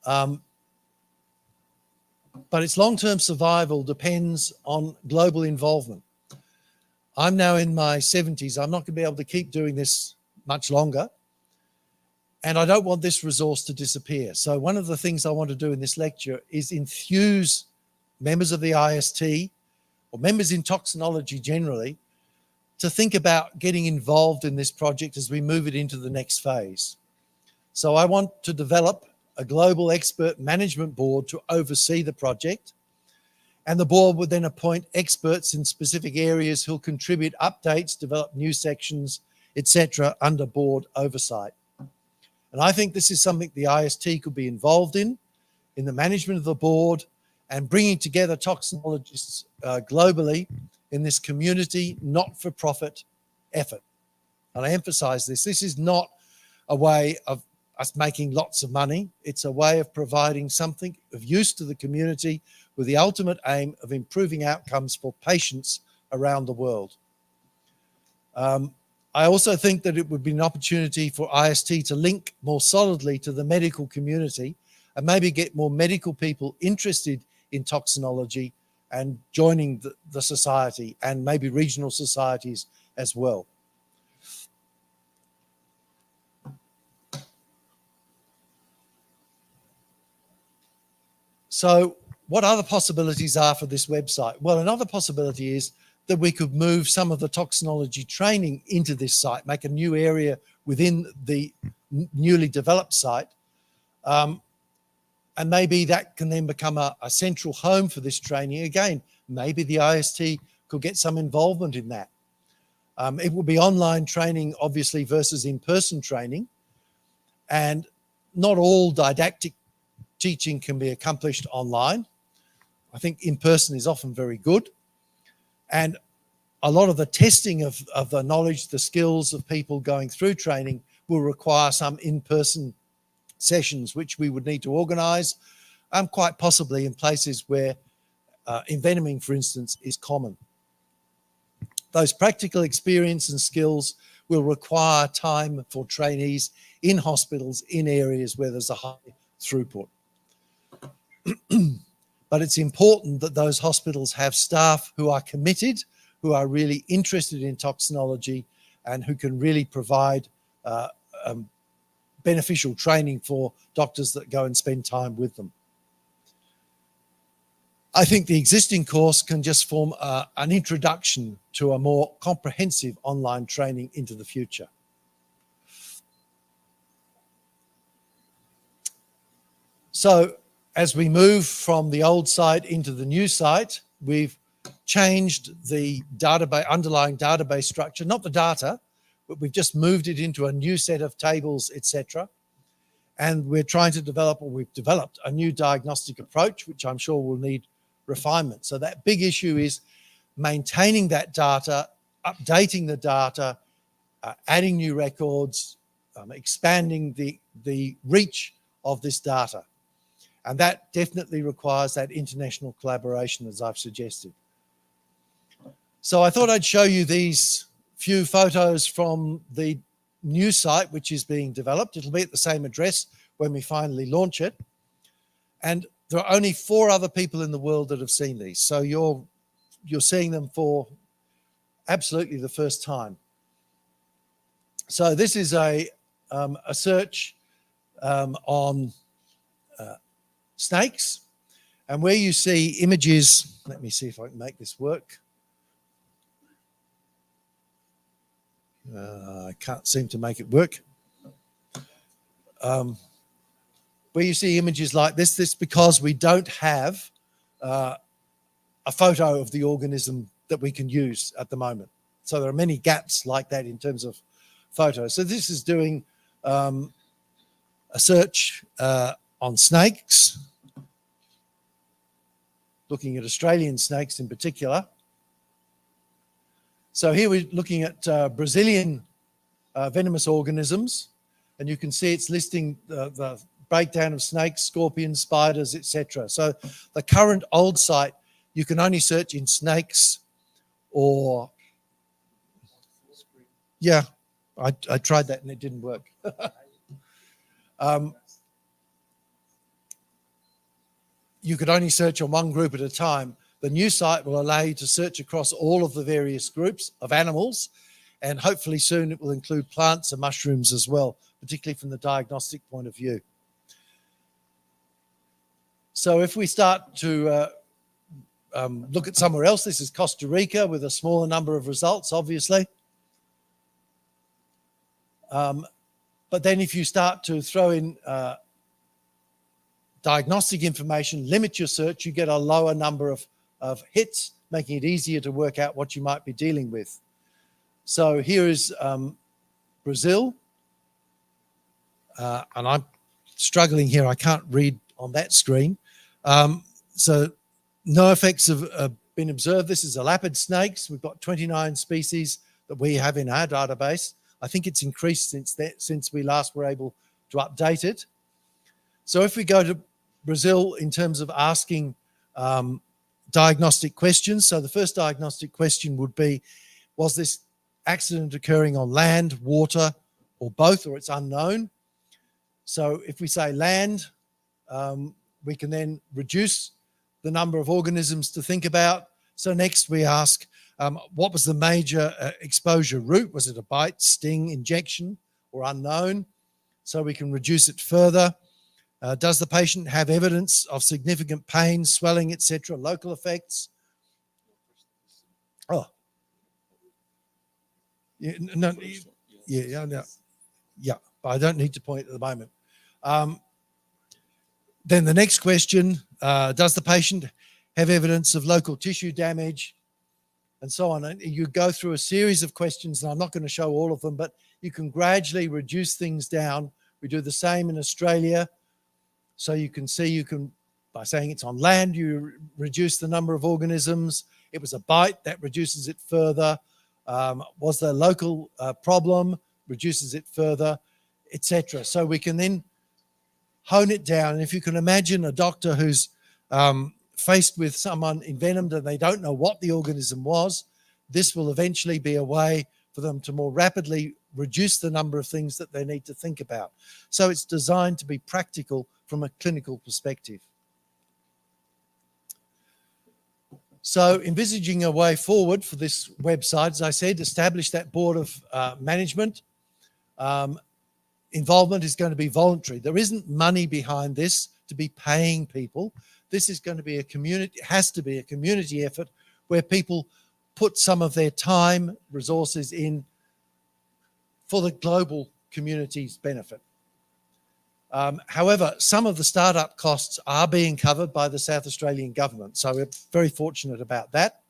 but its long-term survival depends on global involvement. I'm now in my 70s. I'm not going to be able to keep doing this much longer, and I don't want this resource to disappear. So one of the things I want to do in this lecture is infuse members of the IST or members in toxinology generally to think about getting involved in this project as we move it into the next phase. So I want to develop a global expert management board to oversee the project. And the board would then appoint experts in specific areas who'll contribute updates, develop new sections, etc., under board oversight. And I think this is something the IST could be involved in the management of the board and bringing together toxinologists globally in this community, not-for-profit effort. And I emphasize this. This is not a way of us making lots of money. It's a way of providing something of use to the community with the ultimate aim of improving outcomes for patients around the world. I also think that it would be an opportunity for IST to link more solidly to the medical community and maybe get more medical people interested in toxinology and joining the society and maybe regional societies as well. So what other possibilities are for this website? Well, another possibility is that we could move some of the toxinology training into this site, make a new area within the newly developed site. And maybe that can then become a central home for this training. Again, maybe the IST could get some involvement in that. It will be online training, obviously, versus in-person training. And not all didactic teaching can be accomplished online. I think in-person is often very good. And a lot of the testing of the knowledge, the skills of people going through training will require some in-person sessions, which we would need to organise, quite possibly in places where envenoming, for instance, is common. Those practical experience and skills will require time for trainees in hospitals, in areas where there's a high throughput. But it's important that those hospitals have staff who are committed, who are really interested in toxinology, and who can really provide beneficial training for doctors that go and spend time with them. I think the existing course can just form an introduction to a more comprehensive online training into the future. So as we move from the old site into the new site, we've changed the database, underlying database structure, not the data, but we've just moved it into a new set of tables, etc. And we're trying to develop, or we've developed, a new diagnostic approach, which I'm sure will need refinement. So that big issue is maintaining that data, updating the data, adding new records, expanding the reach of this data. And that definitely requires that international collaboration, as I've suggested. So I thought I'd show you these few photos from the new site, which is being developed. It'll be at the same address when we finally launch it. And there are only 4 other people in the world that have seen these. So you're seeing them for absolutely the first time. So this is a search on snakes. And where you see images, let me see if I can make this work. I can't seem to make it work. Where you see images like this because we don't have a photo of the organism that we can use at the moment. So there are many gaps like that in terms of photos. So this is doing a search on snakes, looking at Australian snakes in particular. So here we're looking at Brazilian venomous organisms, and you can see it's listing the breakdown of snakes, scorpions, spiders, etc. So the current old site, you can only search in snakes or... Yeah, I tried that and it didn't work. You could only search on one group at a time. The new site will allow you to search across all of the various groups of animals, and hopefully soon it will include plants and mushrooms as well, particularly from the diagnostic point of view. So if we start to look at somewhere else, this is Costa Rica with a smaller number of results, obviously. But then if you start to throw in diagnostic information, limit your search, you get a lower number of of hits, making it easier to work out what you might be dealing with. So here is Brazil. And I'm struggling here. I can't read on that screen. So no effects have been observed. This is a lapid snakes. We've got 29 species that we have in our database. I think it's increased since we last were able to update it. So if we go to Brazil in terms of asking diagnostic questions, so the first diagnostic question would be, was this accident occurring on land, water, or both, or it's unknown? So if we say land, we can then reduce the number of organisms to think about. So next we ask, what was the major exposure route? Was it a bite, sting, injection, or unknown? So we can reduce it further. Does the patient have evidence of significant pain, swelling, etc., local effects? Oh. Yeah, no, yeah, but I don't need to point at the moment. Then the next question, does the patient have evidence of local tissue damage, and so on? And you go through a series of questions, and I'm not going to show all of them, but you can gradually reduce things down. We do the same in Australia. So you can see, by saying it's on land, you reduce the number of organisms. It was a bite, that reduces it further. Was there a local problem, reduces it further, etc. So we can then hone it down. And if you can imagine a doctor who's faced with someone envenomed and they don't know what the organism was, this will eventually be a way for them to more rapidly reduce the number of things that they need to think about. So it's designed to be practical from a clinical perspective. So envisaging a way forward for this website, as I said, establish that board of management. Involvement is going to be voluntary. There isn't money behind this to be paying people. This is going to be a community, it has to be a community effort where people put some of their time, resources in for the global community's benefit. However, some of the startup costs are being covered by the South Australian government, so we're very fortunate about that.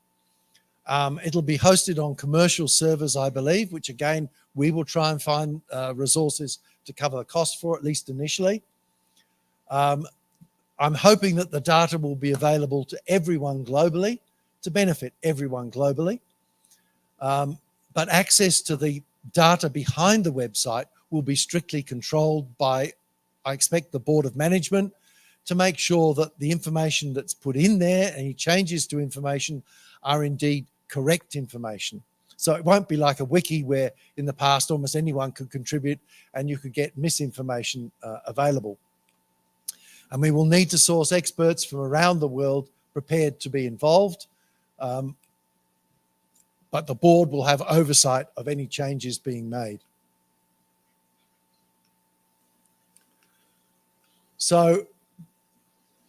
It'll be hosted on commercial servers, I believe, which again, we will try and find resources to cover the cost for, at least initially. I'm hoping that the data will be available to everyone globally, to benefit everyone globally. But access to the data behind the website will be strictly controlled by, I expect, the board of management, to make sure that the information that's put in there, any changes to information, are indeed correct information. So it won't be like a wiki where in the past almost anyone could contribute and you could get misinformation available. And we will need to source experts from around the world prepared to be involved. But the board will have oversight of any changes being made. So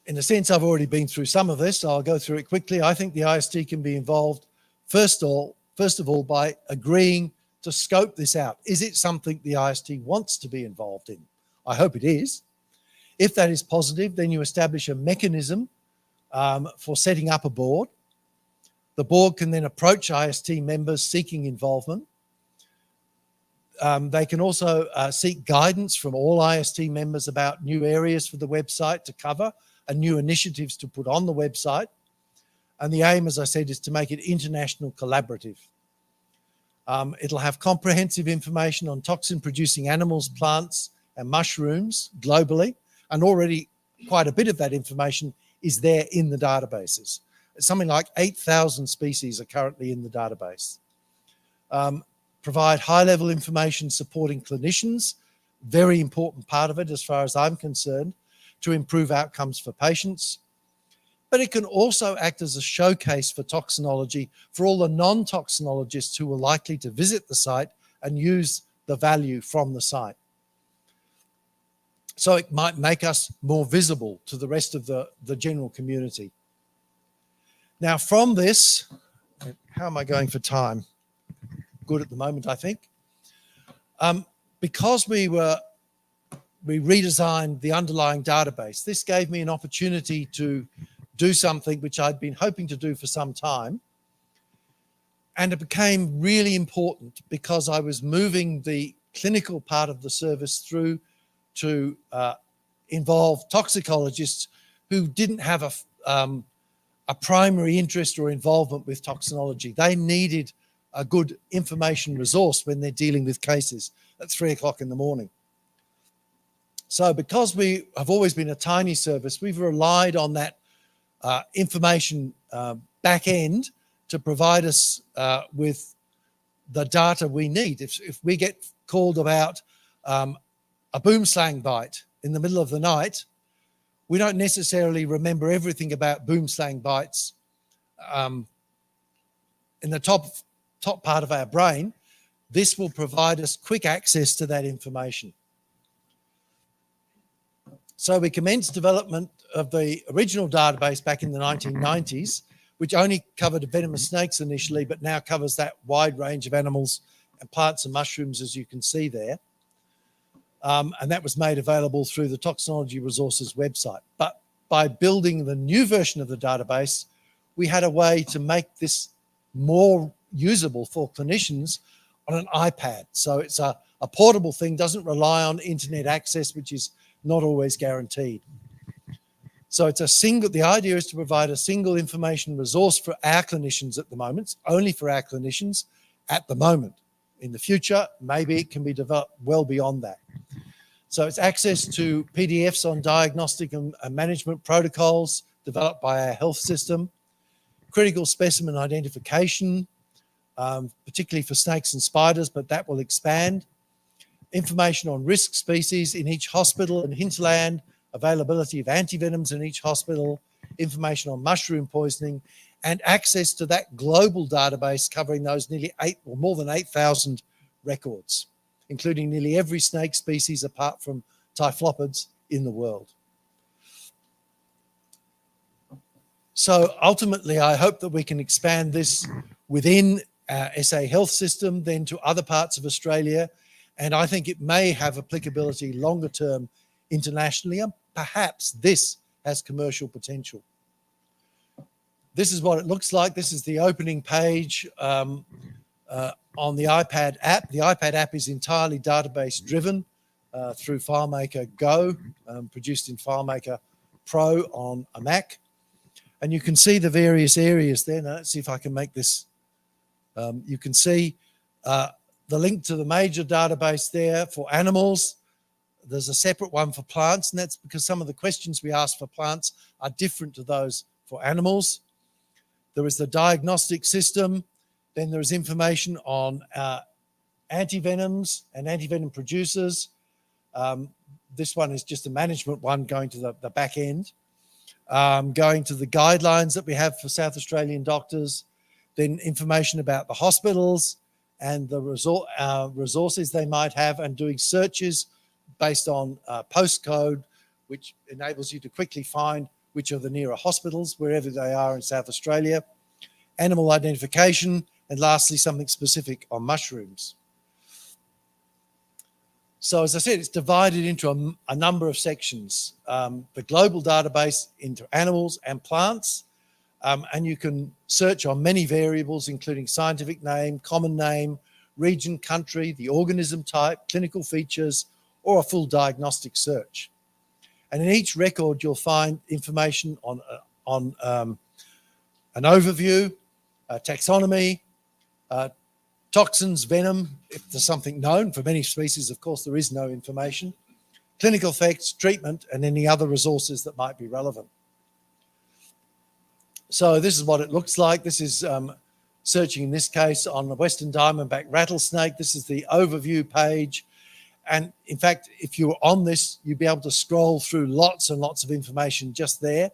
in a sense, I've already been through some of this, so I'll go through it quickly. I think the IST can be involved, first of all, by agreeing to scope this out. Is it something the IST wants to be involved in? I hope it is. If that is positive, then you establish a mechanism for setting up a board. The board can then approach IST members seeking involvement. They can also seek guidance from all IST members about new areas for the website to cover and new initiatives to put on the website. And the aim, as I said, is to make it international collaborative. It'll have comprehensive information on toxin-producing animals, plants, and mushrooms globally. And already quite a bit of that information is there in the databases. Something like 8,000 species are currently in the database. Provide high-level information supporting clinicians, very important part of it as far as I'm concerned, to improve outcomes for patients. But it can also act as a showcase for toxinology for all the non-toxinologists who are likely to visit the site and use the value from the site. So it might make us more visible to the rest of the general community. Now from this, how am I going for time? Good at the moment, I think. Because we redesigned the underlying database, this gave me an opportunity to do something which I'd been hoping to do for some time. And it became really important because I was moving the clinical part of the service through to involve toxicologists who didn't have a primary interest or involvement with toxinology. They needed a good information resource when they're dealing with cases at 3 o'clock in the morning. So because we have always been a tiny service, we've relied on that information back end to provide us with the data we need. If we get called about a boomslang bite in the middle of the night, we don't necessarily remember everything about boomslang bites in the top part of our brain. This will provide us quick access to that information. So we commenced development of the original database back in the 1990s, which only covered venomous snakes initially, but now covers that wide range of animals and plants and mushrooms, as you can see there. And that was made available through the Toxinology Resources website. But by building the new version of the database, we had a way to make this more usable for clinicians on an iPad. So it's a portable thing, doesn't rely on internet access, which is not always guaranteed. So it's the idea is to provide a single information resource for our clinicians at the moment, it's only for our clinicians at the moment. In the future, maybe it can be developed well beyond that. So it's access to PDFs on diagnostic and management protocols developed by our health system, critical specimen identification, particularly for snakes and spiders, but that will expand, information on risk species in each hospital and hinterland, availability of antivenoms in each hospital, information on mushroom poisoning, and access to that global database covering those more than 8,000 records, including nearly every snake species apart from typhlopids in the world. So ultimately, I hope that we can expand this within our SA health system, then to other parts of Australia, and I think it may have applicability longer term internationally, and perhaps this has commercial potential. This is what it looks like. This is the opening page on the iPad app. The iPad app is entirely database driven through FileMaker Go, produced in FileMaker Pro on a Mac. And you can see the various areas there. Now, let's see if I can make this. You can see the link to the major database there for animals. There's a separate one for plants, and that's because some of the questions we ask for plants are different to those for animals. There is the diagnostic system. Then there is information on antivenoms and antivenom producers. This one is just a management one going to the back end. Going to the guidelines that we have for South Australian doctors, then information about the hospitals and the resources they might have, and doing searches based on postcode, which enables you to quickly find which are the nearer hospitals, wherever they are in South Australia, animal identification, and lastly, something specific on mushrooms. So as I said, it's divided into a number of sections. The global database into animals and plants, and you can search on many variables, including scientific name, common name, region, country, the organism type, clinical features, or a full diagnostic search. And in each record, you'll find information on an overview, taxonomy, toxins, venom, if there's something known. For many species, of course, there is no information. Clinical effects, treatment, and any other resources that might be relevant. So this is what it looks like. This is searching, in this case, on the Western Diamondback rattlesnake. This is the overview page. And in fact, if you were on this, you'd be able to scroll through lots and lots of information just there,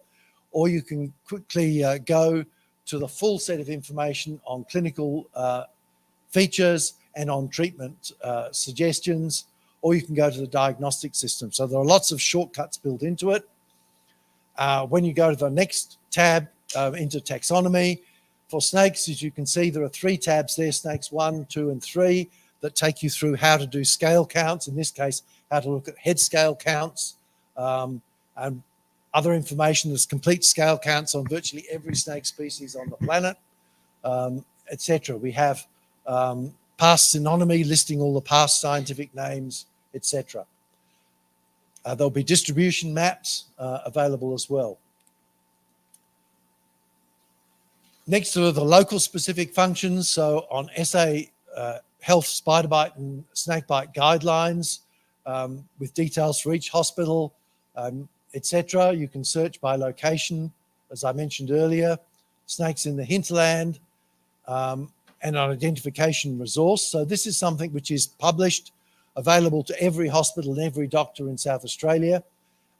or you can quickly go to the full set of information on clinical features and on treatment suggestions, or you can go to the diagnostic system. So there are lots of shortcuts built into it. When you go to the next tab into taxonomy, for snakes, as you can see, there are 3 tabs there, snakes 1, 2, and 3, that take you through how to do scale counts, in this case, how to look at head scale counts, and
Other information, there's complete scale counts on virtually every snake species on the planet, etc. We have past synonymy listing all the past scientific names, etc. There'll be distribution maps available as well. Next are the local specific functions. So on SA health spider bite and snake bite guidelines with details for each hospital, etc. You can search by location, as I mentioned earlier, snakes in the hinterland, and an identification resource. So this is something which is published, available to every hospital and every doctor in South Australia.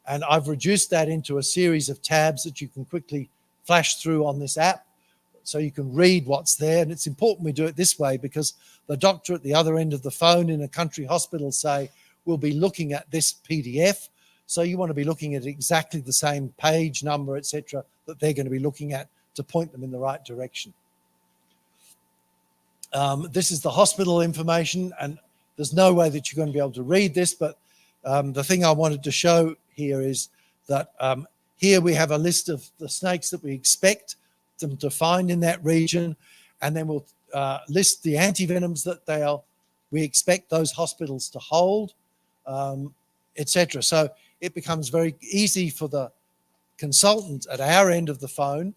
And I've reduced that into a series of tabs that you can quickly flash through on this app, so you can read what's there. And it's important we do it this way because the doctor at the other end of the phone in a country hospital, say, will be looking at this PDF. So you want to be looking at exactly the same page number, etc., that they're going to be looking at to point them in the right direction. This is the hospital information, and there's no way that you're going to be able to read this, but the thing I wanted to show here is that here we have a list of the snakes that we expect them to find in that region, and then we'll list the antivenoms that we expect those hospitals to hold, etc. So it becomes very easy for the consultant at our end of the phone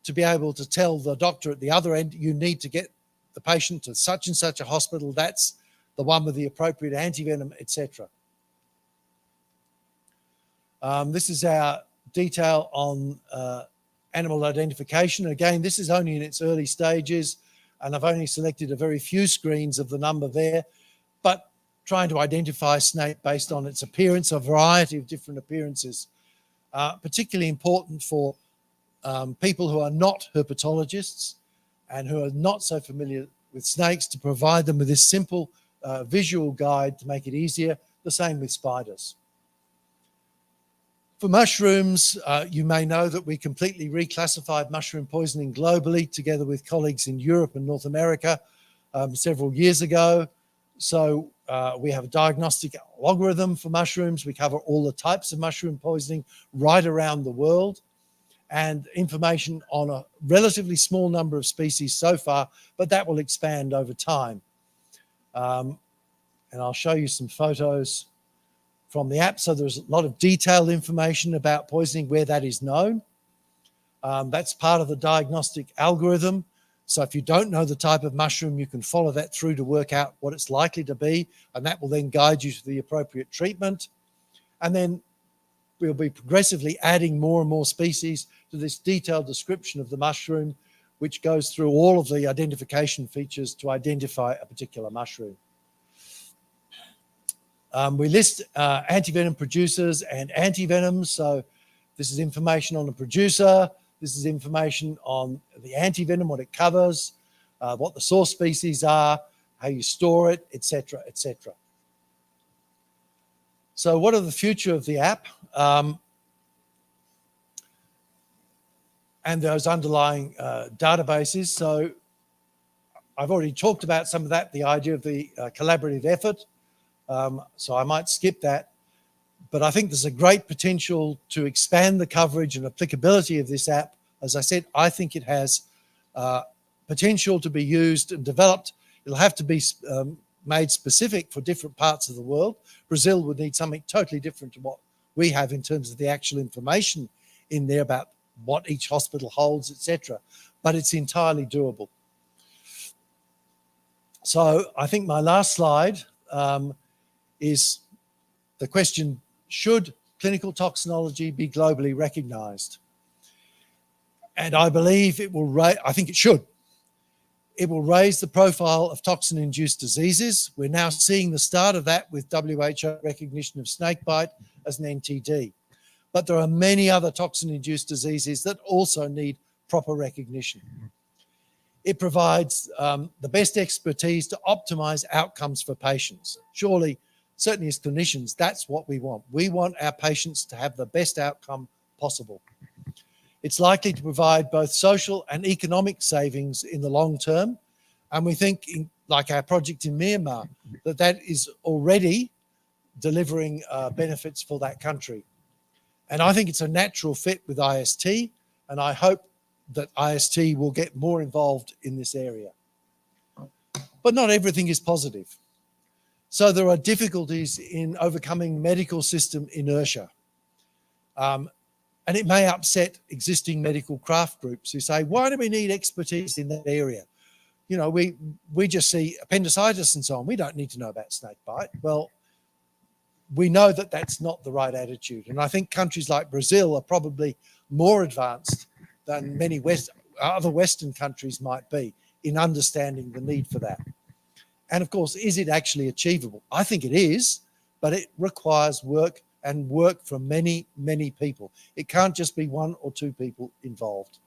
to be able to tell the doctor at the other end, you need to get the patient to such and such a hospital, that's the one with the appropriate antivenom, etc. This is our detail on animal identification. Again, this is only in its early stages, and I've only selected a very few screens of the number there, but trying to identify snake based on its appearance, a variety of different appearances, particularly important for people who are not herpetologists and who are not so familiar with snakes, to provide them with this simple visual guide to make it easier. The same with spiders. For mushrooms, you may know that we completely reclassified mushroom poisoning globally together with colleagues in Europe and North America several years ago. So we have a diagnostic algorithm for mushrooms. We cover all the types of mushroom poisoning right around the world, and information on a relatively small number of species so far, but that will expand over time. And I'll show you some photos from the app. So there's a lot of detailed information about poisoning where that is known. That's part of the diagnostic algorithm. So if you don't know the type of mushroom, you can follow that through to work out what it's likely to be, and that will then guide you to the appropriate treatment. And then we'll be progressively adding more and more species to this detailed description of the mushroom, which goes through all of the identification features to identify a particular mushroom. We list antivenom producers and antivenoms. So this is information on the producer. This is information on the antivenom, what it covers, what the source species are, how you store it, etc., etc. So what are the future of the app? And those underlying databases. So I've already talked about some of that, the idea of the collaborative effort. So I might skip that. But I think there's a great potential to expand the coverage and applicability of this app. As I said, I think it has potential to be used and developed. It'll have to be made specific for different parts of the world. Brazil would need something totally different to what we have in terms of the actual information in there about what each hospital holds, etc. But it's entirely doable. So I think my last slide is the question, should clinical toxinology be globally recognized? And I believe it will, I think it should. It will raise the profile of toxin-induced diseases. We're now seeing the start of that with WHO recognition of snakebite as an NTD. But there are many other toxin-induced diseases that also need proper recognition. It provides the best expertise to optimize outcomes for patients. Surely, certainly as clinicians, that's what we want. We want our patients to have the best outcome possible. It's likely to provide both social and economic savings in the long term. And we think, like our project in Myanmar, that is already delivering benefits for that country. And I think it's a natural fit with IST, and I hope that IST will get more involved in this area. But not everything is positive. So there are difficulties in overcoming medical system inertia. And it may upset existing medical craft groups who say, why do we need expertise in that area? You know, we just see appendicitis and so on. We don't need to know about snakebite. Well, we know that that's not the right attitude. And I think countries like Brazil are probably more advanced than many other Western countries might be in understanding the need for that. And of course, is it actually achievable? I think it is, but it requires work and work from many, many people. It can't just be one or two people involved.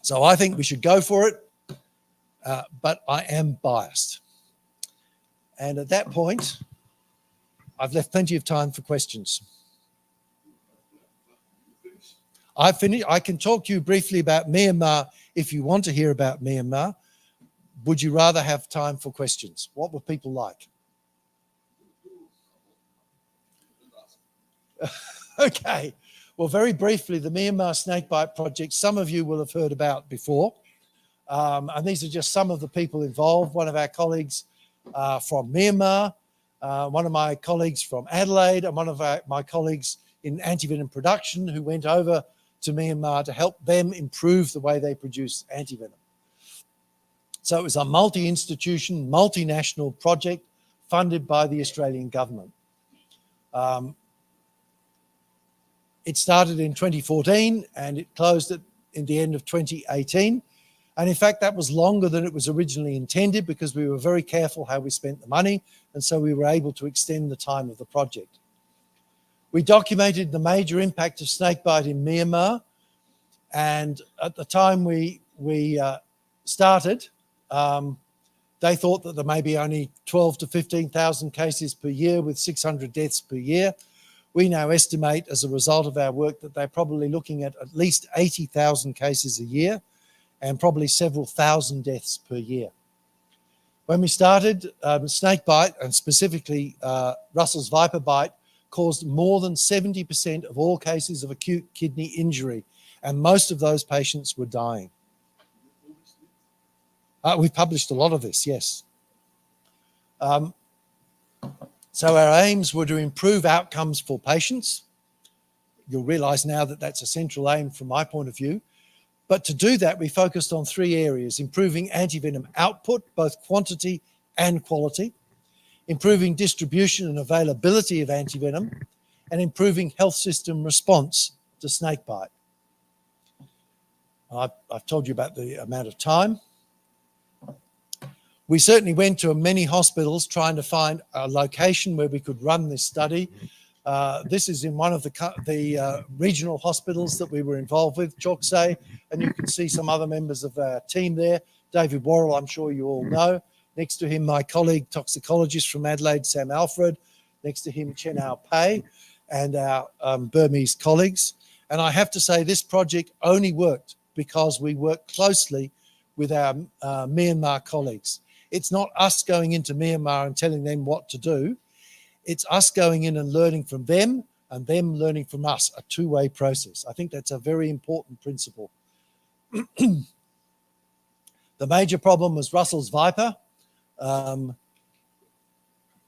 So I think we should go for it, but I am biased. And at that point, I've left plenty of time for questions. I've finished. I can talk to you briefly about Myanmar if you want to hear about Myanmar. Would you rather have time for questions? What would people like? Okay. Well, very briefly, the Myanmar Snakebite Project, some of you will have heard about before. And these are just some of the people involved. One of our colleagues from Myanmar, one of my colleagues from Adelaide, and one of my colleagues in antivenom production who went over to Myanmar to help them improve the way they produce antivenom. So it was a multi-institution, multinational project funded by the Australian government. It started in 2014 and it closed in the end of 2018. And in fact, that was longer than it was originally intended because we were very careful how we spent the money. And so we were able to extend the time of the project. We documented the major impact of snakebite in Myanmar. And at the time we started, they thought that there may be only 12 to 15,000 cases per year with 600 deaths per year. We now estimate as a result of our work that they're probably looking at least 80,000 cases a year and probably several thousand deaths per year. When we started, snakebite, and specifically Russell's viper bite, caused more than 70% of all cases of acute kidney injury, and most of those patients were dying. We've published a lot of this, yes. So our aims were to improve outcomes for patients. You'll realise now that that's a central aim from my point of view. But to do that, we focused on three areas: improving antivenom output, both quantity and quality, improving distribution and availability of antivenom, and improving health system response to snakebite. I've told you about the amount of time. We certainly went to many hospitals trying to find a location where we could run this study. This is in one of the regional hospitals that we were involved with, Xvii, and you can see some other members of our team there. David Worrell, I'm sure you all know. Next to him, my colleague, toxicologist from Adelaide, Sam Alfred. Next to him, Chen Ao Pei, and our Burmese colleagues. And I have to say this project only worked because we worked closely with our Myanmar colleagues. It's not us going into Myanmar and telling them what to do. It's us going in and learning from them and them learning from us, a two-way process. I think that's a very important principle. The major problem was Russell's viper.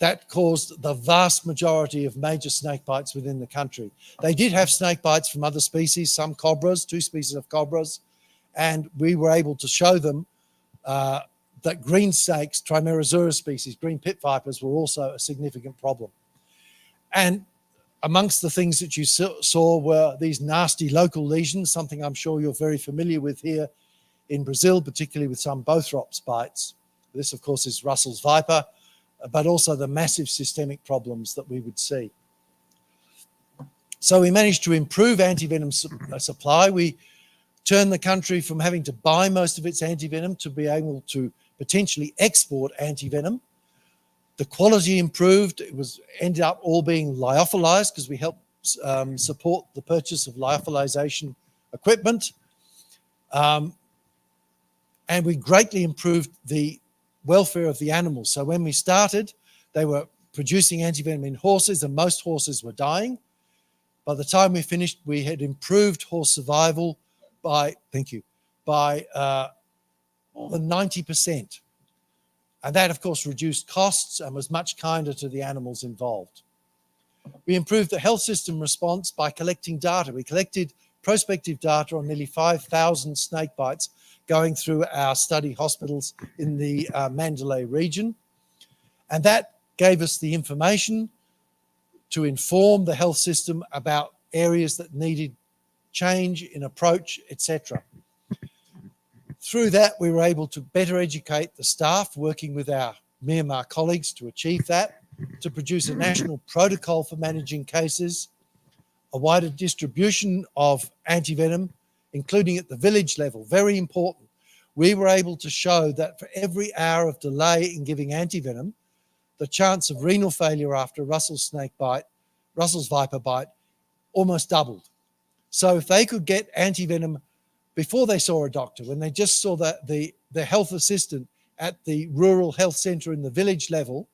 That caused the vast majority of major snake bites within the country. They did have snake bites from other species, some cobras, 2 species of cobras, and we were able to show them that green snakes, Trimerizura species, green pit vipers, were also a significant problem. And amongst the things that you saw were these nasty local lesions, something I'm sure you're very familiar with here in Brazil, particularly with some Bothrops bites. This, of course, is Russell's viper, but also the massive systemic problems that we would see. So we managed to improve antivenom supply. We turned the country from having to buy most of its antivenom to be able to potentially export antivenom. The quality improved. It ended up all being lyophilized because we helped support the purchase of lyophilization equipment. And we greatly improved the welfare of the animals. So when we started, they were producing antivenom in horses and most horses were dying. By the time we finished, we had improved horse survival by, more than 90%. And that, of course, reduced costs and was much kinder to the animals involved. We improved the health system response by collecting data. We collected prospective data on nearly 5,000 snake bites going through our study hospitals in the Mandalay region. And that gave us the information to inform the health system about areas that needed change in approach, etc. Through that, we were able to better educate the staff, working with our Myanmar colleagues to achieve that, to produce a national protocol for managing cases, a wider distribution of antivenom, including at the village level, very important. We were able to show that for every hour of delay in giving antivenom, the chance of renal failure after Russell's viper bite almost doubled. So if they could get antivenom before they saw a doctor, when they just saw the health assistant at the rural health centre in the village level,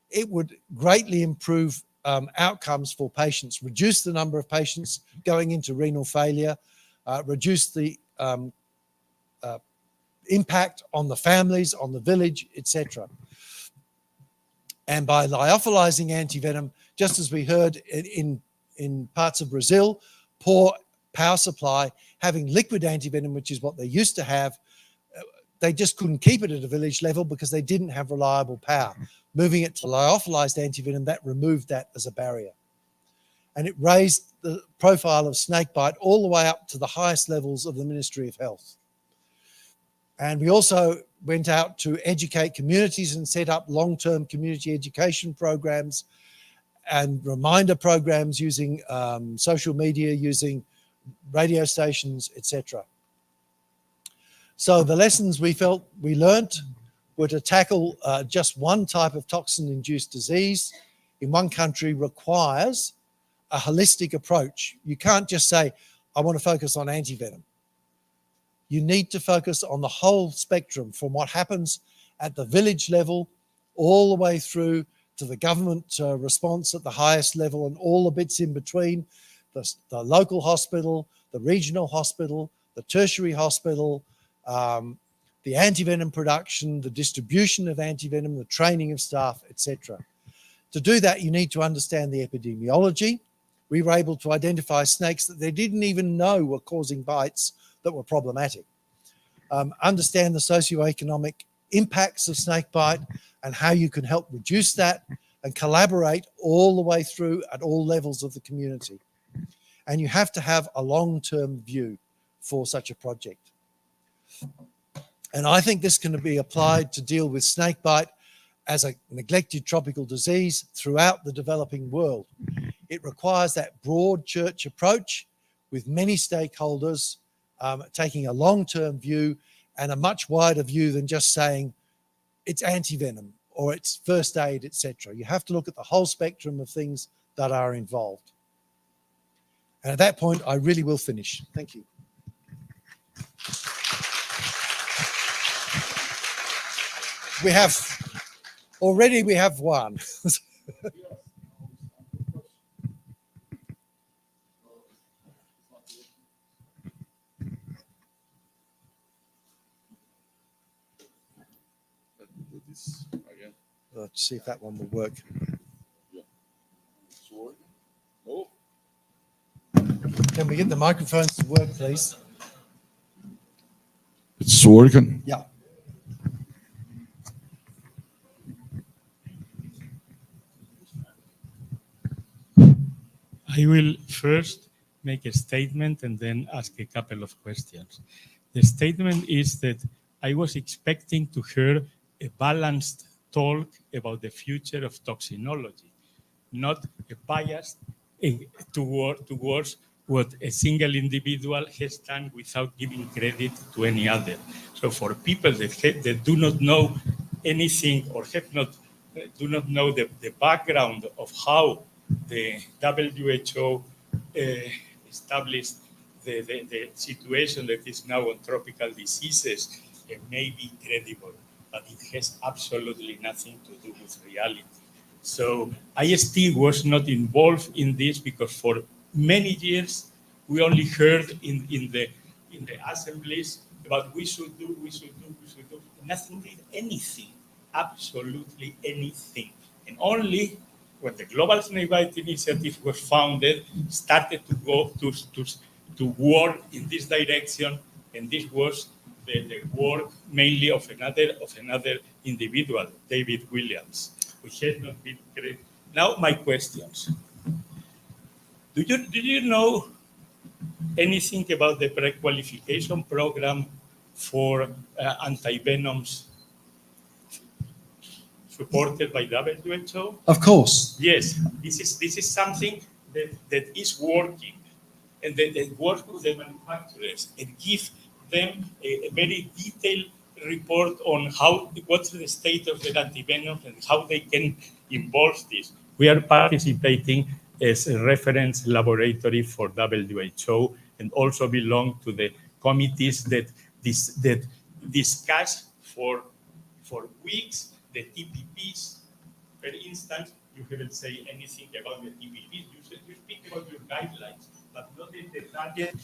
it would greatly improve outcomes for patients, reduce the number of patients going into renal failure, reduce the impact on the families, on the village, etc. And by lyophilizing antivenom, just as we heard in parts of Brazil, poor power supply, having liquid antivenom, which is what they used to have, they just couldn't keep it at a village level because they didn't have reliable power. Moving it to lyophilized antivenom, that removed that as a barrier. And it raised the profile of snakebite all the way up to the highest levels of the Ministry of Health. And we also went out to educate communities and set up long-term community education programs and reminder programs using social media, using radio stations, etc. So the lessons we felt we learnt were to tackle just one type of toxin-induced disease in one country requires a holistic approach. You can't just say, I want to focus on antivenom. You need to focus on the whole spectrum, from what happens at the village level all the way through to the government response at the highest level and all the bits in between, the local hospital, the regional hospital, the tertiary hospital, the antivenom production, the distribution of antivenom, the training of staff, etc. To do that, you need to understand the epidemiology. We were able to identify snakes that they didn't even know were causing bites that were problematic. Understand the socioeconomic impacts of snakebite and how you can help reduce that, and collaborate all the way through at all levels of the community. And you have to have a long-term view for such a project. And I think this can be applied to deal with snakebite as a neglected tropical disease throughout the developing world. It requires that broad church approach with many stakeholders taking a long-term view and a much wider view than just saying it's antivenom or it's first aid, etc. You have to look at the whole spectrum of things that are involved. And at that point, I really will finish. Thank you. We have one. Let's see if that one will work. Can we get the microphones to work, please?
It's working.
Yeah.
I will first make a statement and then ask a couple of questions. The statement is that I was expecting to hear a balanced talk about the future of toxinology, not a bias towards what a single individual has done without giving credit to any other. So for people that do not know anything or do not know the background of how the WHO established the situation that is now on tropical diseases, may be credible, but it has absolutely nothing to do with reality. So IST was not involved in this because for many years we only heard in the assemblies about we should do. Nothing did anything, absolutely anything. And only when the Global Snakebite Initiative was founded, started to go to work in this direction, and this was the work mainly of another individual, David Williams, which has not been great. Now my questions. Do you know anything about the pre-qualification program for antivenoms supported by WHO?
Of course.
Yes, this is something that is working, and that works with the manufacturers and give them a very detailed report on what's the state of the antivenoms and how they can involve this. We are participating as a reference laboratory for WHO and also belong to the committees that discuss for weeks the TPPs. For instance, you haven't said anything about the TPPs. You speak about your guidelines, but not the target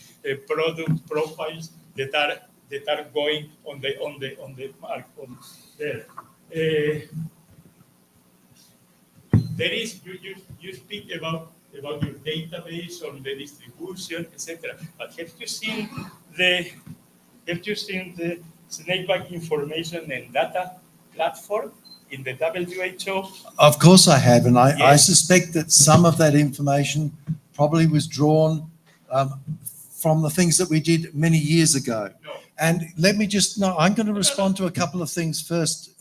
product profiles that are going on the mark on there. There is you speak about your database on the distribution, etc. But have you seen the snakebite information and data platform in the WHO?
Of course I have, and I
Yes.
suspect that some of that information probably was drawn from the things that we did many years ago.
No.
And let me I'm going to respond to a couple of things first,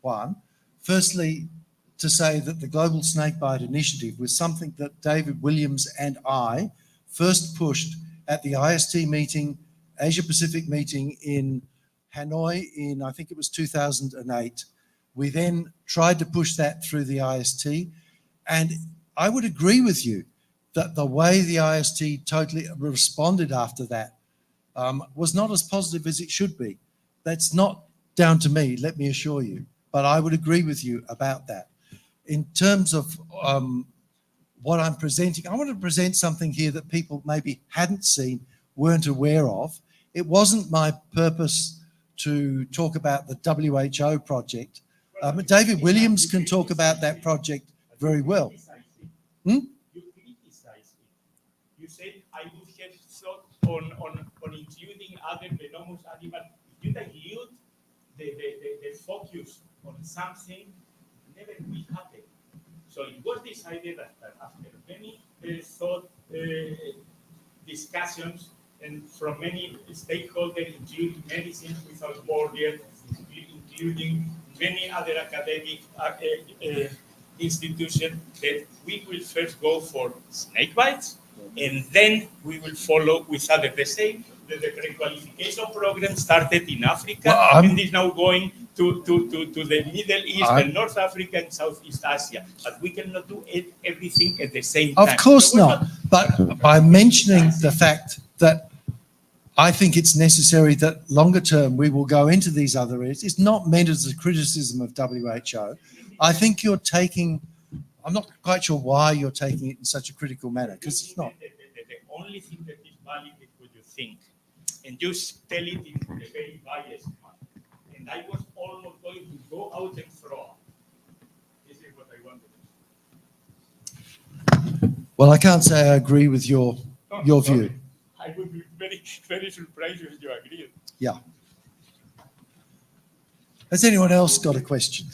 Juan. Firstly, to say that the Global Snakebite Initiative was something that David Williams and I first pushed at the IST meeting, Asia Pacific meeting in Hanoi in, I think it was 2008. We then tried to push that through the IST. And I would agree with you that the way the IST totally responded after that was not as positive as it should be. That's not down to me, let me assure you. But I would agree with you about that. In terms of what I'm presenting, I want to present something here that people maybe hadn't seen, weren't aware of. It wasn't my purpose to talk about the WHO project. But David Williams can talk about that project very well.
You criticize it. You said I would have thought on including other venomous animals. You dilute the focus on something, never will happen. So it was decided after many thought discussions and from many stakeholders, including Medicine Without Borders, including many other academic institutions, that we will first go for snake bites, and then we will follow with other. The same, the pre-qualification program started in Africa and is now going to the Middle East and North Africa and Southeast Asia. But we cannot do everything at the same time.
Of course not. But by mentioning the fact that I think it's necessary that longer term we will go into these other areas, it's not meant as a criticism of WHO. I think you're taking, I'm not quite sure why you're taking it in such a critical manner, because it's not.
The only thing that is valid is what you think. And you tell it in a very biased manner. And I was almost going to go out and throw up. This is what I wanted to say.
Well, I can't say I agree with your view.
I would be very, very surprised if you agreed.
Yeah. Has anyone else got a question?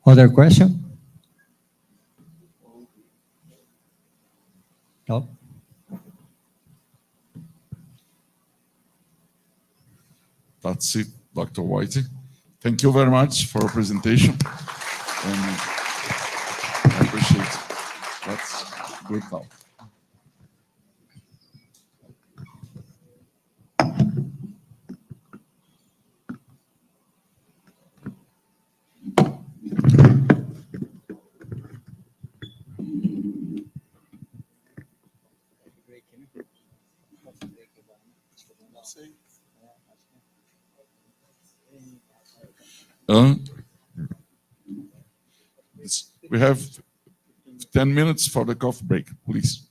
Other question? No?
That's it, Dr. Whitey. Thank you very much for your presentation. And I appreciate it. That's good now. We have 10 minutes for the coffee break, please.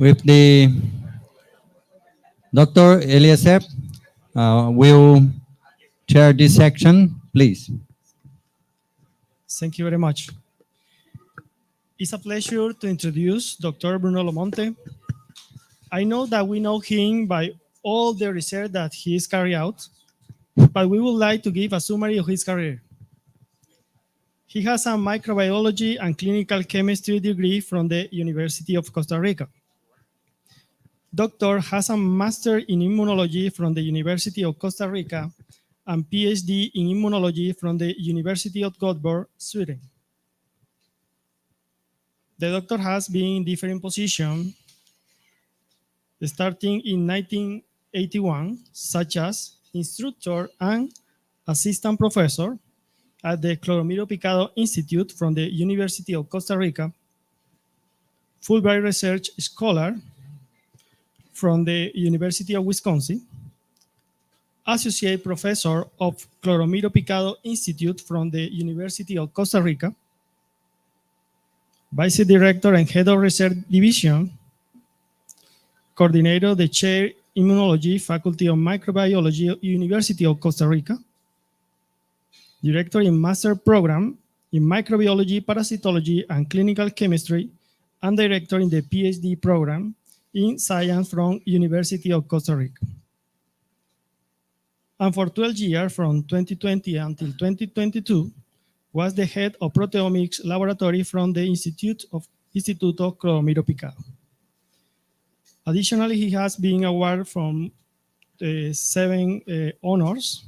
with the Dr. Eliezer will chair this section, please.
Thank you very much. It's a pleasure to introduce Dr. Bruno Lomonte. I know that we know him by all the research that he has carried out, but we would like to give a summary of his career. He has a microbiology and clinical chemistry degree from the University of Costa Rica. Doctor has a master in immunology from the University of Costa Rica and PhD in immunology from the University of Göteborg, Sweden. The doctor has been in different positions, starting in 1981, such as instructor and assistant professor at the Cloromiro Picado Institute from the University of Costa Rica, Fulbright Research Scholar from the University of Wisconsin, Associate Professor of Cloromiro Picado Institute from the University of Costa Rica, Vice Director and Head of Research Division, Coordinator of the Chair Immunology, Faculty of Microbiology, University of Costa Rica, Director in Master Program in Microbiology, Parasitology, and Clinical Chemistry, and Director in the PhD Program in Science from University of Costa Rica. And for 12 years, from 2020 until 2022, was the head of proteomics laboratory from the Instituto Cloromiro Picado. Additionally, he has been awarded from 7 honors,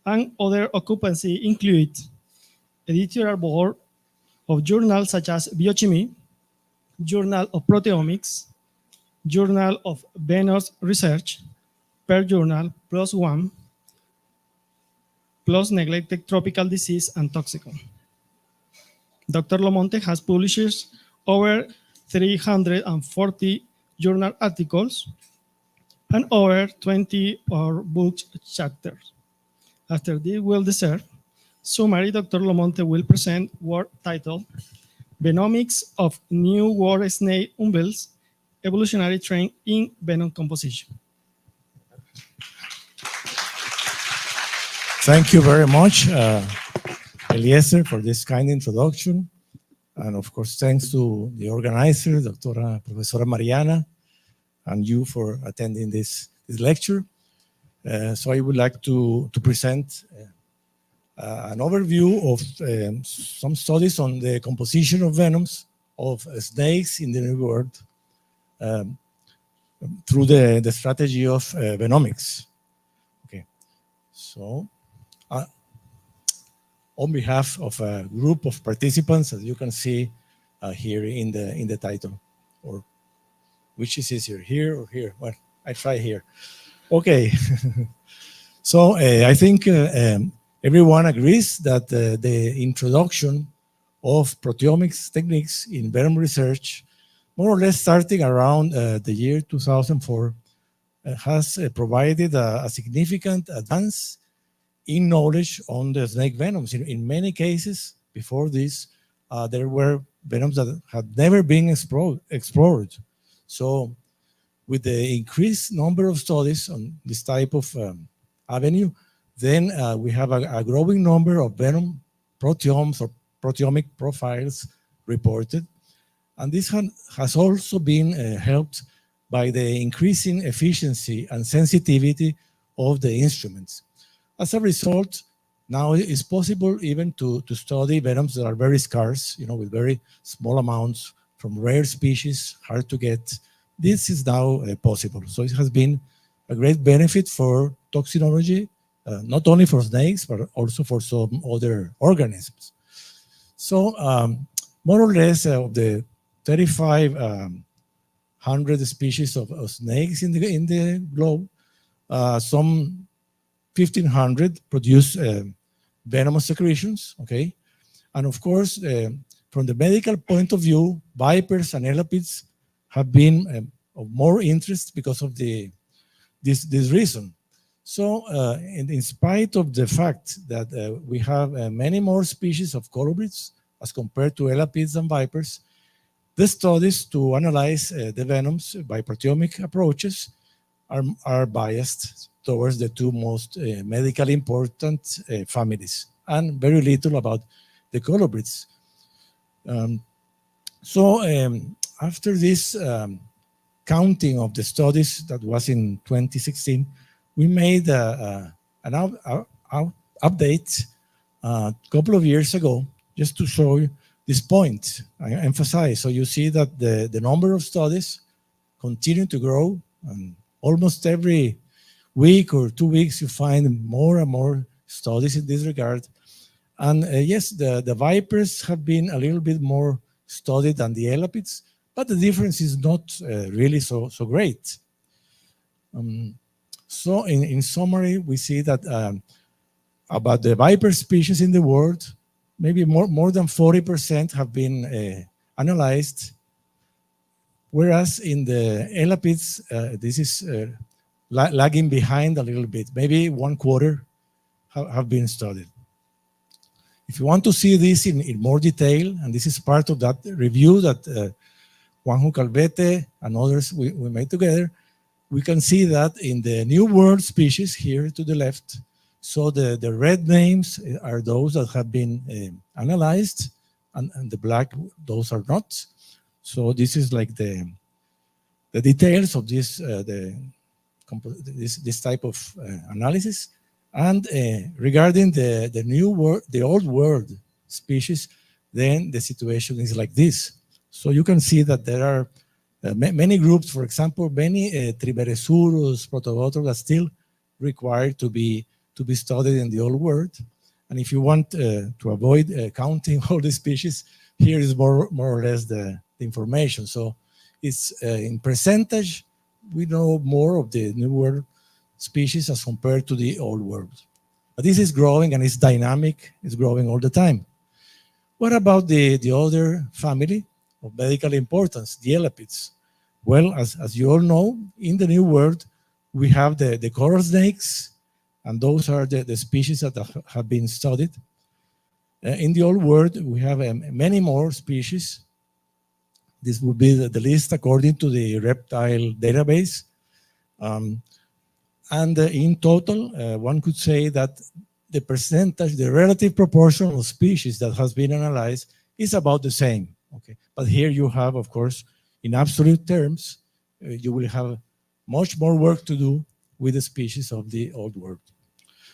and other occupancy include editorial board of journals such as Biochemie, Journal of Proteomics, Journal of Venous Research, Per Journal, PLOS ONE, PLOS Neglected Tropical Disease and Toxicon. Dr. Lomonte has published over 340 journal articles and over 20 book chapters. After this well-deserved summary, Dr. Lomonte will present work titled Venomics of New World Snake Umbels, Evolutionary Trend in Venom Composition.
Thank you very much, Eliezer, for this kind introduction. And of course, thanks to the organizer, Professora Mariana, and you for attending this lecture. So I would like to present an overview of some studies on the composition of venoms of snakes in the New World through the strategy of venomics. Okay, so on behalf of a group of participants, as you can see here in the title, or which is easier, here or here? Well, I try here. Okay, so I think everyone agrees that the introduction of proteomics techniques in venom research, more or less starting around the year 2004, has provided a significant advance in knowledge on the snake venoms. In many cases, before this, there were venoms that had never been explored. So with the increased number of studies on this type of avenue, then we have a growing number of venom proteomes or proteomic profiles reported. And this has also been helped by the increasing efficiency and sensitivity of the instruments. As a result, now it's possible even to study venoms that are very scarce, with very small amounts from rare species, hard to get. This is now possible. So it has been a great benefit for toxinology, not only for snakes, but also for some other organisms. So more or less of the 3,500 species of snakes in the globe, some 1,500 produce venomous secretions, okay? And of course, from the medical point of view, vipers and elapids have been of more interest because of this reason. So in spite of the fact that we have many more species of colubrids as compared to elapids and vipers, the studies to analyze the venoms by proteomic approaches are biased towards the two most medically important families, and very little about the colubrids. After this counting of the studies that was in 2016, we made an update a couple of years ago just to show you this point, I emphasize. So you see that the number of studies continue to grow, and almost every week or 2 weeks you find more and more studies in this regard. And yes, the vipers have been a little bit more studied than the elapids, but the difference is not really so great. So in summary, we see that about the viper species in the world, maybe more than 40% have been analyzed, whereas in the elapids, this is lagging behind a little bit. Maybe 1/4 have been studied. If you want to see this in more detail, and this is part of that review that Juanjo Calvete and others we made together, we can see that in the New World species here to the left, so the red names are those that have been analyzed, and the black, those are not. So this is like the details of this this type of analysis. And regarding the new world, the old world species, then the situation is like this. So you can see that there are many groups, for example, many Trimeresurus, Protogothra are still required to be studied in the old world. And if you want to avoid counting all the species, here is more or less the information. So it's in percentage, we know more of the new world species as compared to the old world. But this is growing and it's dynamic, it's growing all the time. What about the other family of medical importance, the elapids? Well, as you all know, in the New World, we have the coral snakes, and those are the species that have been studied. In the Old World, we have many more species. This would be the list according to the reptile database. And in total, one could say that the percentage, the relative proportion of species that has been analyzed is about the same. Okay, but here you have, of course, in absolute terms, you will have much more work to do with the species of the Old World.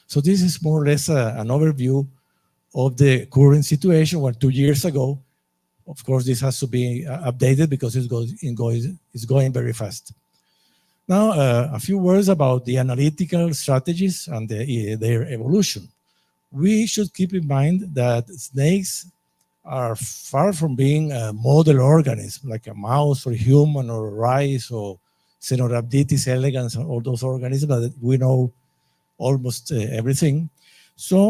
So this is more or less an overview of the current situation. Where 2 years ago, of course, this has to be updated because it's going very fast. Now, a few words about the analytical strategies and their evolution. We should keep in mind that snakes are far from being a model organism, like a mouse or a human or a rice or Cenorhabditis elegans, all those organisms that we know almost everything. So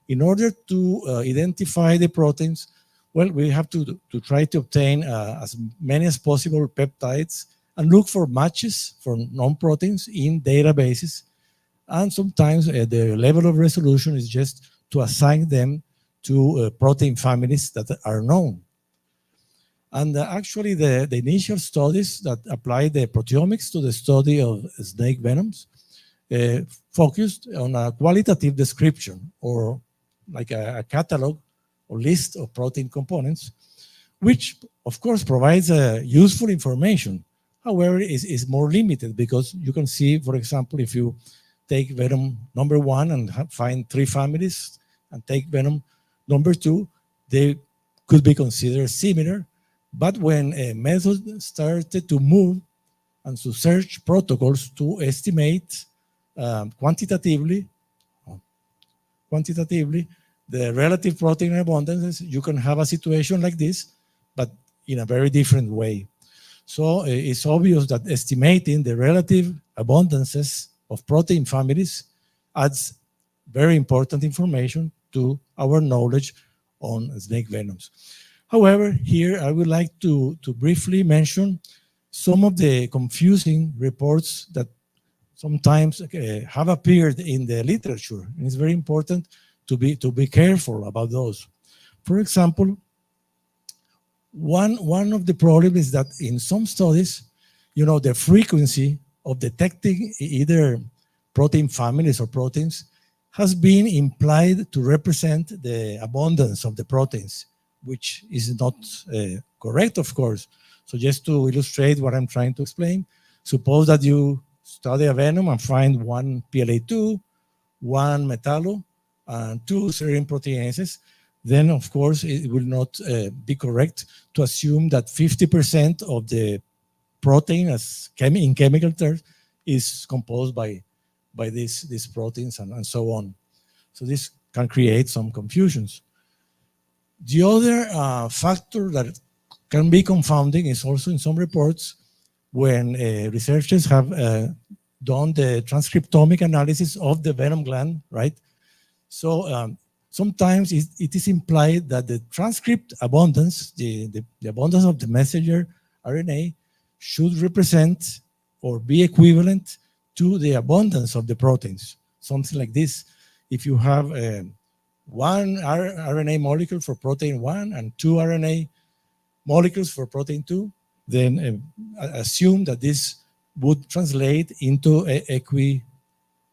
in order to identify the proteins, well, we have to try to obtain as many as possible peptides and look for matches for non-proteins in databases. And sometimes the level of resolution is just to assign them to protein families that are known. And actually the initial studies that applied the proteomics to the study of snake venoms focused on a qualitative description, or like a catalog or list of protein components, which of course provides useful information. However, is more limited because you can see, for example, if you take venom number 1 and find 3 families and take venom number 2, they could be considered similar. But when a method started to move and to search protocols to estimate quantitatively the relative protein abundances, you can have a situation like this, but in a very different way. So it's obvious that estimating the relative abundances of protein families adds very important information to our knowledge on snake venoms. However, here I would like to briefly mention some of the confusing reports that sometimes have appeared in the literature, and it's very important to be careful about those. For example, one of the problems is that in some studies, the frequency of detecting either protein families or proteins has been implied to represent the abundance of the proteins, which is not correct, of course. So just to illustrate what I'm trying to explain, suppose that you study a venom and find one PLA2, one metallo, and 2 serine proteinases, then of course it will not be correct to assume that 50% of the protein in chemical terms is composed by these proteins and so on. So this can create some confusions. The other factor that can be confounding is also in some reports when researchers have done the transcriptomic analysis of the venom gland, right? So sometimes it is implied that the transcript abundance, the abundance of the messenger RNA should represent or be equivalent to the abundance of the proteins, something like this. If you have one RNA molecule for protein 1 and 2 RNA molecules for protein 2, then assume that this would translate into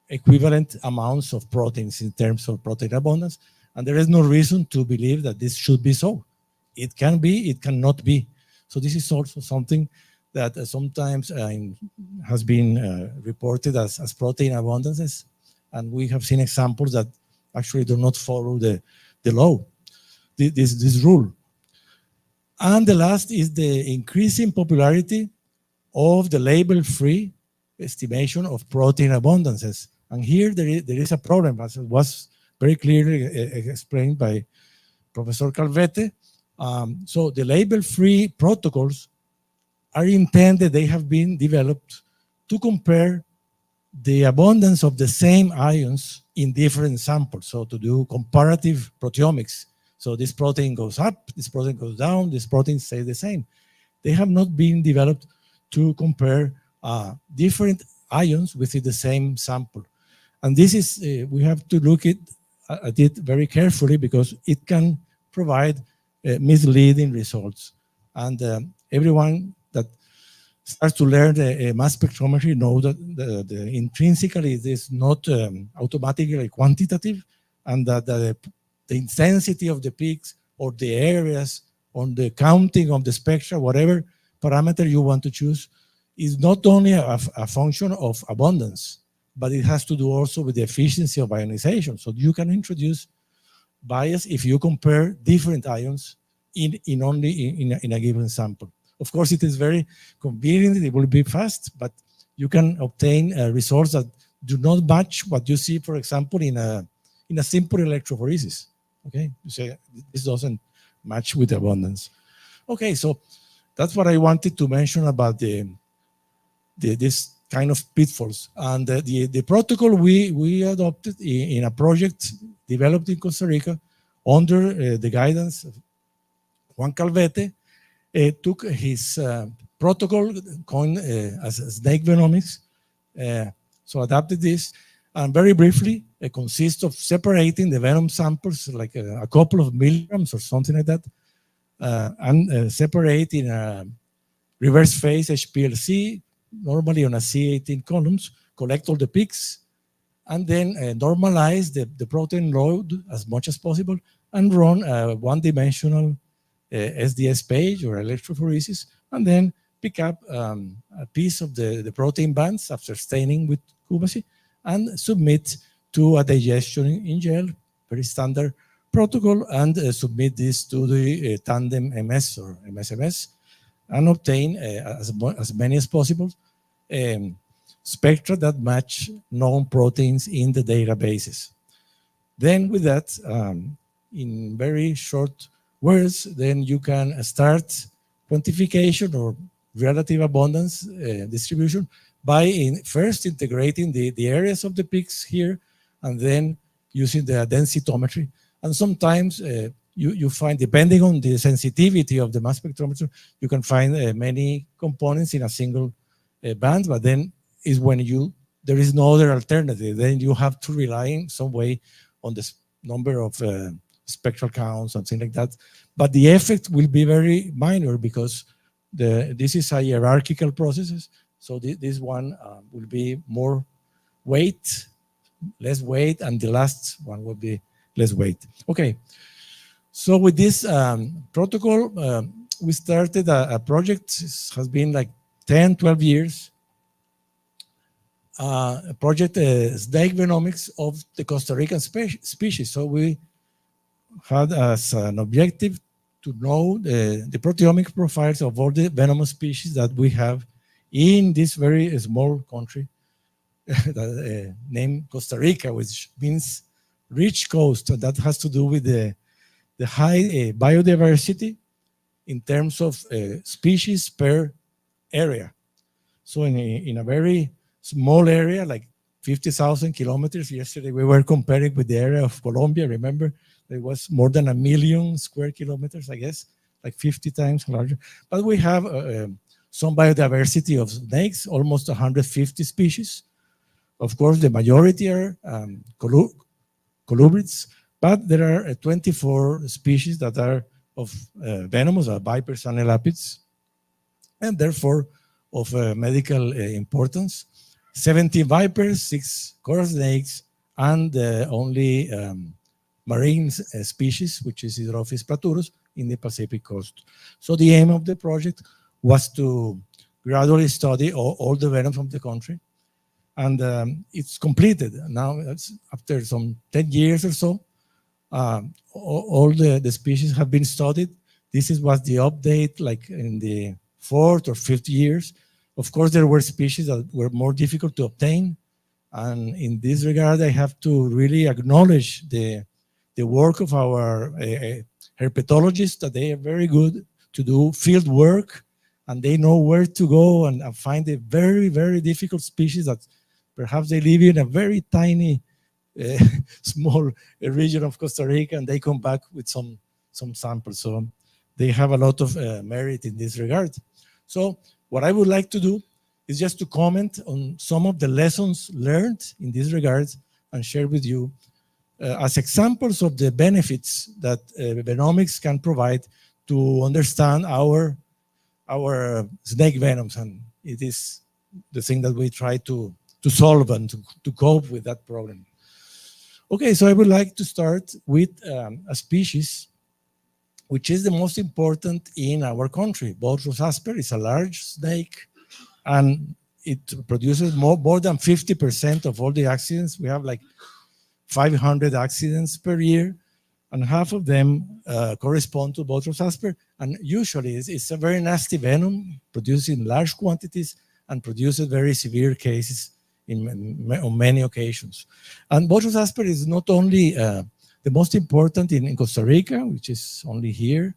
equivalent amounts of proteins in terms of protein abundance. And there is no reason to believe that this should be so. It can be, it cannot be. So this is also something that sometimes has been reported as protein abundances. And we have seen examples that actually do not follow the law, this rule. And the last is the increasing popularity of the label-free estimation of protein abundances. And here there is a problem, as was very clearly explained by Professor Calvete. So the label-free protocols are intended, they have been developed to compare the abundance of the same ions in different samples. So to do comparative proteomics. So this protein goes up, this protein goes down, this protein stays the same. They have not been developed to compare different ions within the same sample. And this is, we have to look at it very carefully because it can provide misleading results. And everyone that starts to learn mass spectrometry knows that intrinsically it is not automatically quantitative, and that the intensity of the peaks or the areas on the counting of the spectra, whatever parameter you want to choose, is not only a function of abundance, but it has to do also with the efficiency of ionization. So you can introduce bias if you compare different ions in a given sample. Of course, it is very convenient, it will be fast, but you can obtain results that do not match what you see, for example, in a simple electrophoresis. Okay, you say this doesn't match with abundance. Okay, so that's what I wanted to mention about this kind of pitfalls. And the protocol we adopted in a project developed in Costa Rica under the guidance of Juan Calvete, took his protocol coined as snake venomics, so adapted this, and very briefly, it consists of separating the venom samples, like a couple of milligrams or something like that, and separate in a reverse phase HPLC, normally on a C18 columns, collect all the peaks, and then normalize the protein load as much as possible, and run a one-dimensional SDS page or electrophoresis, and then pick up a piece of the protein bands after staining with Cubasi, and submit to a digestion in gel, very standard protocol, and submit this to the tandem MS or MSMS, and obtain as many as possible spectra that match known proteins in the databases. Then with that, in very short words, then you can start quantification or relative abundance distribution by first integrating the areas of the peaks here, and then using the densitometry. And sometimes you find, depending on the sensitivity of the mass spectrometer, you can find many components in a single band, but then is when there is no other alternative. Then you have to rely in some way on the number of spectral counts, something like that. But the effect will be very minor because this is a hierarchical processes. So this one will be more weight, less weight, and the last one will be less weight. Okay. So with this protocol, we started a project. It has been like 10, 12 years. A project snake genomics of the Costa Rican species. So we had as an objective to know the proteomic profiles of all the venomous species that we have in this very small country named Costa Rica, which means rich coast. So that has to do with the high biodiversity in terms of species per area. So in a very small area, like 50,000 kilometers, yesterday we were comparing with the area of Colombia, remember? It was more than 1 million square kilometers, I guess, like 50 times larger. But we have some biodiversity of snakes, almost 150 species. Of course, the majority are colubrids, but there are 24 species that are of venomous, vipers and elapids, and therefore of medical importance. 70 vipers, 6 coral snakes, and only marine species, which is Hydrophis platurus, in the Pacific coast. So the aim of the project was to gradually study all the venom from the country. And it's completed. Now, after some 10 years or so, all the species have been studied. This was the update, like in the 4th or 5th years. Of course, there were species that were more difficult to obtain. And in this regard, I have to really acknowledge the work of our herpetologists, that they are very good to do field work, and they know where to go and find a very, very difficult species that perhaps they live in a very tiny, small region of Costa Rica, and they come back with some samples. So they have a lot of merit in this regard. So what I would like to do is just to comment on some of the lessons learned in this regard and share with you as examples of the benefits that venomics can provide to understand our snake venoms. And it is the thing that we try to solve and to cope with that problem. Okay, so I would like to start with a species which is the most important in our country. Botrus asper is a large snake, and it produces more than 50% of all the accidents. We have like 500 accidents per year, and half of them correspond to Botrus asper. And usually it's a very nasty venom produced in large quantities and produces very severe cases on many occasions. And Botrus asper is not only the most important in Costa Rica, which is only here,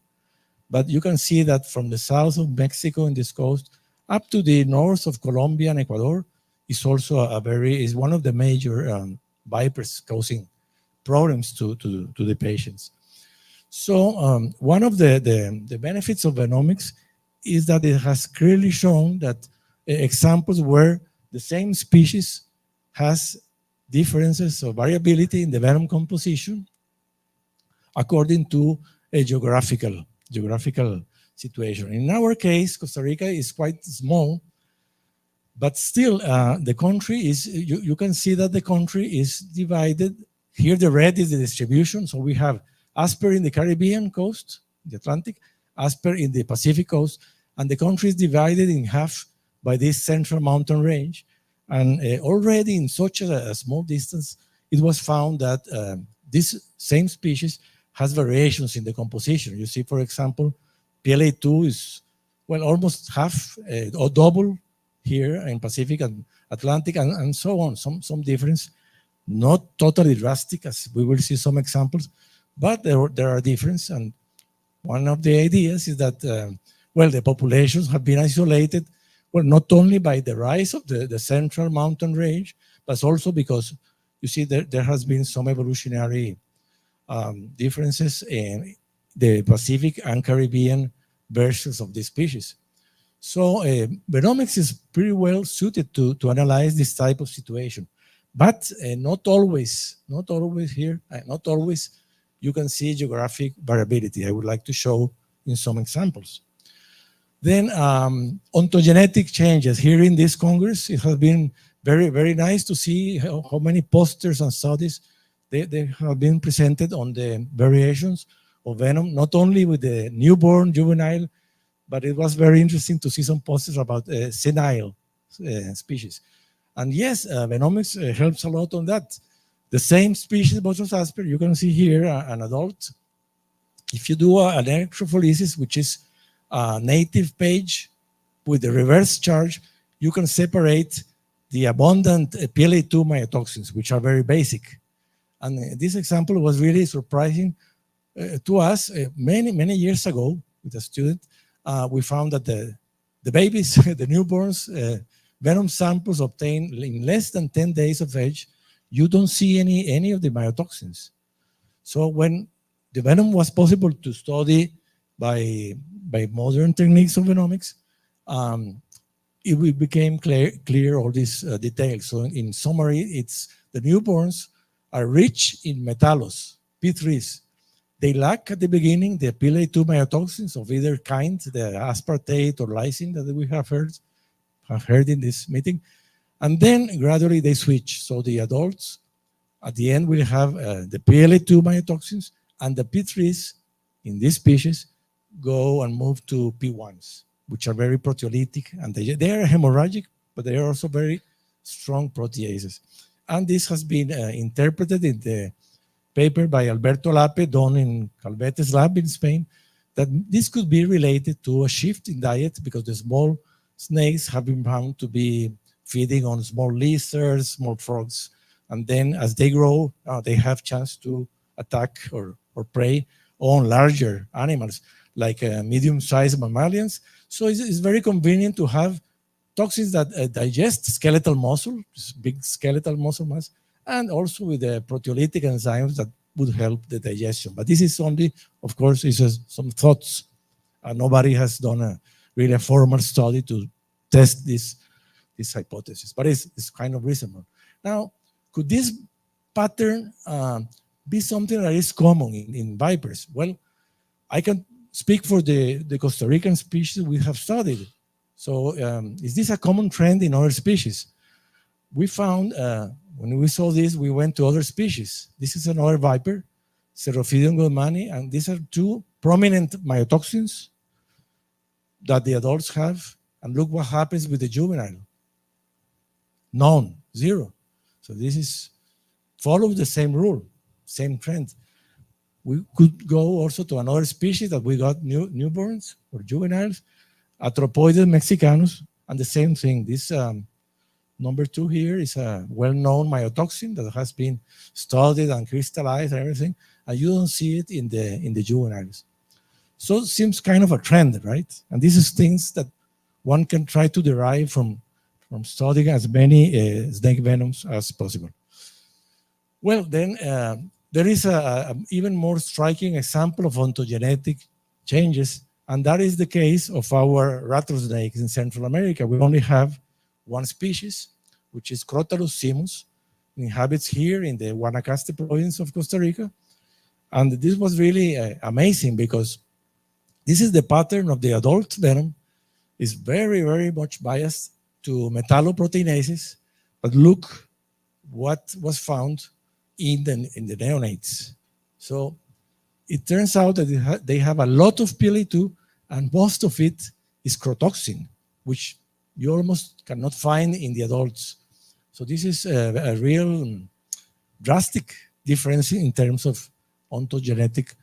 but you can see that from the south of Mexico in this coast up to the north of Colombia and Ecuador is also is one of the major vipers causing problems to the patients. So one of the benefits of venomics is that it has clearly shown that examples where the same species has differences of variability in the venom composition according to a geographical situation. In our case, Costa Rica is quite small, but still the country is, you can see that the country is divided. Here the red is the distribution. So we have asper in the Caribbean coast, the Atlantic, asper in the Pacific coast, and the country is divided in half by this central mountain range. And already in such a small distance, it was found that this same species has variations in the composition. You see, for example, PLA2 is, well, almost half or double here in Pacific and Atlantic, and so on. Some difference, not totally drastic, as we will see some examples, but there are differences. And one of the ideas is that, well, the populations have been isolated, well, not only by the rise of the central mountain range, but also because, you see, there has been some evolutionary differences in the Pacific and Caribbean versions of this species. So venomics is pretty well suited to analyze this type of situation, but not always here, not always you can see geographic variability. I would like to show in some examples. Then ontogenetic changes. Here in this Congress, it has been very, very nice to see how many posters and studies they have been presented on the variations of venom, not only with the newborn, juvenile, but it was very interesting to see some posters about senile species. And yes, venomics helps a lot on that. The same species, Bothus asper, you can see here an adult. If you do an electrophoresis, which is a native page with the reverse charge, you can separate the abundant PLA2 myotoxins, which are very basic. And this example was really surprising to us. Many years ago, with a student, we found that the babies, the newborns, venom samples obtained in less than 10 days of age, you don't see any of the myotoxins. So when the venom was possible to study by modern techniques of venomics, it became clear all these details. So in summary, it's the newborns are rich in metallus, P3s. They lack at the beginning the PLA2 myotoxins of either kind, the aspartate or lysine that we have heard in this meeting. And then gradually they switch. So the adults at the end will have the PLA2 myotoxins, and the P3s in this species go and move to P1s, which are very proteolytic, and they are hemorrhagic, but they are also very strong proteases. And this has been interpreted in the paper by Alberto Lape, done in Calvete's lab in Spain, that this could be related to a shift in diet because the small snakes have been found to be feeding on small lizards, small frogs, and then as they grow, they have chance to attack or prey on larger animals like medium-sized mammalians. So it's very convenient to have toxins that digest skeletal muscle, big skeletal muscle mass, and also with the proteolytic enzymes that would help the digestion. But this is only, of course, is some thoughts. Nobody has done really a formal study to test this hypothesis, but it's kind of reasonable. Now, could this pattern be something that is common in vipers? Well, I can speak for the Costa Rican species we have studied. So is this a common trend in other species? We found, when we saw this, we went to other species. This is another viper, Cerophidium goldmani, and these are two prominent myotoxins that the adults have. And look what happens with the juvenile. None, zero. So this is follows the same rule, same trend. We could go also to another species that we got newborns or juveniles, Artrópodes mexicanus, and the same thing. This number 2 here is a well-known myotoxin that has been studied and crystallized and everything, and you don't see it in the juveniles. So it seems kind of a trend, right? And this is things that one can try to derive from studying as many snake venoms as possible. Well, then there is an even more striking example of ontogenetic changes, and that is the case of our rattlesnakes in Central America. We only have one species, which is Crotalus simus. It inhabits here in the Guanacaste province of Costa Rica. And this was really amazing because this is the pattern of the adult venom. It's very, very much biased to metalloproteinases, but look what was found in the neonates. So it turns out that they have a lot of PLA2, and most of it is crotoxin, which you almost cannot find in the adults. So this is a real drastic difference in terms of ontogenetic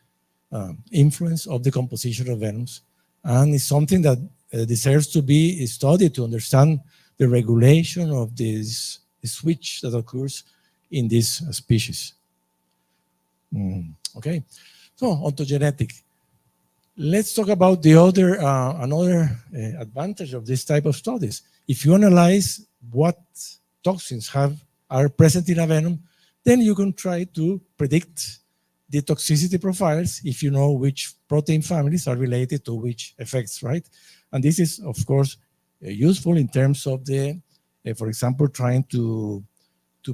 influence of the composition of venoms. And it's something that deserves to be studied to understand the regulation of this switch that occurs in this species. Okay, so ontogenetic. Let's talk about the other another advantage of this type of studies. If you analyze what toxins are present in a venom, then you can try to predict the toxicity profiles if you know which protein families are related to which effects, right? And this is, of course, useful in terms of the, for example, trying to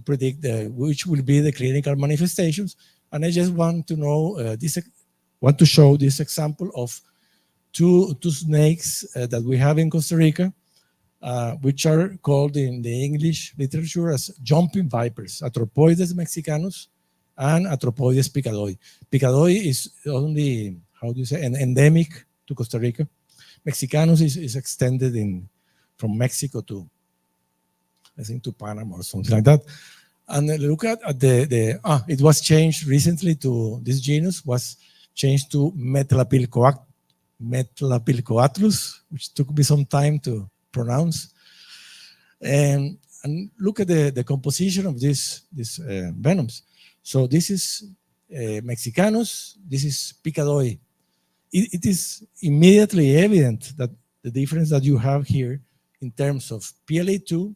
predict which will be the clinical manifestations. And I just want to know want to show this example of two snakes that we have in Costa Rica, which are called in the English literature as jumping vipers, Artrópodes mexicanus and Artrópodes picadoi. Picadoi is only, how do you say, an endemic to Costa Rica. Mexicanus is extended from Mexico to, I think, to Panama or something like that. And look at it was changed recently to, this genus was changed to Metlapilcoatlus, which took me some time to pronounce. And look at the composition of these venoms. So this is Mexicanus, this is Picadoi. It is immediately evident that the difference that you have here in terms of PLA2,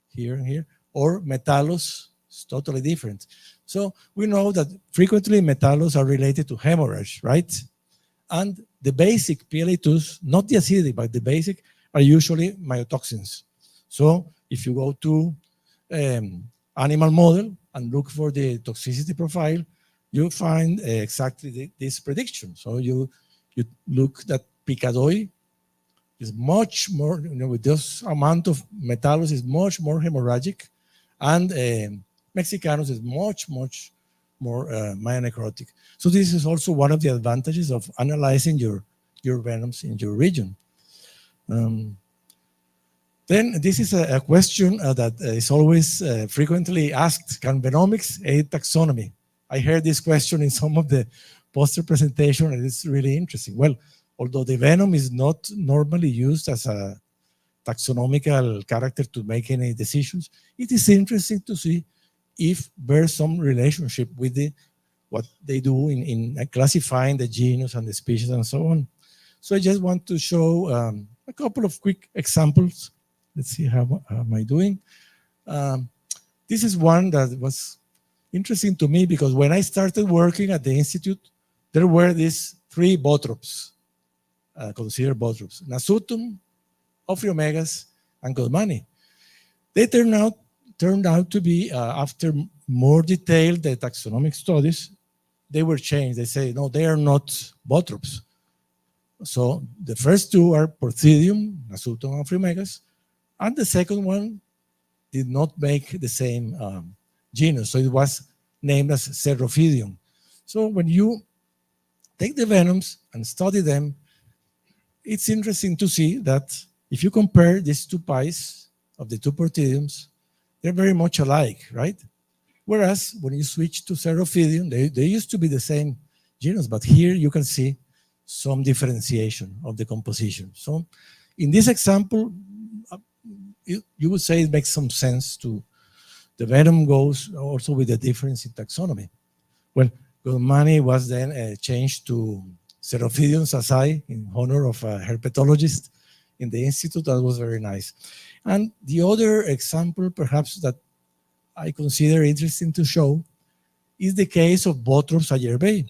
here and here, or Metallus is totally different. So we know that frequently Metallus are related to hemorrhage, right? And the basic PLA2s, not the acidic, but the basic, are usually myotoxins. So if you go to animal model and look for the toxicity profile, you find exactly this prediction. So you look that Picadoi is much more, with this amount of Metallus is much more hemorrhagic, and Mexicanus is much more myonecrotic. So this is also one of the advantages of analyzing your venoms in your region. Then this is a question that is always frequently asked: can venomics aid taxonomy? I heard this question in some of the poster presentation, and it's really interesting. Well, although the venom is not normally used as a taxonomical character to make any decisions, it is interesting to see if there's some relationship with what they do in classifying the genus and the species and so on. So I just want to show a couple of quick examples. Let's see how am I doing. This is one that was interesting to me because when I started working at the Institute, there were these three botrops, considered botrops: Nasutum, Ophryomegas, and Goldmani. They turned out to be, after more detailed taxonomic studies, they were changed. They say, no, they are not botrops. So the first two are Porthidium, Nasutum, and Ophryomegas, and the second one did not make the same genus, so it was named as Cerrophidium. So when you take the venoms and study them, it's interesting to see that if you compare these two pies of the two Porthidiums, they're very much alike, right? Whereas when you switch to Cerrophidium, they used to be the same genus, but here you can see some differentiation of the composition. So in this example, you would say it makes some sense to the venom goes also with the difference in taxonomy. Well, Goldmani was then changed to Cerrophidium sasai in honor of a herpetologist in the Institute. That was very nice. And the other example, perhaps, that I consider interesting to show is the case of Botrops ayerbei.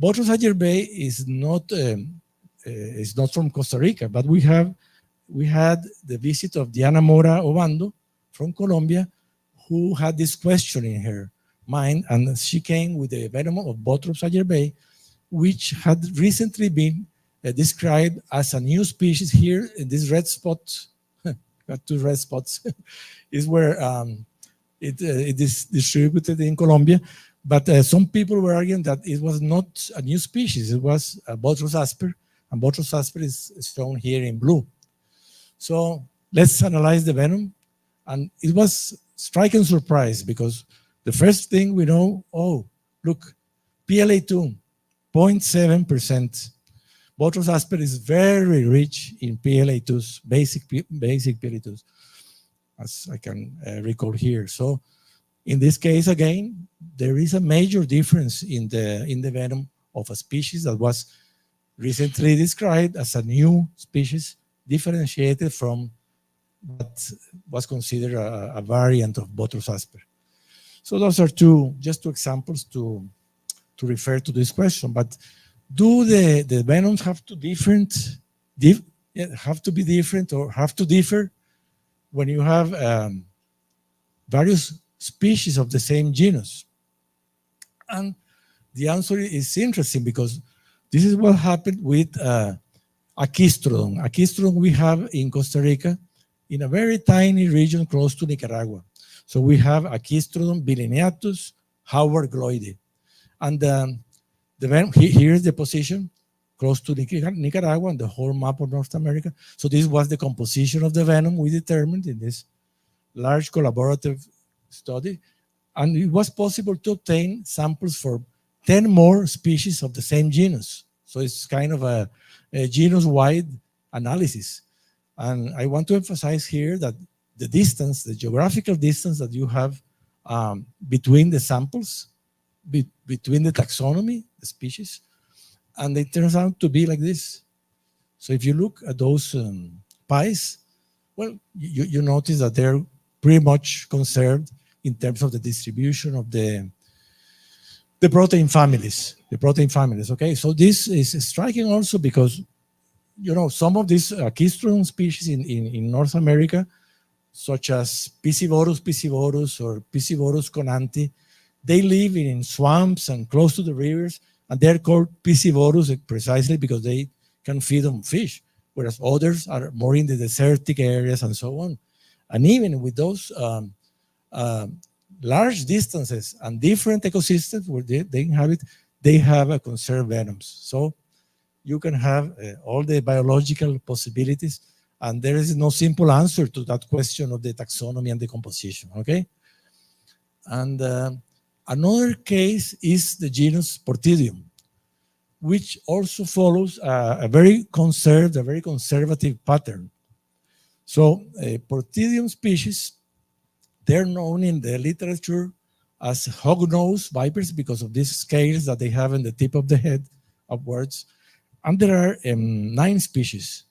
Botrops ayerbei is not from Costa Rica, but we had the visit of Diana Mora Obando from Colombia, who had this question in her mind, and she came with the venom of Botrops ayerbei, which had recently been described as a new species. Here in this red spot, got two red spots, is where it is distributed in Colombia. But some people were arguing that it was not a new species, it was Botrus asper, and Botrus asper is shown here in blue. So let's analyze the venom. And it was striking surprise because the first thing we know, oh, look, PLA2, 0.7%. Botrus asper is very rich in PLA2s, basic PLA2s, as I can recall here. So in this case, again, there is a major difference in the venom of a species that was recently described as a new species, differentiated from what was considered a variant of Botrus asper. So those are just two examples to refer to this question. But do the venoms have to be different or have to differ when you have various species of the same genus? And the answer is interesting because this is what happened with Aquistrodon. Aquistrodon we have in Costa Rica in a very tiny region close to Nicaragua. So we have Aquistrodon bilineatus, Howard gloide. And here's the position close to Nicaragua and the whole map of North America. So this was the composition of the venom we determined in this large collaborative study. And it was possible to obtain samples for 10 more species of the same genus. So it's kind of a genus-wide analysis. And I want to emphasize here that the distance, the geographical distance that you have between the samples, between the taxonomy, the species, and it turns out to be like this. So if you look at those pies, well, you notice that they're pretty much conserved in terms of the distribution of the protein families, okay? So this is striking also because, you know, some of these Aquistrodon species in North America, such as Piscivorus or Piscivorus conanti, they live in swamps and close to the rivers, and they're called Piscivorus precisely because they can feed on fish, whereas others are more in the desertic areas and so on. And even with those large distances and different ecosystems where they inhabit, they have conserved venoms. So you can have all the biological possibilities, and there is no simple answer to that question of the taxonomy and the composition, okay? And another case is the genus Portidium, which also follows a very conservative pattern. So Portidium species, they're known in the literature as hognose vipers because of these scales that they have in the tip of the head upwards. And there are 9 species.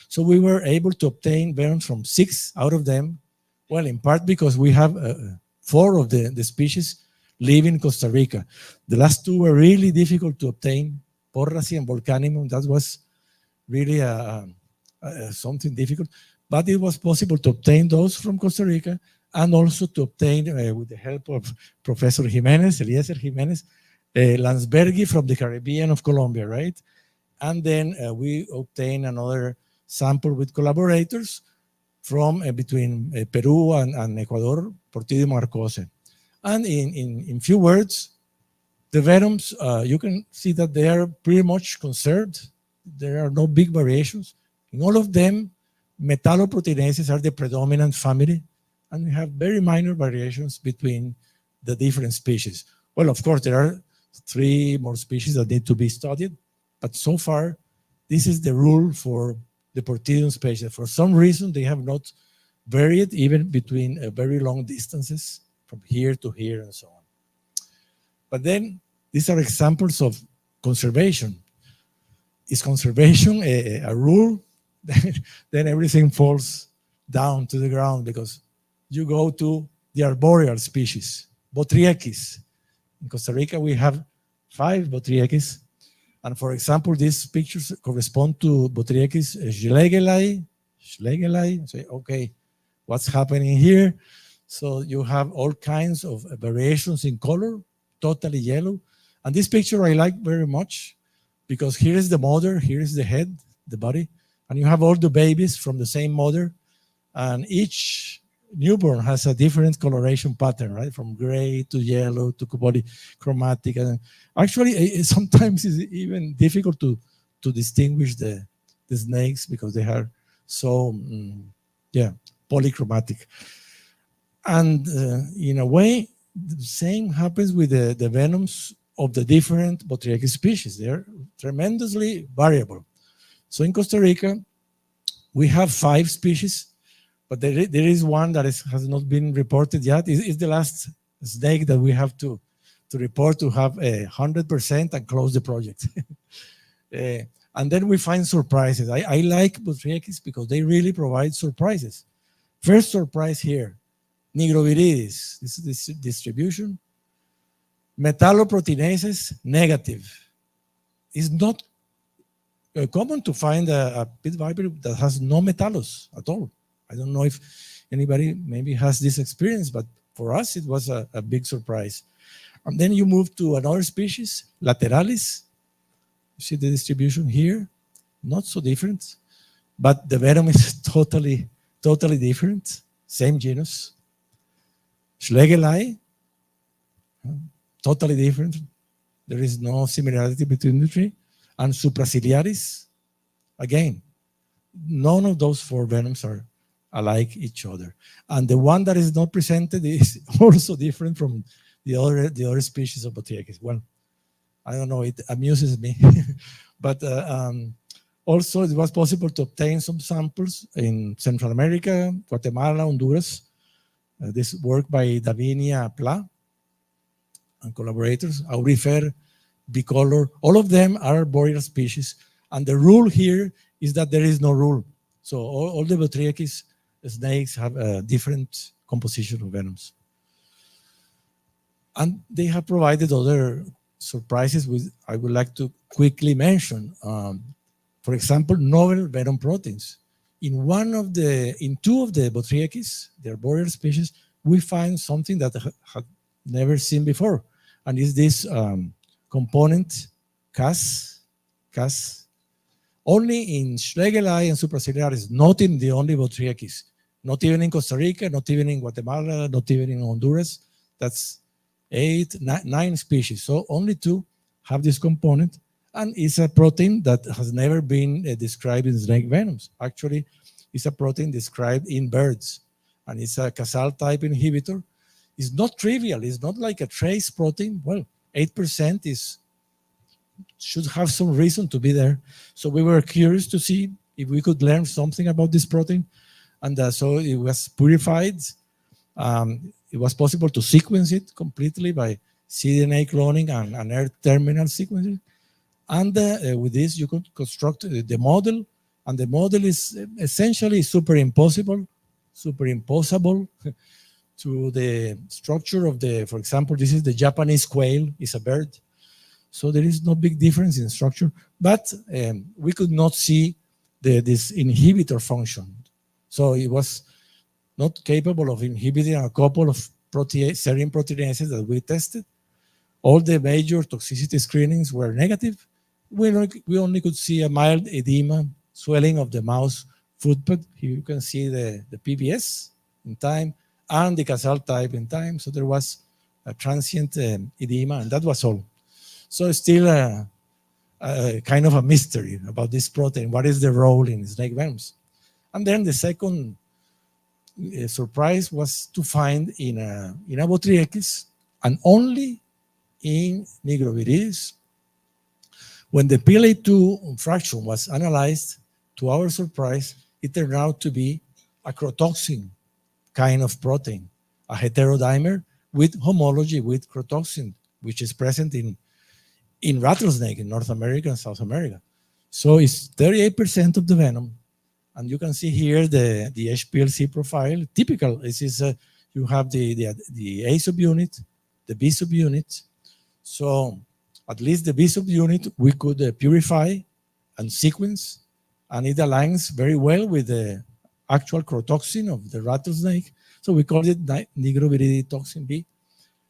So we were able to obtain venoms from 6 out of them. Well, in part because we have 4 of the species live in Costa Rica. The last 2 were really difficult to obtain, Porracy and Volcanimum. That was really something difficult, but it was possible to obtain those from Costa Rica and also to obtain, with the help of Professor Jimenez, Eliezer Jimenez, Landsbergi from the Caribbean of Colombia, right? And then we obtained another sample with collaborators from between Peru and Ecuador, Portidium arcose. And in few words, the venoms, you can see that they are pretty much conserved. There are no big variations. In all of them, metalloproteinases are the predominant family, and we have very minor variations between the different species. Well, of course, there are 3 more species that need to be studied, but so far, this is the rule for the Portidium species. For some reason, they have not varied even between very long distances from here to here and so on. But then, these are examples of conservation. Is conservation a rule? Then everything falls down to the ground because you go to the arboreal species, Botryechis. In Costa Rica, we have 5 Botryechis. And for example, these pictures correspond to Botryechis Schlegelei. Say, okay, what's happening here? So you have all kinds of variations in color, totally yellow. And this picture I like very much because here is the mother, here is the head, the body, and you have all the babies from the same mother, and each newborn has a different coloration pattern, right? From gray to yellow to polychromatic. And actually, sometimes it's even difficult to distinguish the snakes because they are so, polychromatic. And in a way, the same happens with the venoms of the different Botryechis species. They're tremendously variable. So in Costa Rica, we have 5 species, but there is one that has not been reported yet. It's the last snake that we have to report to have 100% and close the project. And then we find surprises. I like Botryechis because they really provide surprises. First surprise here, Nigroviridis. This is this distribution. Metalloproteinases, negative. It's not common to find a pit viper that has no metallos at all. I don't know if anybody maybe has this experience, but for us it was a big surprise. And then you move to another species, Lateralis. You see the distribution here? Not so different, but the venom is totally different. Same genus. Schlegeli, totally different. There is no similarity between the three. And Supraciliaris, again, none of those four venoms are alike each other. And the one that is not presented is also different from the other species of Botrytis. Well, I don't know, it amuses me. But also it was possible to obtain some samples in Central America, Guatemala, Honduras. This work by Davinia Pla and collaborators, Aurifer, Bicolor, all of them are arboreal species. And the rule here is that there is no rule. So all the Botrytis snakes have a different composition of venoms. And they have provided other surprises which I would like to quickly mention. For example, novel venom proteins. In two of the Botrytis, the arboreal species, we find something that had never seen before. And is this component, Cas. Only in Schlegeli and Supraciliaris, not in the only Botrytis. Not even in Costa Rica, not even in Guatemala, not even in Honduras. That's 9 species. So only 2 have this component. And it's a protein that has never been described in snake venoms. Actually, it's a protein described in birds. And it's a Casal type inhibitor. It's not trivial. It's not like a trace protein. Well, 8% should have some reason to be there. So we were curious to see if we could learn something about this protein. And so it was purified. It was possible to sequence it completely by cDNA cloning and N-terminal sequencing. And with this, you could construct the model. And the model is essentially superimposable to the structure of for example, this is the Japanese quail, it's a bird. So there is no big difference in structure. But we could not see this inhibitor function. So it was not capable of inhibiting a couple of serine proteinases that we tested. All the major toxicity screenings were negative. We only could see a mild edema, swelling of the mouse footpad. Here you can see the PBS in time and the Casal type in time. So there was a transient edema, and that was all. So it's still a kind of a mystery about this protein. What is the role in snake venoms? And then the second surprise was to find in a Botrytis, and only in Nigroviridis, when the PLA2 fraction was analyzed, to our surprise, it turned out to be a crotoxin kind of protein, a heterodimer with homology with crotoxin, which is present in rattlesnake in North America and South America. So it's 38% of the venom. And you can see here the HPLC profile. Typical, this is you have the A subunit, the B subunit. So at least the B subunit we could purify and sequence, and it aligns very well with the actual crotoxin of the rattlesnake. So we call it Nigroviridis toxin B.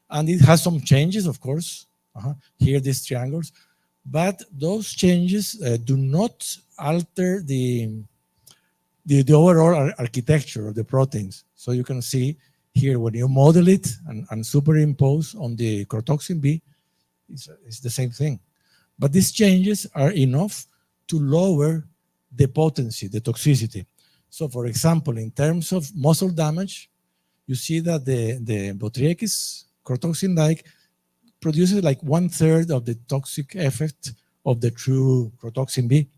And it has some changes, of course. Here, these triangles. But those changes do not alter the overall architecture of the proteins. So you can see here when you model it and superimpose on the crotoxin B, it's the same thing. But these changes are enough to lower the potency, the toxicity. So for example, in terms of muscle damage, you see that the Botrytis crotoxin-like produces like 1/3 of the toxic effect of the true crotoxin B.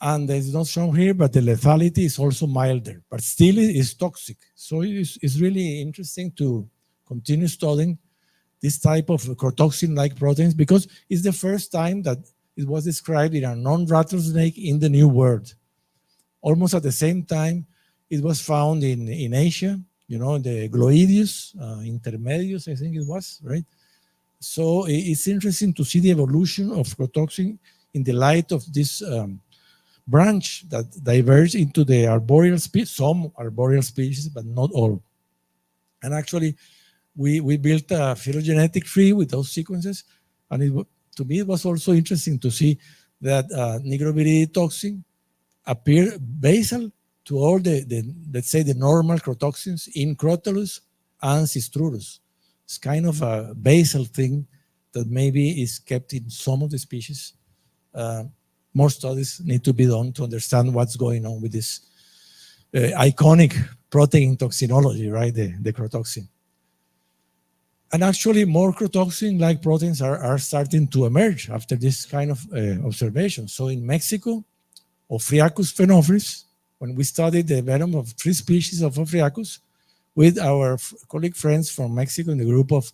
And it's not shown here, but the lethality is also milder, but still it is toxic. So it's really interesting to continue studying this type of crotoxin-like proteins, because it's the first time that it was described in a non-rattlesnake in the New World. Almost at the same time, it was found in Asia, you know, the Gloidius, intermedius, I think it was, right? So it's interesting to see the evolution of crotoxin in the light of this branch that diverged into the arboreal species, some arboreal species, but not all. And actually, we built a phylogenetic tree with those sequences, and to me it was also interesting to see that nigrobiridae toxin appear basal to all let's say the normal crotoxins in Crotalus and Cistrurus. It's kind of a basal thing that maybe is kept in some of the species. More studies need to be done to understand what's going on with this iconic protein toxinology, right? The crotoxin. And actually more crotoxin-like proteins are starting to emerge after this kind of observation. So in Mexico, Ophryagus phenophrys, when we studied the venom of 3 species of Ophryagus with our colleague friends from Mexico in the group of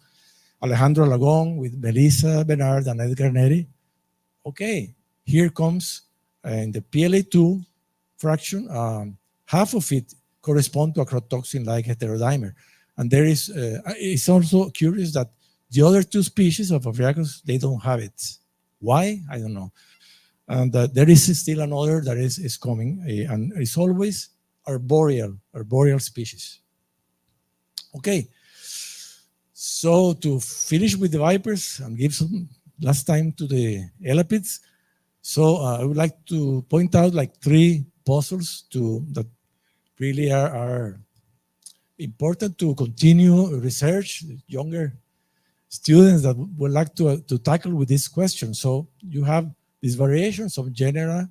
Alejandro Alagón, with Melissa Bernard and Edgar Neri. Okay, here comes in the PLA2 fraction, half of it correspond to a crotoxin-like heterodimer. And there is, it's also curious that the other 2 species of Ophryagus, they don't have it. Why? I don't know. And there is still another that is coming, and it's always arboreal species. Okay, so to finish with the vipers and give some last time to the elapids, so I would like to point out like 3 puzzles that really are important to continue research, younger students that would like to tackle with this question. So you have these variations of genera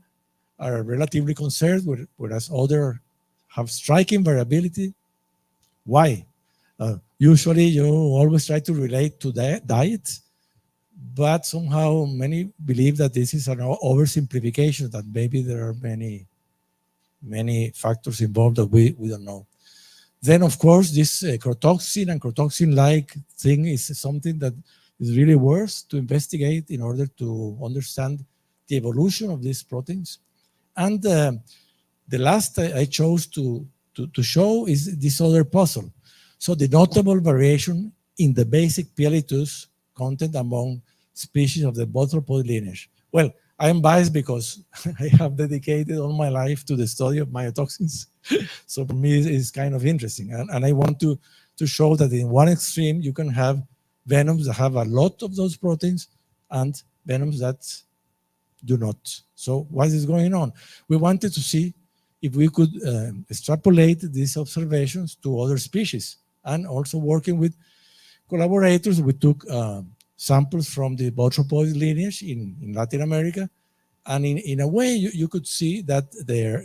are relatively conserved, whereas others have striking variability. Why? Usually you always try to relate to diet, but somehow many believe that this is an oversimplification, that maybe there are many factors involved that we don't know. Then, of course, this crotoxin and crotoxin-like thing is something that is really worth to investigate in order to understand the evolution of these proteins. And the last I chose to show is this other puzzle. So the notable variation in the basic PLA2's content among species of the Bothropod lineage. Well, I am biased because I have dedicated all my life to the study of myotoxins. So for me, it's kind of interesting. And I want to show that in one extreme, you can have venoms that have a lot of those proteins and venoms that do not. So what is going on? We wanted to see if we could extrapolate these observations to other species, and also working with collaborators. We took samples from the Bothropod lineage in Latin America, and in a way you could see that their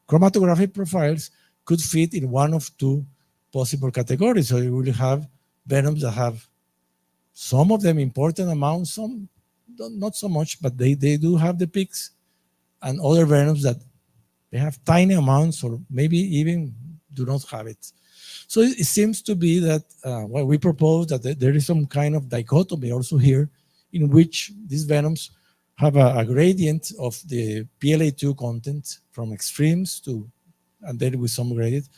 chromatographic profiles could fit in one of 2 possible categories. So you will have venoms that have some of them important amounts, some not so much, but they do have the peaks, and other venoms that they have tiny amounts or maybe even do not have it. So it seems to be that, well, we propose that there is some kind of dichotomy also here, in which these venoms have a gradient of the PLA2 content from extremes to, and then with some gradient.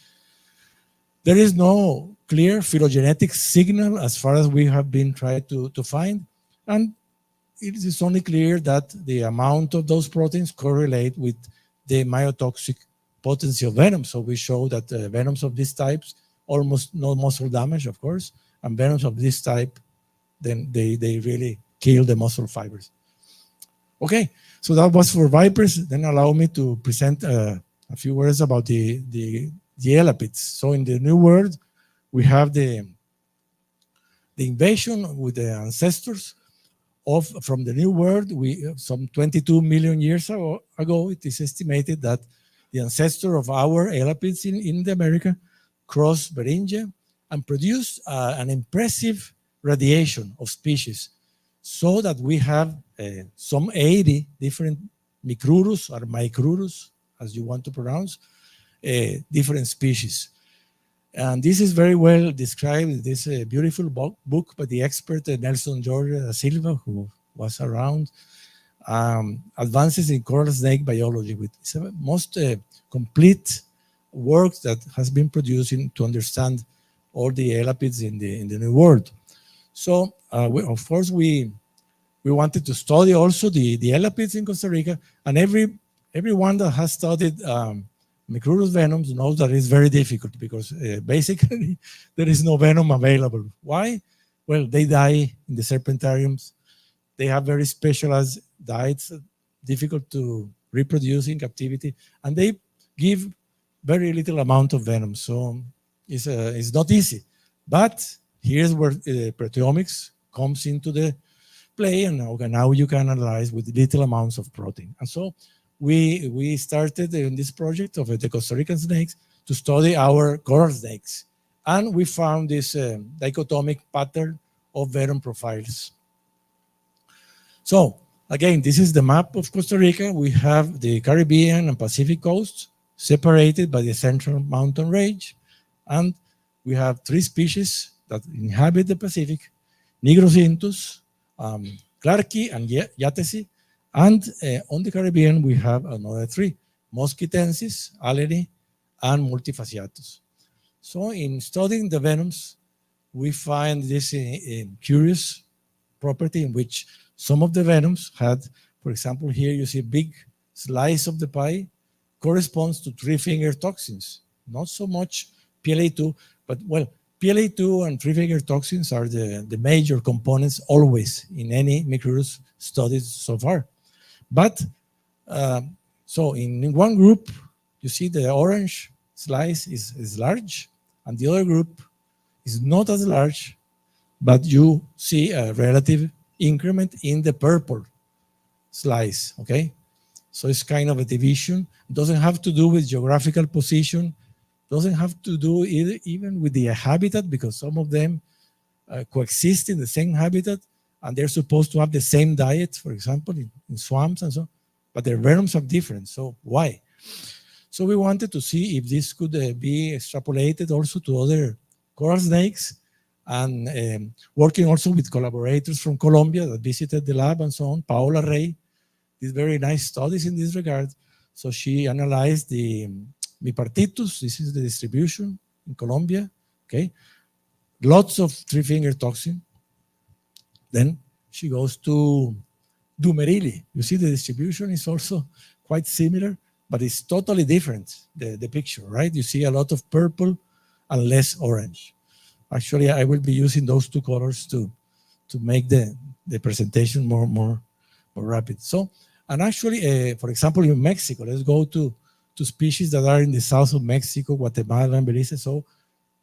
There is no clear phylogenetic signal as far as we have been trying to find, and it is only clear that the amount of those proteins correlate with the myotoxic potency of venom. So we show that venoms of these types almost no muscle damage, of course, and venoms of this type, then they really kill the muscle fibers. Okay, so that was for vipers. Then allow me to present a few words about the elapids. So in the New World, we have the invasion with the ancestors from the New World. Some 22 million years ago, it is estimated that the ancestor of our elapids in the America crossed Beringia and produced an impressive radiation of species, so that we have some 80 different micrurus or micrurus, as you want to pronounce, different species. And this is very well described in this beautiful book by the expert Nelson Jorge da Silva, who was around, Advances in Coral Snake Biology, with the most complete work that has been produced to understand all the elapids in the New World. So, of course, we wanted to study also the elapids in Costa Rica, and everyone that has studied Micrurus venoms knows that it's very difficult because basically there is no venom available. Why? Well, they die in the serpentariums. They have very specialized diets, difficult to reproduce in captivity, and they give very little amount of venom. So it's not easy. But here's where proteomics comes into the play, and now you can analyze with little amounts of protein. And so we started in this project of the Costa Rican snakes to study our coral snakes. And we found this dichotomic pattern of venom profiles. So again, this is the map of Costa Rica. We have the Caribbean and Pacific coasts separated by the central mountain range. And we have 3 species that inhabit the Pacific: Nigrocintus, Clarkii, and Yatesi. And on the Caribbean, we have another 3, Mosquitensis, Aleni, and Multifasciatus. So in studying the venoms, we find this curious property in which some of the venoms had, for example, here you see a big slice of the pie corresponds to 3-finger toxins. Not so much PLA2, but well, PLA2 and 3-finger toxins are the major components always in any Micrurus studies so far. But so in one group, you see the orange slice is large, and the other group is not as large, but you see a relative increment in the purple slice, okay? So it's kind of a division. It doesn't have to do with geographical position, doesn't have to do even with the habitat, because some of them coexist in the same habitat, and they're supposed to have the same diet, for example, in swamps and so on, but their venoms are different. So why? So we wanted to see if this could be extrapolated also to other coral snakes, and working also with collaborators from Colombia that visited the lab and so on. Paola Rey did very nice studies in this regard. So she analyzed the Mipartitus. This is the distribution in Colombia, okay? Lots of 3-finger toxin. Then she goes to Dumerili. You see the distribution is also quite similar, but it's totally different, the picture, right? You see a lot of purple and less orange. Actually, I will be using those 2 colors to make the presentation more rapid. So, and actually, for example, in Mexico, let's go to species that are in the south of Mexico, Guatemala, and Belize. So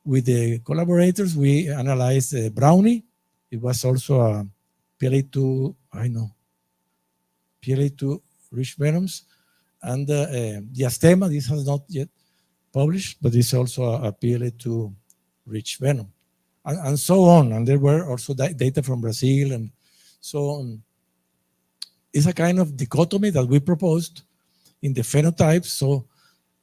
with the collaborators, we analyzed Brownie. It was also a PLA2, PLA2 rich venoms. And the Astema, this has not yet published, but it's also a PLA2 rich venom. And so on. And there were also data from Brazil and so on. It's a kind of dichotomy that we proposed in the phenotypes. So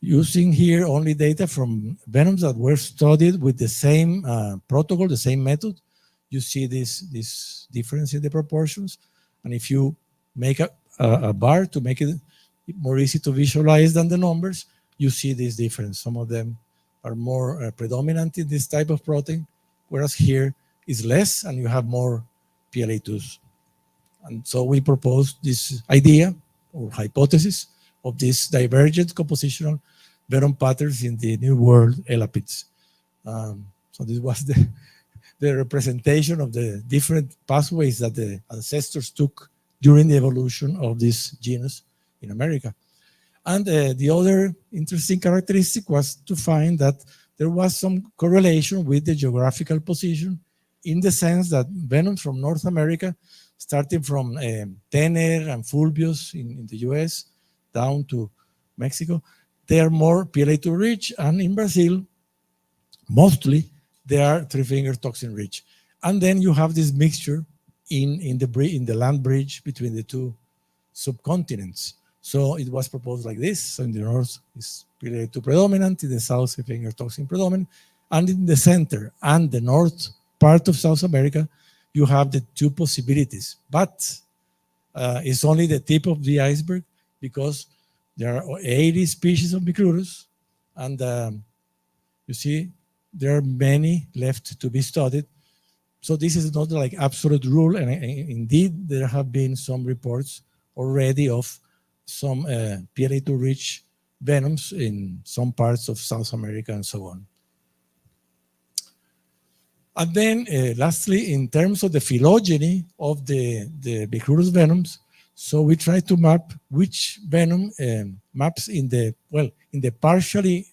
using here only data from venoms that were studied with the same protocol, the same method, you see this difference in the proportions. And if you make a bar to make it more easy to visualize than the numbers, you see this difference. Some of them are more predominant in this type of protein, whereas here is less and you have more PLA2s. And so we proposed this idea or hypothesis of this divergent compositional venom patterns in the New World elapids. So this was the representation of the different pathways that the ancestors took during the evolution of this genus in America. And the other interesting characteristic was to find that there was some correlation with the geographical position, in the sense that venoms from North America, starting from Tener and Fulvius in the US down to Mexico, they are more PLA2 rich, and in Brazil, mostly they are 3-finger toxin rich. And then you have this mixture in the land bridge between the 2 subcontinents. So it was proposed like this. So in the north is PLA2 predominant, in the south 3-finger toxin predominant, and in the center and the north part of South America, you have the 2 possibilities. But it's only the tip of the iceberg, because there are 80 species of Micrurus, and you see there are many left to be studied. So this is not like absolute rule, and indeed there have been some reports already of some PLA2 rich venoms in some parts of South America and so on. And then lastly, in terms of the phylogeny of the Bicrurus venoms, so we try to map which venom maps in the partially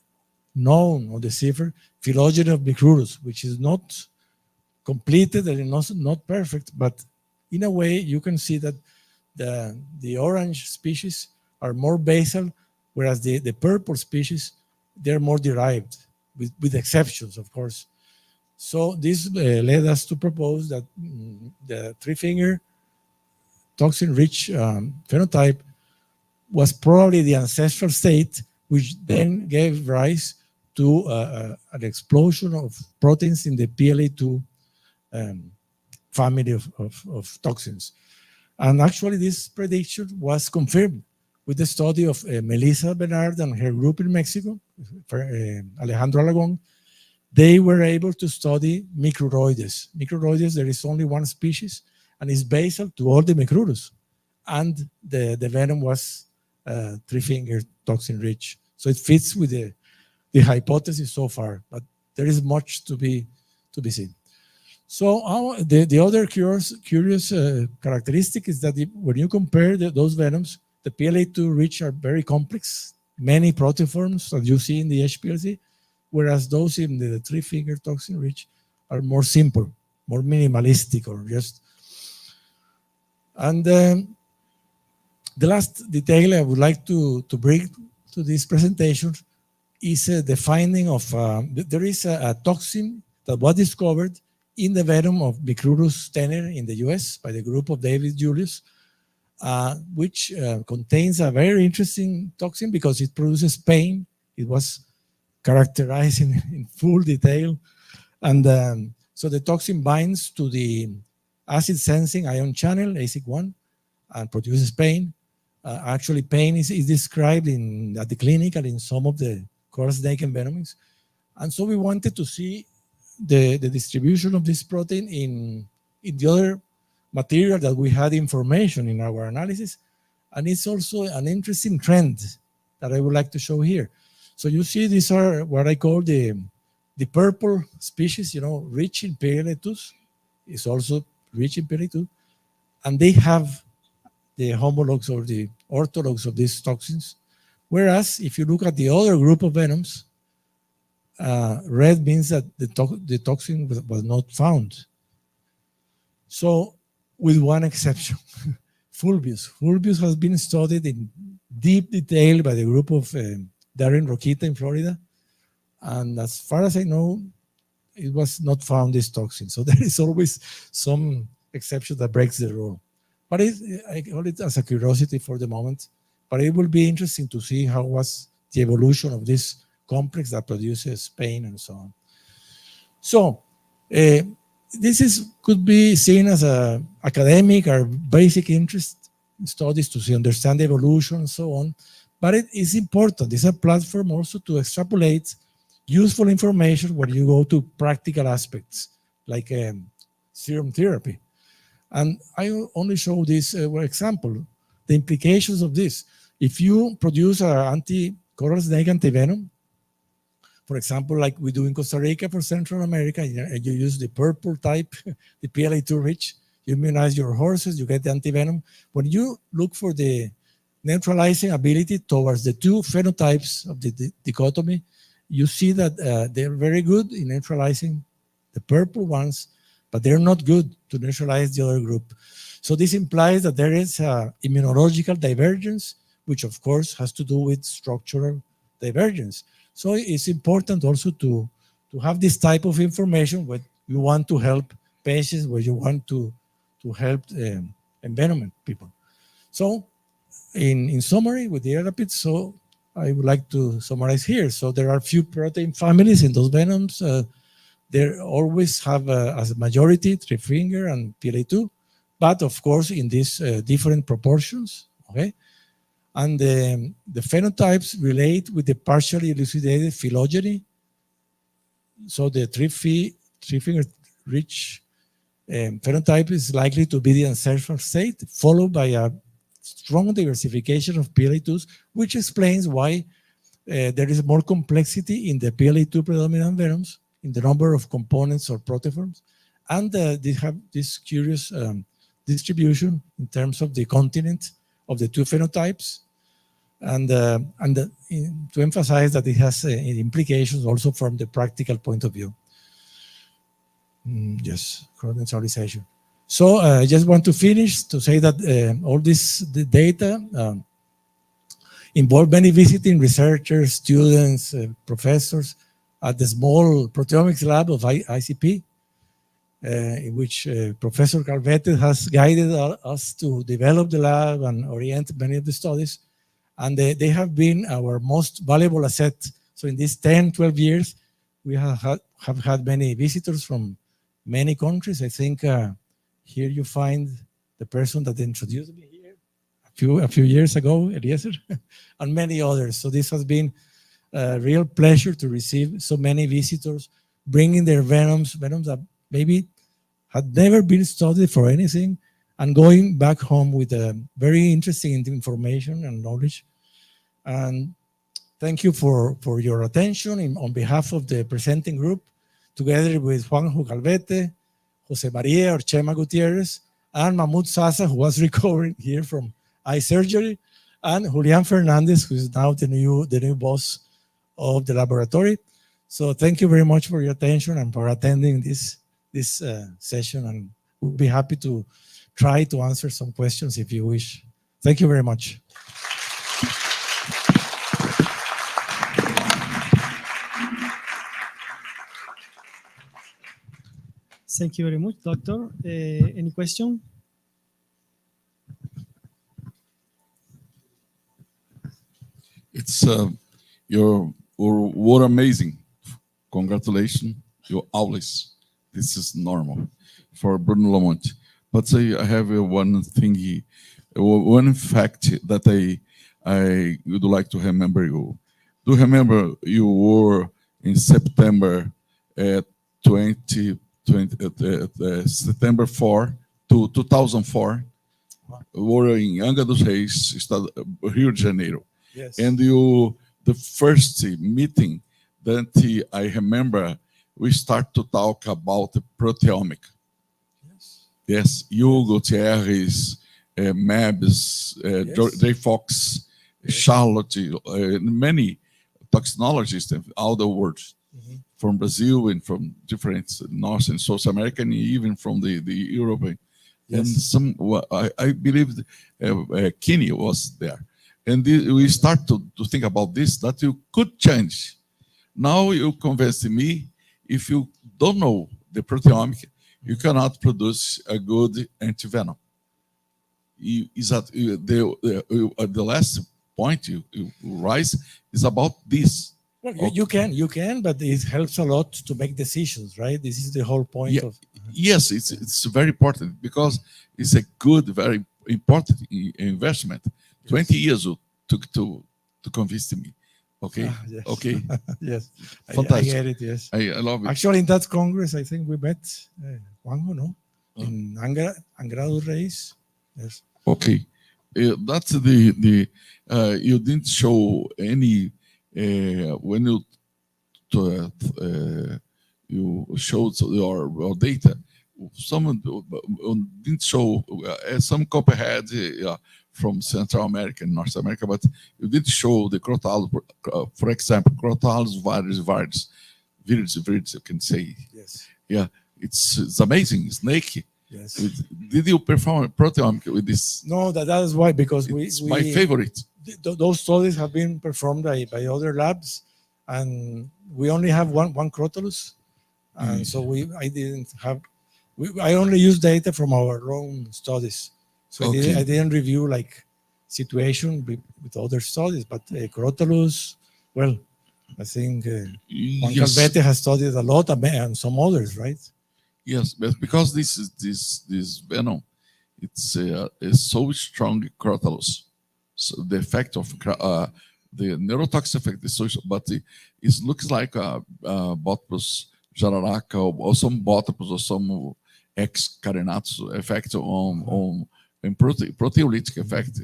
known or deciphered phylogeny of Bicrurus, which is not completed and not perfect, but in a way you can see that the orange species are more basal, whereas the purple species, they're more derived, with exceptions, of course. So this led us to propose that the three-finger toxin-rich phenotype was probably the ancestral state, which then gave rise to an explosion of proteins in the PLA2 family of toxins. And actually this prediction was confirmed with the study of Melissa Bernard and her group in Mexico, Alejandro Alagon. They were able to study Micruroides. Micruroides, there is only one species, and it's basal to all the Micrurus. And the venom was three-finger toxin-rich. So it fits with the hypothesis so far, but there is much to be seen. So the other curious characteristic is that when you compare those venoms, the PLA2 rich are very complex, many proteoforms that you see in the HPLC, whereas those in the three-finger toxin rich are more simple, more minimalistic, or just. And the last detail I would like to bring to this presentation is the finding of, there is a toxin that was discovered in the venom of Bicrurus tener in the US by the group of David Julius, which contains a very interesting toxin because it produces pain. It was characterized in full detail. And so the toxin binds to the acid sensing ion channel, ASIC1, and produces pain. Actually, pain is described at the clinical in some of the coral snake envenomings. And so we wanted to see the distribution of this protein in the other material that we had information in our analysis. And it's also an interesting trend that I would like to show here. So you see these are what I call the purple species, rich in PLA2s. It's also rich in PLA2. And they have the homologs or the orthologs of these toxins. Whereas if you look at the other group of venoms, red means that the toxin was not found. So with one exception, Fulvius. Fulvius has been studied in deep detail by the group of Darren Roquita in Florida. And as far as I know, it was not found, this toxin. So there is always some exception that breaks the rule. But I call it as a curiosity for the moment. But it will be interesting to see how was the evolution of this complex that produces pain and so on. So this could be seen as a academic or basic interest studies to understand the evolution and so on. But it is important. It's a platform also to extrapolate useful information when you go to practical aspects like serum therapy. And I only show this example, the implications of this. If you produce an coral snake antivenom, for example, like we do in Costa Rica for Central America, and you use the purple type, the PLA2 rich, you immunize your horses, you get the antivenom. When you look for the neutralizing ability towards the two phenotypes of the dichotomy, you see that they're very good in neutralizing the purple ones, but they're not good to neutralize the other group. So this implies that there is immunological divergence, which of course has to do with structural divergence. So it's important also to have this type of information when you want to help patients, where you want to help environment people. So in summary, with the rapids, so I would like to summarize here. So there are few protein families in those venoms. They always have as a majority three-finger and PLA2, but of course in these different proportions, okay? And the phenotypes relate with the partially elucidated phylogeny. So the three-finger rich phenotype is likely to be the ancestral state, followed by a strong diversification of PLA2s, which explains why there is more complexity in the PLA2 predominant venoms, in the number of components or proteoforms, and they have this curious distribution in terms of the continent of the two phenotypes, and to emphasize that it has implications also from the practical point of view. Yes, chronocentrization. So I just want to finish to say that all the data involve many visiting researchers, students, professors at the small proteomics lab of ICP, in which Professor Calvete has guided us to develop the lab and orient many of the studies. And they have been our most valuable asset. So in these 10, 12 years, we have had many visitors from many countries. I think here you find the person that introduced me here a few years ago, Eliezer, and many others. So this has been a real pleasure to receive so many visitors bringing their venoms that maybe had never been studied for anything, and going back home with very interesting information and knowledge. And thank you for your attention on behalf of the presenting group, together with Juanjo Calvete, Jose Maria or Chema Gutierrez, and Mahmoud Sasa, who was recovering here from eye surgery, and Julian Fernandez, who is now the new boss of the laboratory. So thank you very much for your attention and for attending this session, and we'll be happy to try to answer some questions if you wish. Thank you very much.
Thank you very much, Doctor. Any question?
It's you're amazing. Congratulations. You're always. This is normal for Bruno Lamont. But I have one thing, one fact that I would like to remember you. Do you remember you were in September 2004, were in Angra dos Reis, Rio de Janeiro.
Yes.
And the first meeting that I remember, we start to talk about the proteomic. Yes, you, Gutierrez, Mabs, J. Fox, Charlotte, many toxinologists in all the world, from Brazil and from different North and South America, and even from the European. And some, I believe Kinney was there. And we start to think about this, that you could change. Now you convince me, if you don't know the proteomic, you cannot produce a good antivenom. Is that the last point you raise is about this?
Well, you can, but it helps a lot to make decisions, right? This is the whole point of.
Yes, it's very important because it's a good, very important investment. 20 years it took to convince me. Okay.
Yes.
Okay.
Yes.
Fantastic.
I get it. Yes.
I love it.
Actually, in that Congress, I think we met Juanjo, no? In Angra dos Reis. Yes.
Okay. That's the you didn't show any when you showed your data. Someone didn't show some copperhead from Central America and North America, but you did show the crotalus, for example, crotalus viridis, you can say.
Yes.
Yeah, it's amazing, snake.
Yes.
Did you perform proteomic with this?
No, that is why, because
it's my favorite.
Those studies have been performed by other labs, and we only have one crotalus, and so I only use data from our own studies. So I didn't review like situation with other studies, but crotalus, well, I think Juan Calvete has studied a lot and some others, right?
Yes, but because this venom, it's so strong crotalus. So the effect of the neurotoxic effect is so, but it looks like a Botrus jararaca or some Botrus or some X carinatus effect on proteolytic effect,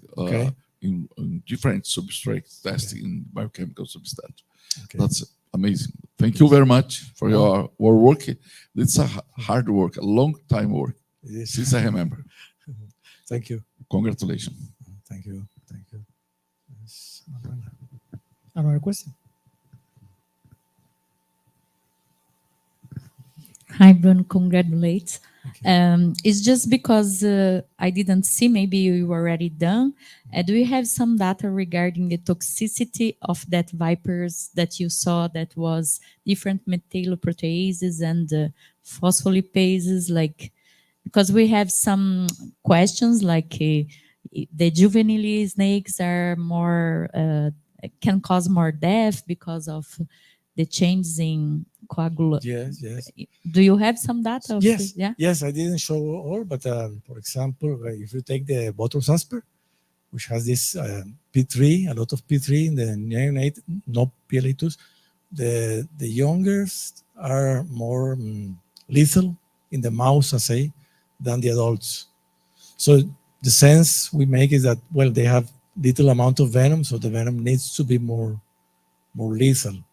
in different substrates testing in biochemical substance.
Okay.
That's amazing. Thank you very much for your work. It's a hard work, a long time work,
It is.
since I remember.
Thank you.
Congratulations.
Thank you. Thank you. Yes.
Another question.
Hi, Bruno. Congratulates. It's just because I didn't see, maybe you already done. Do you have some data regarding the toxicity of that vipers that you saw that was different metalloproteases and phospholipases? Like, because we have some questions like the juvenile snakes are more, can cause more death because of the changes in coagulation.
Yes, yes.
Do you have some data? Of
Yes,
this? Yeah.
yes, I didn't show all, but for example, if you take the bottle Susper, which has this P3, a lot of P3 in the neonate, no PLA2s, the youngest are more lethal in the mouse assay than the adults. So the sense we make is that, well, they have little amount of venom, so the venom needs to be more lethal.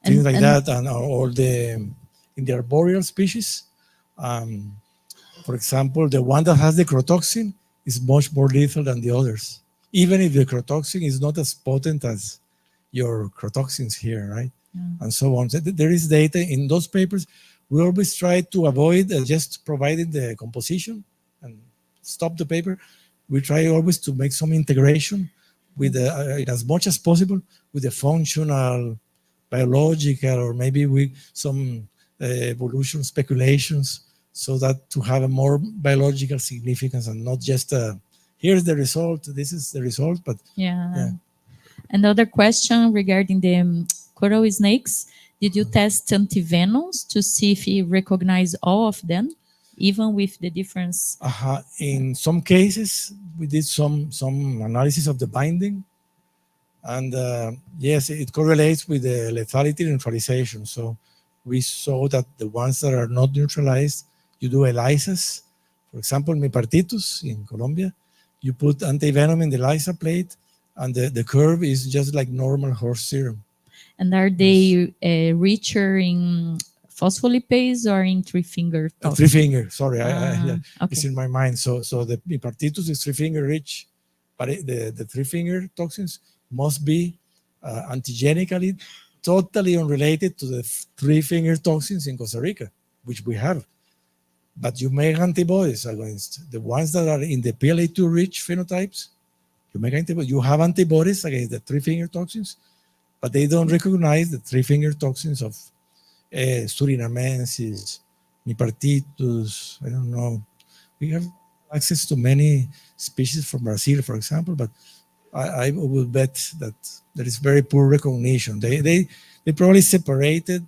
Things like that, and all in the arboreal species, for example, the one that has the crotoxin is much more lethal than the others, even if the crotoxin is not as potent as your crotoxins here, right? And so on. So there is data in those papers. We always try to avoid just providing the composition and stop the paper. We try always to make some integration with as much as possible with the functional, biological, or maybe with some evolution speculations, so that to have a more biological significance and not just here's the result, this is the result. But
yeah. Another question regarding the coral snakes. Did you test antivenoms to see if you recognize all of them, even with the difference?
In some cases, we did some analysis of the binding. And yes, it correlates with the lethality neutralization. So we saw that the ones that are not neutralized, you do ELISAs. For example, Mipartitus in Colombia, you put antivenom in the ELISA plate, and the curve is just like normal horse serum.
And are they richer in phospholipase or in three-finger?
Three-finger, sorry,
okay.
It's in my mind. So the Mipartitus is three-finger rich, but the three-finger toxins must be antigenically totally unrelated to the three-finger toxins in Costa Rica, which we have. But you make antibodies against the ones that are in the PLA2 rich phenotypes. You make antibodies. You have antibodies against the three-finger toxins, but they don't recognize the three-finger toxins of Surinamensis, Mipartitus. I don't know. We have access to many species from Brazil, for example, but I would bet that there is very poor recognition. They probably separated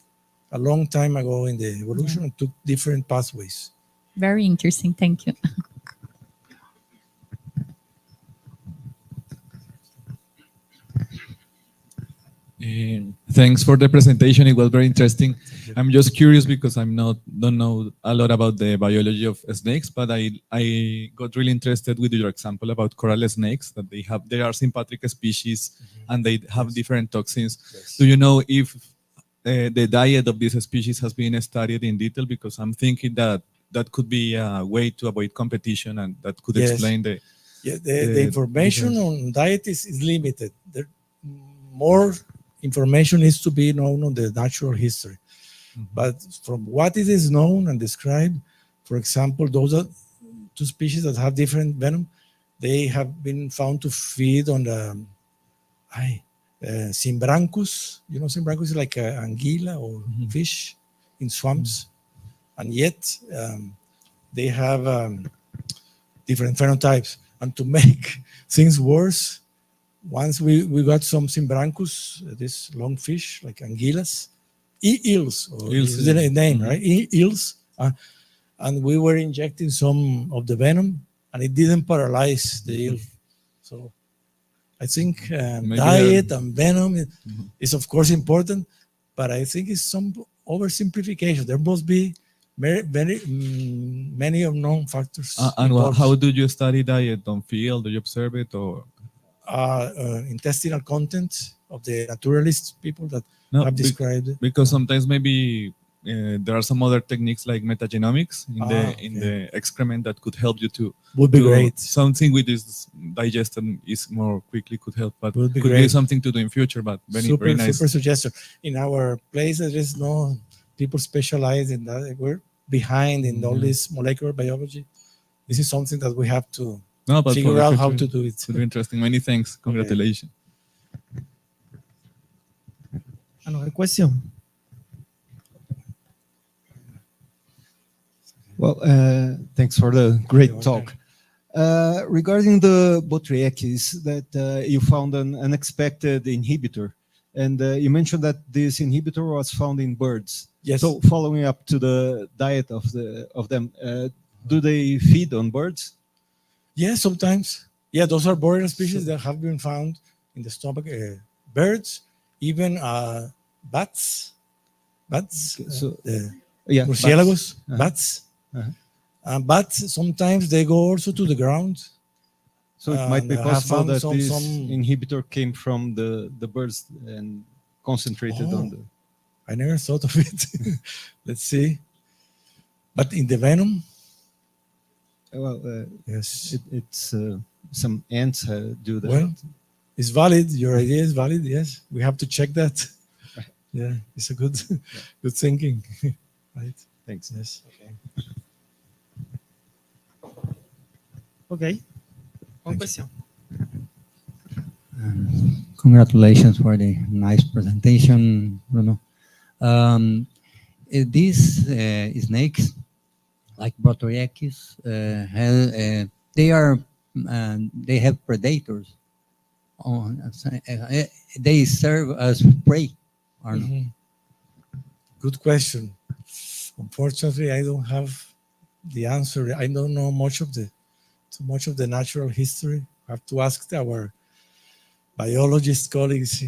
a long time ago in the evolution and took different pathways.
Very interesting. Thank you.
Thanks for the presentation. It was very interesting. I'm just curious because don't know a lot about the biology of snakes, but I got really interested with your example about coral snakes, that they are sympatric species and they have different toxins. Do you know if the diet of this species has been studied in detail? Because I'm thinking that could be a way to avoid competition, and that could explain the
information on diet is limited. More information needs to be known on the natural history. But from what it is known and described, for example, those are two species that have different venom. They have been found to feed on the Simbrancus. You know, Simbrancus is like an anguilla or fish in swamps. And yet they have different phenotypes. And to make things worse, once we got some Simbrancus, this long fish like anguillas, eels, is the name, right? Eels, and we were injecting some of the venom, and it didn't paralyze the eel. So I think diet and venom is of course important, but I think it's some oversimplification. There must be many unknown factors.
And how do you study diet on field? Do you observe it, or
intestinal content of the naturalist people that
No,
have described it?
because sometimes maybe there are some other techniques like metagenomics in the excrement that could help you to
would be great.
Something with this digestion is more quickly could help, but
Would be
could
great.
be something to do in future. But very nice.
Super suggestion. In our place, there is no people specialized in that. We're behind in all this molecular biology. This is something that we have to figure out how to do it.
It's interesting. Many thanks. Congratulations.
Another question.
Well, thanks for the great talk. Regarding the Botryechis, that you found an unexpected inhibitor, and you mentioned that this inhibitor was found in birds.
Yes.
So, following up to the diet of them, do they feed on birds?
Yeah, sometimes. Yeah, those are border species that have been found in the stomach. Birds, even bats. Murciélagos, bats. But sometimes they go also to the ground.
So it might be possible that this inhibitor came from the birds and concentrated on the...
I never thought of it. Let's see. But in the venom?
Well,
yes.
It's some ants do that.
Well, it's valid. Your idea is valid, yes. We have to check that. Yeah, it's a good thinking. Right.
Thanks.
Yes.
Okay. One question.
Congratulations for the nice presentation, Bruno. These snakes, like Botryechis, they have predators. They serve as prey, or not?
Good question. Unfortunately, I don't have the answer. I don't know too much of the natural history. I have to ask our biologist colleagues.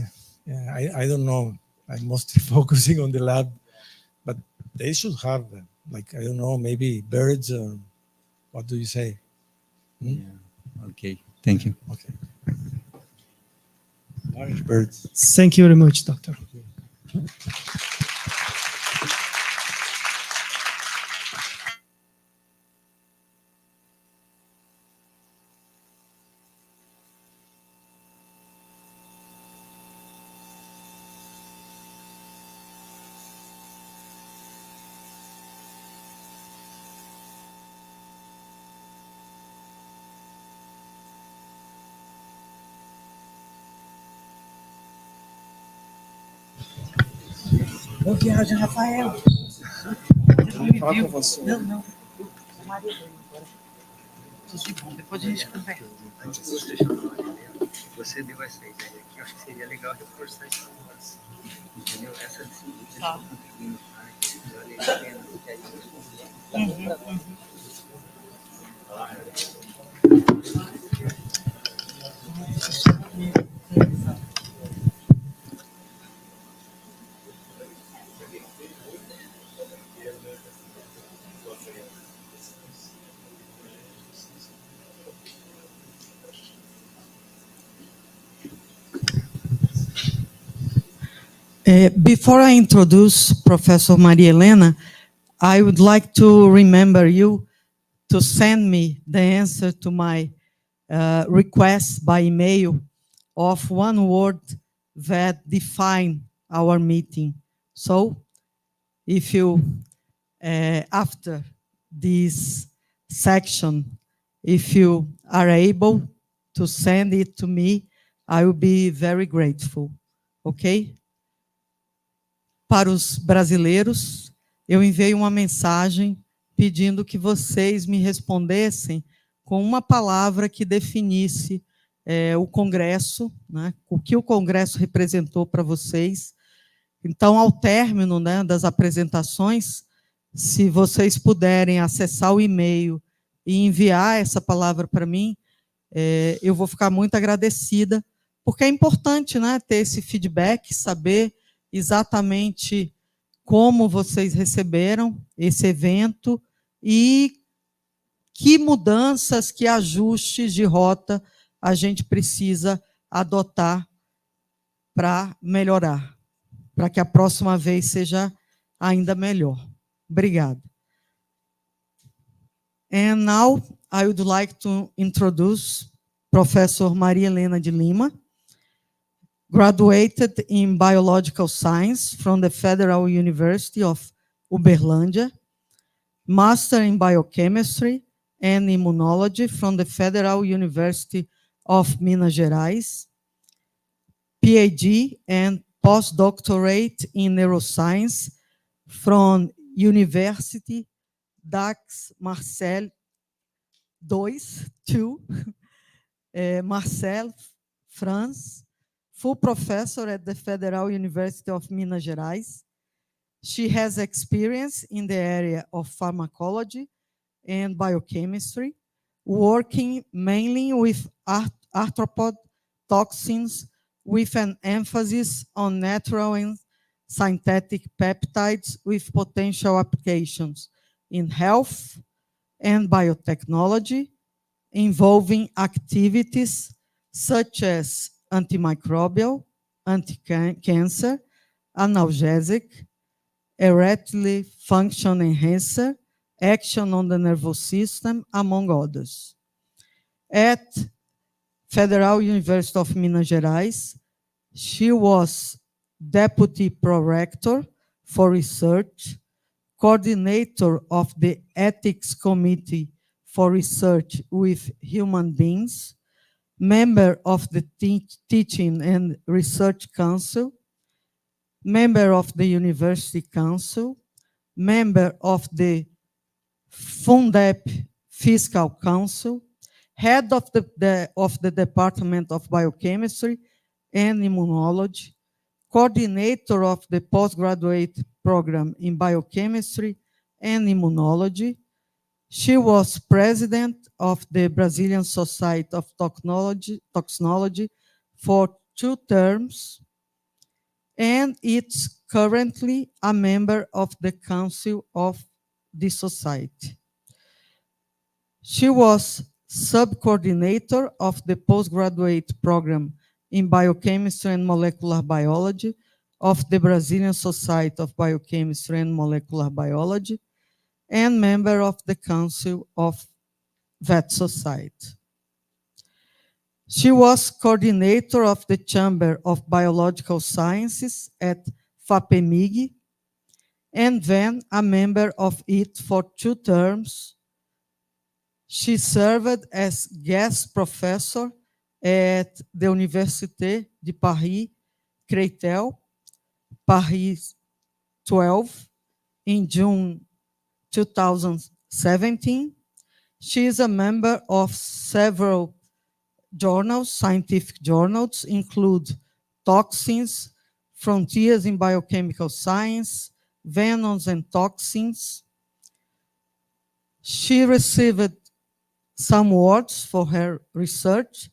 Yeah, I don't know. I'm mostly focusing on the lab, but they should have, like, I don't know, maybe birds or what do you say?
Yeah. Okay. Thank you.
Okay. Large birds.
Thank you very much, Doctor.
Boa viagem, Rafael.
Fala com você.
Não. Maria agora. Tudo de bom. Depois a gente conversa. Você deu essa ideia aqui. Eu acho que seria legal reforçar isso com você. Entendeu? Essa tá.
Before I introduce Professor Maria Helena, I would like to remember you to send me the answer to my request by email of one word that define our meeting. So, if you, after this section, if you are able to send it to me, I will be very grateful. Okay? Para os brasileiros, eu enviei uma mensagem pedindo que vocês me respondessem com uma palavra que definisse o Congresso, né, o que o Congresso representou para vocês. Então, ao término, né, das apresentações, se vocês puderem acessar o e-mail e enviar essa palavra para mim, eu vou ficar muito agradecida, porque é importante, né, ter esse feedback, saber exatamente como vocês receberam esse evento e que mudanças, que ajustes de rota a gente precisa adotar para melhorar, para que a próxima vez seja ainda melhor. Obrigada. And now I would like to introduce Professor Maria Helena de Lima, graduated in Biological Science from the Federal University of Uberlândia, Master in Biochemistry and Immunology from the Federal University of Minas Gerais, PhD and postdoctorate in Neuroscience from University d'Aix Marseille II, Marseille, France, full professor at the Federal University of Minas Gerais. She has experience in the area of pharmacology and biochemistry, working mainly with arthropod toxins with an emphasis on natural and synthetic peptides with potential applications in health and biotechnology, involving activities such as antimicrobial, anti-cancer, analgesic, erectile function enhancer, action on the nervous system, among others. At Federal University of Minas Gerais, she was Deputy Prorector for Research, Coordinator of the Ethics Committee for Research with Human Beings, member of the Teaching and Research Council, member of the University Council, member of the Fundep Fiscal Council, head of the Department of Biochemistry and Immunology, coordinator of the postgraduate program in Biochemistry and Immunology. She was president of the Brazilian Society of Toxinology for 2 terms, and it's currently a member of the Council of the Society. She was sub-coordinator of the postgraduate program in Biochemistry and Molecular Biology of the Brazilian Society of Biochemistry and Molecular Biology, and member of the Council of that society. She was coordinator of the Chamber of Biological Sciences at FAPEMIG, and then a member of it for 2 terms. She served as guest professor at the Université de Paris, Créteil, Paris 12, in June 2017. She is a member of several journals, scientific journals, include Toxins, Frontiers in Biochemical Science, Venoms and Toxins. She received some awards for her research,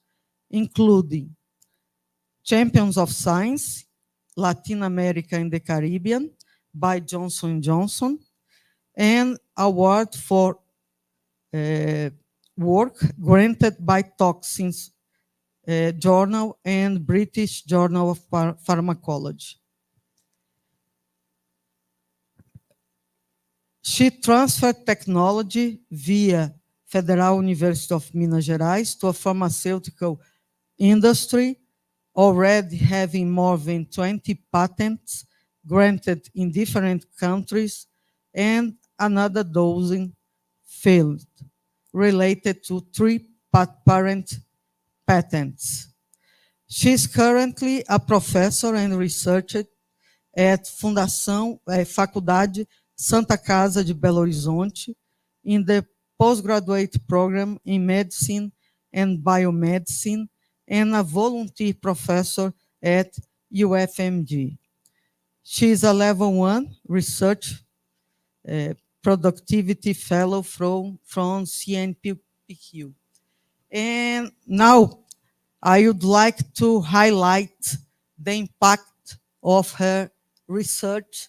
including Champions of Science, Latin America and the Caribbean by Johnson & Johnson, and award for work granted by Toxins Journal and British Journal of Pharmacology. She transferred technology via Federal University of Minas Gerais to a pharmaceutical industry, already having more than 20 patents granted in different countries and another dozen filed, related to 3 parent patents. She is currently a professor and researcher at Faculdade Santa Casa de Belo Horizonte in the postgraduate program in medicine and biomedicine, and a volunteer professor at UFMG. She is a level 1 research productivity fellow from CNPq. And now I would like to highlight the impact of her research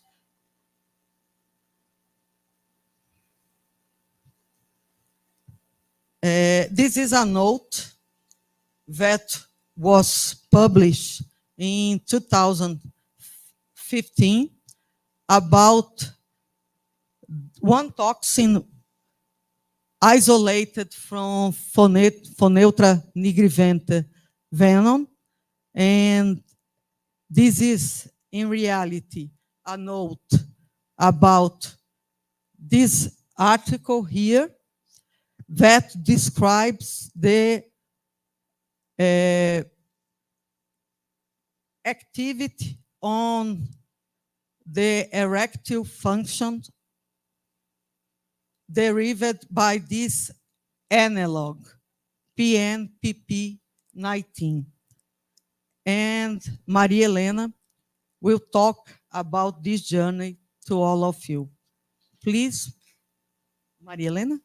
this is a note that was published in 2015 about one toxin isolated from Phoneutra nigriventa venom. And this is, in reality, a note about this article here that describes the activity on the erectile function derived by this analog, PNPP19. And Maria Helena will talk about this journey to all of you. Please, Maria Helena.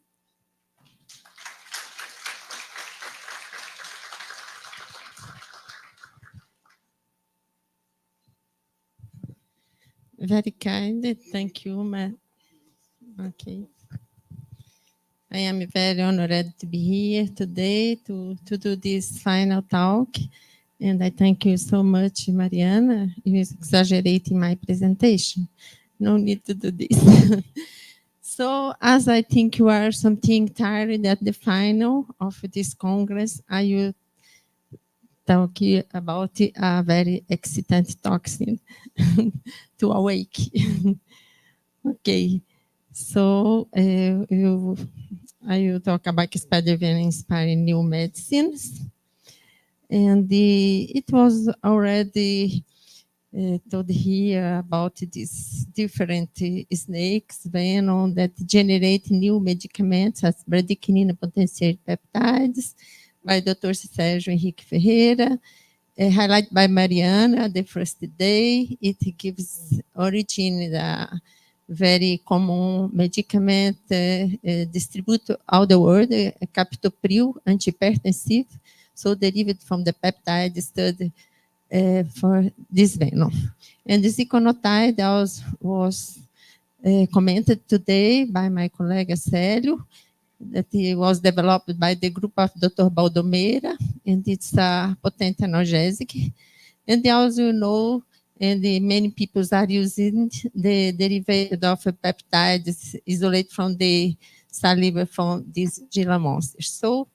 Very kind. Thank you, Okay. I am very honored to be here today to do this final talk. And I thank you so much, Mariana. You exaggerating my presentation. No need to do this. So, as I think you are something tired at the final of this Congress, I will talk about a very excitant toxin to awake. Okay, so I will talk about spider venom inspiring new medicines. And it was already told here about these different snakes, venom, that generate new medicaments as bradykinin potentiated peptides by Dr. Sérgio Henrique Ferreira, highlighted by Mariana the first day. It gives origin the very common medicament distributed all the world, captopril, antihypertensive, so derived from the peptide study for this venom. And the ziconotide was commented today by my colleague Célio, that it was developed by the group of Dr. Baldomera, and it's a potent analgesic. And they also know, and many people are using the derivative of peptides isolated from the saliva from these Gila monsters. So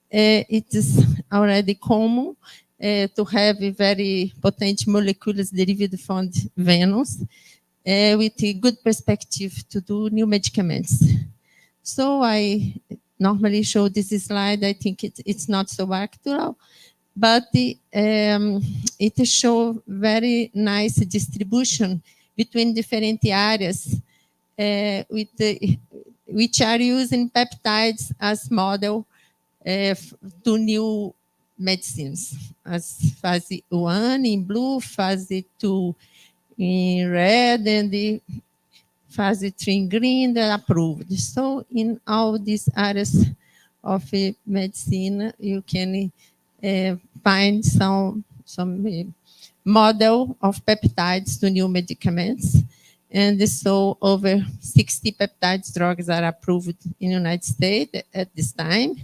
it is already common to have very potent molecules derived from venoms with a good perspective to do new medicaments. So I normally show this slide. I think it's not so actual, but it shows very nice distribution between different areas which are using peptides as model to new medicines, as phase 1 in blue, phase 2 in red, and the phase 3 in green, they're approved. So in all these areas of medicine, you can find some model of peptides to new medicaments. And so over 60 peptides drugs are approved in the United States at this time.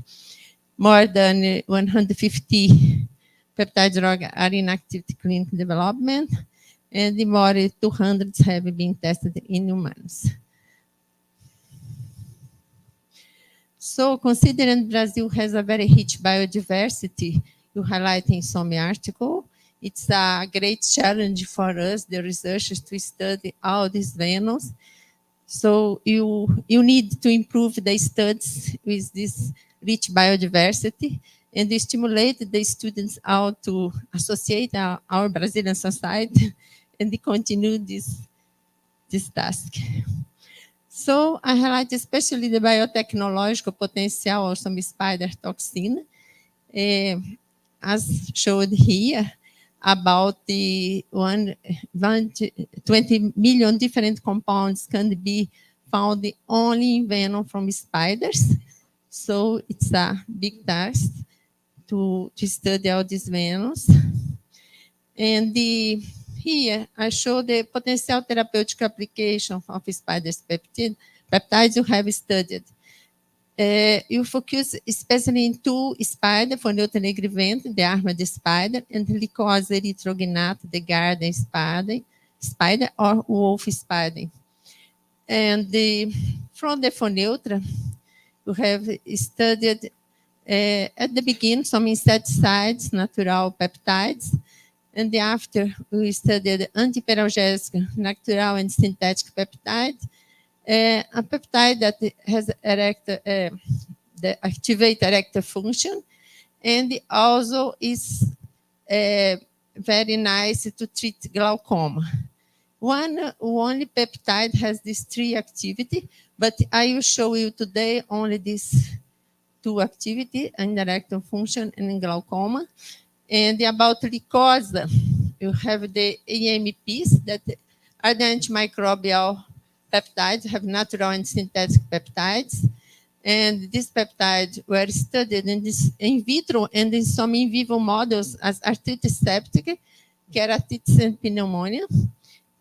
More than 150 peptide drugs are in active clinical development, and more than 200 have been tested in humans. So considering Brazil has a very rich biodiversity, you highlight in some article, it's a great challenge for us, the researchers, to study all these venoms. So you need to improve the studies with this rich biodiversity and stimulate the students out to associate our Brazilian society and continue this task. So I highlight especially the biotechnological potential of some spider toxin, as showed here, about the 20 million different compounds can be found only in venom from spiders. So it's a big task to study all these venoms. And here I show the potential therapeutic application of spiders peptides you have studied. You focus especially in two spider, Phoneutra nigriventa, the armored spider, and Lycosa erythrognata, the garden spider or wolf spider. And from the Phoneutra, we have studied at the beginning some insecticides, natural peptides, and after we studied antiperalgesic, natural and synthetic peptides. A peptide that has the activate erector function, and also is very nice to treat glaucoma. Only peptide has this three activity, but I will show you today only these two activity, in erector function and in glaucoma. And about Lycosa, you have the AMPs that are the antimicrobial peptides, have natural and synthetic peptides. And these peptides were studied in vitro and in some in vivo models as arthritis septic, keratitis and pneumonia.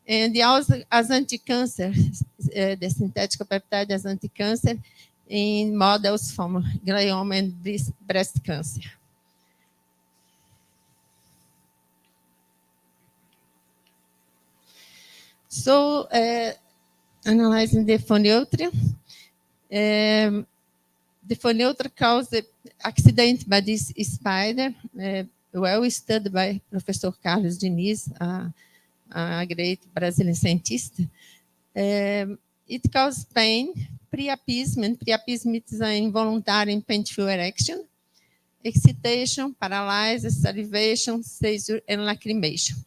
And also as anti-cancer, the synthetic peptide as anti-cancer in models from glioma and breast cancer. So, analyzing the Phoneutra, the Phoneutra caused accident by this spider, well studied by Professor Carlos Diniz, a great Brazilian scientist. It causes pain, priapism, and priapism is an involuntary and painful erection, excitation, paralysis, salivation, seizure, and lacrimation.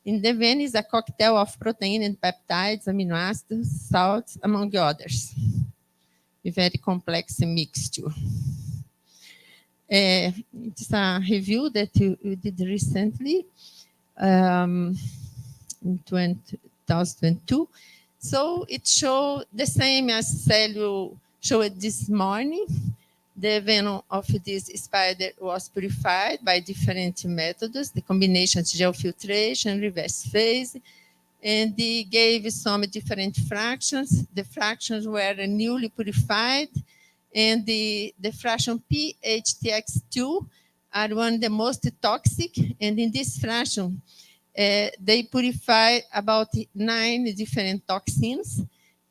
In the vein is a cocktail of protein and peptides, amino acids, salts, among others. A very complex mixture. It's a review that you did recently in 2002. So it showed the same as Célio showed this morning. The venom of this spider was purified by different methods, the combination of gel filtration, reverse phase, and they gave some different fractions. The fractions were newly purified, and the fraction PHTX2 are one of the most toxic, and in this fraction, they purify about 9 different toxins.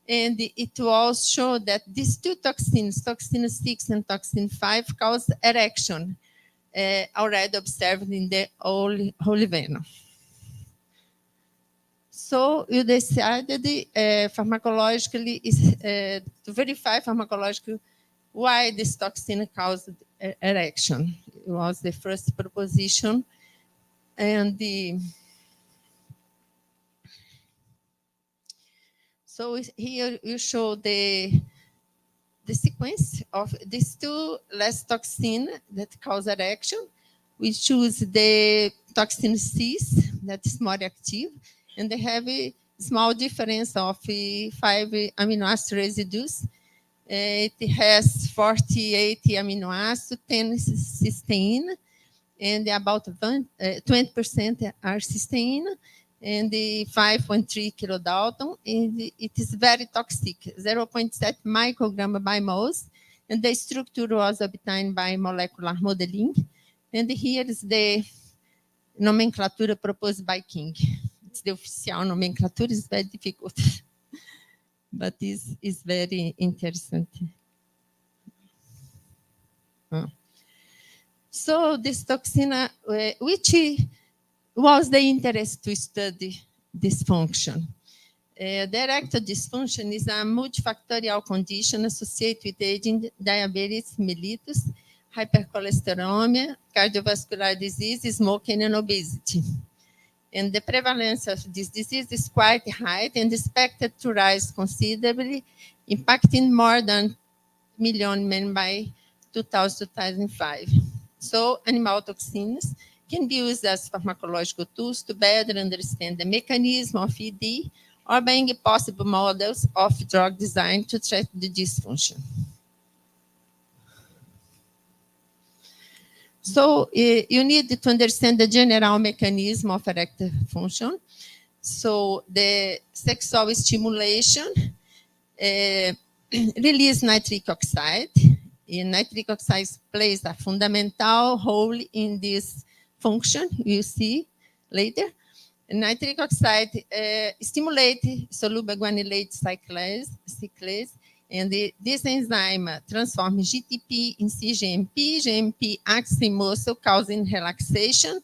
And it was shown that these two toxins, toxin 6 and toxin 5, cause erection, already observed in the holy venom. So you decided pharmacologically to verify pharmacologically why this toxin caused erection. It was the first proposition, and so here you show the sequence of these two last toxin that cause erection. We choose the toxin 6 that is more active, and they have a small difference of 5 amino acid residues. It has 48 amino acids, 10 cysteine, and about 20% are cysteine, and the 5.3 kilodalton, and it is very toxic, 0.7 microgram by moles, and the structure was obtained by molecular modeling. And here is the nomenclature proposed by King. It's the official nomenclature, is very difficult, but this is very interesting. So this toxin, which was the interest to study this function. The erectile dysfunction is a multifactorial condition associated with aging, diabetes mellitus, hypercholesterolemia, cardiovascular disease, smoking, and obesity. And the prevalence of this disease is quite high and expected to rise considerably, impacting more than 1 million men by 2005. So animal toxins can be used as pharmacological tools to better understand the mechanism of ED or being possible models of drug design to treat the dysfunction. So you need to understand the general mechanism of erectile function. So the sexual stimulation release nitric oxide, nitric oxide plays a fundamental role in this function. We'll see later. Nitric oxide stimulate soluble guanylate cyclase, and this enzyme transforms GTP in CGMP. GMP acts in muscle, causing relaxation.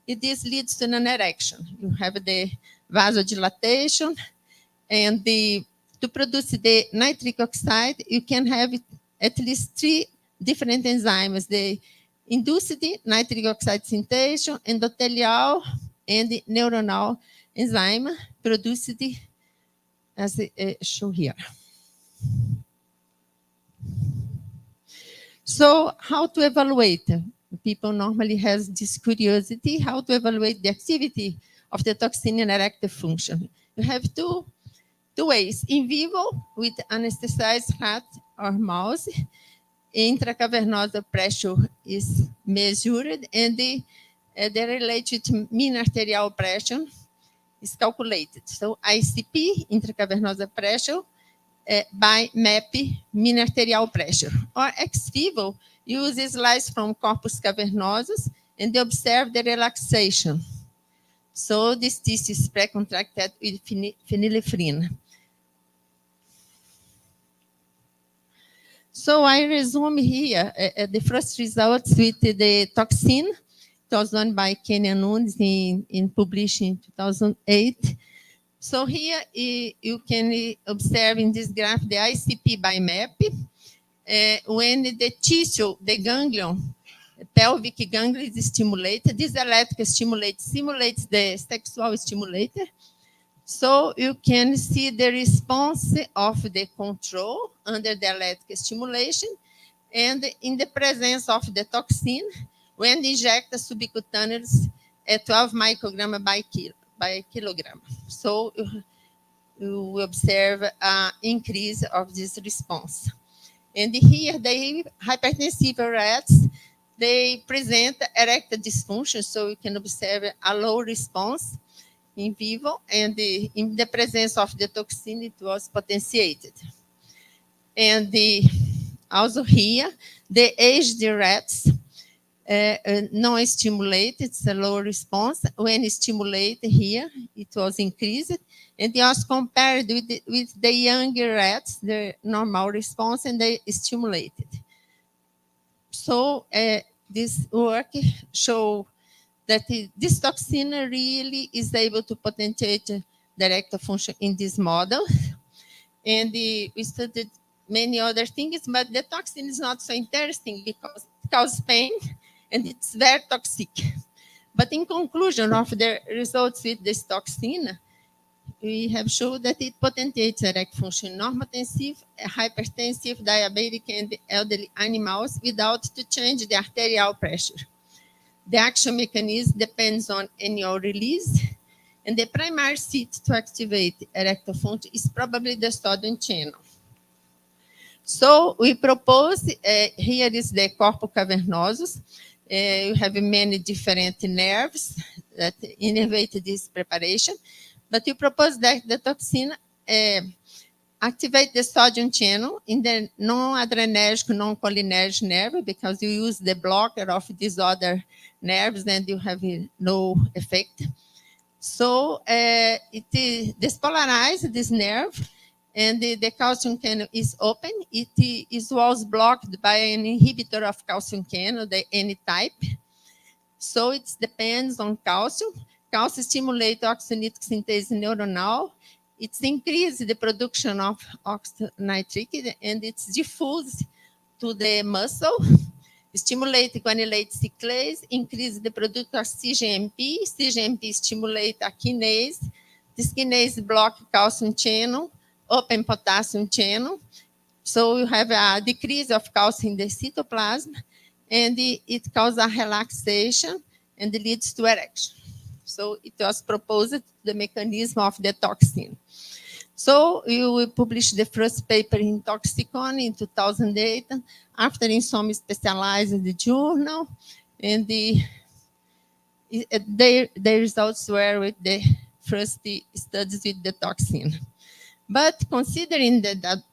This leads to an erection. You have the vasodilatation, and to produce the nitric oxide, you can have at least 3 different enzymes: the induced nitric oxide synthase, endothelial, and the neuronal enzyme produced as shown here. So how to evaluate? People normally have this curiosity, how to evaluate the activity of the toxin in erectile function. You have two ways: in vivo with anesthetized rat or mouse. Intracavernosa pressure is measured, and the related mean arterial pressure is calculated. So ICP, intracavernosa pressure, by MAP, mean arterial pressure. Or ex vivo, use slice from corpus cavernosus and they observe the relaxation. So this tissue is pre-contracted with phenylephrine. So I resume here the first results with the toxin. It was done by Kenya Nunes in published in 2008. So here you can observe in this graph the ICP by MAP. When the tissue, the ganglion, pelvic ganglion is stimulated, this electrical simulates the sexual stimulator. So you can see the response of the control under the electrical stimulation, and in the presence of the toxin, when injected subcutaneous at 12 micrograms by kilogram. So you observe an increase of this response. And here, the hypertensive rats, they present erectile dysfunction, so you can observe a low response in vivo, and in the presence of the toxin, it was potentiated. And also here, the aged rats, non-stimulated, it's a low response. When stimulated here, it was increased, and it was compared with the younger rats, the normal response, and they stimulated. So this work show that this toxin really is able to potentiate the erectile function in this model. And we studied many other things, but the toxin is not so interesting because it causes pain and it's very toxic. But in conclusion of the results with this toxin, we have shown that it potentiates erectile function, normotensive, hypertensive, diabetic, and elderly animals without to change the arterial pressure. The action mechanism depends on annual release, and the primary seat to activate erectile function is probably the sodium channel. So we propose, here is the corpus cavernosus. You have many different nerves that innervate this preparation, but you propose that the toxin activate the sodium channel in the non-adrenergic, non-cholinergic nerve, because you use the blocker of these other nerves and you have no effect. So it despolarizes this nerve, and the calcium channel is open. It was blocked by an inhibitor of calcium channel, the N-type. So it depends on calcium. Calcium stimulates oxynitric synthase neuronal. It's increased the production of oxynitric, and it's diffused to the muscle, stimulate guanylate cyclase, increase the production of CGMP. CGMP stimulate a kinase. This kinase block calcium channel, open potassium channel. So you have a decrease of calcium in the cytoplasm, and it causes a relaxation and leads to erection. So it was proposed the mechanism of the toxin. So we published the first paper in Toxicon in 2008, after in some specialized journal, and the results were with the first studies with the toxin. But considering that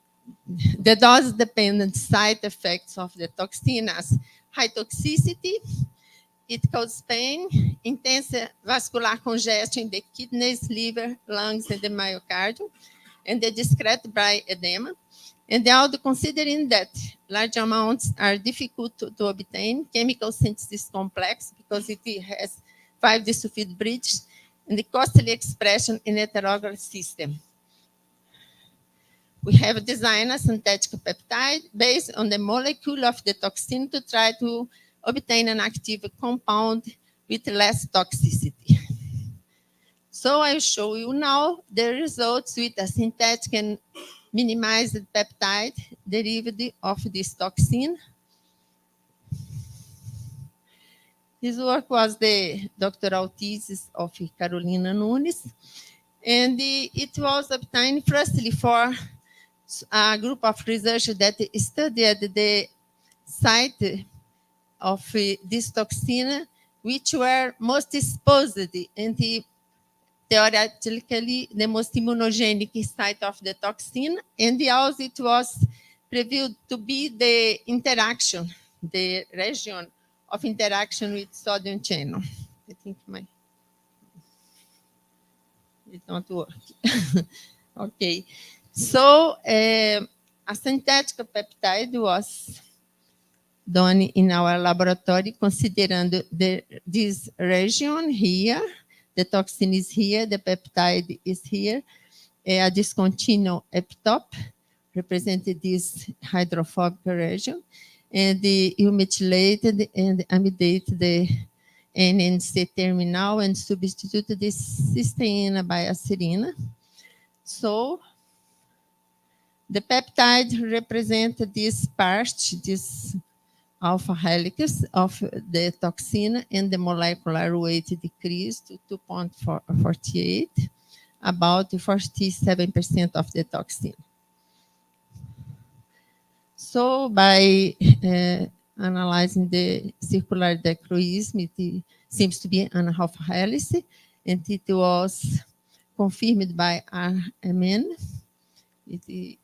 the dose-dependent side effects of the toxinas: high toxicity, it causes pain, intense vascular congestion in the kidneys, liver, lungs, and the myocardium, and the discrete brain edema. And also considering that large amounts are difficult to obtain, chemical synthesis complex because it has 5-disulfide bridges, and the costly expression in heterologous system. We have designed a synthetic peptide based on the molecule of the toxin to try to obtain an active compound with less toxicity. So I show you now the results with a synthetic and minimized peptide derivative of this toxin. This work was the doctoral thesis of Carolina Nunes, and it was obtained firstly for a group of researchers that studied the site of this toxin, which were most exposed and theoretically the most immunogenic site of the toxin, and also it was previewed to be the interaction, the region of interaction with sodium channel. I think it not work. Okay, so a synthetic peptide was done in our laboratory considering this region here. The toxin is here, the peptide is here. A discontinuous epitope represented this hydrophobic region, and you methylated and amidated the NNC terminal and substituted this cysteine by acerina. So the peptide represents this part, this alpha helix of the toxin, and the molecular weight decreased to 2.48, about 47% of the toxin. So by analyzing the circular dichroism, it seems to be an alpha helix, and it was confirmed by RMN. It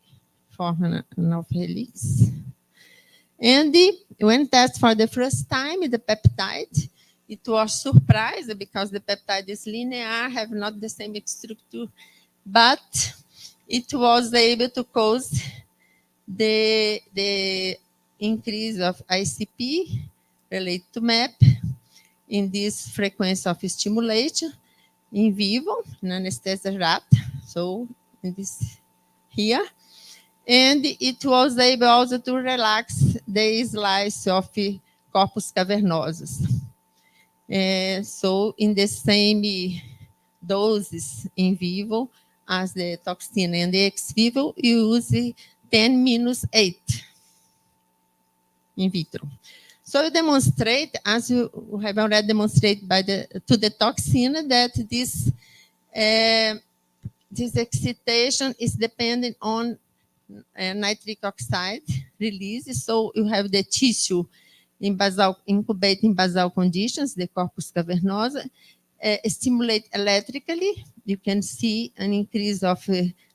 formed an alpha helix. And when tested for the first time, the peptide, it was surprised because the peptide is linear, have not the same structure, but it was able to cause the increase of ICP related to MAP in this frequency of stimulation in vivo, in anesthesia rat, so in this here. And it was able also to relax the slice of corpus cavernosus. So in the same doses in vivo as the toxin and the ex vivo, you use 10-8 in vitro. So you demonstrate, as you have already demonstrated to the toxin, that this excitation is dependent on nitric oxide release. So you have the tissue in incubated in basal conditions, the corpus cavernosa, stimulate electrically. You can see an increase of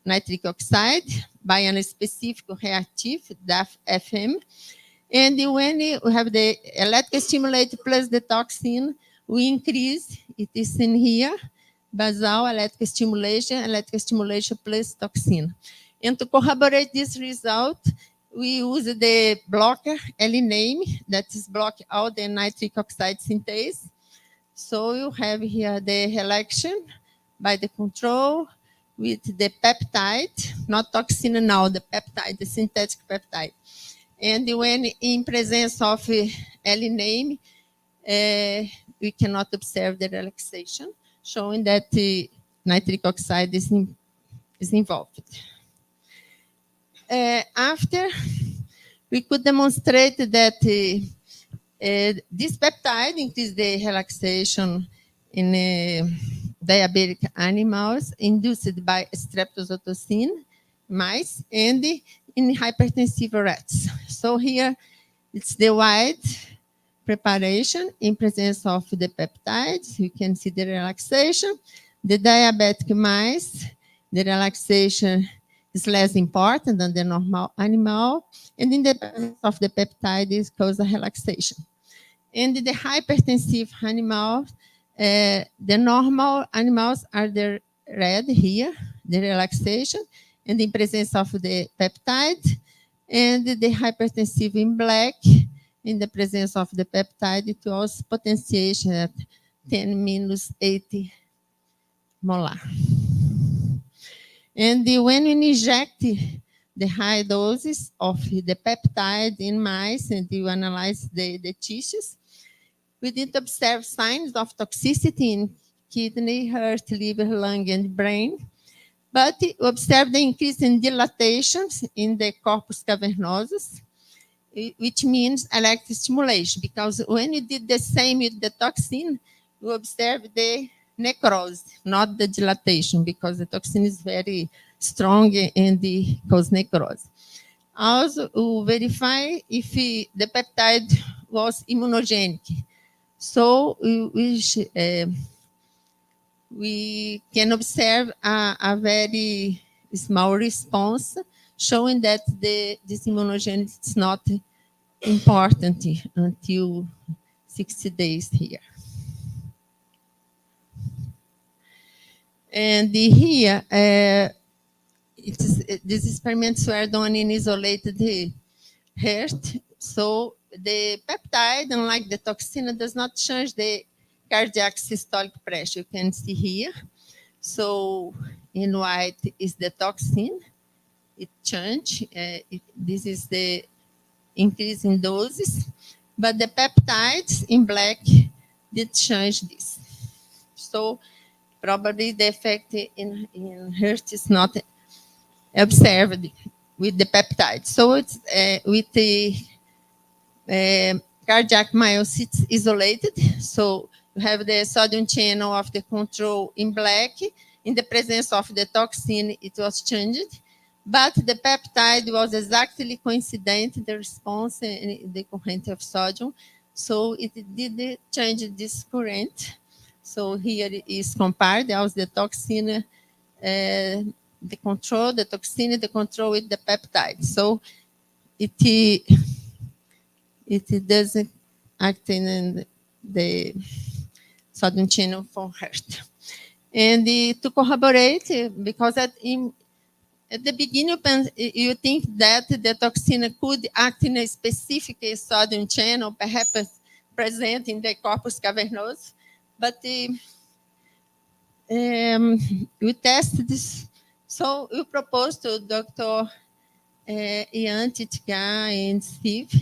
nitric oxide by a specific reactive, DAF-FM. And when you have the electric stimulate plus the toxin, we increase, it is in here, basal electric stimulation plus toxin. And to corroborate this result, we use the blocker L-name that is block all the nitric oxide synthase. So you have here the election by the control with the peptide, not toxin now, the peptide, the synthetic peptide. And when in presence of L-name, we cannot observe the relaxation, showing that the nitric oxide is involved. After, we could demonstrate that this peptide increases the relaxation in diabetic animals induced by streptozotocin mice and in hypertensive rats. So here it's the wide preparation in presence of the peptides. You can see the relaxation. The diabetic mice, the relaxation is less important than the normal animal, and in the presence of the peptide, it causes relaxation. And the hypertensive animals, the normal animals are the red here, the relaxation, and in presence of the peptide, and the hypertensive in black, in the presence of the peptide, it was potentiation at 10 minus 80 molar. And when you inject the high doses of the peptide in mice and you analyze the tissues, we didn't observe signs of toxicity in kidney, heart, liver, lung, and brain, but we observed the increase in dilatations in the corpus cavernosus, which means electric stimulation, because when you did the same with the toxin, you observed the necrosis, not the dilatation, because the toxin is very strong and it causes necrosis. Also, we verify if the peptide was immunogenic. So we can observe a very small response, showing that this immunogenicity is not important until 60 days here. And here, these experiments were done in isolated heart. So the peptide, unlike the toxin, does not change the cardiac systolic pressure. You can see here. So in white is the toxin. It changed. This is the increase in doses. But the peptides in black did change this. So probably the effect in heart is not observed with the peptide. So it's with the cardiac myocytes isolated. So you have the sodium channel of the control in black. In the presence of the toxin, it was changed. But the peptide was exactly coincident, the response in the current of sodium. So it did change this current. So here is compared as the toxin, the toxin, the control with the peptide. So it doesn't act in the sodium channel for heart. And to corroborate, because at the beginning you think that the toxin could act in a specific sodium channel, perhaps present in the corpus cavernosus, but we tested this. So we proposed to Dr. Ian Titga and Steve,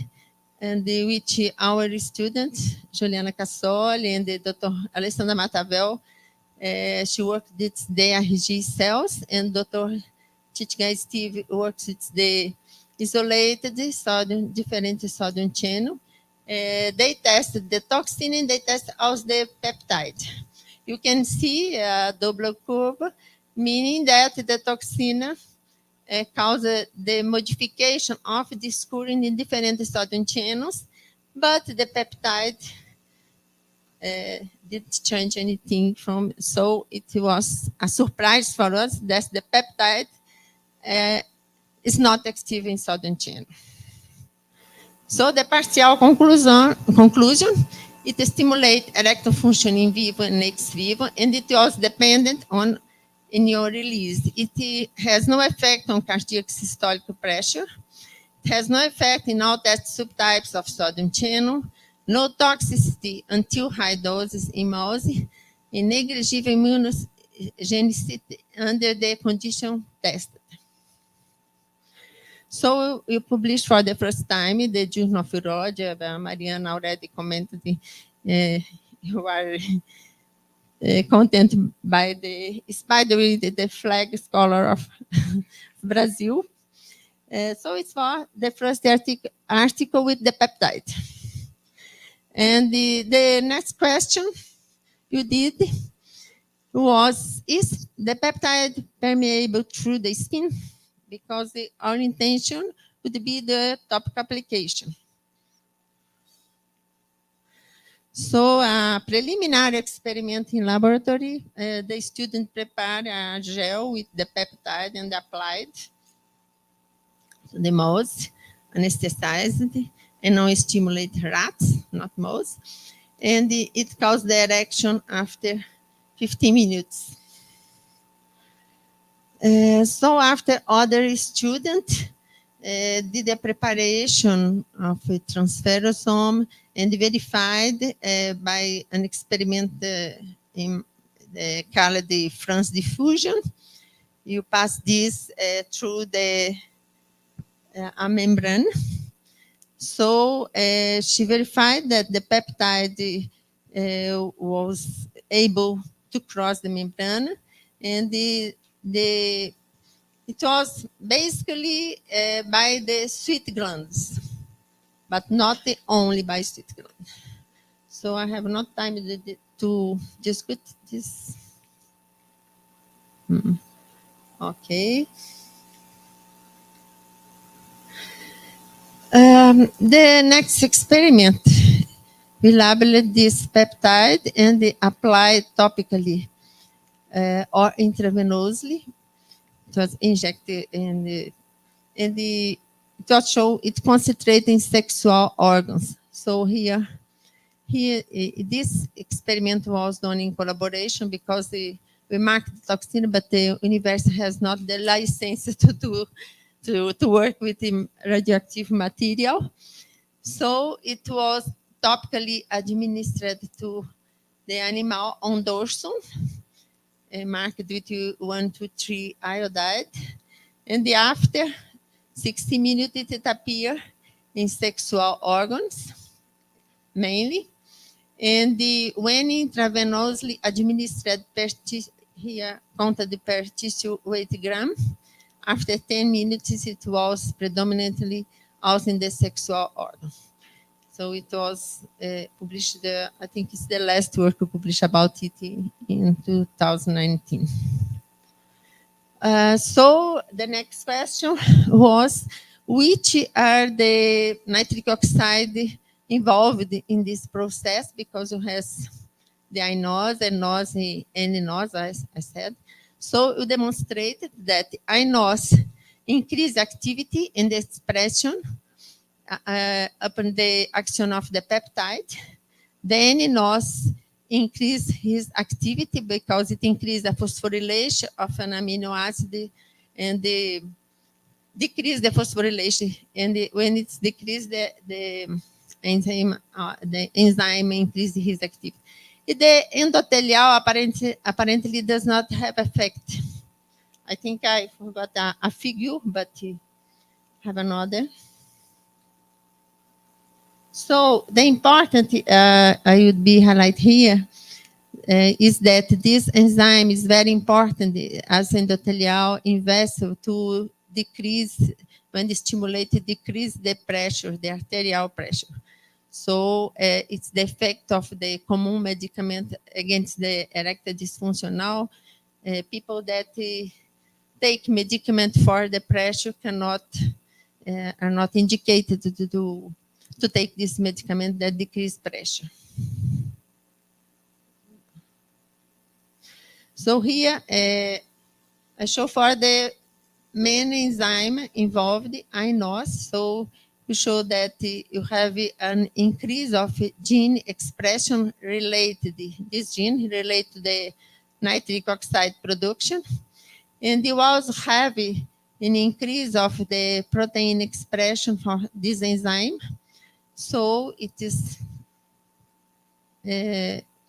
and which our students, Juliana Cassoli and Dr. Alessandra Matavel, she worked with the RG cells, and Dr. Titga Steve works with the isolated sodium, different sodium channel. They tested the toxin and they tested also the peptide. You can see a double curve, meaning that the toxin causes the modification of this current in different sodium channels, but the peptide didn't change anything from. So it was a surprise for us that the peptide is not active in sodium channel. So the partial conclusion, it stimulates erectile function in vivo and ex vivo, and it was dependent on your release. It has no effect on cardiac systolic pressure. It has no effect in all test subtypes of sodium channel, no toxicity until high doses in mouse, and negligible immunogenicity under the condition tested. So we published for the first time in the Journal of Urology. Mariana already commented. You are content by the spider, the flag scholar of Brazil. So it's for the first article with the peptide. And the next question you did was, is the peptide permeable through the skin? Because our intention would be the topic application. So a preliminary experiment in laboratory, the student prepared a gel with the peptide and applied the mouse, anesthetized, and non-stimulate rats, not mouse. And it caused the erection after 15 minutes. So after other students did the preparation of a transferosome and verified by an experiment called the France diffusion. You pass this through a membrane. So she verified that the peptide was able to cross the membrane, and it was basically by the sweat glands, but not only by sweat glands. So I have not time to discuss this. Okay. The next experiment, we labeled this peptide and applied topically or intravenously. It was injected and it was shown it concentrated in sexual organs. So here, this experiment was done in collaboration because we marked the toxin, but the university has not the license to work with the radioactive material. So it was topically administered to the animal on dorsum, marked with 1, 2, 3 iodide. And after 60 minutes, it appeared in sexual organs, mainly. And when intravenously administered here, counted per tissue weight gram, after 10 minutes, it was predominantly also in the sexual organ. So it was published, I think it's the last work published about it in 2019. So the next question was, which are the nitric oxide involved in this process? Because it has the iNOS, NOS, and NOS, as I said. So we demonstrated that iNOS increase activity and expression upon the action of the peptide. The NNOS increase his activity because it increased the phosphorylation of an amino acid and decrease the phosphorylation. And when it's decreased, the enzyme increases his activity. The endothelial apparently does not have effect. I think I forgot a figure, but have another. So the important I would be highlight here is that this enzyme is very important as endothelial vessel to decrease, when stimulated, decrease the pressure, the arterial pressure. So it's the effect of the common medicament against the erectile dysfunctional. People that take medicament for the pressure cannot are not indicated to take this medicament that decrease pressure. So here I show for the main enzyme involved, iNOS. So we show that you have an increase of gene expression related, this gene related to the nitric oxide production. And you also have an increase of the protein expression for this enzyme. So it is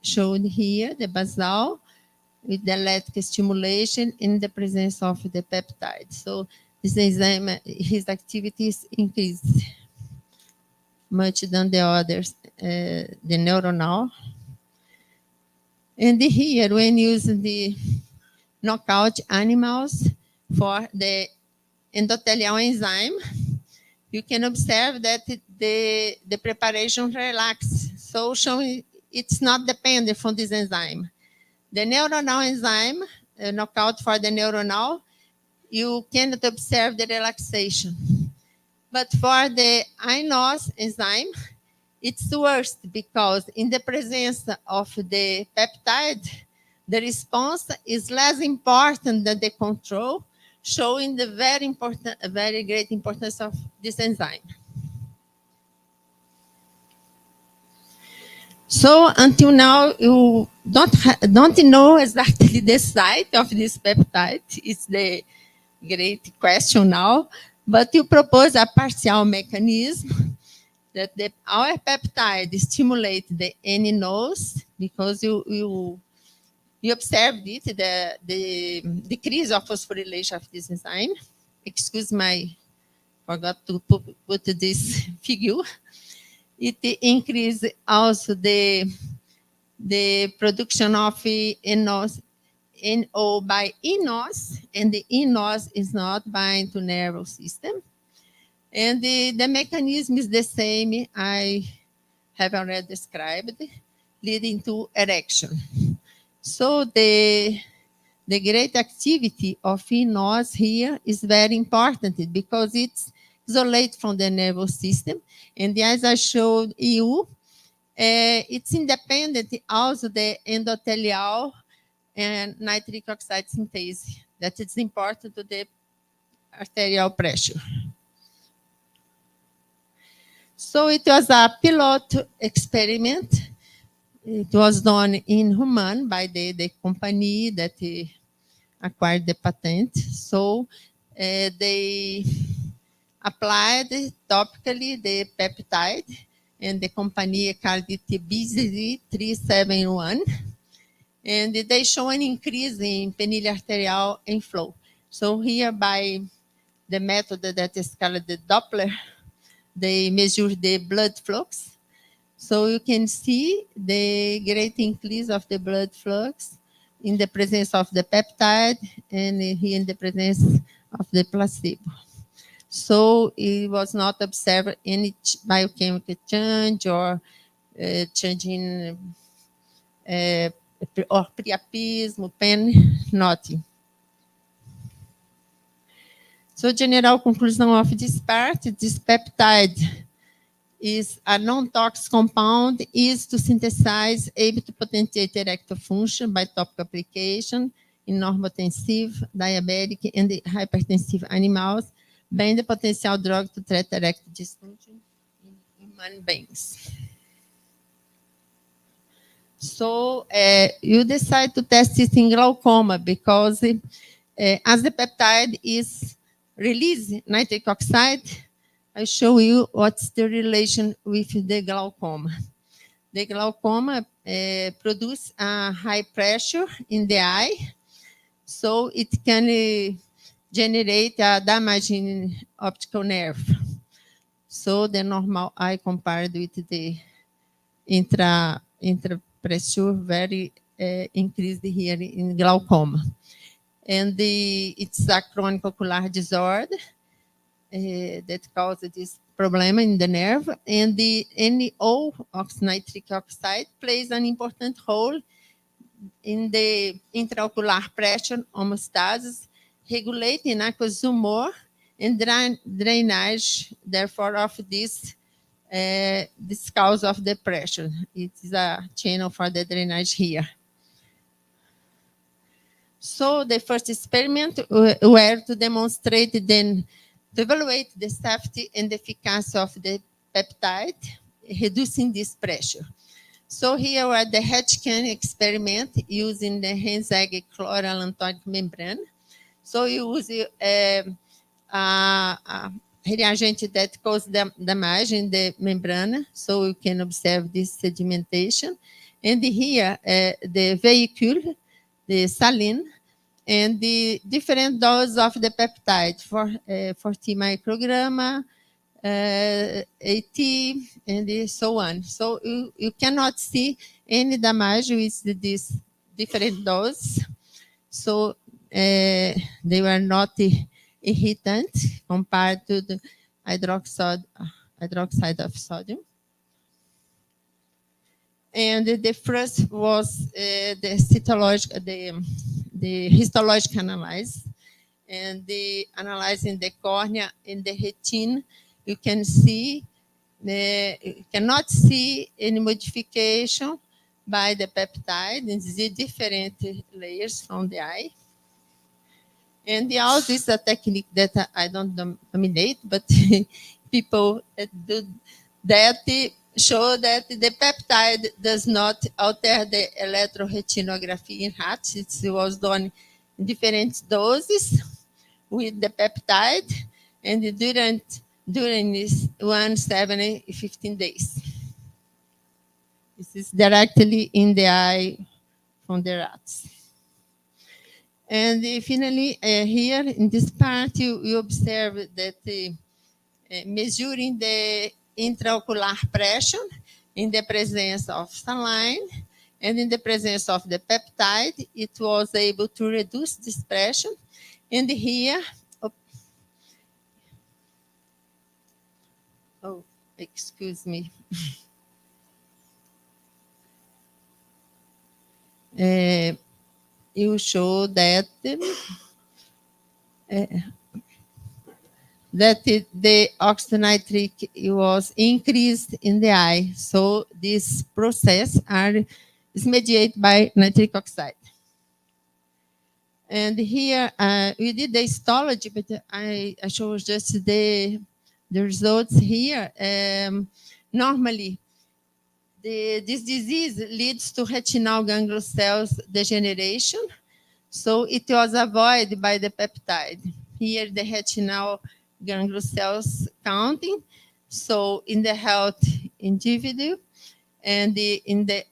shown here, the basal, with the electrical stimulation in the presence of the peptide. So this enzyme, his activity is increased much than the others, the neuronal. And here, when using the knockout animals for the endothelial enzyme, you can observe that the preparation relaxes. So showing it's not dependent from this enzyme. The neuronal enzyme, knockout for the neuronal, you cannot observe the relaxation. But for the iNOS enzyme, it's worse because in the presence of the peptide, the response is less important than the control, showing the very great importance of this enzyme. So until now, you don't know exactly the site of this peptide. It's the great question now, but you propose a partial mechanism that our peptide stimulate the N-nose because you observed it, the decrease of phosphorylation of this enzyme. Excuse me, forgot to put this figure. It increases also the production of NO by eNOS, and the eNOS is not bind to nervous system. And the mechanism is the same I have already described, leading to erection. So the great activity of eNOS here is very important because it's isolated from the nervous system. And as I showed you, it's independent also the endothelial and nitric oxide synthase. That is important to the arterial pressure. So it was a pilot experiment. It was done in human by the company that acquired the patent. So they applied topically the peptide, and the company called it BZ371. And they show an increase in penile arterial inflow. So here by the method that is called the Doppler, they measure the blood flux. So you can see the great increase of the blood flux in the presence of the peptide and here in the presence of the placebo. So it was not observed any biochemical change or change in or priapismo, pen, nothing. So general conclusion of this part, this peptide is a non-toxic compound, is to synthesize, able to potentiate erectile function by topical application in normotensive, diabetic, and hypertensive animals, being the potential drug to treat erectile dysfunction in human beings. So you decide to test it in glaucoma because as the peptide is released nitric oxide, I show you what's the relation with the glaucoma. The glaucoma produces a high pressure in the eye, so it can generate a damage in optical nerve. So the normal eye compared with the intra pressure very increased here in glaucoma. And it's a chronic ocular disorder that causes this problem in the nerve. And the NO, nitric oxide, plays an important role in the intraocular pressure homeostasis, regulating aqueous humor and drainage, therefore, of this cause of the pressure. It is a channel for the drainage here. So the first experiment were to demonstrate then to evaluate the safety and efficacy of the peptide, reducing this pressure. So here are the Hedgekin experiment using the Henseg chlorallantoic membrane. So you use a reagent that causes damage in the membrane, so you can observe this sedimentation. And here, the vehicle, the saline, and the different doses of the peptide for 40 microgram, 80, and so on. So you cannot see any damage with this different doses. So they were not irritant compared to the hydroxide of sodium. And the first was the histologic analysis, and the analyzing the cornea and the retina. You can see, you cannot see any modification by the peptide in the different layers from the eye. And the also is a technique that I don't dominate, but people that do that show that the peptide does not alter the electroretinography in rats. It was done in different doses with the peptide, and during this 15 days. This is directly in the eye from the rats. And finally, here in this part, you observe that measuring the intraocular pressure in the presence of saline and in the presence of the peptide, it was able to reduce this pressure. And here, oh, excuse me. You show that the oxynitric was increased in the eye. So this process is mediated by nitric oxide. And here we did the histology, but I show just the results here. Normally, this disease leads to retinal ganglion cells degeneration. So it was avoided by the peptide. Here, the retinal ganglion cells counting. So in the healthy individual and in the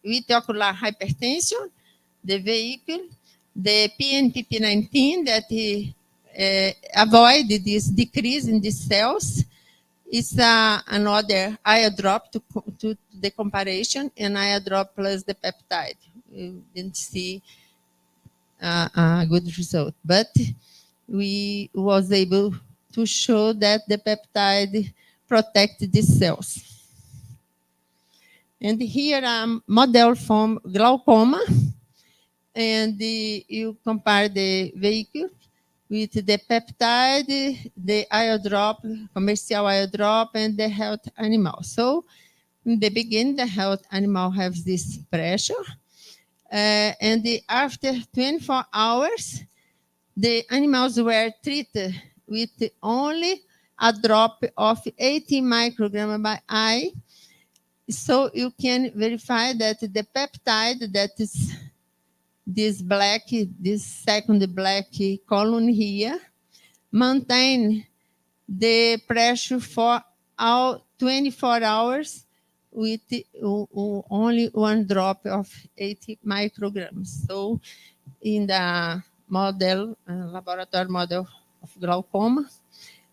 with ocular hypertension, the vehicle, the PNPP19 that avoided this decrease in these cells. It's another eye drop to the comparison, and eye drop plus the peptide. We didn't see a good result, but we was able to show that the peptide protected the cells. And here a model from glaucoma, and you compare the vehicle with the peptide, the eye drop, commercial eye drop, and the health animal. So in the beginning, the health animal has this pressure. And after 24 hours, the animals were treated with only a drop of 18 micrograms by eye. So you can verify that the peptide that is this second black column here, maintain the pressure for all 24 hours with only one drop of 80 micrograms. So in the model, laboratory model of glaucoma,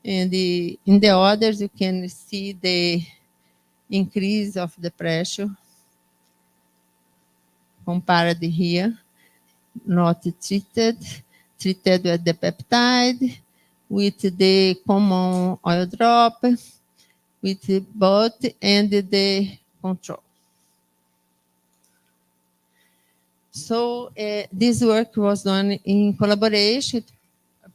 and in the others, you can see the increase of the pressure compared here. Not treated with the peptide, with the common oil drop, with both, and the control. So this work was done in collaboration with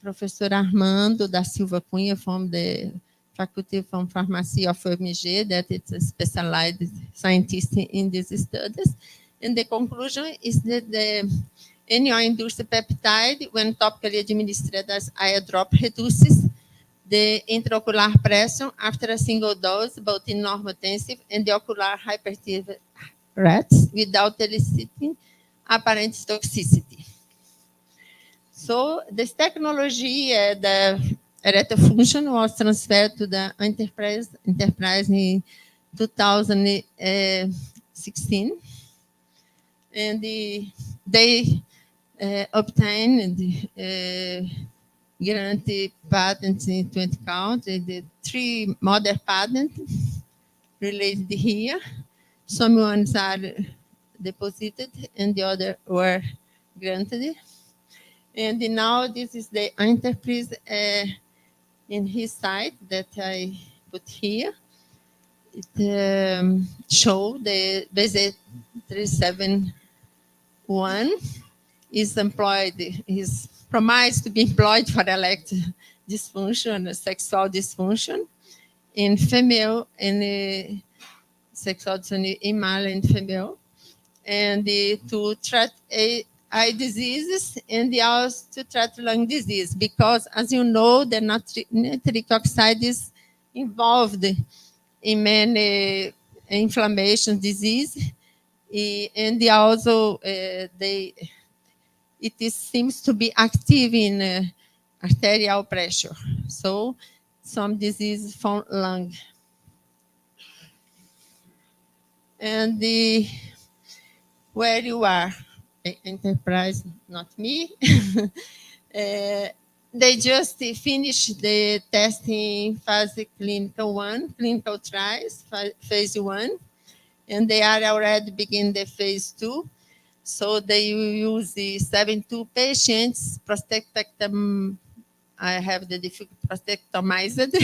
Professor Armando da Silva Cunha from the Faculty of Pharmacy of UFMG, that it's a specialized scientist in these studies. And the conclusion is that the NO-induced peptide, when topically administered as eye drop, reduces the intraocular pressure after a single dose, both in normotensive and the ocular hypertensive rats, without eliciting apparent toxicity. So this technology, the erectile function, was transferred to the enterprise in 2016, and they obtained granted patents in 20 countries. The 3 modern patents related here. Some ones are deposited and the other were granted. And now this is the enterprise in his site that I put here. It shows the BZ371 is employed, is promised to be employed for erectile dysfunction, sexual dysfunction in female, and sexual dysfunction in male and female, and to treat eye diseases and also to treat lung disease, because as you know, the nitric oxide is involved in many inflammation disease, and also seems to be active in arterial pressure. So some disease from lung. And where you are, Enterprise, not me. They just finished the testing phase clinical trials, phase 1, and they are already begin the phase 2. So they will use the 72 patients, I have the difficult prostatectomized,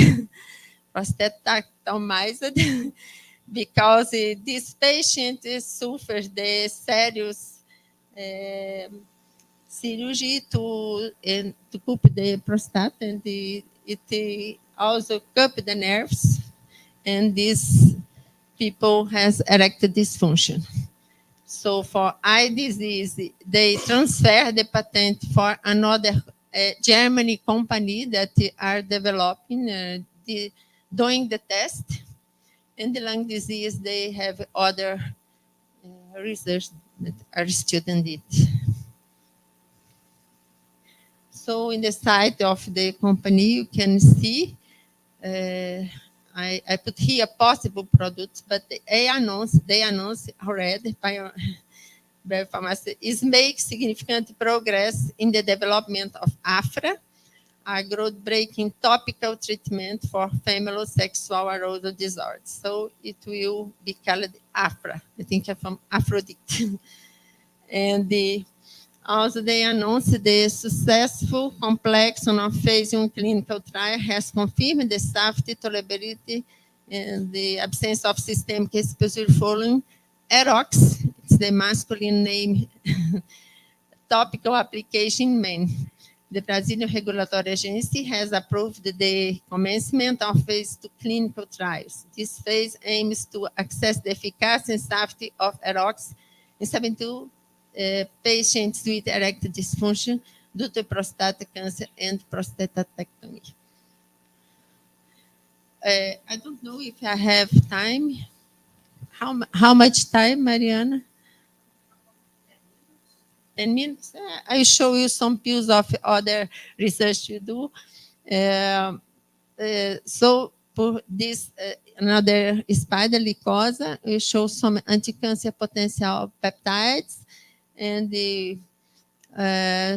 because this patient suffers the serious surgery to cup the prostate, and it also cup the nerves, and these people has erectile dysfunction. So for eye disease, they transfer the patent for another Germany company that are developing, doing the test. And the lung disease, they have other research that are studying it. So in the site of the company, you can see, I put here possible products, but they announced already, Biopharmacy is make significant progress in the development of AFRA, a groundbreaking topical treatment for female sexual arousal disorders. So it will be called AFRA. I think from Aphrodite. And also they announced the successful complex on phase 1 clinical trial has confirmed the safety, tolerability, and the absence of systemic exposure following Erox. It's the masculine name, topical application in men. The Brazilian Regulatory Agency has approved the commencement of phase 2 clinical trials. This phase aims to assess the efficacy and safety of Erox in 72 patients with erectile dysfunction due to prostate cancer and prostatectomy. I don't know if I have time. How much time, Mariana? 10 minutes. I show you some pills of other research you do. So for this another spider lycosa, we show some anti-cancer potential peptides, and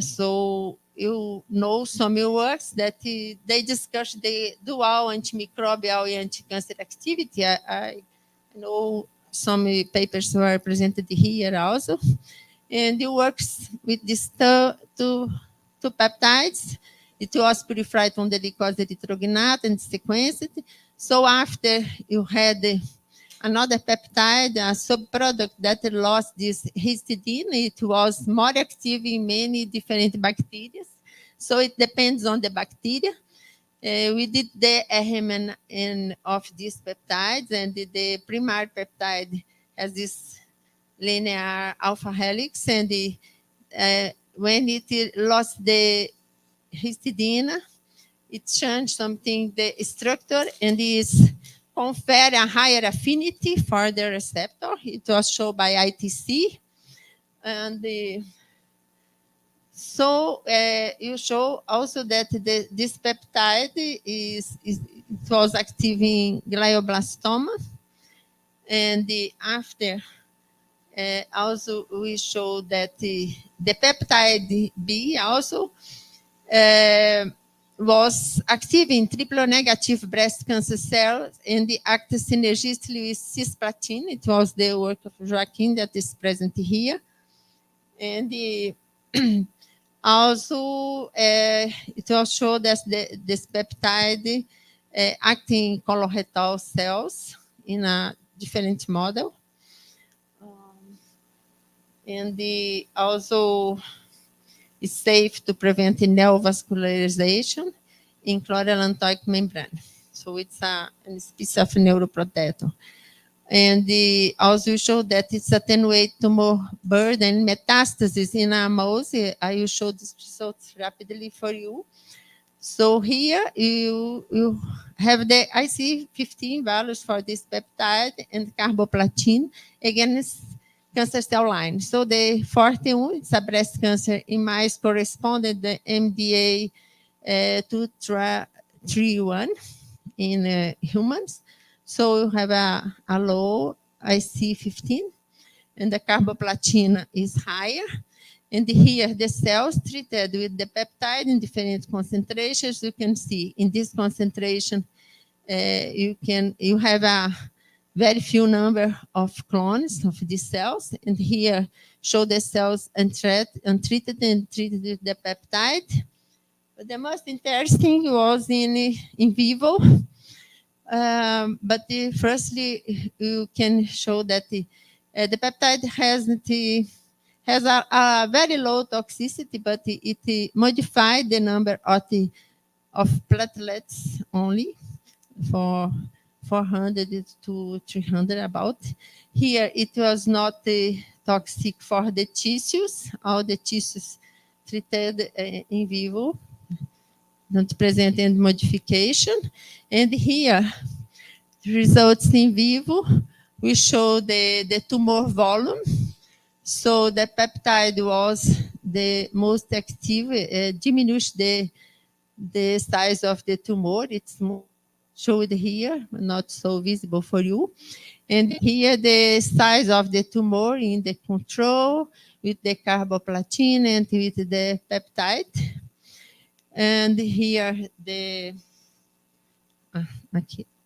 so you know some works that they discuss the dual antimicrobial and anti-cancer activity. I know some papers were presented here also. And it works with these two peptides. It was purified from the lycosa erythrognate and sequenced. So after you had another peptide, a subproduct that lost this histidine, it was more active in many different bacteria. So it depends on the bacteria. We did the RMN of these peptides, and the primary peptide has this linear alpha helix, and when it lost the histidine, it changed something, the structure, and is conferred a higher affinity for the receptor. It was shown by ITC. And so you show also that this peptide it was active in glioblastoma. And after also we show that the peptide B also was active in triple negative breast cancer cells and the acted synergistically with cisplatin. It was the work of Joaquin that is present here. And also it was shown that this peptide acting in colorectal cells in a different model. And also is safe to prevent neovascularization in chlorellantoic membrane. So it's a species of neuroprotector. And also show that it's attenuate tumor burden metastasis in animals. I will show these results rapidly for you. So here you have the IC15 values for this peptide and carboplatin against cancer cell line. So the 41, it's a breast cancer in mice corresponded the MDA 231 in humans. So you have a low IC15 and the carboplatin is higher. And here the cells treated with the peptide in different concentrations. You can see in this concentration, you have a very few number of clones of these cells. And here show the cells untreated and treated with the peptide. But the most interesting was in vivo. Firstly, you can show that the peptide has a very low toxicity, but it modified the number of platelets only for 400 to 300 about. Here, it was not toxic for the tissues, all the tissues treated in vivo, not present any modification. And here, the results in vivo, we show the tumor volume. So the peptide was the most active, diminished the size of the tumor. It's showed here, not so visible for you. And here the size of the tumor in the control with the carboplatin and with the peptide. And here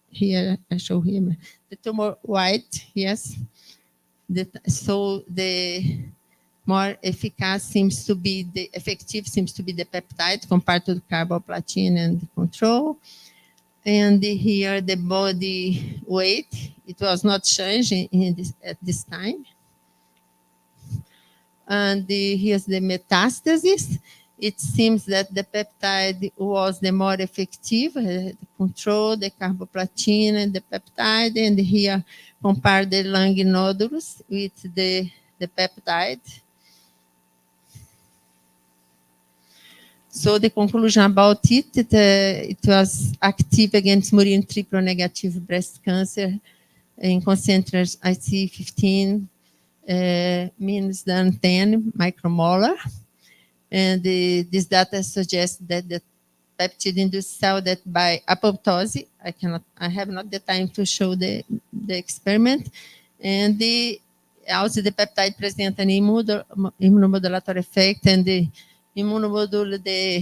here I show him the tumor white, yes. So the more effective seems to be the peptide compared to the carboplatin and the control. And here the body weight, it was not changing at this time. And here's the metastasis. It seems that the peptide was the more effective, the control, the carboplatin and the peptide. And here compare the lung nodules with the peptide. So the conclusion about it was active against murine triple-negative breast cancer in concentration IC15 means than 10 micromolar. And this data suggests that the peptide-induced cell that by apoptosis, I have not the time to show the experiment, and also the peptide present an immunomodulatory effect and the immunomodulate the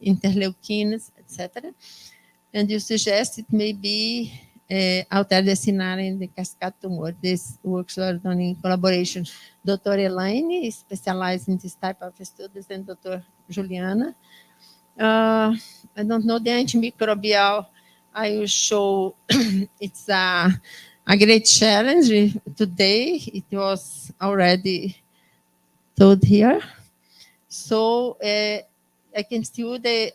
interleukins, etc. And you suggest it may be alter the signaling in the cascade tumor. This works are done in collaboration. Dr. Elaine is specialized in this type of studies, and Dr. Juliana. I don't know the antimicrobial. I will show it's a great challenge today. It was already told here. So I can see the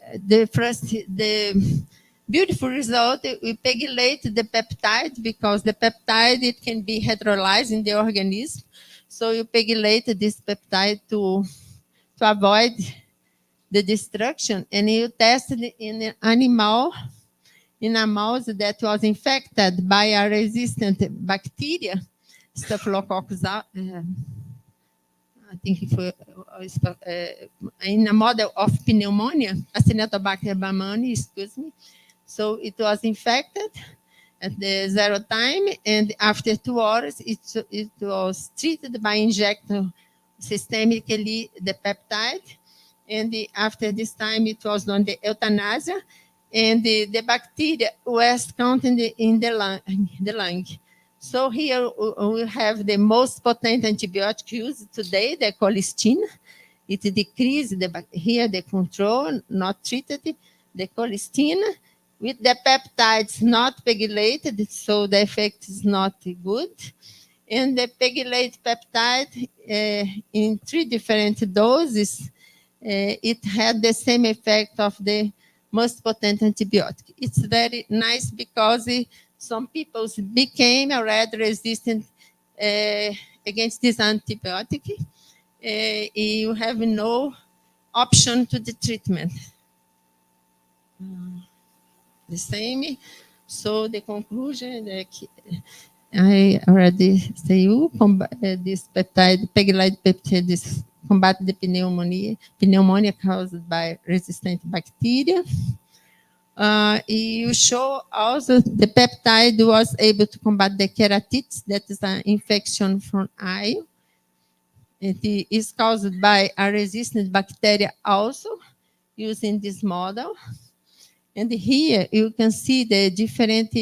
beautiful result. We pegylate the peptide because the peptide, it can be hydrolyzed in the organism. So you pegylate this peptide to avoid the destruction, and you tested in an animal, in a mouse that was infected by a resistant bacteria, Staphylococcus I think it was in a model of pneumonia, Acinetobacter baumannii, excuse me. So it was infected at the 0 time, and after 2 hours, it was treated by injecting systemically the peptide. And after this time, it was done the euthanasia, and the bacteria was counted in the lung. So here we have the most potent antibiotic used today, the colistin. It decreases here the control, not treated, the colistin, with the peptides not pegylated, so the effect is not good. And the pegylated peptide in 3 different doses, it had the same effect of the most potent antibiotic. It's very nice because some people became already resistant against this antibiotic. You have no option to the treatment. The same. So the conclusion that I already say this peptide, pegylated peptide, this combat the pneumonia caused by resistant bacteria. You show also the peptide was able to combat the keratitis, that is an infection from eye. It is caused by a resistant bacteria also using this model. And here you can see the different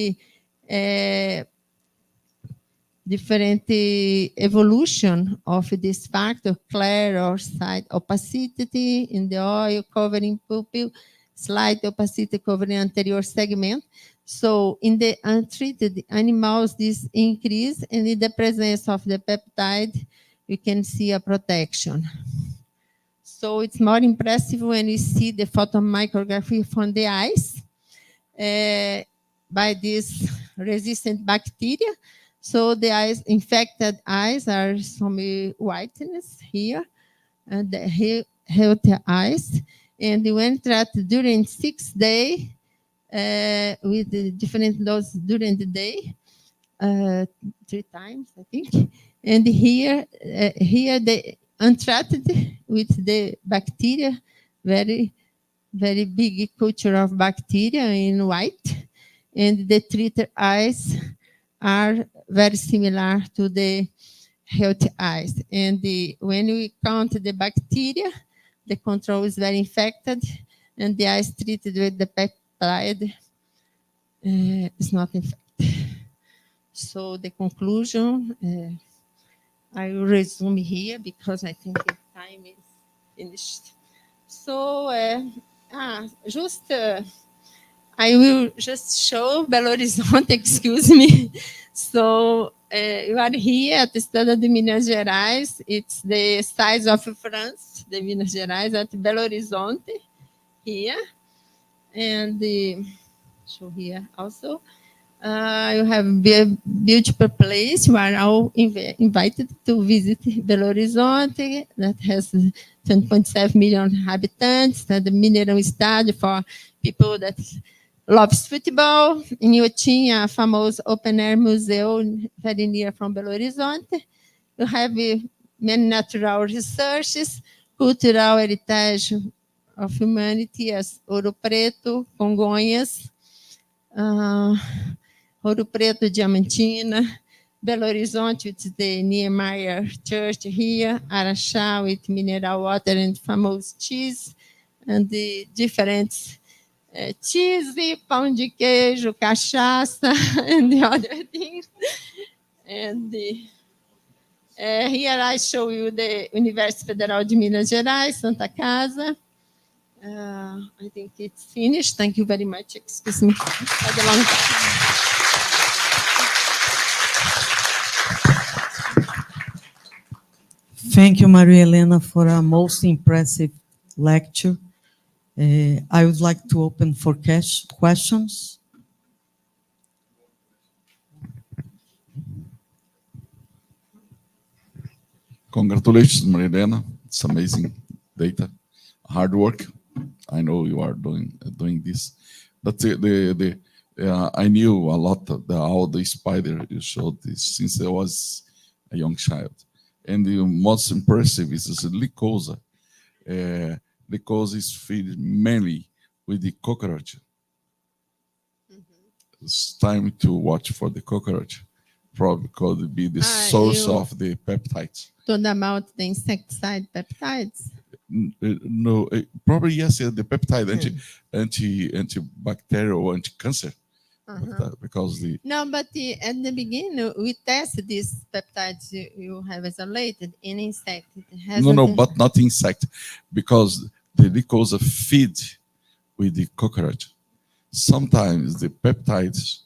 evolution of this factor, clear or slight opacity in the oil covering pupil, slight opacity covering anterior segment. So in the untreated animals, this increase, and in the presence of the peptide, you can see a protection. So it's more impressive when you see the photomicrography from the eyes by this resistant bacteria. So the eyes, infected eyes are some whiteness here, and the healthy eyes. And when treated during 6 days with the different doses during the day, 3 times, I think. And here the untreated with the bacteria, very, very big culture of bacteria in white. And the treated eyes are very similar to the healthy eyes. And when we count the bacteria, the control is very infected, and the eyes treated with the peptide is not infected. So the conclusion, I will resume here because I think the time is finished. So I will just show Belo Horizonte, excuse me. So you are here at the Estado de Minas Gerais. It's the size of France, the Minas Gerais, at Belo Horizonte here. And show here also. You have a beautiful place. You are all invited to visit Belo Horizonte, that has 10.7 million inhabitants, the mineral estado for people that loves football. In Iotim, a famous open-air museum very near from Belo Horizonte. You have many natural researches, cultural heritage of humanity, as Ouro Preto, Congonhas, Ouro Preto, Diamantina, Belo Horizonte with the Niemeyer Church here, Araxá with mineral water and famous cheese, and the different cheese, pão de queijo, cachaça, and the other things. And here I show you the Universidade Federal de Minas Gerais, Santa Casa. I think it's finished. Thank you very much. Excuse me for the long time.
Thank you, Maria Helena, for a most impressive lecture. I would like to open for questions.
Congratulations, Maria Helena. It's amazing data, hard work. I know you are doing this, but I knew a lot of all the spider you showed this since I was a young child, and the most impressive is the Lycosa. Lycosa is fed mainly with the cockroach. It's time to watch for the cockroach. Probably could be the source of the peptides.
Talking about the insecticide peptides?
No, probably yes. The peptide, antibacterial, anti-cancer, because the
No, but at the beginning we tested these peptides you have isolated in insect.
But not insect, because the Lycosa feed with the cockroach. Sometimes the peptides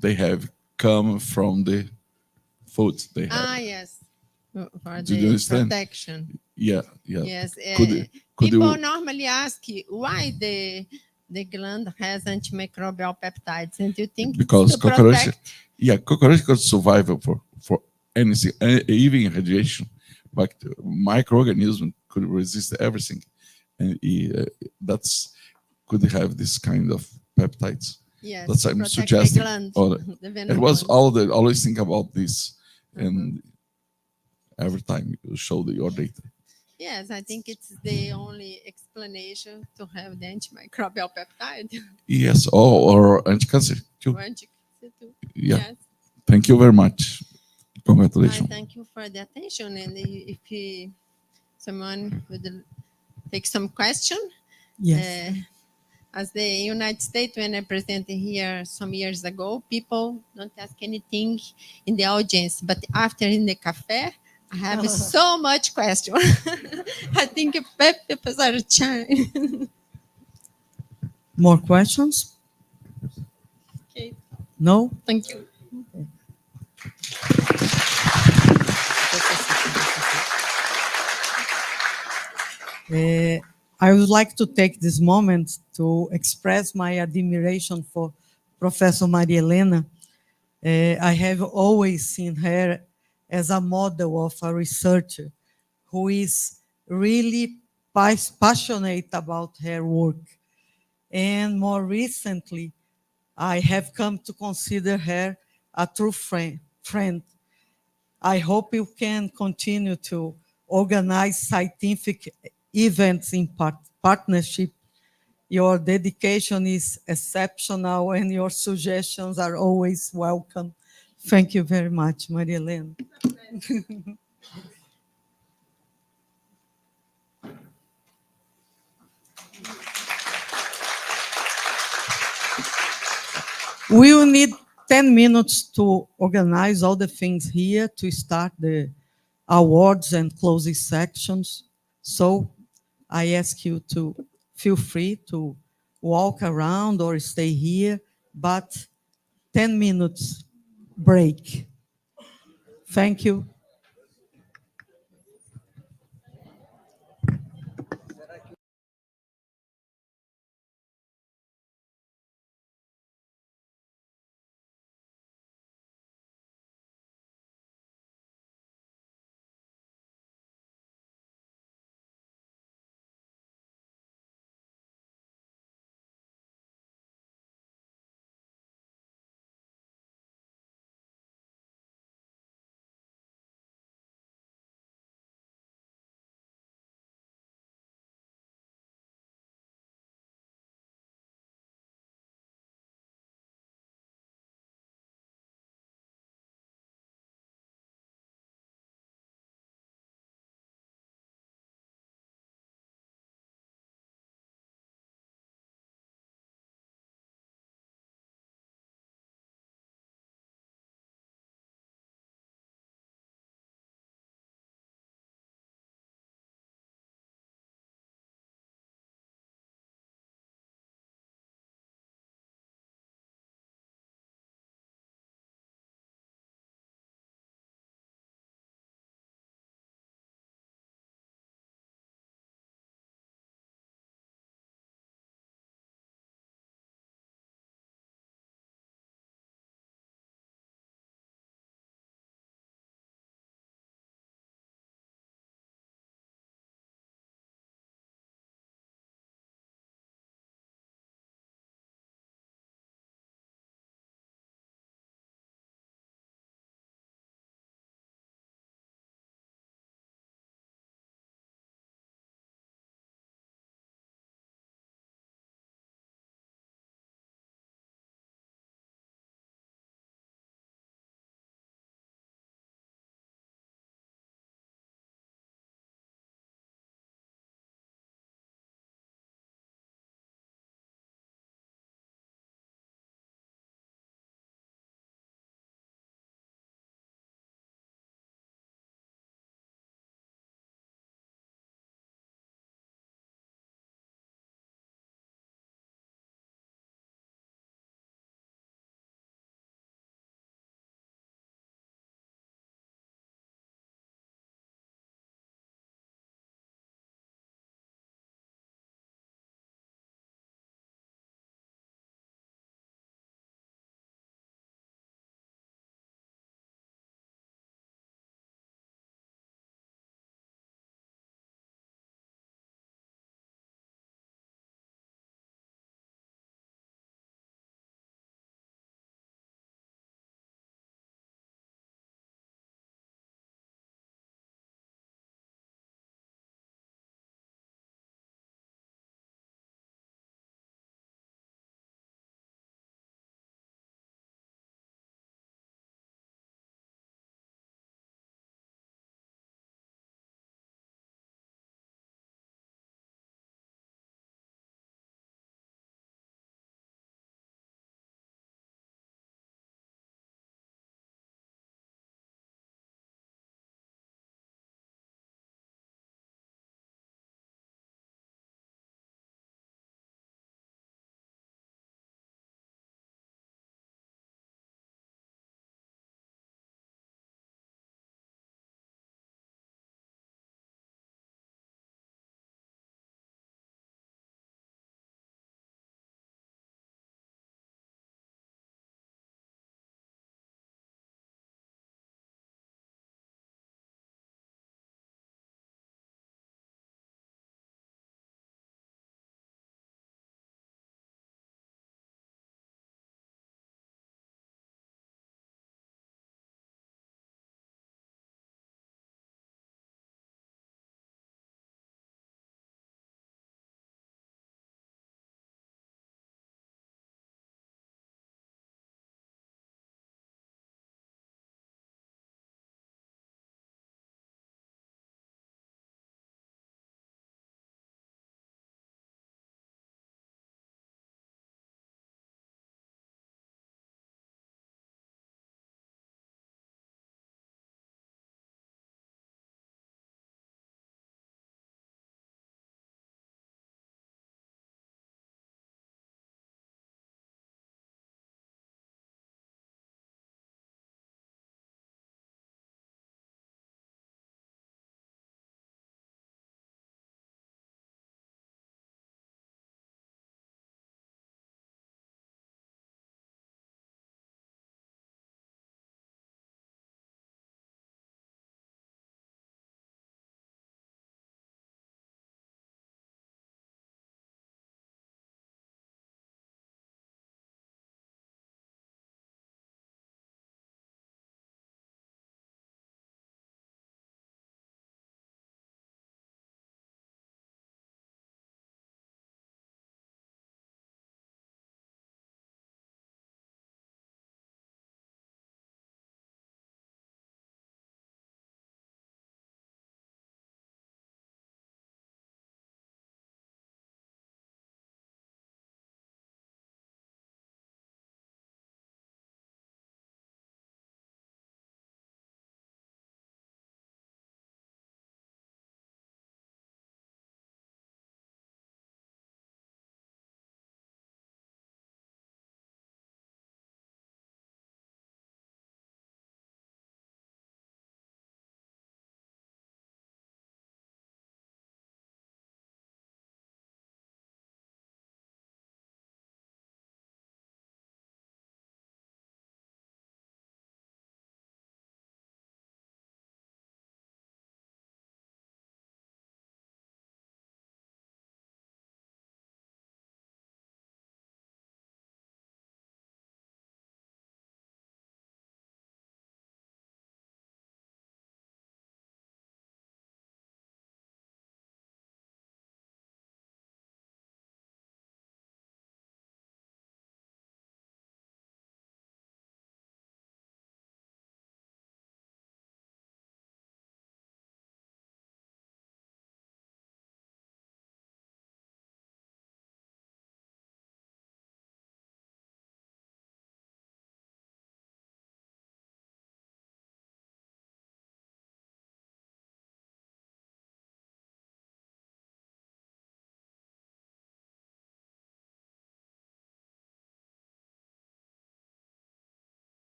they have come from the food they have.
Yes. For
Do you
the
understand?
protection.
Yeah.
Yes.
Could
People
you,
normally ask why the gland has antimicrobial peptides, and you think
Because
to
cockroach,
protect-
cockroach could survive for anything, even radiation, but microorganism could resist everything, and that's could have this kind of peptides.
Yes,
That's
to
I'm
protect the
suggesting.
gland, the
It
venom
was
gland.
always think about this, and every time you show your data.
Yes, I think it's the only explanation to have the antimicrobial peptide.
Yes, or anti-cancer too.
Or anti-cancer too.
Yeah.
Yes.
Thank you very much.
I
Congratulations.
thank you for the attention, and if someone would take some question.
Yes.
As the United States, when I presented here some years ago, people don't ask anything in the audience, but after in the café, I have so much question. I think people are trying.
More questions?
Okay.
No?
Thank you.
I would like to take this moment to express my admiration for Professor Maria Helena. I have always seen her as a model of a researcher who is really passionate about her work. And more recently, I have come to consider her a true friend. I hope you can continue to organize scientific events in partnership. Your dedication is exceptional and your suggestions are always welcome. Thank you very much, Maria Helena. We will need 10 minutes to organize all the things here to start the awards and closing sections. So I ask you to feel free to walk around or stay here, but 10 minutes break. Thank you.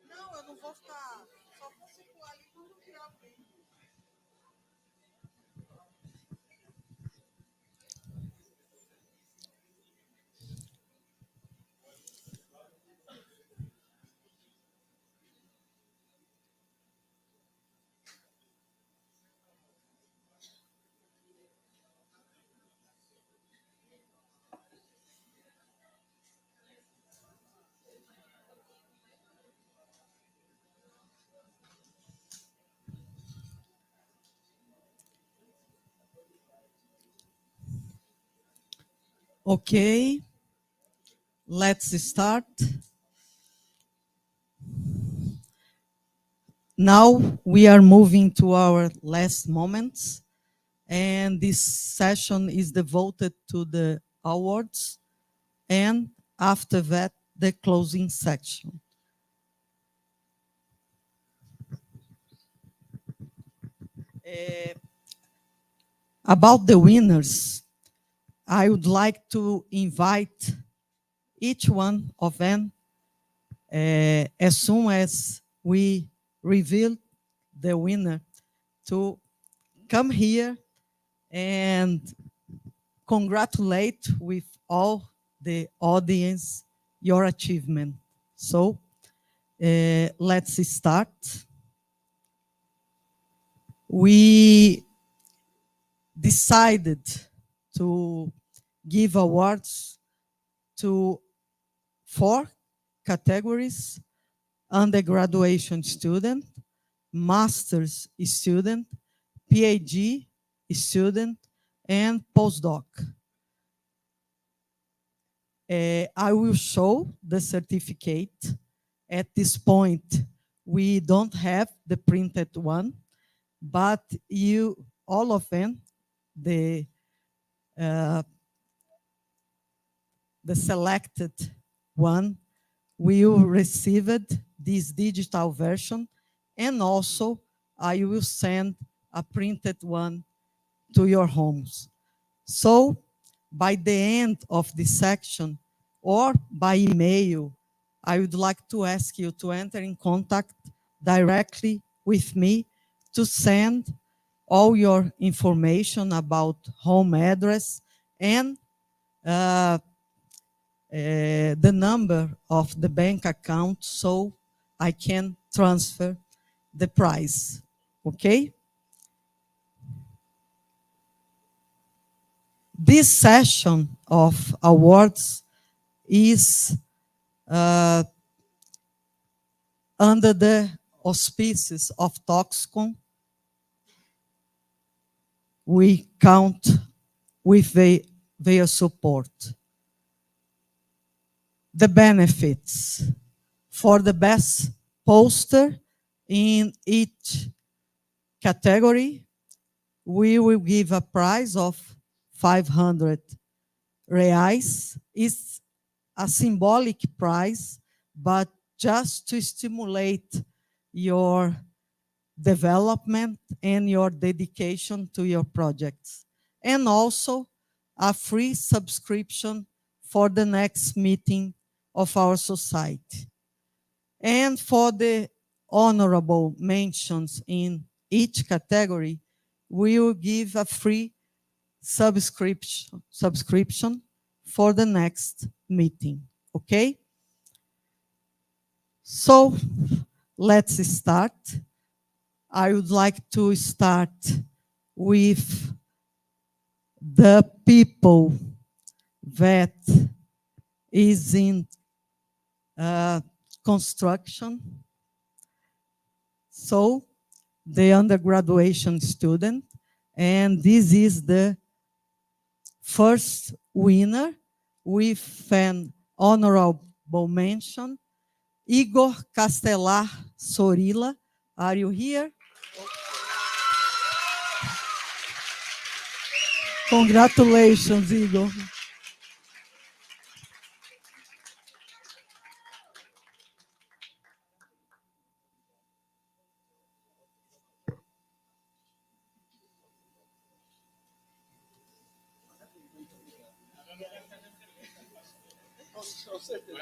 Não, eu não vou ficar. Só vou circular ali quando virar alguém. Okay, let's start. Now we are moving to our last moments, and this session is devoted to the awards, and after that, the closing section. About the winners, I would like to invite each one of them as soon as we reveal the winner to come here and congratulate with all the audience your achievement. So let's start. We decided to give awards to 4 categories: undergraduation student, master's student, PhD student, and postdoc. I will show the certificate. At this point, we don't have the printed one, but you, all of them, the selected one will receive this digital version, and also I will send a printed one to your homes. So by the end of this section or by email, I would like to ask you to enter in contact directly with me to send all your information about home address and the number of the bank account so I can transfer the prize. Okay? This session of awards is under the auspices of Toxicon. We count with their support. The benefits for the best poster in each category, we will give a prize of 500 reais. It's a symbolic prize, but just to stimulate your development and your dedication to your projects. And also a free subscription for the next meeting of our society. And for the honorable mentions in each category, we will give a free subscription for the next meeting. Okay? So let's start. I would like to start with the people that is in construction. So the undergraduation student, and this is the first winner with an honorable mention, Igor Castelar Sorila. Are you here? Congratulations, Igor.
Com certeza.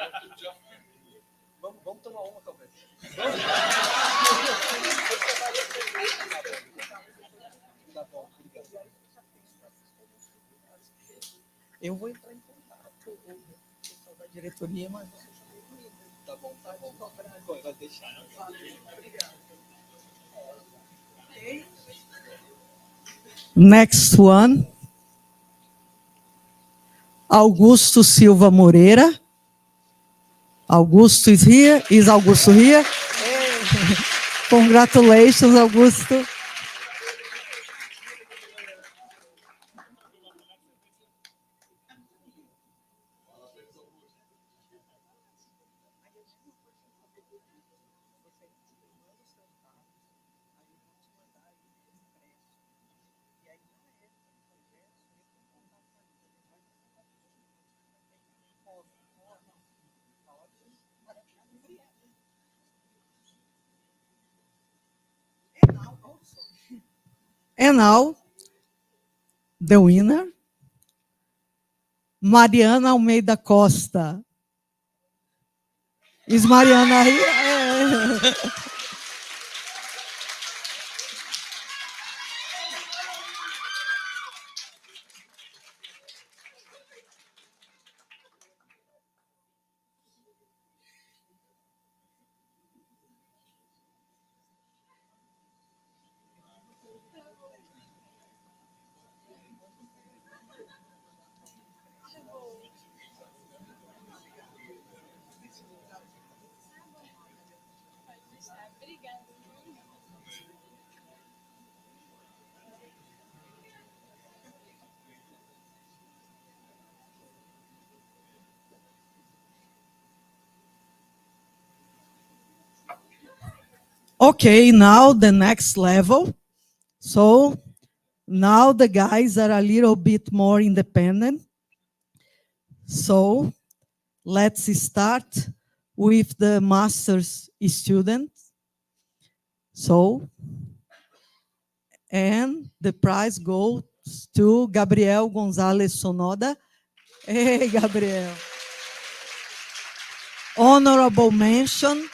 Vamos tomar uma, talvez. Tá bom, obrigado. Eu vou entrar em contato com o pessoal da diretoria, mas tá bom. Vai deixar. Obrigado.
Next one. Augusto Silva Moreira. Augusto is here. Is Augusto here? Congratulations, Augusto. And now, the winner, Mariana Almeida Costa. Is Mariana here? Okay, now the next level. So now the guys are a little bit more independent. So let's start with the master's students. So, and the prize goes to Gabriel Gonzalez Sonoda. Hey, Gabriel. Honorable mention.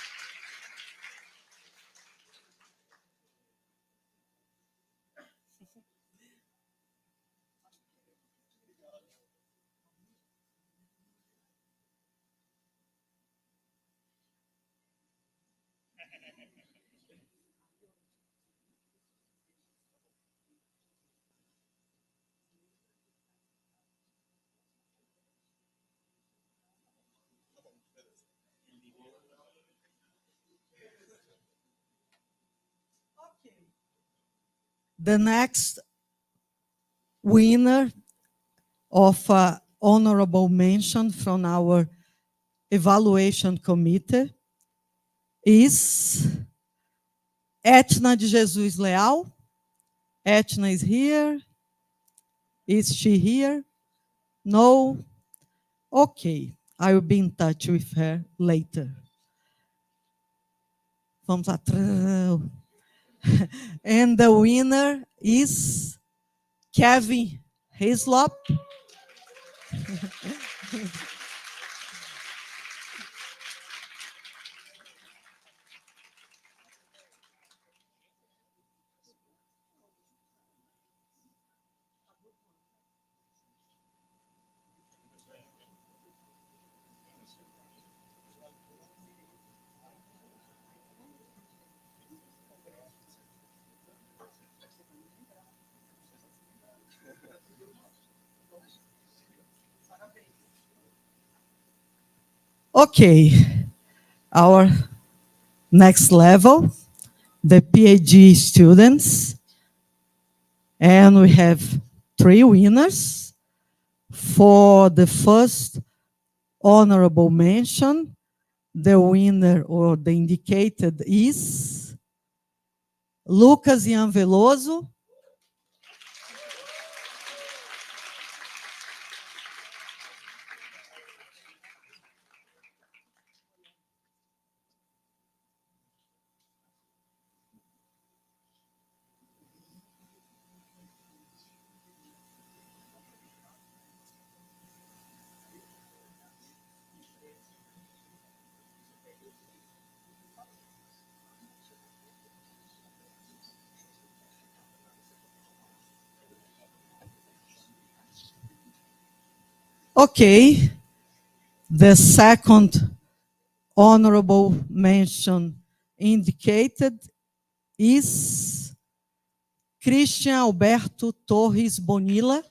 The next winner of honorable mention from our evaluation committee is Etna de Jesus Leal. Etna is here. Is she here? No? Okay, I will be in touch with her later. Vamos atrás. And the winner is Kevin Hislop. Okay, our next level, the PhD students, and we have 3 winners. For the first honorable mention, the winner or the indicated is Lucas Ian Veloso. Okay, the second honorable mention indicated is Christian Alberto Torres Bonilla.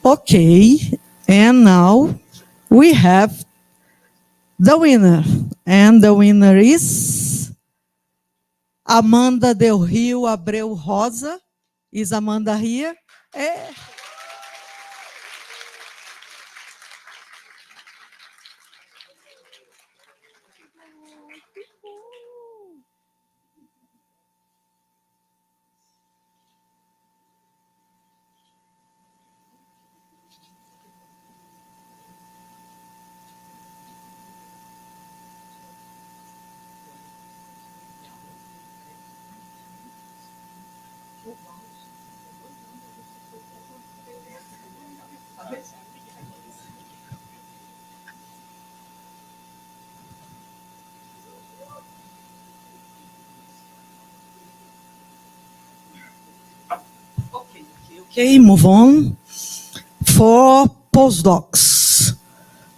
Okay, and now we have the winner. And the winner is Amanda Del Rio Abreu Rosa. Is Amanda here? Okay, move on. For postdocs,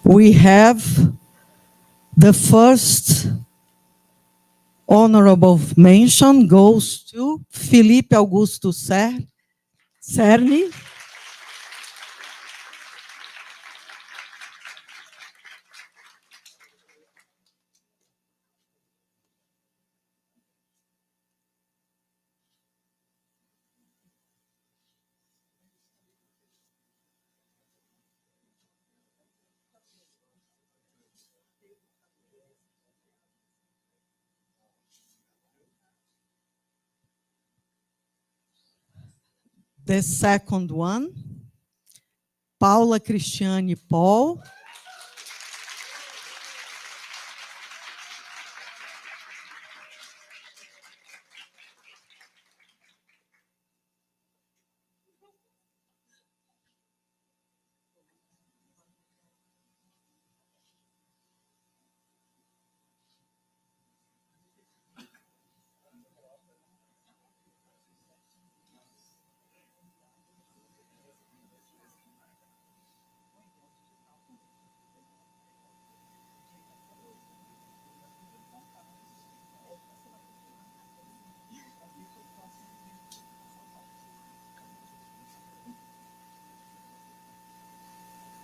we have the first honorable mention goes to Felipe Augusto Cerny. The second one, Paula Cristiane Paul.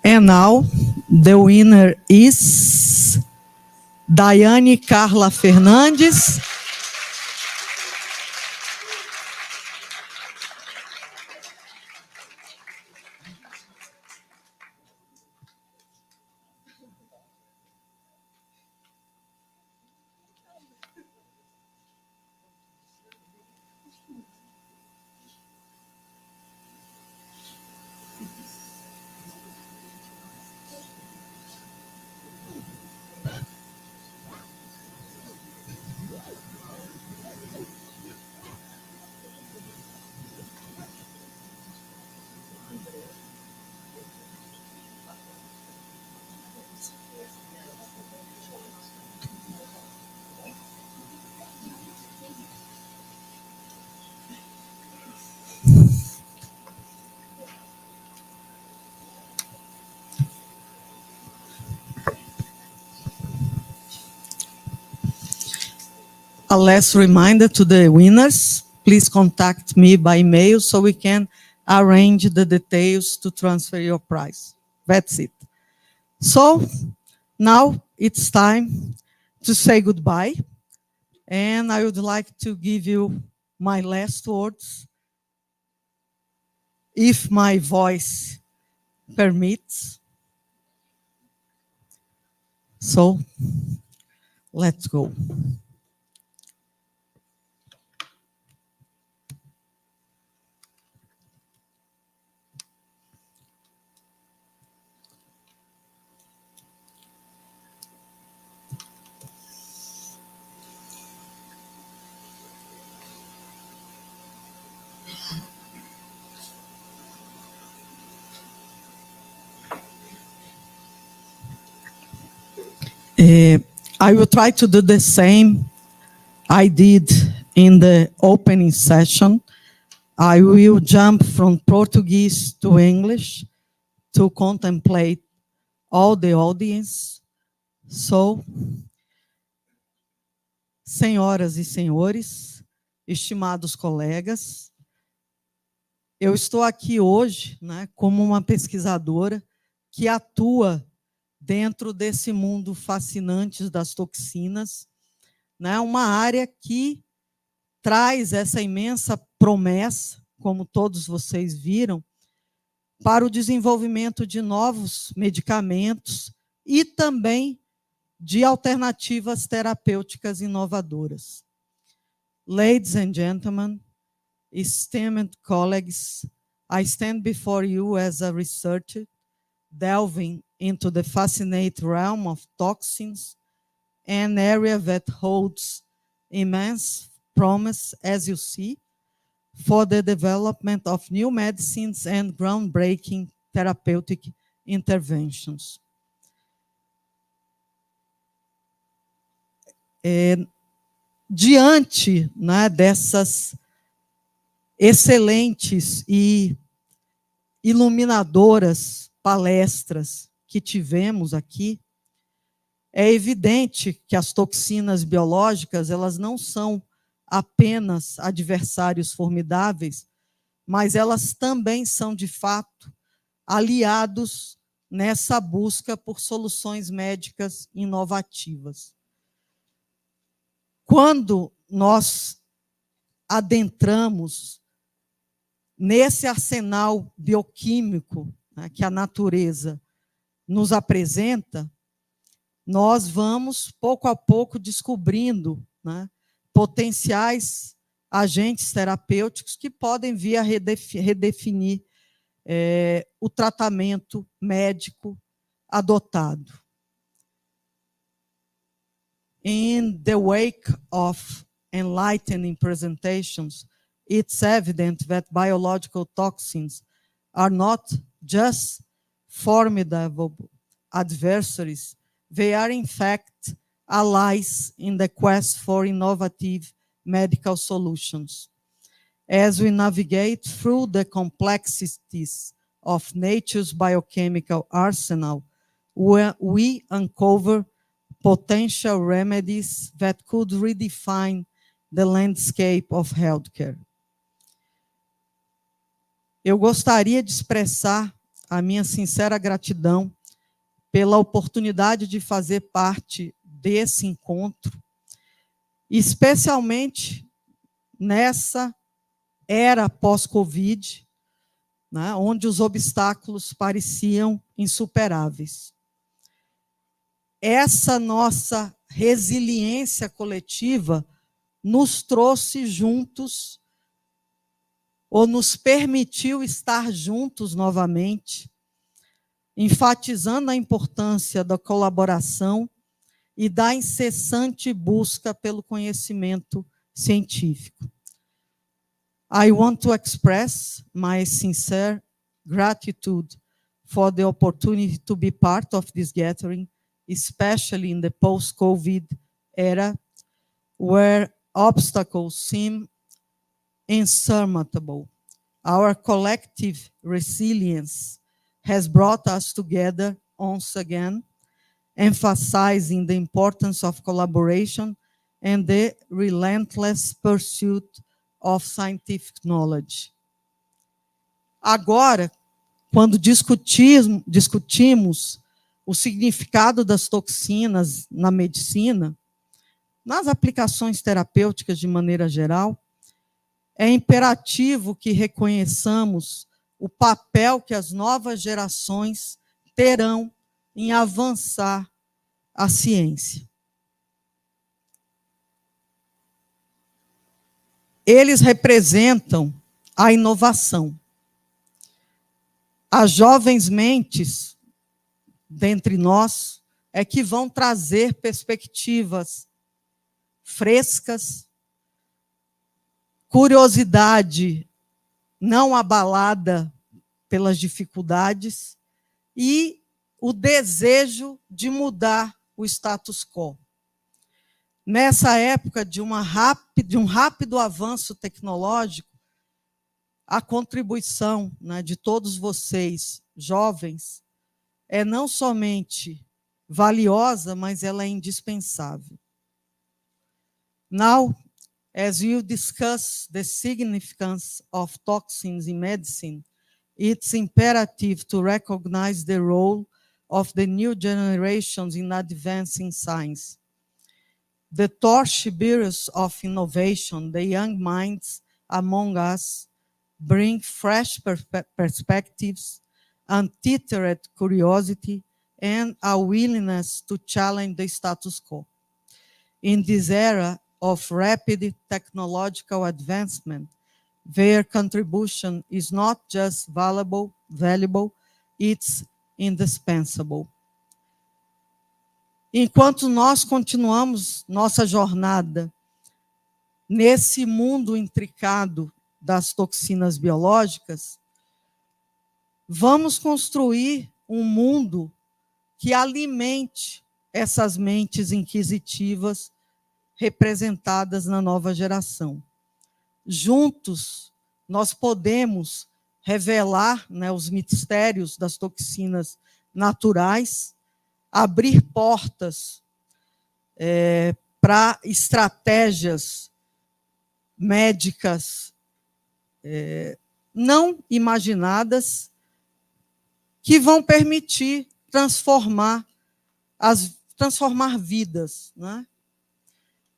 And now, the winner is Daiane Carla Fernandes. A last reminder to the winners, please contact me by email so we can arrange the details to transfer your prize. That's it. So now it's time to say goodbye. And I would like to give you my last words, if my voice permits. So let's go. I will try to do the same I did in the opening session. I will jump from Portuguese to English to contemplate all the audience. So, senhoras e senhores, estimados colegas, eu estou aqui hoje, né, como uma pesquisadora que atua dentro desse mundo fascinante das toxinas, né, uma área que traz essa imensa promessa, como todos vocês viram, para o desenvolvimento de novos medicamentos e também de alternativas terapêuticas inovadoras. Ladies and gentlemen, esteemed colleagues, I stand before you as a researcher delving into the fascinating realm of toxins, an area that holds immense promise, as you see, for the development of new medicines and groundbreaking therapeutic interventions. Diante, né, dessas excelentes e iluminadoras palestras que tivemos aqui, é evidente que as toxinas biológicas, elas não são apenas adversários formidáveis, mas elas também são, de fato, aliados nessa busca por soluções médicas inovativas. Quando nós adentramos nesse arsenal bioquímico, né, que a natureza nos apresenta, nós vamos, pouco a pouco, descobrindo, né, potenciais agentes terapêuticos que podem vir a redefinir o tratamento médico adotado. In the wake of enlightening presentations, it's evident that biological toxins are not just formidable adversaries, they are in fact allies in the quest for innovative medical solutions. As we navigate through the complexities of nature's biochemical arsenal, we uncover potential remedies that could redefine the landscape of healthcare. Eu gostaria de expressar a minha sincera gratidão pela oportunidade de fazer parte desse encontro, especialmente nessa era pós-Covid, né, onde os obstáculos pareciam insuperáveis. Essa nossa resiliência coletiva nos trouxe juntos, ou nos permitiu estar juntos novamente, enfatizando a importância da colaboração e da incessante busca pelo conhecimento científico. I want to express my sincere gratitude for the opportunity to be part of this gathering, especially in the post-COVID era, where obstacles seem insurmountable. Our collective resilience has brought us together once again, emphasizing the importance of collaboration and the relentless pursuit of scientific knowledge. Agora, quando discutimos o significado das toxinas na medicina, nas aplicações terapêuticas de maneira geral, é imperativo que reconheçamos o papel que as novas gerações terão em avançar a ciência. Eles representam a inovação. As jovens mentes dentre nós é que vão trazer perspectivas frescas, curiosidade não abalada pelas dificuldades e o desejo de mudar o status quo. Nessa época de um rápido avanço tecnológico, a contribuição, né, de todos vocês, jovens, é não somente valiosa, mas ela é indispensável. Now, as you discuss the significance of toxins in medicine, it's imperative to recognize the role of the new generations in advancing science. The torchbearers of innovation, the young minds among us, bring fresh perspectives, untethered curiosity, and a willingness to challenge the status quo. In this era of rapid technological advancement, their contribution is not just valuable, it's indispensable. Enquanto nós continuamos nossa jornada nesse mundo intricado das toxinas biológicas, vamos construir um mundo que alimente essas mentes inquisitivas representadas na nova geração. Juntos, nós podemos revelar, né, os mistérios das toxinas naturais, abrir portas para estratégias médicas não imaginadas que vão permitir transformar vidas, né?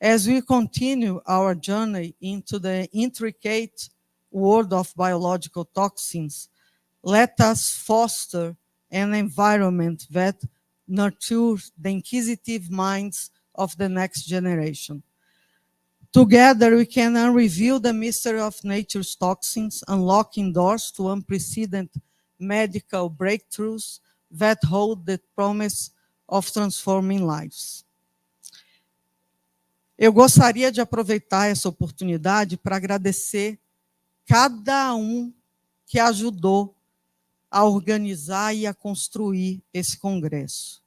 As we continue our journey into the intricate world of biological toxins, let us foster an environment that nurtures the inquisitive minds of the next generation. Together, we can unreveal the mystery of nature's toxins, unlocking doors to unprecedented medical breakthroughs that hold the promise of transforming lives. Eu gostaria de aproveitar essa oportunidade para agradecer cada um que ajudou a organizar e a construir esse congresso.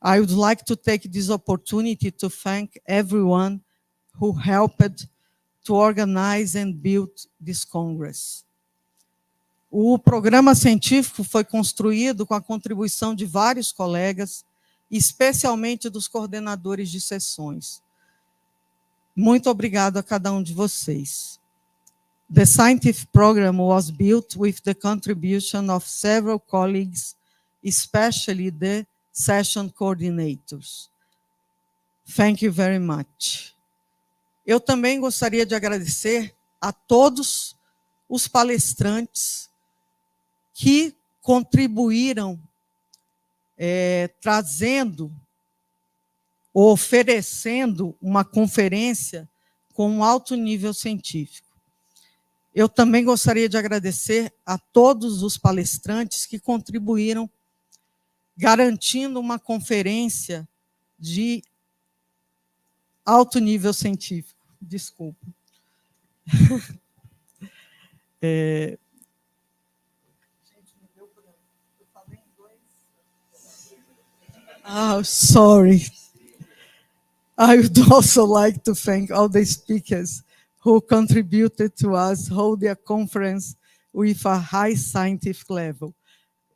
I would like to take this opportunity to thank everyone who helped to organize and build this Congress. O programa científico foi construído com a contribuição de vários colegas, especialmente dos coordenadores de sessões. Muito obrigado a cada um de vocês. The scientific program was built with the contribution of several colleagues, especially the session coordinators. Thank you very much. Eu também gostaria de agradecer a todos os palestrantes que contribuíram trazendo ou oferecendo uma conferência com um alto nível científico. Eu também gostaria de agradecer a todos os palestrantes que contribuíram garantindo uma conferência de alto nível científico. Desculpa. Oh, sorry. I would also like to thank all the speakers who contributed to us holding a conference with a high scientific level.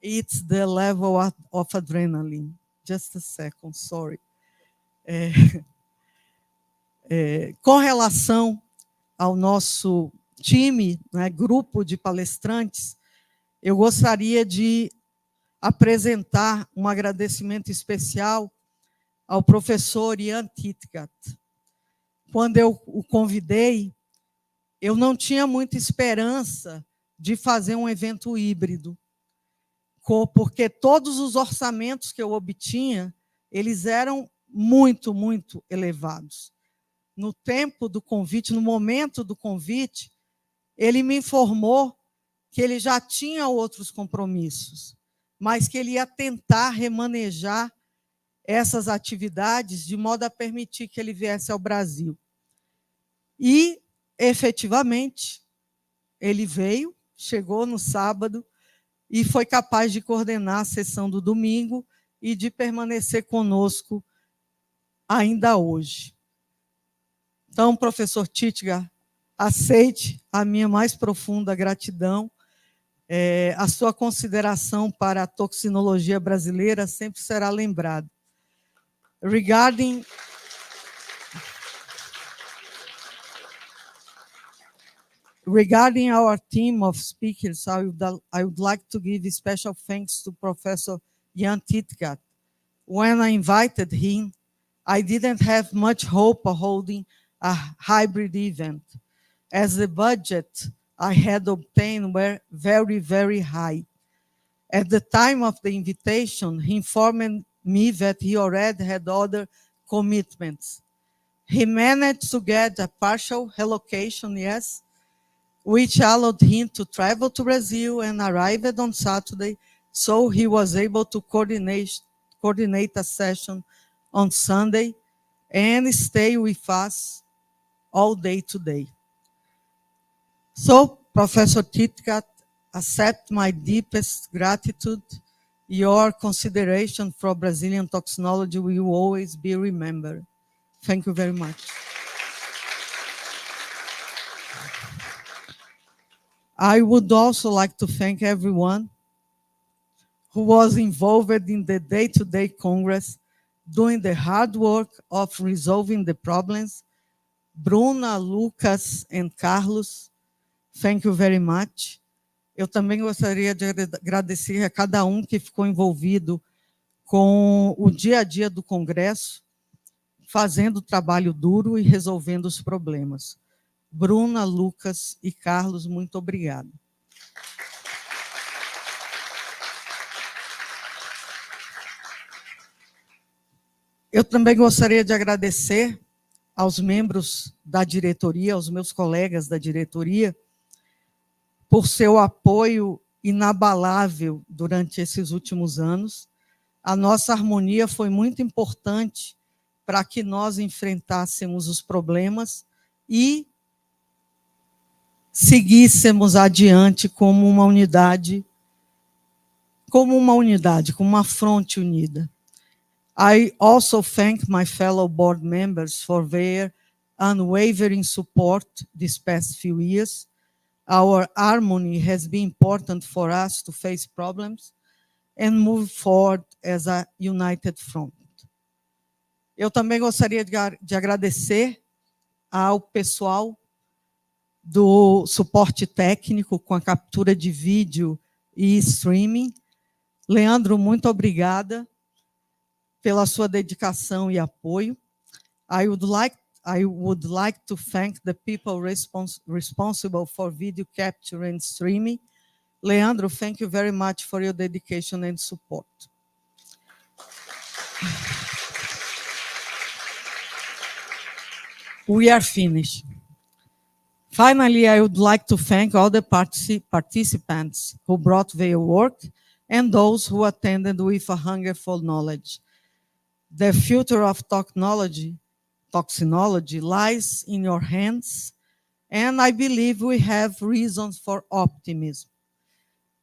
It's the level of adrenaline. Just a second, sorry. Com relação ao nosso time, né, grupo de palestrantes, eu gostaria de apresentar um agradecimento especial ao professor Ian Titgat. Quando eu o convidei, eu não tinha muita esperança de fazer um evento híbrido, porque todos os orçamentos que eu obtinha, eles eram muito, muito elevados. No tempo do convite, no momento do convite, ele me informou que ele já tinha outros compromissos, mas que ele ia tentar remanejar essas atividades de modo a permitir que ele viesse ao Brasil. E, efetivamente, ele veio, chegou no sábado e foi capaz de coordenar a sessão do domingo e de permanecer conosco ainda hoje. Então, professor Titgar, aceite a minha mais profunda gratidão. A sua consideração para a toxinologia brasileira sempre será lembrada. Regarding our team of speakers, I would like to give special thanks to Professor Jan Titgat. When I invited him, I didn't have much hope of holding a hybrid event, as the budget I had obtained were very, very high. At the time of the invitation, he informed me that he already had other commitments. He managed to get a partial relocation, yes, which allowed him to travel to Brazil and arrived on Saturday, so he was able to coordinate a session on Sunday and stay with us all day today. So, Professor Titgat, accept my deepest gratitude. Your consideration for Brazilian toxinology will always be remembered. Thank you very much. I would also like to thank everyone who was involved in the day-to-day Congress, doing the hard work of resolving the problems. Bruna, Lucas, and Carlos, thank you very much. Eu também gostaria de agradecer a cada um que ficou envolvido com o dia a dia do Congresso, fazendo o trabalho duro e resolvendo os problemas. Bruna, Lucas e Carlos, muito obrigado. Eu também gostaria de agradecer aos membros da diretoria, aos meus colegas da diretoria, por seu apoio inabalável durante esses últimos anos. A nossa harmonia foi muito importante para que nós enfrentássemos os problemas e seguíssemos adiante como uma unidade, como uma fronte unida. I also thank my fellow board members for their unwavering support these past few years. Our harmony has been important for us to face problems and move forward as a united front. Eu também gostaria de agradecer ao pessoal do suporte técnico com a captura de vídeo e streaming. Leandro, muito obrigada pela sua dedicação e apoio. I would like to thank the people responsible for video capture and streaming. Leandro, thank you very much for your dedication and support. We are finished. Finally, I would like to thank all the participants who brought their work and those who attended with a hunger for knowledge. The future of toxinology lies in your hands, and I believe we have reasons for optimism.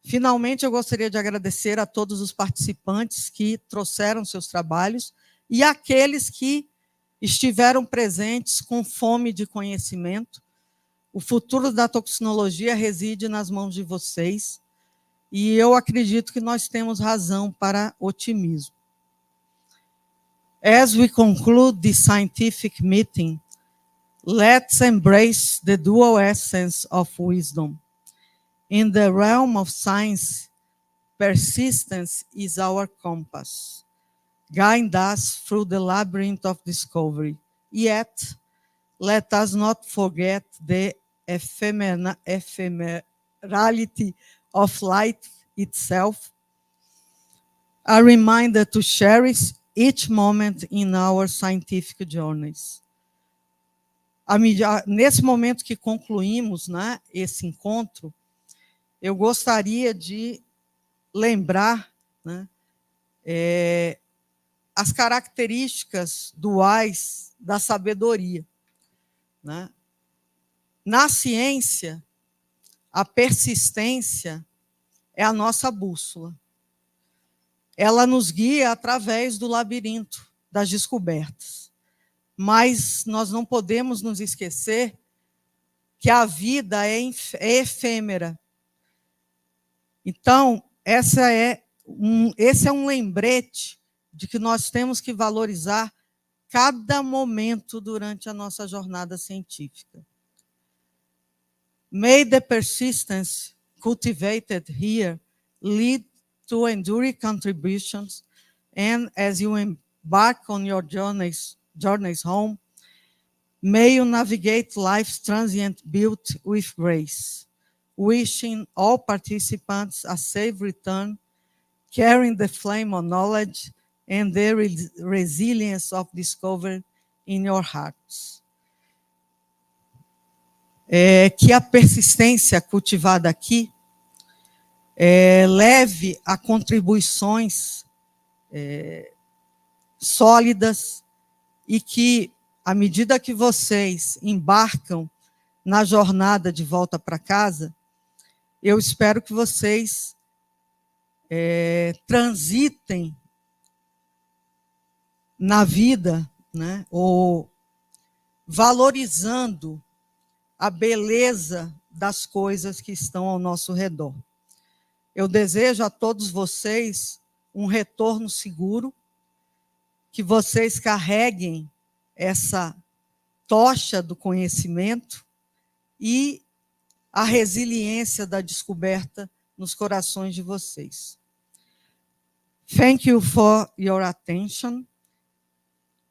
Finalmente, eu gostaria de agradecer a todos os participantes que trouxeram seus trabalhos e aqueles que estiveram presentes com fome de conhecimento. O futuro da toxinologia reside nas mãos de vocês e eu acredito que nós temos razão para otimismo. As we conclude this scientific meeting, let's embrace the dual essence of wisdom. In the realm of science, persistence is our compass, guiding us through the labyrinth of discovery. Yet, let us not forget the ephemerality of life itself, a reminder to cherish each moment in our scientific journeys. Nesse momento que concluímos, né, esse encontro, eu gostaria de lembrar, né, as características duais da sabedoria, né? Na ciência, a persistência é a nossa bússola. ela nos guia através do labirinto das descobertas. Mas nós não podemos nos esquecer que a vida é efêmera. Então, esse é um lembrete de que nós temos que valorizar cada momento durante a nossa jornada científica. May the persistence cultivated here lead to enduring contributions, and as you embark on your journeys home, may you navigate life's transient built with grace, wishing all participants a safe return, carrying the flame of knowledge and the resilience of discovery in your hearts. Que a persistência cultivada aqui leve a contribuições sólidas e que, à medida que vocês embarcam na jornada de volta para casa, eu espero que vocês transitem na vida, né, ou valorizando a beleza das coisas que estão ao nosso redor. Eu desejo a todos vocês um retorno seguro, que vocês carreguem essa tocha do conhecimento e a resiliência da descoberta nos corações de vocês. Thank you for your attention.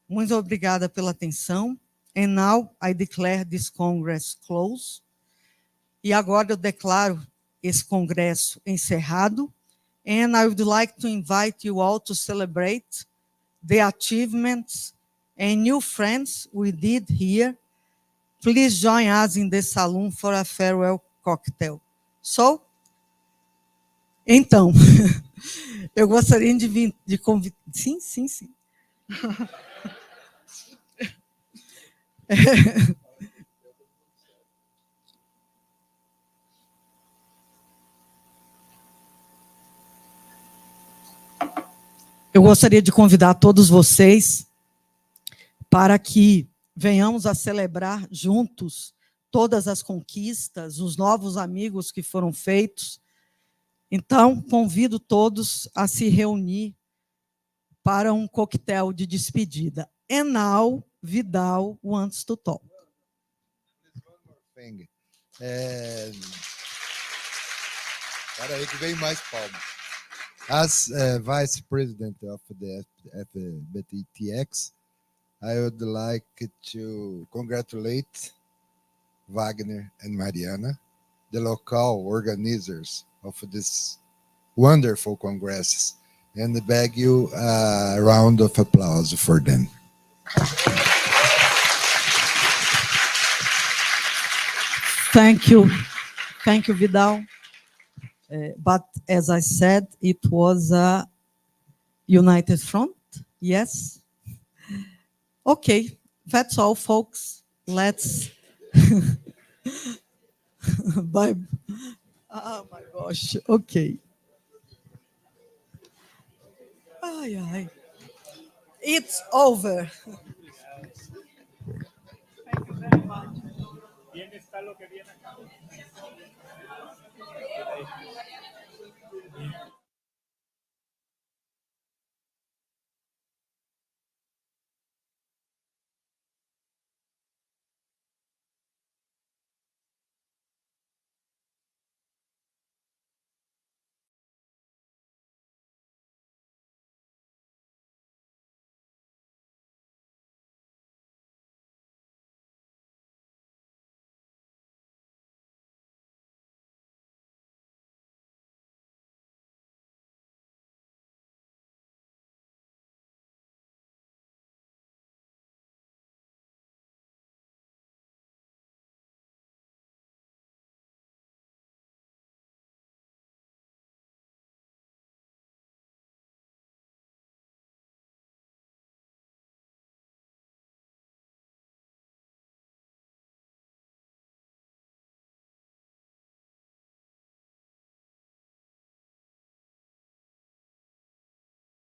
Muito obrigada pela atenção. And now I declare this Congress closed. E agora eu declaro esse congresso encerrado. And I would like to invite you all to celebrate the achievements and new friends we did here. Please join us in the saloon for a farewell cocktail. So, então, eu gostaria de convidar... Sim. Eu gostaria de convidar todos vocês para que venhamos a celebrar juntos todas as conquistas, os novos amigos que foram feitos. Então, convido todos a se reunir para um coquetel de despedida. And now, Vidal wants to talk.
Peraí que vem mais palmas. As Vice President of the FBTX, I would like to congratulate Wagner and Mariana, the local organizers of this wonderful congress, and beg you a round of applause for them.
Thank you, Vidal. But as I said, it was a united front, yes? Okay, that's all, folks. Let's... Bye. Oh, my gosh, okay. Ai. It's over.
Thank you very much. Bien está lo que viene acá.